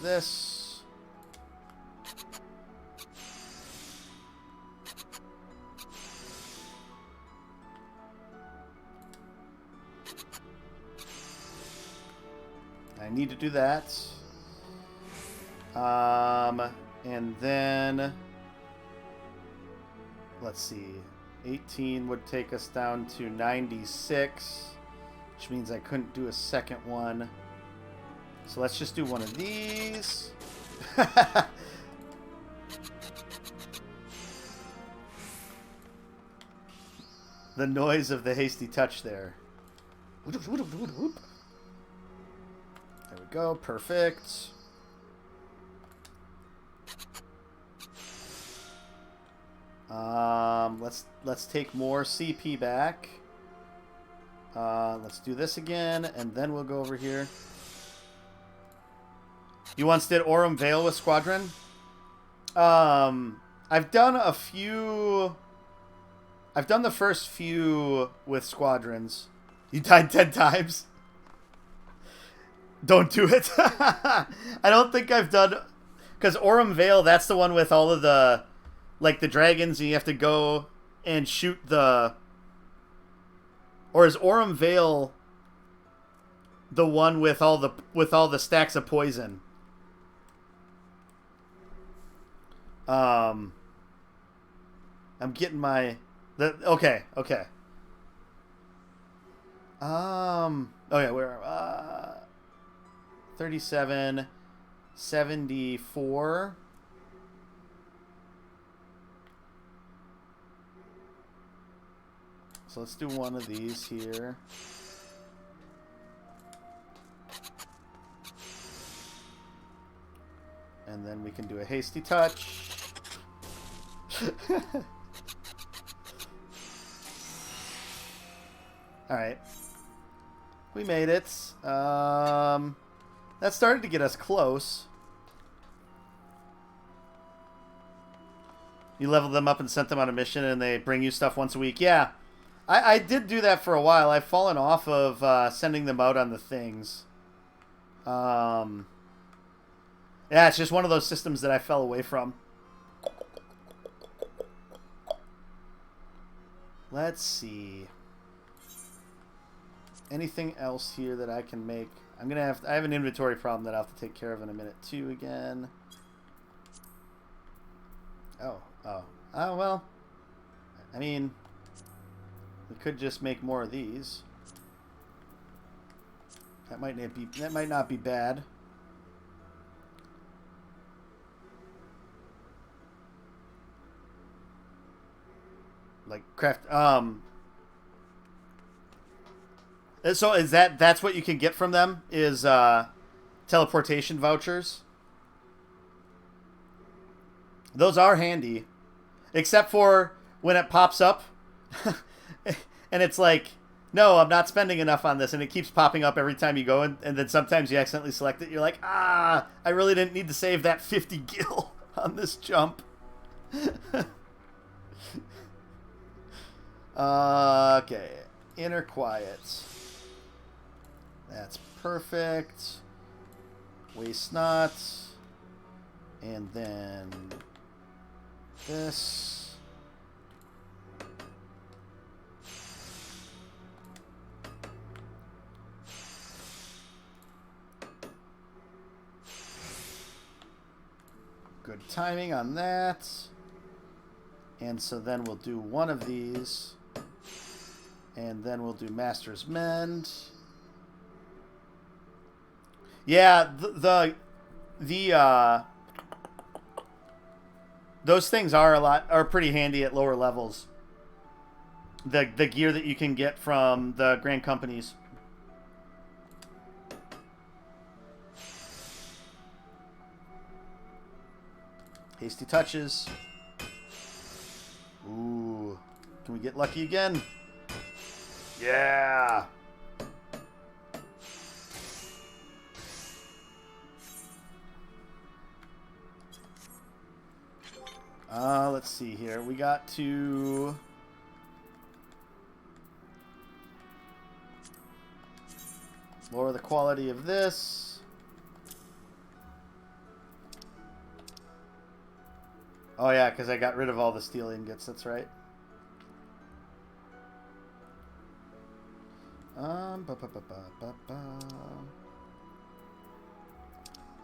This. I need to do that. And then let's see. 18 would take us down to 96. Which means I couldn't do a second one. So let's just do one of these. The noise of the hasty touch there. There we go. Perfect. Let's take more CP back. Let's do this again, and then we'll go over here. You once did Aurum Vale with Squadron? I've done a few... I've done the first few with Squadrons. You died 10 times? Don't do it. I don't think I've done... Because Aurum Vale, that's the one with all of the... Like, the dragons, and you have to go and shoot the... Or is Aurum Vale the one with all the stacks of poison? I'm getting my okay. Oh yeah, where 37 74. So let's do one of these here. And then we can do a hasty touch. Alright. We made it. That started to get us close. You level them up and sent them on a mission, and they bring you stuff once a week. Yeah, I did do that for a while. I've fallen off of sending them out on the things. Yeah, it's just one of those systems that I fell away from. Let's see. Anything else here that I can make? I have an inventory problem that I'll have to take care of in a minute too again. Oh, well. I mean, we could just make more of these. That might not be bad. Like craft. So that's what you can get from them is teleportation vouchers. Those are handy, except for when it pops up, and it's like, no, I'm not spending enough on this, and it keeps popping up every time you go, and then sometimes you accidentally select it. You're like, I really didn't need to save that 50 gil on this jump. Okay, inner quiet. That's perfect. Waste not. And then this. Good timing on that. And so then we'll do one of these. And then we'll do Master's Mend. Yeah, those things are pretty handy at lower levels. The gear that you can get from the Grand Companies. Hasty touches. Ooh, can we get lucky again? Yeah. Let's see here. We got to lower the quality of this. Oh yeah, because I got rid of all the steel ingots. That's right.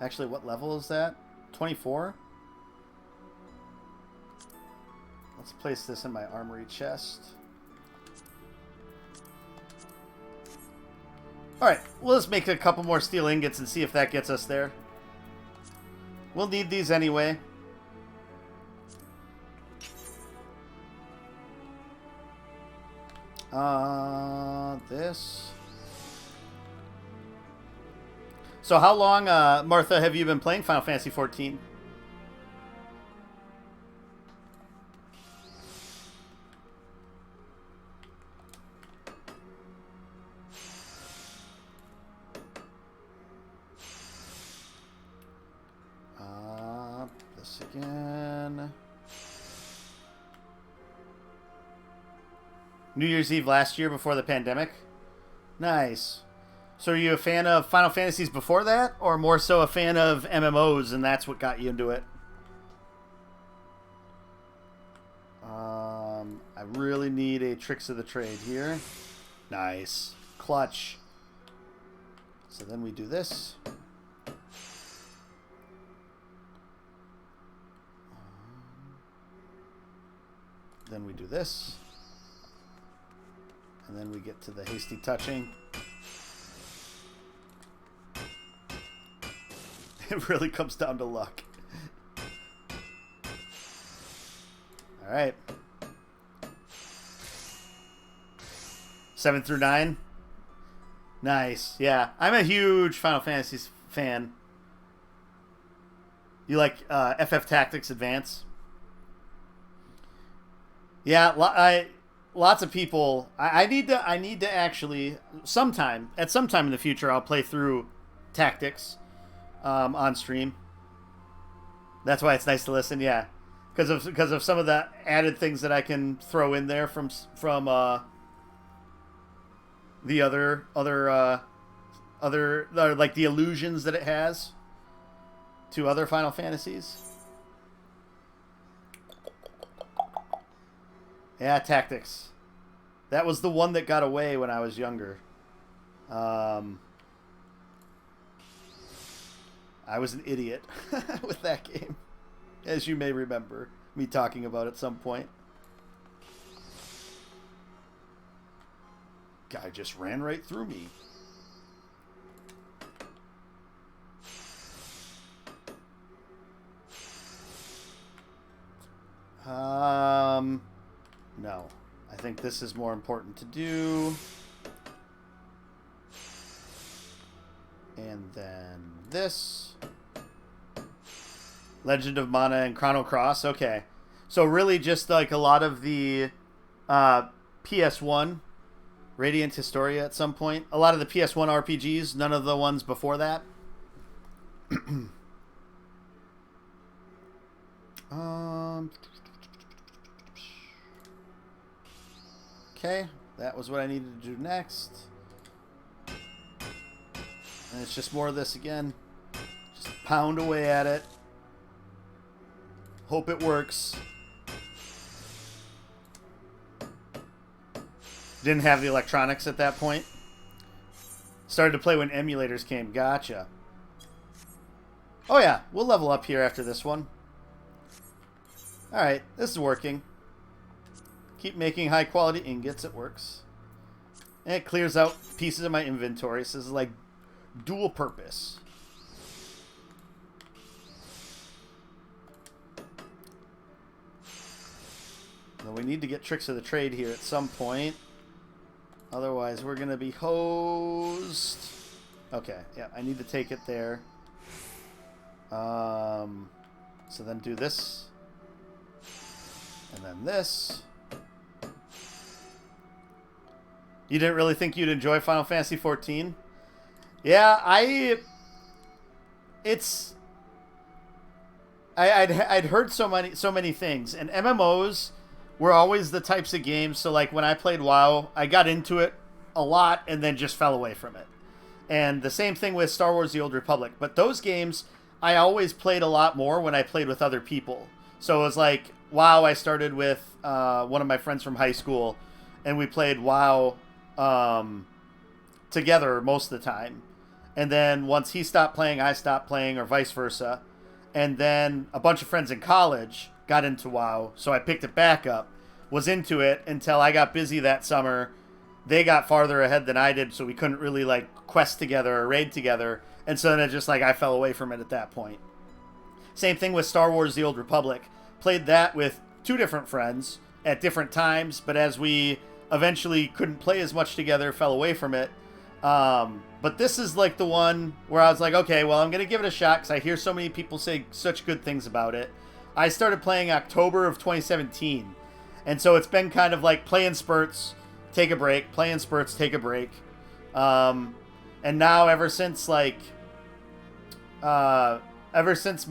Actually, what level is that? 24? Let's place this in my armory chest. Alright, well, let's make a couple more steel ingots and see if that gets us there. We'll need these anyway. This. So how long, Martha, have you been playing Final Fantasy XIV? This again. New Year's Eve last year before the pandemic. Nice. So are you a fan of Final Fantasies before that, or more so a fan of MMOs and that's what got you into it? I really need a Tricks of the Trade here. Nice. Clutch. So then we do this. Then we do this. And then we get to the hasty touching. It really comes down to luck. All right. 7 through 9. Nice. Yeah, I'm a huge Final Fantasy fan. You like FF Tactics Advance? Yeah, lots of people. I need to actually at some time in the future I'll play through Tactics on stream. That's why it's nice to listen. Yeah, because of some of the added things that I can throw in there from the other like the allusions that it has to other Final Fantasies. Yeah, tactics. That was the one that got away when I was younger. I was an idiot with that game, as you may remember me talking about at some point. Guy just ran right through me. No. I think this is more important to do. And then this. Legend of Mana and Chrono Cross. Okay. So really just like a lot of the PS1 Radiant Historia at some point. A lot of the PS1 RPGs. None of the ones before that. Okay, that was what I needed to do next. And it's just more of this again. Just pound away at it. Hope it works. Didn't have the electronics at that point. Started to play when emulators came. Gotcha. Oh yeah, we'll level up here after this one. Alright, this is working. Keep making high quality ingots, it works. And it clears out pieces of my inventory, so this is like dual purpose. Well, we need to get tricks of the trade here at some point. Otherwise, we're going to be hosed. Okay, yeah, I need to take it there. So then do this. And then this. You didn't really think you'd enjoy Final Fantasy XIV? Yeah, I'd heard so many things, and MMOs were always the types of games. So like when I played WoW, I got into it a lot and then just fell away from it. And the same thing with Star Wars: The Old Republic. But those games I always played a lot more when I played with other people. So it was like WoW. I started with one of my friends from high school, and we played WoW together most of the time. And then once he stopped playing, I stopped playing, or vice versa. And then a bunch of friends in college got into WoW, so I picked it back up, was into it until I got busy that summer. They got farther ahead than I did, so we couldn't really like quest together or raid together. And so then it just like I fell away from it at that point. Same thing with Star Wars: The Old Republic. Played that with two different friends at different times, but as we eventually couldn't play as much together, fell away from it. But this is like the one where I was like, okay, well, I'm going to give it a shot because I hear so many people say such good things about it. I started playing October of 2017. And so it's been kind of like play in spurts, take a break, play in spurts, take a break. And now ever since my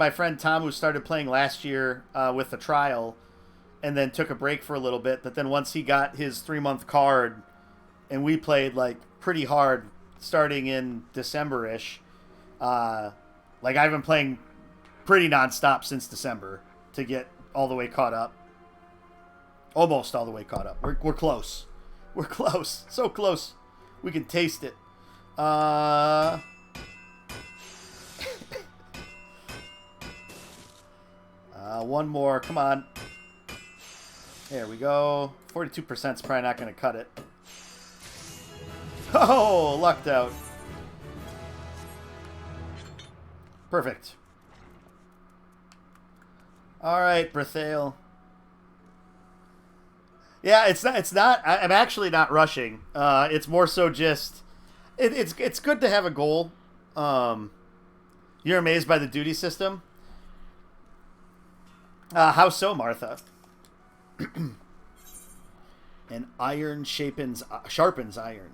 friend Tom, who started playing last year with the trial and then took a break for a little bit, but then once he got his 3-month card and we played like pretty hard starting in December-ish, like I've been playing pretty nonstop since December to get all the way caught up. Almost all the way caught up. We're close. We're close. So close. We can taste it. One more. Come on. There we go. 42% is probably not going to cut it. Oh, lucked out. Perfect. All right, Brethale. Yeah, it's not. I'm actually not rushing. It's more so just. It's good to have a goal. You're amazed by the duty system. How so, Martha? And iron sharpens iron.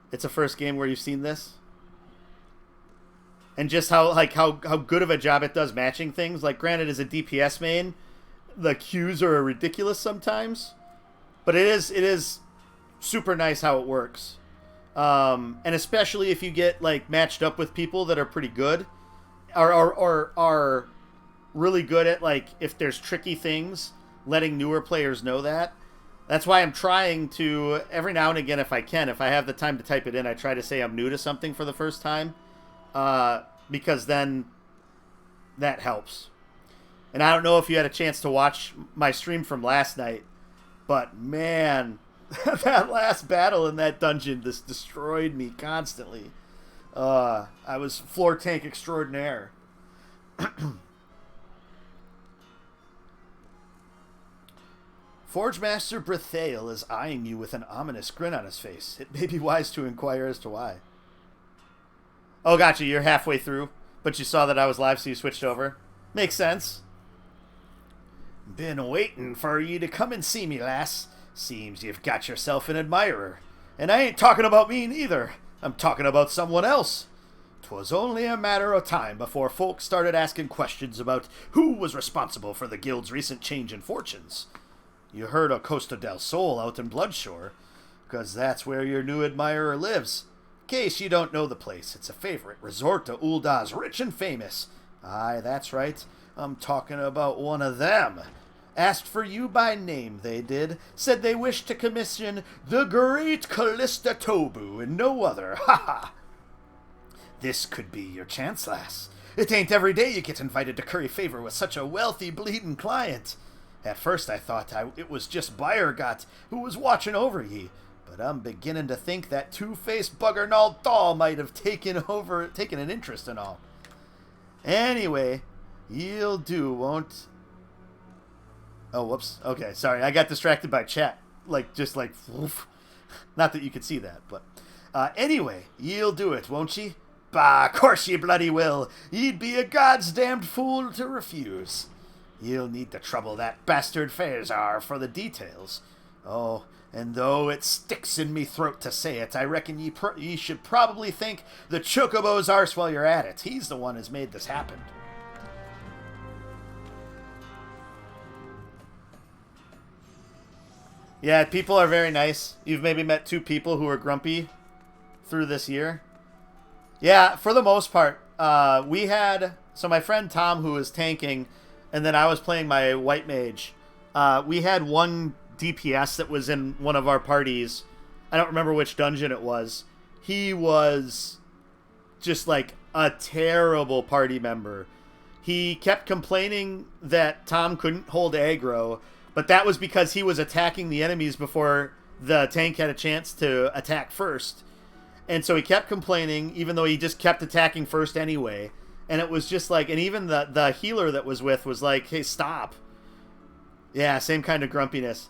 It's a first game where you've seen this? and just how good of a job it does matching things. Like, granted, as a DPS main, the Qs are ridiculous sometimes, but it is super nice how it works. And especially if you get like matched up with people that are pretty good, are really good at, like, if there's tricky things, letting newer players know that. That's why I'm trying to, every now and again, if I can, if I have the time to type it in, I try to say I'm new to something for the first time, because then that helps. And I don't know if you had a chance to watch my stream from last night, but man, that last battle in that dungeon just destroyed me constantly. I was floor tank extraordinaire. Forge Master Brithael is eyeing you with an ominous grin on his face. It may be wise to inquire as to why. Oh, gotcha. You're halfway through, but you saw that I was live, so you switched over. Makes sense. Been waiting for you to come and see me, lass. Seems you've got yourself an admirer. And I ain't talking about me either. I'm talking about someone else. 'Twas only a matter of time before folks started asking questions about who was responsible for the guild's recent change in fortunes. You heard of Costa del Sol out in Bloodshore, because that's where your new admirer lives. In case you don't know the place, it's a favorite resort to Uldah's rich and famous. Aye, that's right. I'm talking about one of them. Asked for you by name, they did. Said they wished to commission the great Callista Tobu and no other. Ha ha! This could be your chance, lass. It ain't every day you get invited to curry favor with such a wealthy, bleeding client. At first I thought it was just Bayergat who was watching over ye, but I'm beginning to think that two-faced bugger Nald Thal might have taken an interest in all. Anyway, you'll do, won't... Oh, whoops. Okay, sorry. I got distracted by chat. Woof. Not that you could see that, but... anyway, ye'll do it, won't ye? Bah, course ye bloody will. Ye'd be a God's damned fool to refuse. You'll need to trouble that bastard Farazar for the details. Oh, and though it sticks in me throat to say it, I reckon ye should probably thank the Chocobo's arse while you're at it. He's the one who's made this happen. Yeah, people are very nice. You've maybe met 2 people who are grumpy through this year. Yeah, for the most part. We had... So my friend Tom, who was tanking, and then I was playing my white mage. We had one DPS that was in one of our parties. I don't remember which dungeon it was. He was just like a terrible party member. He kept complaining that Tom couldn't hold aggro, but that was because he was attacking the enemies before the tank had a chance to attack first. And so he kept complaining, even though he just kept attacking first anyway. And it was just like, and even the healer that was with was like, hey, stop. Yeah, same kind of grumpiness.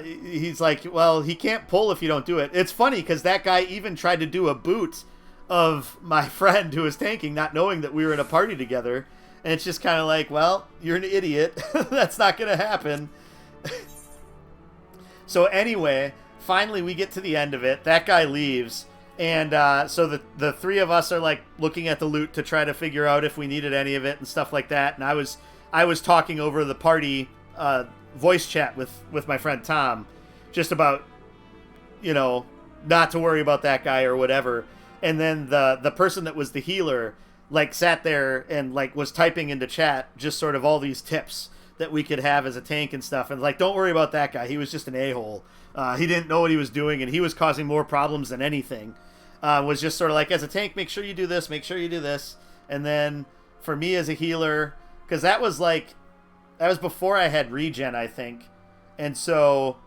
He's like, well, he can't pull if you don't do it. It's funny because that guy even tried to do a boot of my friend who was tanking, not knowing that we were in a party together. And it's just kind of like, well, you're an idiot. That's not going to happen. So anyway, finally we get to the end of it. That guy leaves. And so the 3 of us are like looking at the loot to try to figure out if we needed any of it and stuff like that. And I was talking over the party voice chat with my friend Tom, just about, not to worry about that guy or whatever. And then the person that was the healer like sat there and like was typing into chat just sort of all these tips that we could have as a tank and stuff. And like, don't worry about that guy. He was just an a-hole. He didn't know what he was doing, and he was causing more problems than anything. Was just sort of like, as a tank, make sure you do this, make sure you do this. And then for me as a healer, because that was before I had regen, I think. And so,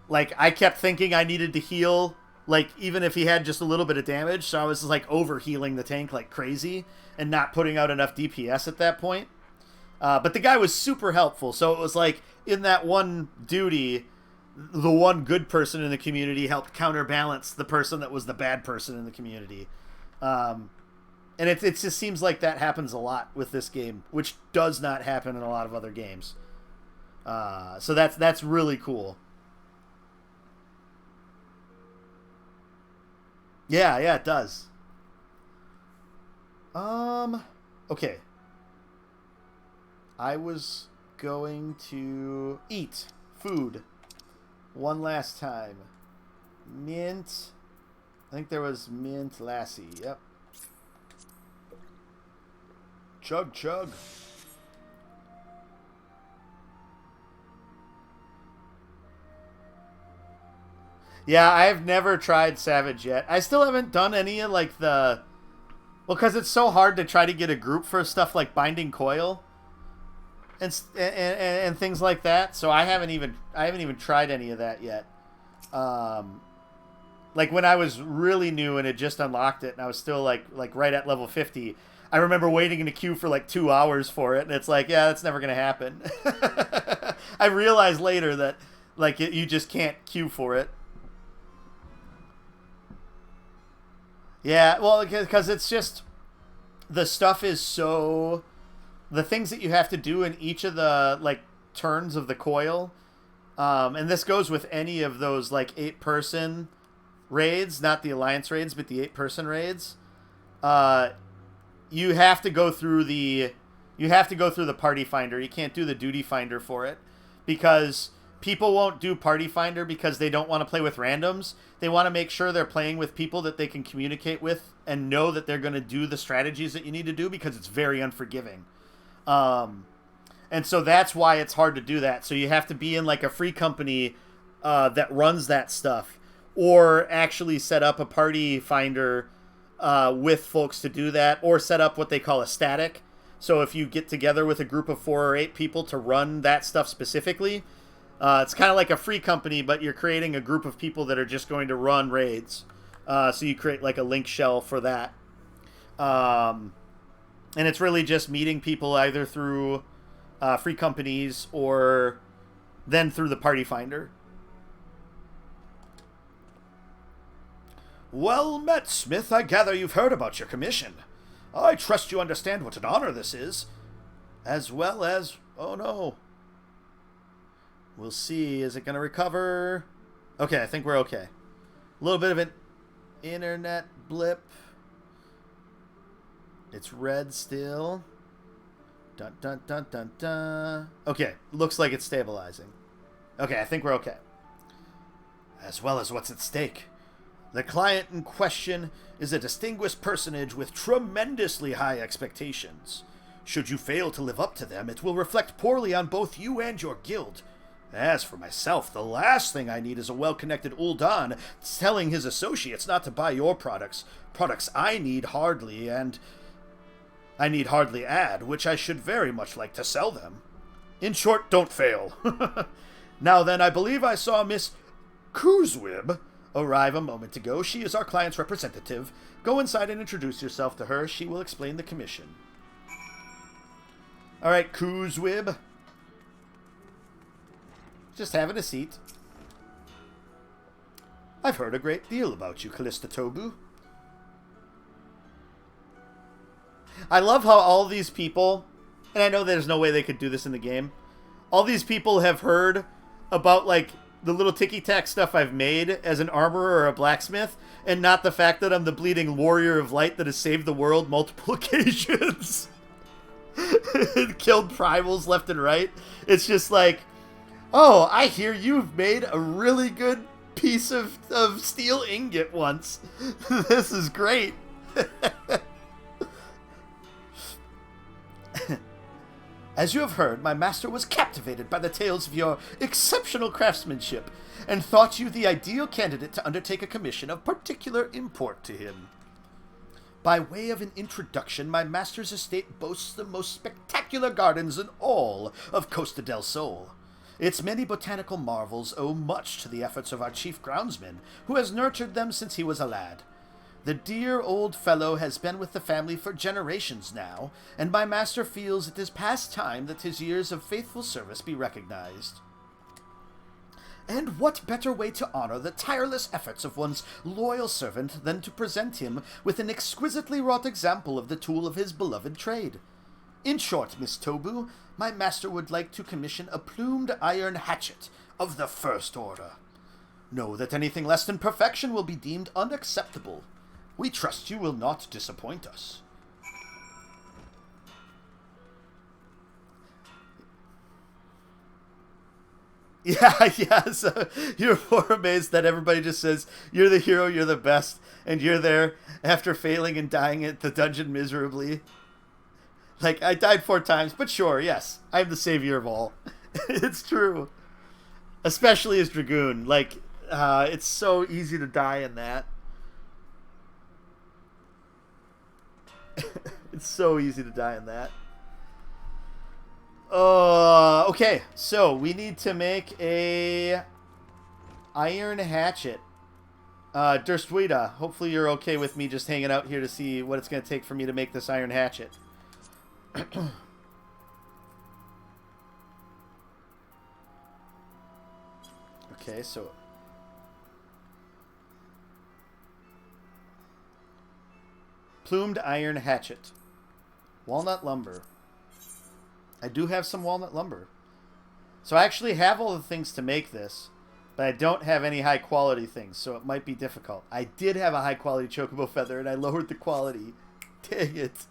like, I kept thinking I needed to heal, like, even if he had just a little bit of damage. So I was just, like, over-healing the tank like crazy and not putting out enough DPS at that point. But the guy was super helpful. So it was like, in that one duty, the one good person in the community helped counterbalance the person that was the bad person in the community. And it just seems like that happens a lot with this game, which does not happen in a lot of other games. So that's really cool. Yeah, it does. Okay. I was going to eat food one last time. Mint. I think there was mint lassie. Yep. Chug, chug. Yeah, I've never tried Savage yet. I still haven't done any of, like, the... Well, because it's so hard to try to get a group for stuff like Binding Coil and things like that. So I haven't even tried any of that yet. Like, when I was really new and had just unlocked it, and I was still, like right at level 50, I remember waiting in a queue for, like, 2 hours for it, and it's like, yeah, that's never going to happen. I realized later that, like, you just can't queue for it. Yeah, well, because it's just, the stuff is so, the things that you have to do in each of the, like, turns of the coil, and this goes with any of those, like, 8-person raids, not the Alliance raids, but the 8-person raids, you have to go through the party finder. You can't do the duty finder for it, because people won't do party finder because they don't want to play with randoms. They want to make sure they're playing with people that they can communicate with and know that they're going to do the strategies that you need to do, because it's very unforgiving. And so that's why it's hard to do that. So you have to be in, like, a free company that runs that stuff, or actually set up a party finder with folks to do that, or set up what they call a static. So if you get together with a group of 4 or 8 people to run that stuff specifically, it's kind of like a free company, but you're creating a group of people that are just going to run raids. So you create, like, a link shell for that. And it's really just meeting people either through free companies or then through the party finder. Well met, Smith. I gather you've heard about your commission. I trust you understand what an honor this is. As well as... Oh, no. We'll see. Is it going to recover? Okay, I think we're okay. A little bit of an internet blip. It's red still. Dun, dun, dun, dun, dun. Okay, looks like it's stabilizing. Okay, I think we're okay. As well as what's at stake. The client in question is a distinguished personage with tremendously high expectations. Should you fail to live up to them, it will reflect poorly on both you and your guild. As for myself, the last thing I need is a well-connected Ul'dan telling his associates not to buy your products. Products I need hardly add, which I should very much like to sell them. In short, don't fail. Now then, I believe I saw Miss Kuzwib arrive a moment ago. She is our client's representative. Go inside and introduce yourself to her. She will explain the commission. All right, Kuzwib. Just having a seat. I've heard a great deal about you, Callista Tobu. I love how all these people, and I know there's no way they could do this in the game, all these people have heard about, like, the little ticky-tack stuff I've made as an armorer or a blacksmith, and not the fact that I'm the bleeding warrior of light that has saved the world multiple occasions. And killed primals left and right. It's just like, oh, I hear you've made a really good piece of steel ingot once. This is great. As you have heard, my master was captivated by the tales of your exceptional craftsmanship, and thought you the ideal candidate to undertake a commission of particular import to him. By way of an introduction, my master's estate boasts the most spectacular gardens in all of Costa del Sol. Its many botanical marvels owe much to the efforts of our chief groundsman, who has nurtured them since he was a lad. The dear old fellow has been with the family for generations now, and my master feels it is past time that his years of faithful service be recognized. And what better way to honor the tireless efforts of one's loyal servant than to present him with an exquisitely wrought example of the tool of his beloved trade? In short, Miss Tobu, my master would like to commission a plumed iron hatchet of the first order. Know that anything less than perfection will be deemed unacceptable. We trust you will not disappoint us. Yeah, yeah. So you're more amazed that everybody just says you're the hero, you're the best, and you're there after failing and dying at the dungeon miserably. Like, I died 4 times, but sure, yes, I'm the savior of all. It's true. Especially as Dragoon. Like, it's so easy to die in that. It's so easy to die in that. Okay, so we need to make a iron hatchet. Durstwida, hopefully you're okay with me just hanging out here to see what it's going to take for me to make this iron hatchet. Okay, so... Plumed iron hatchet. Walnut lumber. I do have some walnut lumber. So I actually have all the things to make this, but I don't have any high quality things, so it might be difficult. I did have a high quality chocobo feather, and I lowered the quality. Dang it.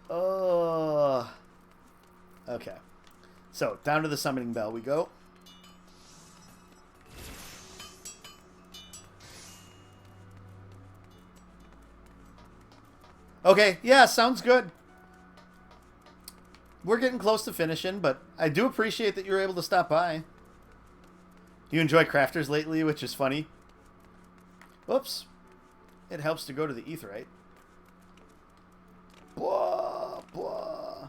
Oh. Okay. So, down to the summoning bell we go. Okay, yeah, sounds good. We're getting close to finishing, but I do appreciate that you were able to stop by. You enjoy crafters lately, which is funny. Whoops. It helps to go to the Aetheryte. Blah, blah.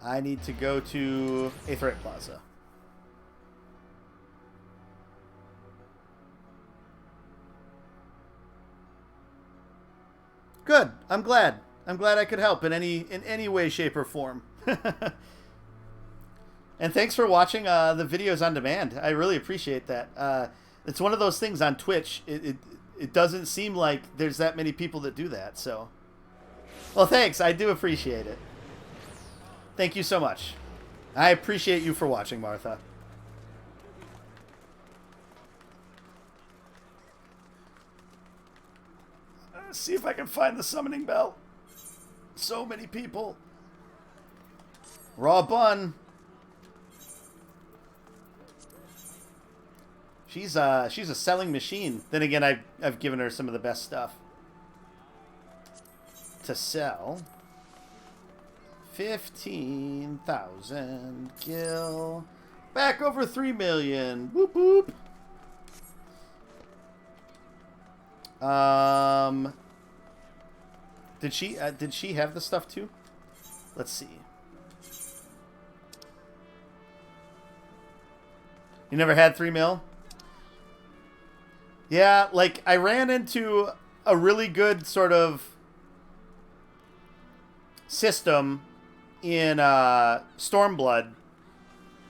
I need to go to Aetheryte Plaza. Good. I'm glad. I'm glad I could help in any way, shape, or form. And thanks for watching the videos on demand. I really appreciate that. It's one of those things on Twitch. It doesn't seem like there's that many people that do that. So, well, thanks. I do appreciate it. Thank you so much. I appreciate you for watching, Martha. See if I can find the summoning bell. So many people. Raw bun. She's a selling machine. Then again, I've given her some of the best stuff to sell. 15,000 gil. Back over 3 million. Whoop whoop. Did she have the stuff too? Let's see. You never had 3 mil? Yeah, like I ran into a really good sort of system in Stormblood.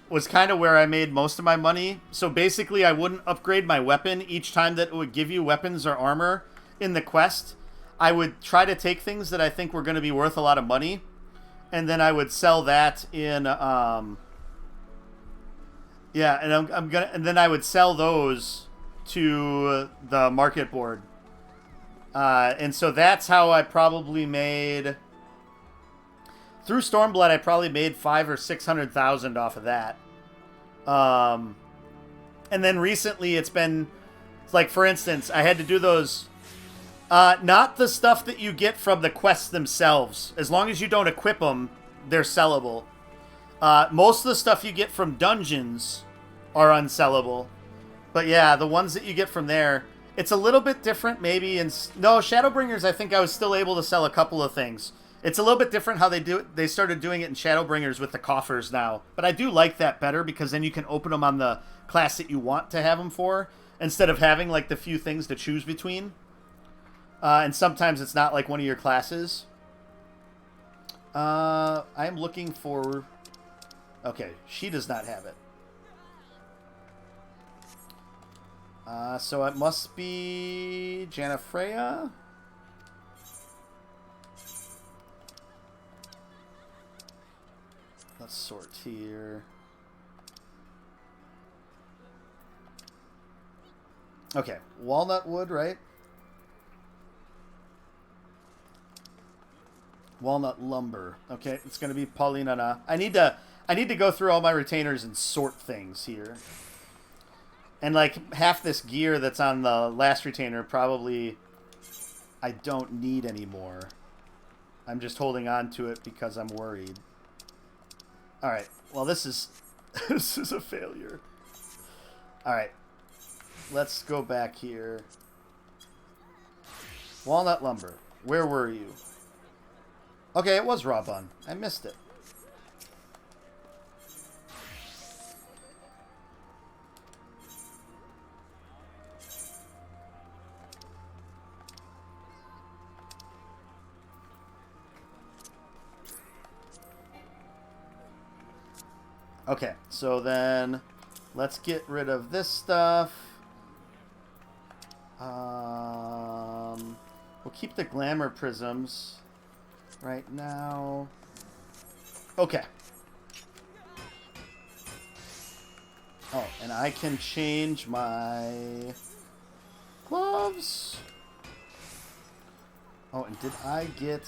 Was kind of where I made most of my money. So basically I wouldn't upgrade my weapon each time that it would give you weapons or armor in the quest. I would try to take things that I think were going to be worth a lot of money, and then I would sell that in yeah, and then I would sell those to the market board. And so that's how I probably made through Stormblood. I probably made 500,000 or 600,000 off of that. And then recently it's been like, for instance, I had to do those. Not the stuff that you get from the quests themselves. As long as you don't equip them, they're sellable. Most of the stuff you get from dungeons are unsellable. But yeah, the ones that you get from there, it's a little bit different maybe. No, Shadowbringers, I think I was still able to sell a couple of things. It's a little bit different how they do it. They started doing it in Shadowbringers with the coffers now. But I do like that better because then you can open them on the class that you want to have them for, instead of having like the few things to choose between. And sometimes it's not like one of your classes. I'm looking for... Okay, she does not have it. So it must be Janafreya. Let's sort here. Okay, walnut wood, right? Walnut lumber. Okay, it's gonna be Paulinana. I need to go through all my retainers and sort things here. And like half this gear that's on the last retainer probably I don't need anymore. I'm just holding on to it because I'm worried. All right. Well, this is this is a failure. All right. Let's go back here. Walnut lumber. Where were you? Okay, it was raw bun. I missed it. Okay, so then let's get rid of this stuff. We'll keep the glamour prisms right now. Okay. Oh, and I can change my gloves. Oh, and did I get...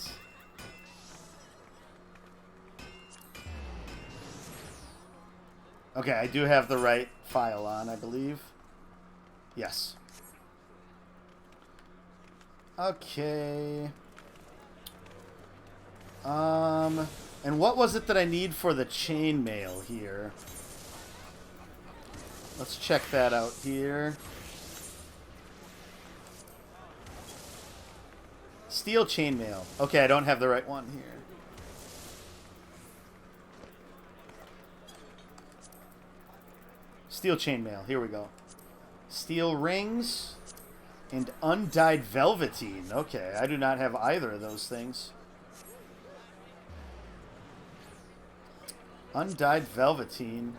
Okay, I do have the right file on, I believe. Yes. Okay. And what was it that I need for the chainmail here? Let's check that out here. Steel chainmail. Okay, I don't have the right one here. Steel chainmail. Here we go. Steel rings and undyed velveteen. Okay, I do not have either of those things. Undyed velveteen.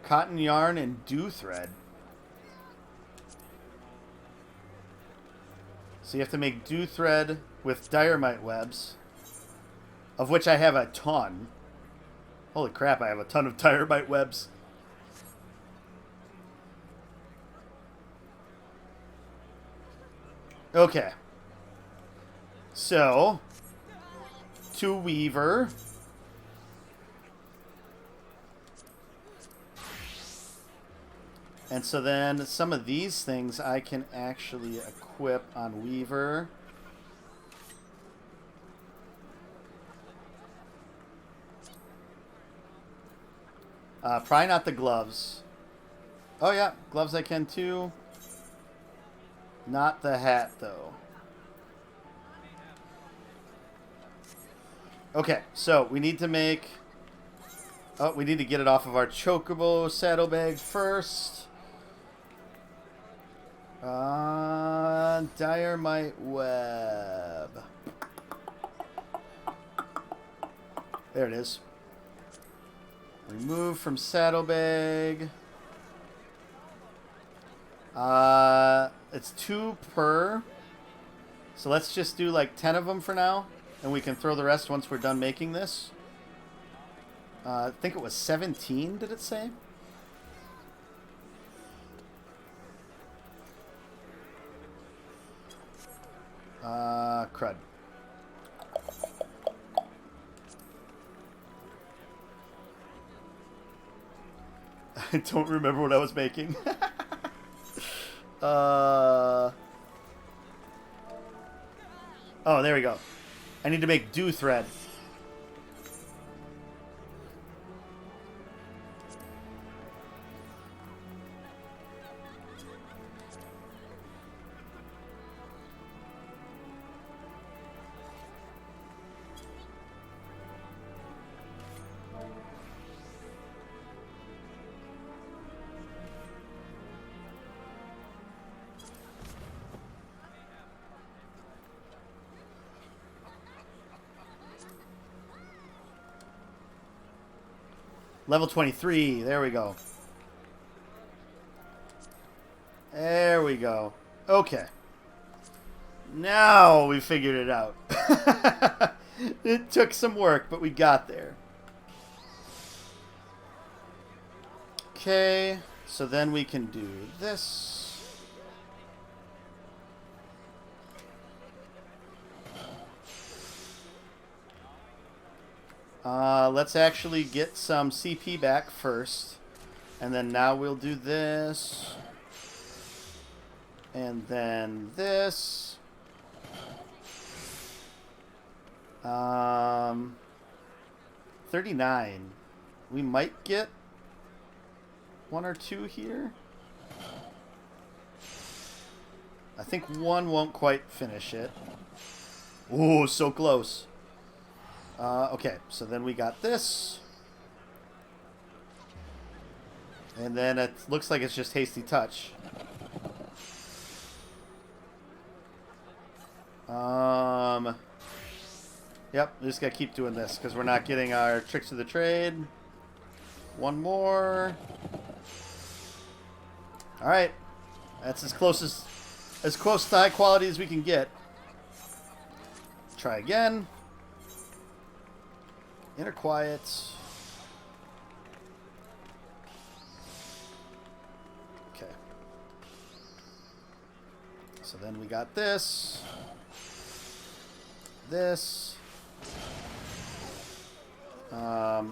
Cotton yarn and dew thread. So you have to make dew thread with diorite webs, of which I have a ton. Holy crap, I have a ton of diorite webs. Okay. So, to Weaver. And so then some of these things I can actually equip on Weaver. Probably not the gloves. Oh yeah, gloves I can too. Not the hat though. Okay, so we need to make... Oh, we need to get it off of our chocobo saddlebag first. Diorite web. There it is. Remove from saddlebag. It's 2 per. So let's just do like 10 of them for now. And we can throw the rest once we're done making this. I think it was 17, did it say? Crud. I don't remember what I was making. Oh, there we go. I need to make dew thread. Level 23. There we go. There we go. Okay. Now we figured it out. It took some work, but we got there. Okay. So then we can do this. Let's actually get some CP back first. And then now we'll do this. And then this. 39. We might get one or two here. I think one won't quite finish it. Ooh, so close. Okay, so then we got this. And then it looks like it's just Hasty Touch. Yep, we just gotta keep doing this because we're not getting our tricks of the trade. One more. Alright. That's as close to high quality as we can get. Try again. Inner Quiet. Okay. So then we got this. This. I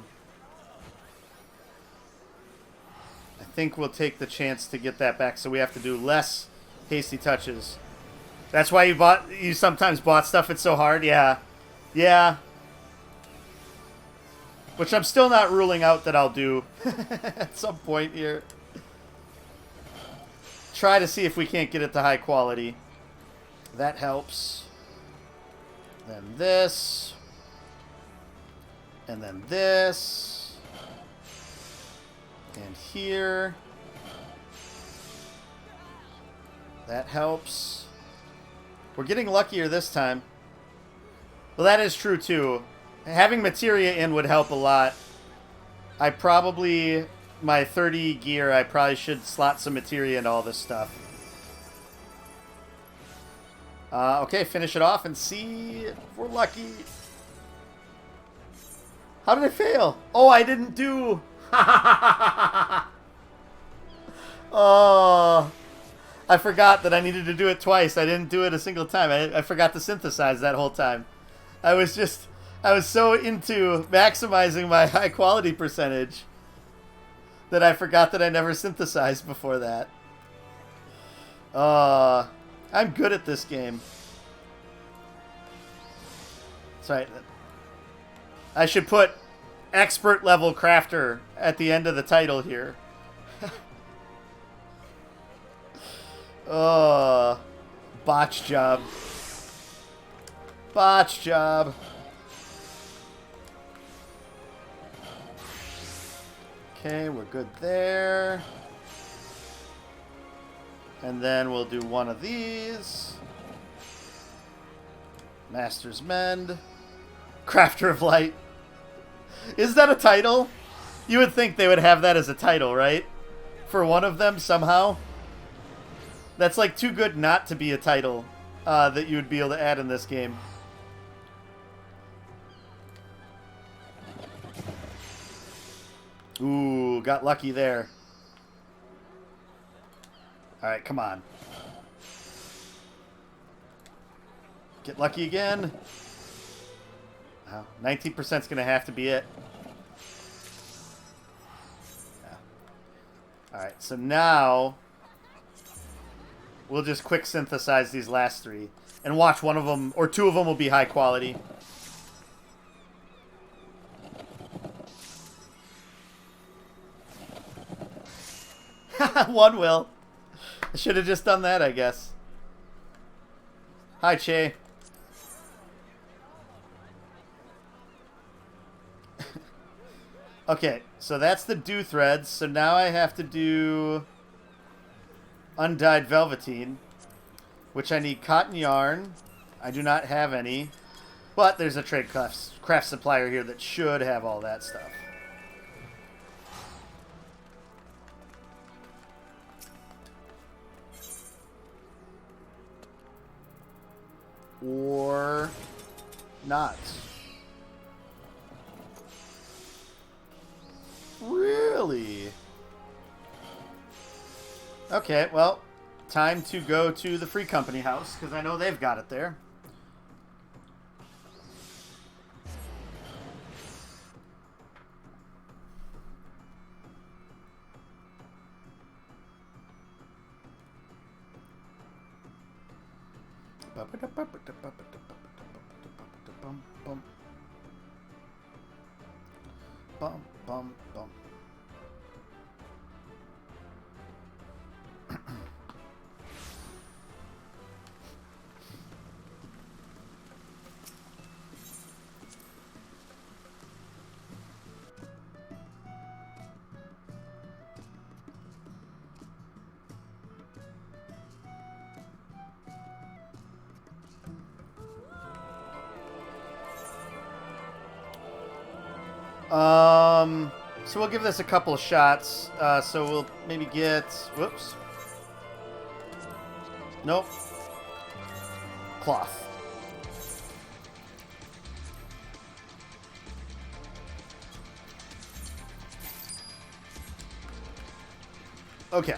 think we'll take the chance to get that back, so we have to do less Hasty Touches. That's why you sometimes bought stuff. It's so hard. Yeah. Yeah. Which I'm still not ruling out that I'll do at some point here. Try to see if we can't get it to high quality. That helps. Then this. And then this. And here. That helps. We're getting luckier this time. Well, that is true, too. Having materia in would help a lot. I probably... My 30 gear, I probably should slot some materia into all this stuff. Okay, finish it off and see if we're lucky. How did I fail? Oh, I didn't do... Oh... I forgot that I needed to do it twice. I didn't do it a single time. I forgot to synthesize that whole time. I was so into maximizing my high quality percentage that I forgot that I never synthesized before that. I'm good at this game. That's right. I should put expert level crafter at the end of the title here. Botch job. Botch job. Okay, we're good there. And then we'll do one of these. Master's Mend. Crafter of Light. Is that a title? You would think they would have that as a title, right? For one of them, somehow. That's like too good not to be a title that you would be able to add in this game. Ooh, got lucky there. Alright, come on. Get lucky again. 19% is going to have to be it. Yeah. Alright, so now we'll just quick synthesize these last three. And watch one of them, or two of them will be high quality. One will. I should have just done that, I guess. Hi, Che. Okay, so that's the dew threads. So now I have to do undyed velveteen, which I need cotton yarn. I do not have any, but there's a trade craft supplier here that should have all that stuff. Or not. Really? Okay, well, time to go to the Free Company house, because I know they've got it there. Bum, bum, bum. So we'll give this a couple of shots. So we'll maybe get... Whoops. Nope. Cloth. Okay.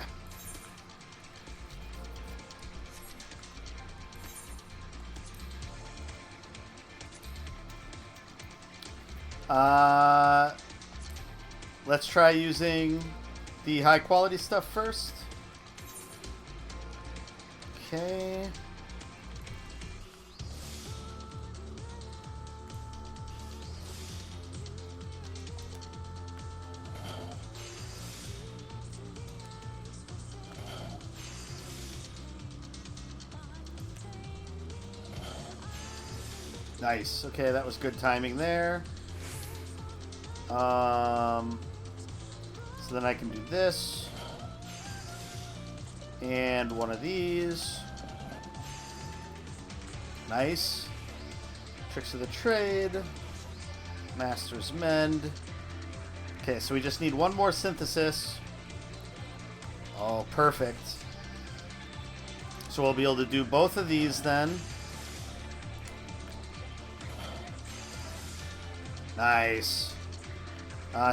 Let's try using the high quality stuff first. Okay. Nice. Okay, that was good timing there. So then I can do this. And one of these. Nice. Tricks of the trade. Master's Mend. Okay, so we just need one more synthesis. Oh, perfect. So we'll be able to do both of these then. Nice.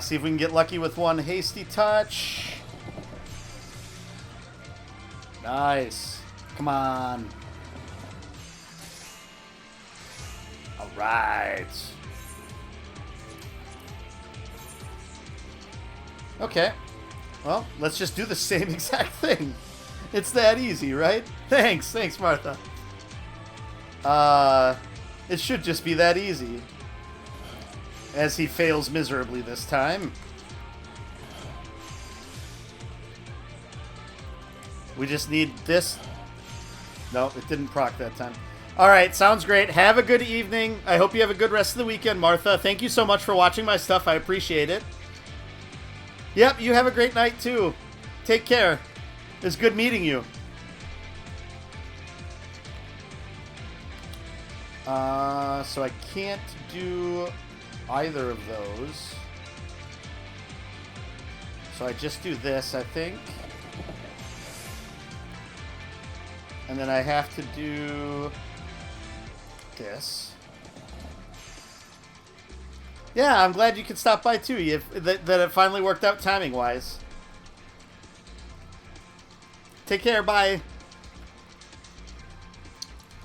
See if we can get lucky with one hasty touch. Nice. Come on. All right. Okay. Well, let's just do the same exact thing. It's that easy, right? Thanks. Thanks, Martha. It should just be that easy. As he fails miserably this time. We just need this. No, it didn't proc that time. Alright, sounds great. Have a good evening. I hope you have a good rest of the weekend, Martha. Thank you so much for watching my stuff. I appreciate it. Yep, you have a great night too. Take care. It was good meeting you. So I can't do either of those. So I just do this, I think. And then I have to do this. Yeah, I'm glad you could stop by too. That it finally worked out timing-wise. Take care, bye.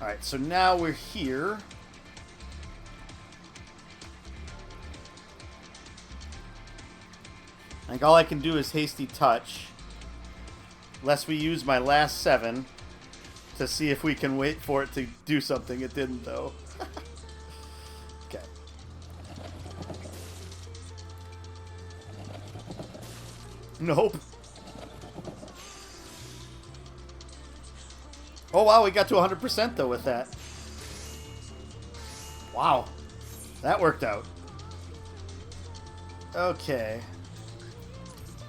Alright, so now we're here. I think all I can do is hasty touch. Unless we use my last 7 to see if we can wait for it to do something. It didn't, though. Okay. Nope. Oh, wow, we got to 100% though with that. Wow. That worked out. Okay.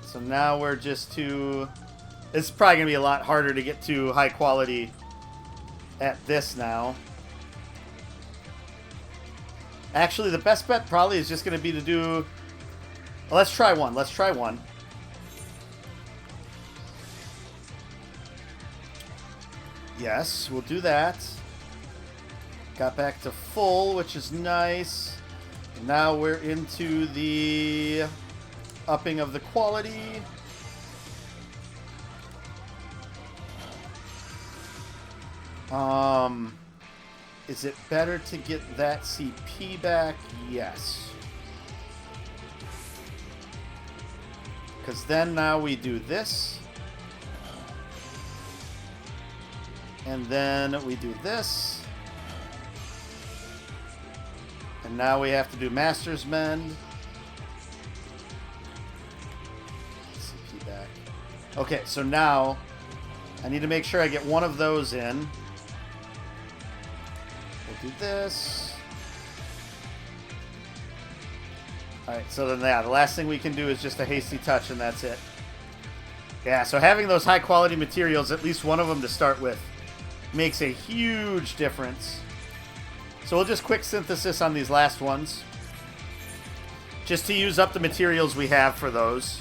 So now we're just to... It's probably going to be a lot harder to get to high quality at this now. Actually, the best bet probably is just going to be to do... Well, let's try one. Let's try one. Yes, we'll do that. Got back to full, which is nice. Now we're into the upping of the quality. Is it better to get that CP back? Yes. Because then now we do this. And then we do this. And now we have to do Master's Mend. CP back. Okay, so now I need to make sure I get one of those in. We'll do this. Alright, so then yeah, the last thing we can do is just a hasty touch and that's it. Yeah, so having those high quality materials, at least one of them to start with, makes a huge difference. So we'll just quick synthesis on these last ones. Just to use up the materials we have for those.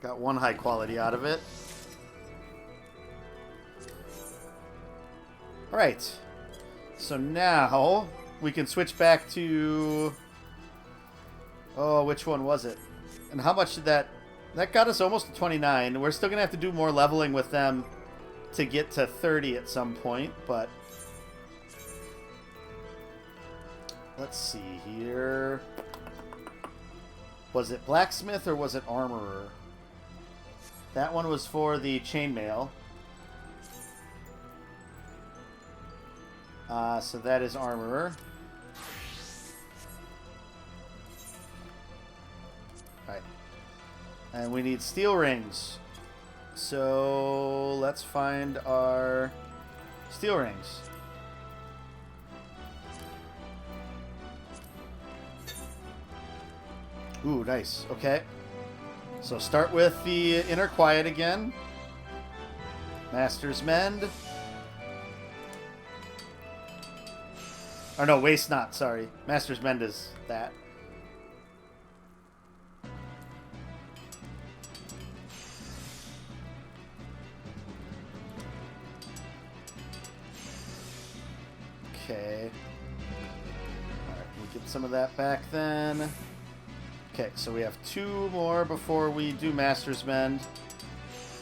Got one high quality out of it. Alright. So now we can switch back to... Oh, which one was it? And how much did that... That got us almost to 29. We're still going to have to do more leveling with them to get to 30 at some point, but... Let's see here. Was it blacksmith or was it armorer? That one was for the chainmail. So that is armorer. Alright. And we need steel rings. So let's find our steel rings. Ooh, nice. Okay. So start with the Inner Quiet again. Master's Mend. Or no, Waste Not, sorry. Master's Mend is that. Okay. Alright, we'll get some of that back then. Okay, so we have two more before we do Master's Mend.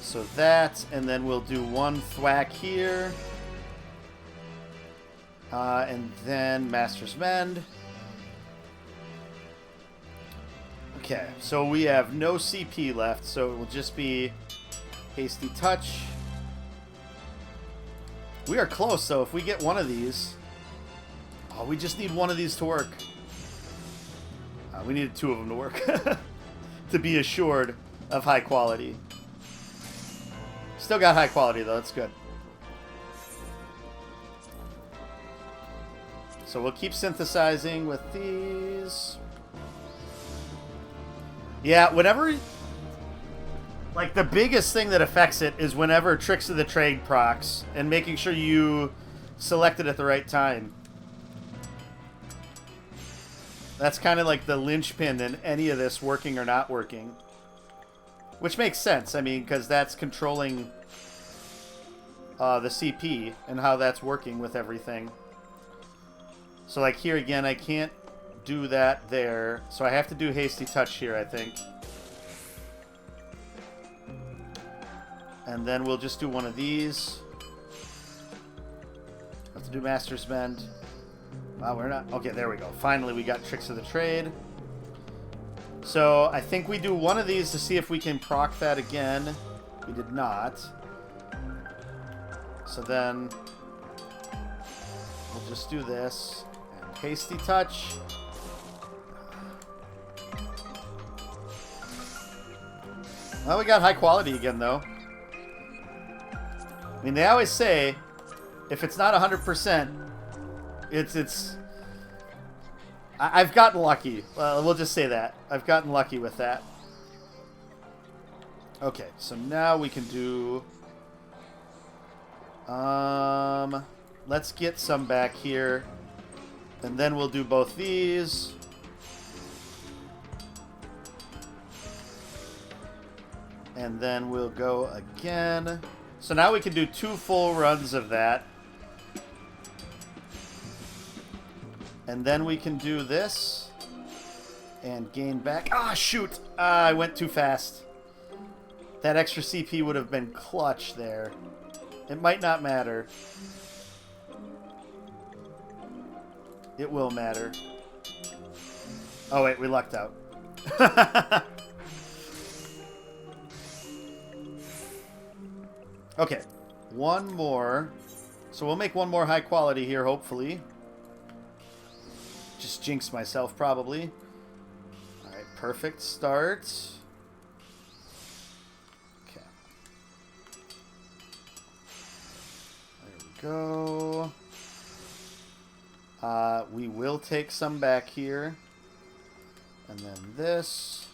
So that, and then we'll do one thwack here. And then Master's Mend. Okay, so we have no CP left, so it will just be Hasty Touch. We are close, though. If we get one of these... Oh, we just need one of these to work. We needed two of them to work. To be assured of high quality. Still got high quality, though. That's good. So we'll keep synthesizing with these. Yeah, whenever... Like, the biggest thing that affects it is whenever Tricks of the Trade procs, and making sure you select it at the right time. That's kind of like the linchpin in any of this working or not working. Which makes sense, I mean, because that's controlling the CP and how that's working with everything. So, like, here again, I can't do that there. So I have to do Hasty Touch here, I think. And then we'll just do one of these. Have to do Master's Mend. Wow, we're not... Okay, there we go. Finally, we got Tricks of the Trade. So, I think we do one of these to see if we can proc that again. We did not. So then... We'll just do this. And Hasty Touch. Well, we got high quality again, though. I mean, they always say, if it's not 100%... I've gotten lucky. We'll just say that. I've gotten lucky with that. Okay, so now we can do... let's get some back here. And then we'll do both these. And then we'll go again. So now we can do 2 full runs of that. And then we can do this. And gain back. Ah, shoot! I went too fast. That extra CP would have been clutch there. It might not matter. It will matter. Oh, wait, we lucked out. Okay, one more. So we'll make one more high quality here, hopefully. Just jinx myself, probably. Alright, perfect start. Okay. There we go. We will take some back here. And then this.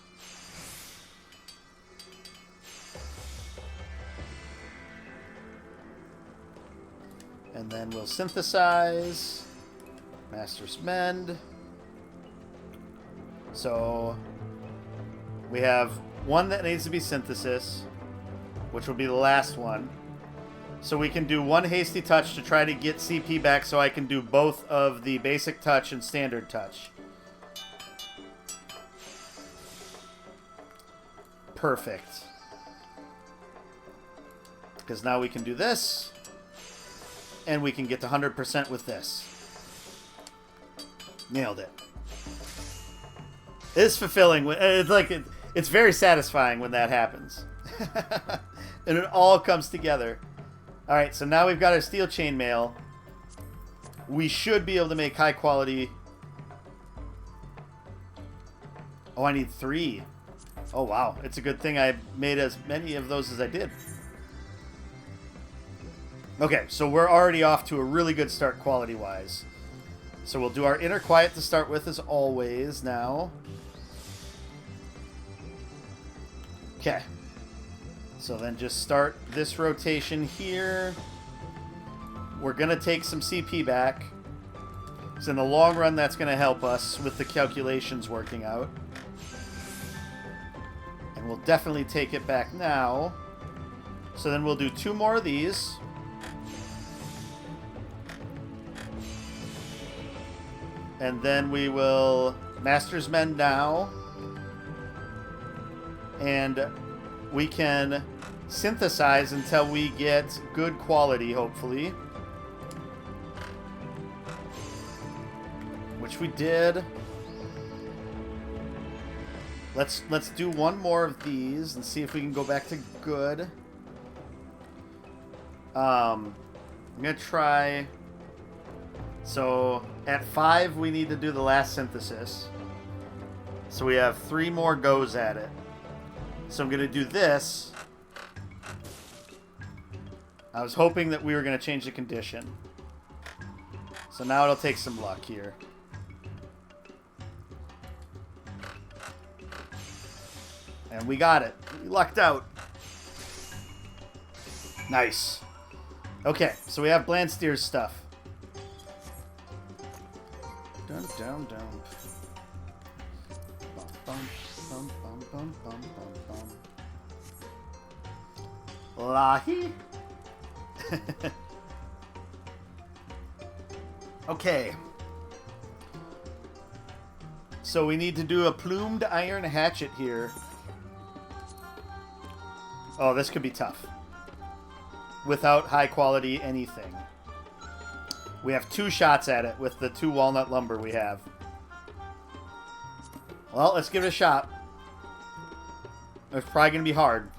And then we'll synthesize. Master's Mend. So we have one that needs to be synthesis, which will be the last one. So we can do one hasty touch to try to get CP back so I can do both of the basic touch and standard touch. Perfect. Because now we can do this. And we can get to 100% with this. Nailed it. It's fulfilling. It's like it's very satisfying when that happens. And it all comes together. Alright, so now we've got our steel chainmail. We should be able to make high quality. Oh, I need 3. Oh, wow. It's a good thing I made as many of those as I did. Okay, so we're already off to a really good start quality-wise. So we'll do our inner quiet to start with as always now. Okay. So then just start this rotation here. We're going to take some CP back. So in the long run, that's going to help us with the calculations working out. And we'll definitely take it back now. So then we'll do 2 more of these. And then we will Master's Mend now. And we can synthesize until we get good quality, hopefully. Which we did. Let's do one more of these and see if we can go back to good. I'm going to try... So, at 5, we need to do the last synthesis. So we have 3 more goes at it. So I'm going to do this. I was hoping that we were going to change the condition. So now it'll take some luck here. And we got it. We lucked out. Nice. Okay, so we have Blandsteer's stuff. Dun, dun, dun. Bum, bum, bum, bum, bum, bum, bum. Lahi. Okay. So we need to do a plumed iron hatchet here. Oh, this could be tough. Without high quality anything. We have 2 shots at it with the 2 walnut lumber we have. Well, let's give it a shot. It's probably going to be hard.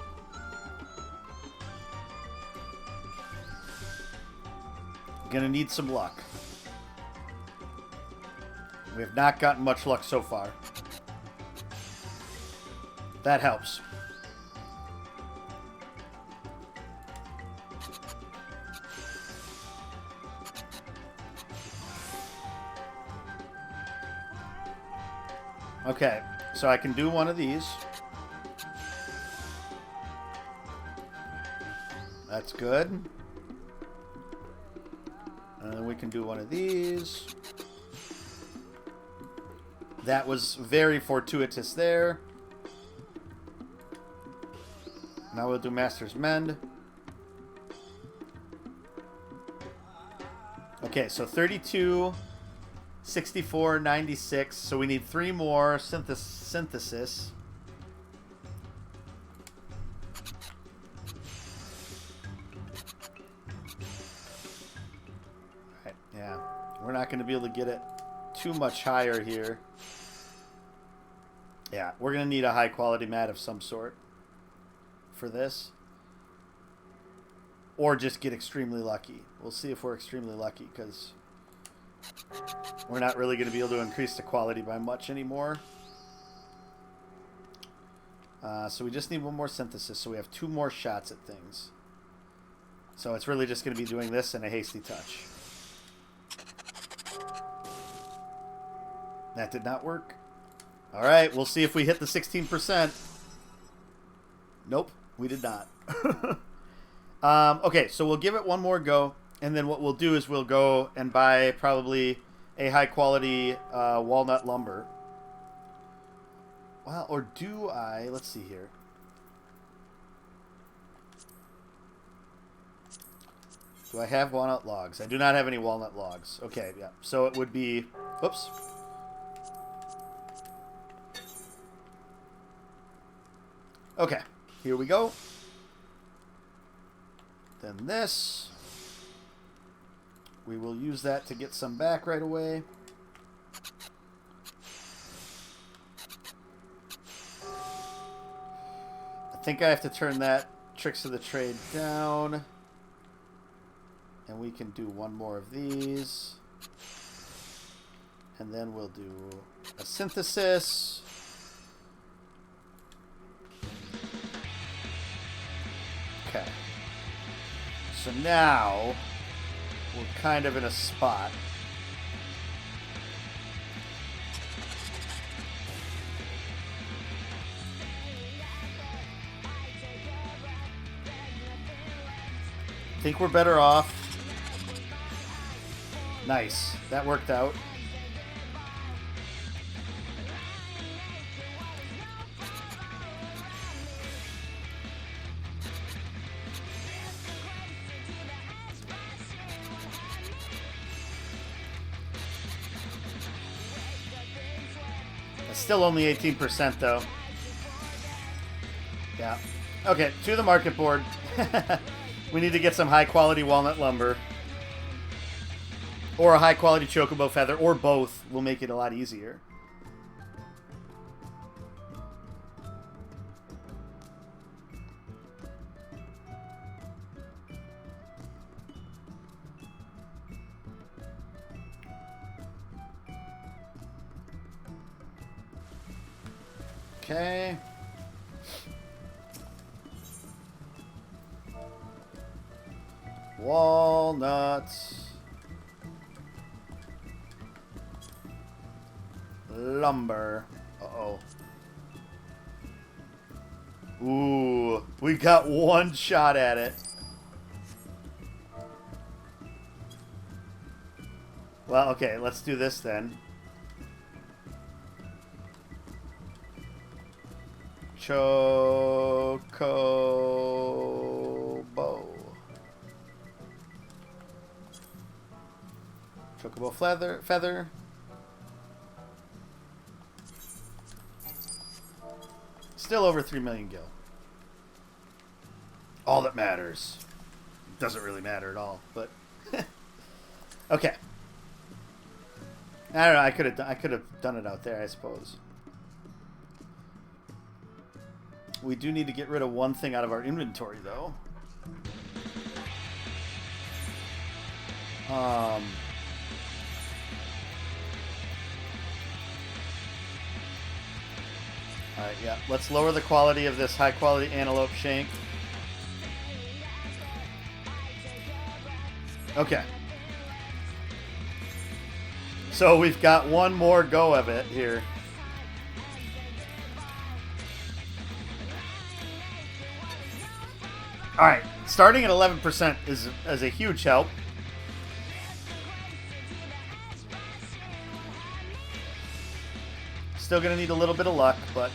Going to need some luck. We have not gotten much luck so far. That helps. Okay, so I can do one of these. That's good. And then we can do one of these. That was very fortuitous there. Now we'll do Master's Mend. Okay, so 32... 64, 96, so we need 3 more synthesis. we're not going to be able to get it too much higher here. Yeah, we're going to need a high quality mat of some sort for this. Or just get extremely lucky. We'll see if we're extremely lucky, because we're not really going to be able to increase the quality by much anymore. So we just need one more synthesis, so we have 2 more shots at things. So it's really just going to be doing this and a hasty touch. That did not work. Alright, we'll see if we hit the 16%. Nope, we did not. Okay, so we'll give it one more go, and then what we'll do is we'll go and buy probably a high-quality walnut lumber. Well, or do I... Let's see here. Do I have walnut logs? I do not have any walnut logs. Okay, yeah. So it would be... Oops. Okay, here we go. Then this. We will use that to get some back right away. I think I have to turn that Tricks of the Trade down. And we can do one more of these. And then we'll do a synthesis. Okay. So now we're kind of in a spot. I think we're better off. Nice. That worked out. It's still only 18% though. Yeah. Okay, to the market board. We need to get some high-quality walnut lumber. Or a high-quality chocobo feather, or both will make it a lot easier. Okay. Walnuts. Lumber. Uh-oh. Ooh, we got one shot at it. Well, okay, let's do this then. Chocobo. Chocobo feather. Still over 3 million gil. All that matters. Doesn't really matter at all, but okay. I don't know. I could have done it out there, I suppose. We do need to get rid of one thing out of our inventory, though. Alright, yeah. Let's lower the quality of this high-quality antelope shank. Okay. So we've got one more go of it here. Alright, starting at 11% is a huge help. Still going to need a little bit of luck, but...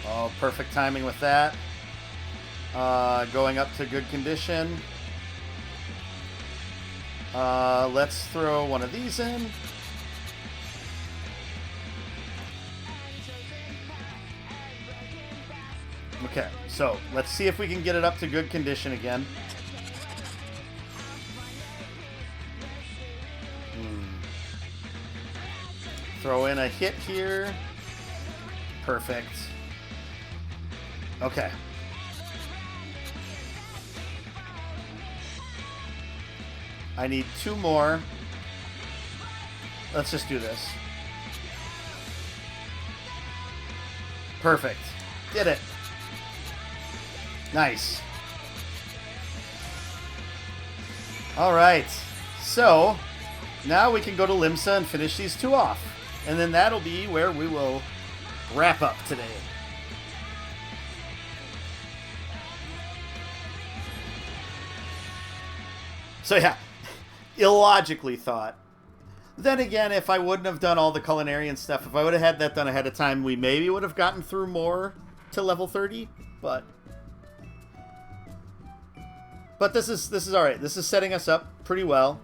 Oh, perfect timing with that. Going up to good condition. Let's throw one of these in. Okay, so let's see if we can get it up to good condition again. Throw in a hit here. Perfect. Okay. I need 2 more. Let's just do this. Perfect. Did it. Nice. Alright. So, now we can go to Limsa and finish these 2 off. And then that'll be where we will wrap up today. So yeah, illogically thought. Then again, if I wouldn't have done all the culinary stuff, if I would have had that done ahead of time, we maybe would have gotten through more to level 30, but this is all right. This is setting us up pretty well.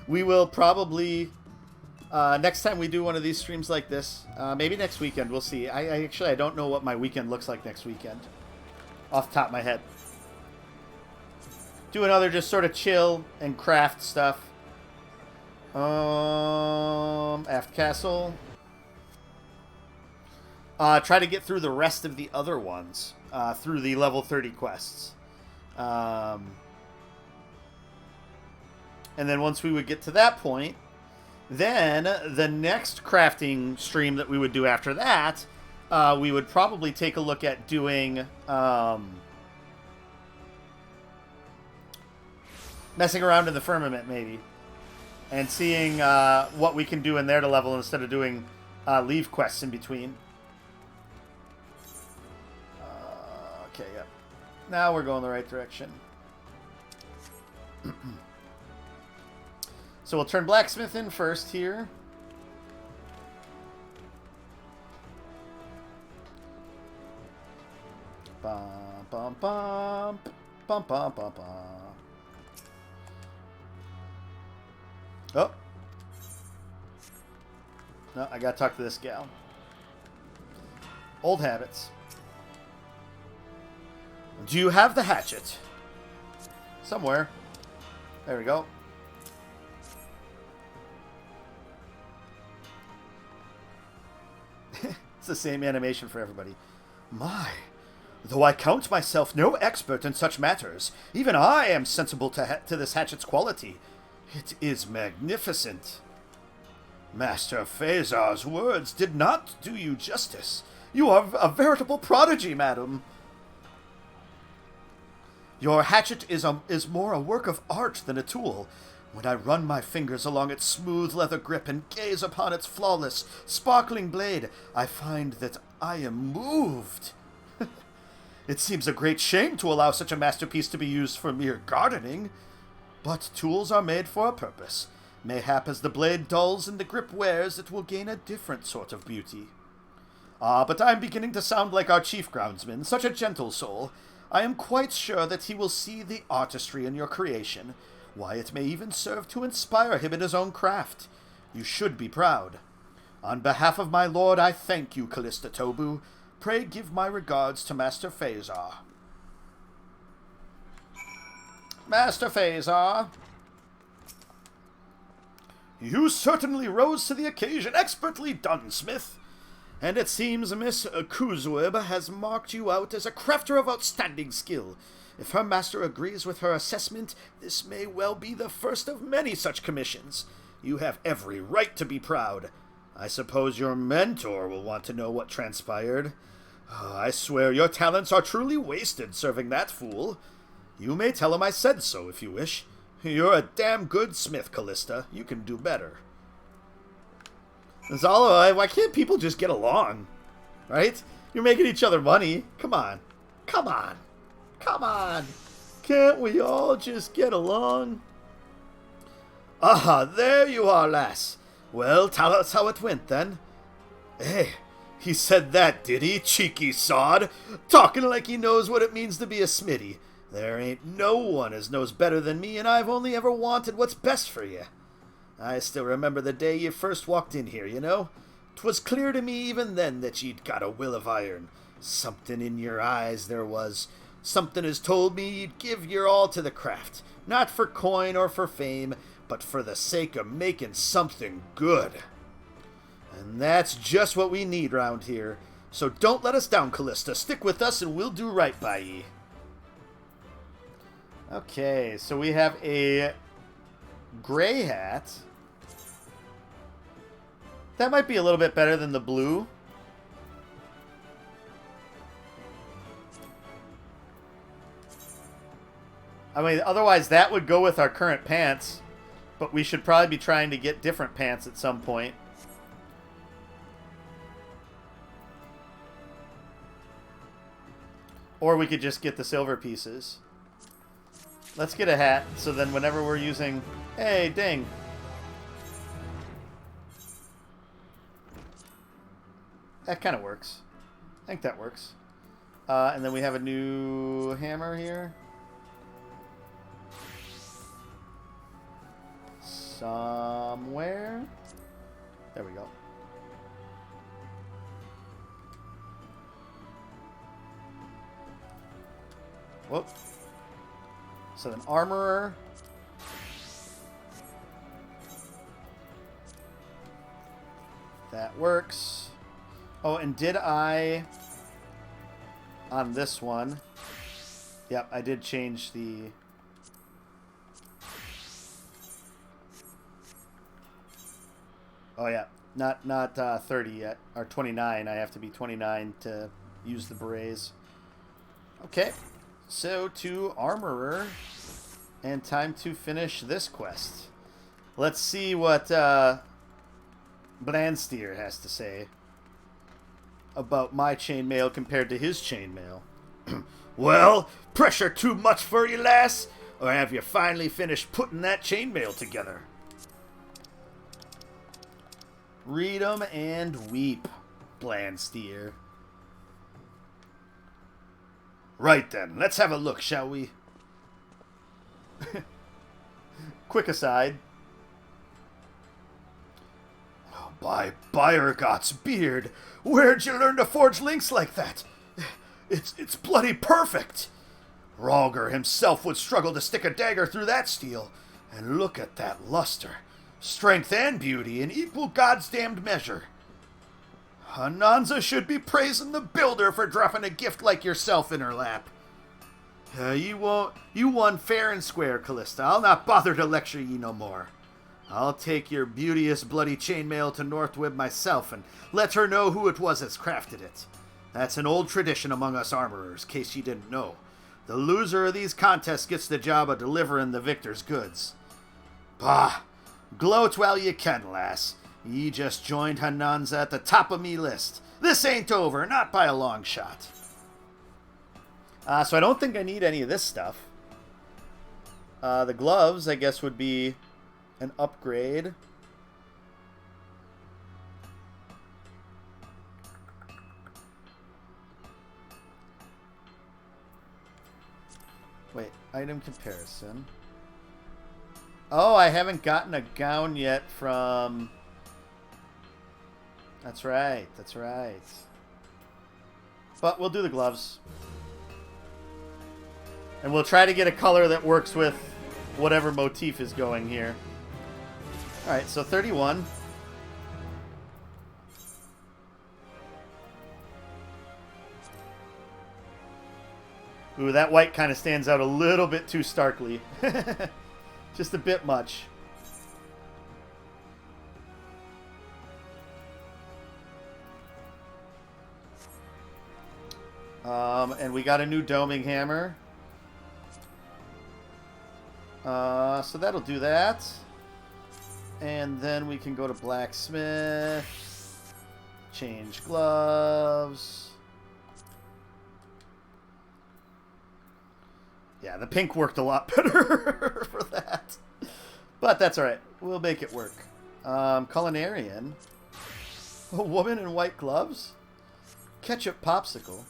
We will probably next time we do one of these streams like this, maybe next weekend, we'll see. I don't know what my weekend looks like next weekend off the top of my head. Do another just sort of chill and craft stuff. Aft Castle. Try to get through the rest of the other ones through the level 30 quests. And then once we would get to that point, then the next crafting stream that we would do after that, we would probably take a look at doing messing around in the firmament maybe, and seeing what we can do in there to level instead of doing leave quests in between. Okay, yeah. Now we're going the right direction. So we'll turn blacksmith in first here. Bum, bum, bum, bum, bum, bum, bum. Oh. No, I gotta talk to this gal. Old habits. Do you have the hatchet? Somewhere. There we go. It's the same animation for everybody. My, though I count myself no expert in such matters, even I am sensible to this hatchet's quality. It is magnificent. Master Phasar's words did not do you justice. You are a veritable prodigy, madam. Your hatchet is more a work of art than a tool. When I run my fingers along its smooth leather grip and gaze upon its flawless, sparkling blade, I find that I am moved. It seems a great shame to allow such a masterpiece to be used for mere gardening. But tools are made for a purpose. Mayhap as the blade dulls and the grip wears, it will gain a different sort of beauty. But I am beginning to sound like our chief groundsman, such a gentle soul. I am quite sure that he will see the artistry in your creation. Why, it may even serve to inspire him in his own craft. You should be proud. On behalf of my lord, I thank you, Callista Tobu. Pray give my regards to Master Phasar. Master Phasar. You certainly rose to the occasion. Expertly done, Smith. And it seems Miss Kuzweb has marked you out as a crafter of outstanding skill. If her master agrees with her assessment, this may well be the first of many such commissions. You have every right to be proud. I suppose your mentor will want to know what transpired. I swear your talents are truly wasted serving that fool. You may tell him I said so if you wish. You're a damn good smith, Callista. You can do better. Zala, why can't people just get along? Right? You're making each other money. Come on. Come on. Come on. Can't we all just get along? Ah, there you are, lass. Well, tell us how it went, then. Hey, he said that, did he, cheeky sod? Talking like he knows what it means to be a smitty. There ain't no one as knows better than me, and I've only ever wanted what's best for you. I still remember the day you first walked in here, you know? 'Twas clear to me even then that ye'd got a will of iron. Something in your eyes there was. Something has told me you'd give your all to the craft. Not for coin or for fame, but for the sake of making something good. And that's just what we need round here. So don't let us down, Callista. Stick with us and we'll do right by ye. Okay, so we have a gray hat. That might be a little bit better than the blue. I mean, otherwise that would go with our current pants. But we should probably be trying to get different pants at some point. Or we could just get the silver pieces. Let's get a hat, so then whenever we're using... Hey, ding! That kind of works. I think that works. And then we have a new hammer here. Somewhere. There we go. Whoop. So an armorer. That works. Oh, and did I... On this one... Yep, I did change the... Oh, yeah. Not 30 yet. Or 29. I have to be 29 to use the berets. Okay. So, to Armorer. And time to finish this quest. Let's see what Blandsteer has to say about my chainmail compared to his chainmail. Well, pressure too much for you, lass? Or have you finally finished putting that chainmail together? Read 'em and weep, Blandsteer. Right then, let's have a look, shall we? Quick aside. Oh, by Byergot's beard, where'd you learn to forge links like that? It's bloody perfect. Ralger himself would struggle to stick a dagger through that steel. And look at that luster. Strength and beauty in equal goddamned measure. Hananza should be praising the builder for dropping a gift like yourself in her lap. You won fair and square, Callista. I'll not bother to lecture ye no more. I'll take your beauteous bloody chainmail to Northwib myself and let her know who it was that's crafted it. That's an old tradition among us armorers, case ye didn't know. The loser of these contests gets the job of delivering the victor's goods. Bah! Gloat while ye can, lass. Ye just joined Hananza at the top of me list. This ain't over, not by a long shot. So I don't think I need any of this stuff. The gloves, I guess, would be an upgrade. Wait, item comparison. Oh, I haven't gotten a gown yet from... That's right, that's right. But we'll do the gloves. And we'll try to get a color that works with whatever motif is going here. Alright, so 31. Ooh, that white kind of stands out a little bit too starkly. Just a bit much. And we got a new doming hammer. So that'll do that. And then we can go to blacksmith. Change gloves. Yeah, the pink worked a lot better for that. But that's alright. We'll make it work. Culinarian. A woman in white gloves? Ketchup popsicle.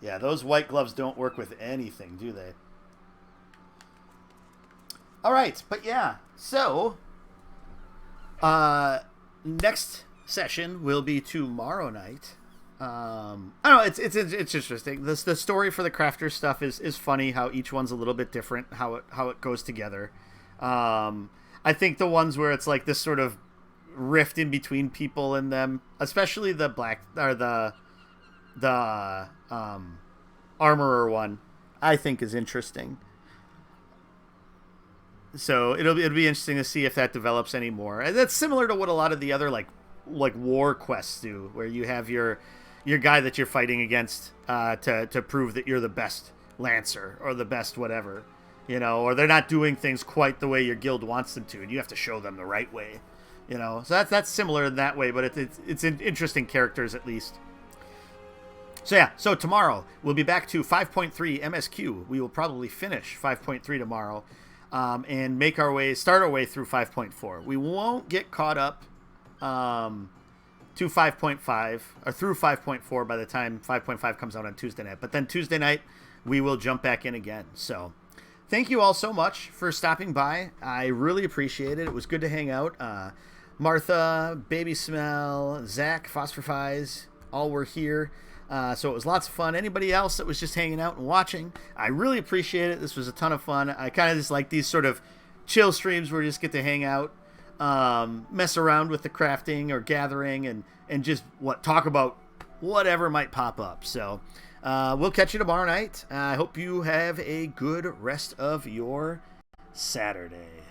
Yeah, those white gloves don't work with anything, do they? Alright, but yeah. So, Next session will be tomorrow night. I don't know. It's interesting. The story for the crafters stuff is funny. How each one's a little bit different. How it goes together. I think the ones where it's like this sort of rift in between people and them, especially the black or the armorer one, I think is interesting. So it'll be interesting to see if that develops any more. And that's similar to what a lot of the other like war quests do, where you have your guy that you're fighting against to prove that you're the best lancer or the best whatever, or they're not doing things quite the way your guild wants them to, and you have to show them the right way, So that's similar in that way, but it's interesting characters at least. So yeah, so tomorrow we'll be back to 5.3 MSQ. We will probably finish 5.3 tomorrow. And start our way through 5.4. We won't get caught up to 5.5 or through 5.4 by the time 5.5 comes out on Tuesday night. But then Tuesday night, we will jump back in again. So thank you all so much for stopping by. I really appreciate it. It was good to hang out. Martha, Baby Smell, Zach, Phosphorize, all were here. So it was lots of fun. Anybody else that was just hanging out and watching, I really appreciate it. This was a ton of fun. I kind of just like these sort of chill streams where we just get to hang out, mess around with the crafting or gathering, and just talk about whatever might pop up. So we'll catch you tomorrow night. I hope you have a good rest of your Saturday.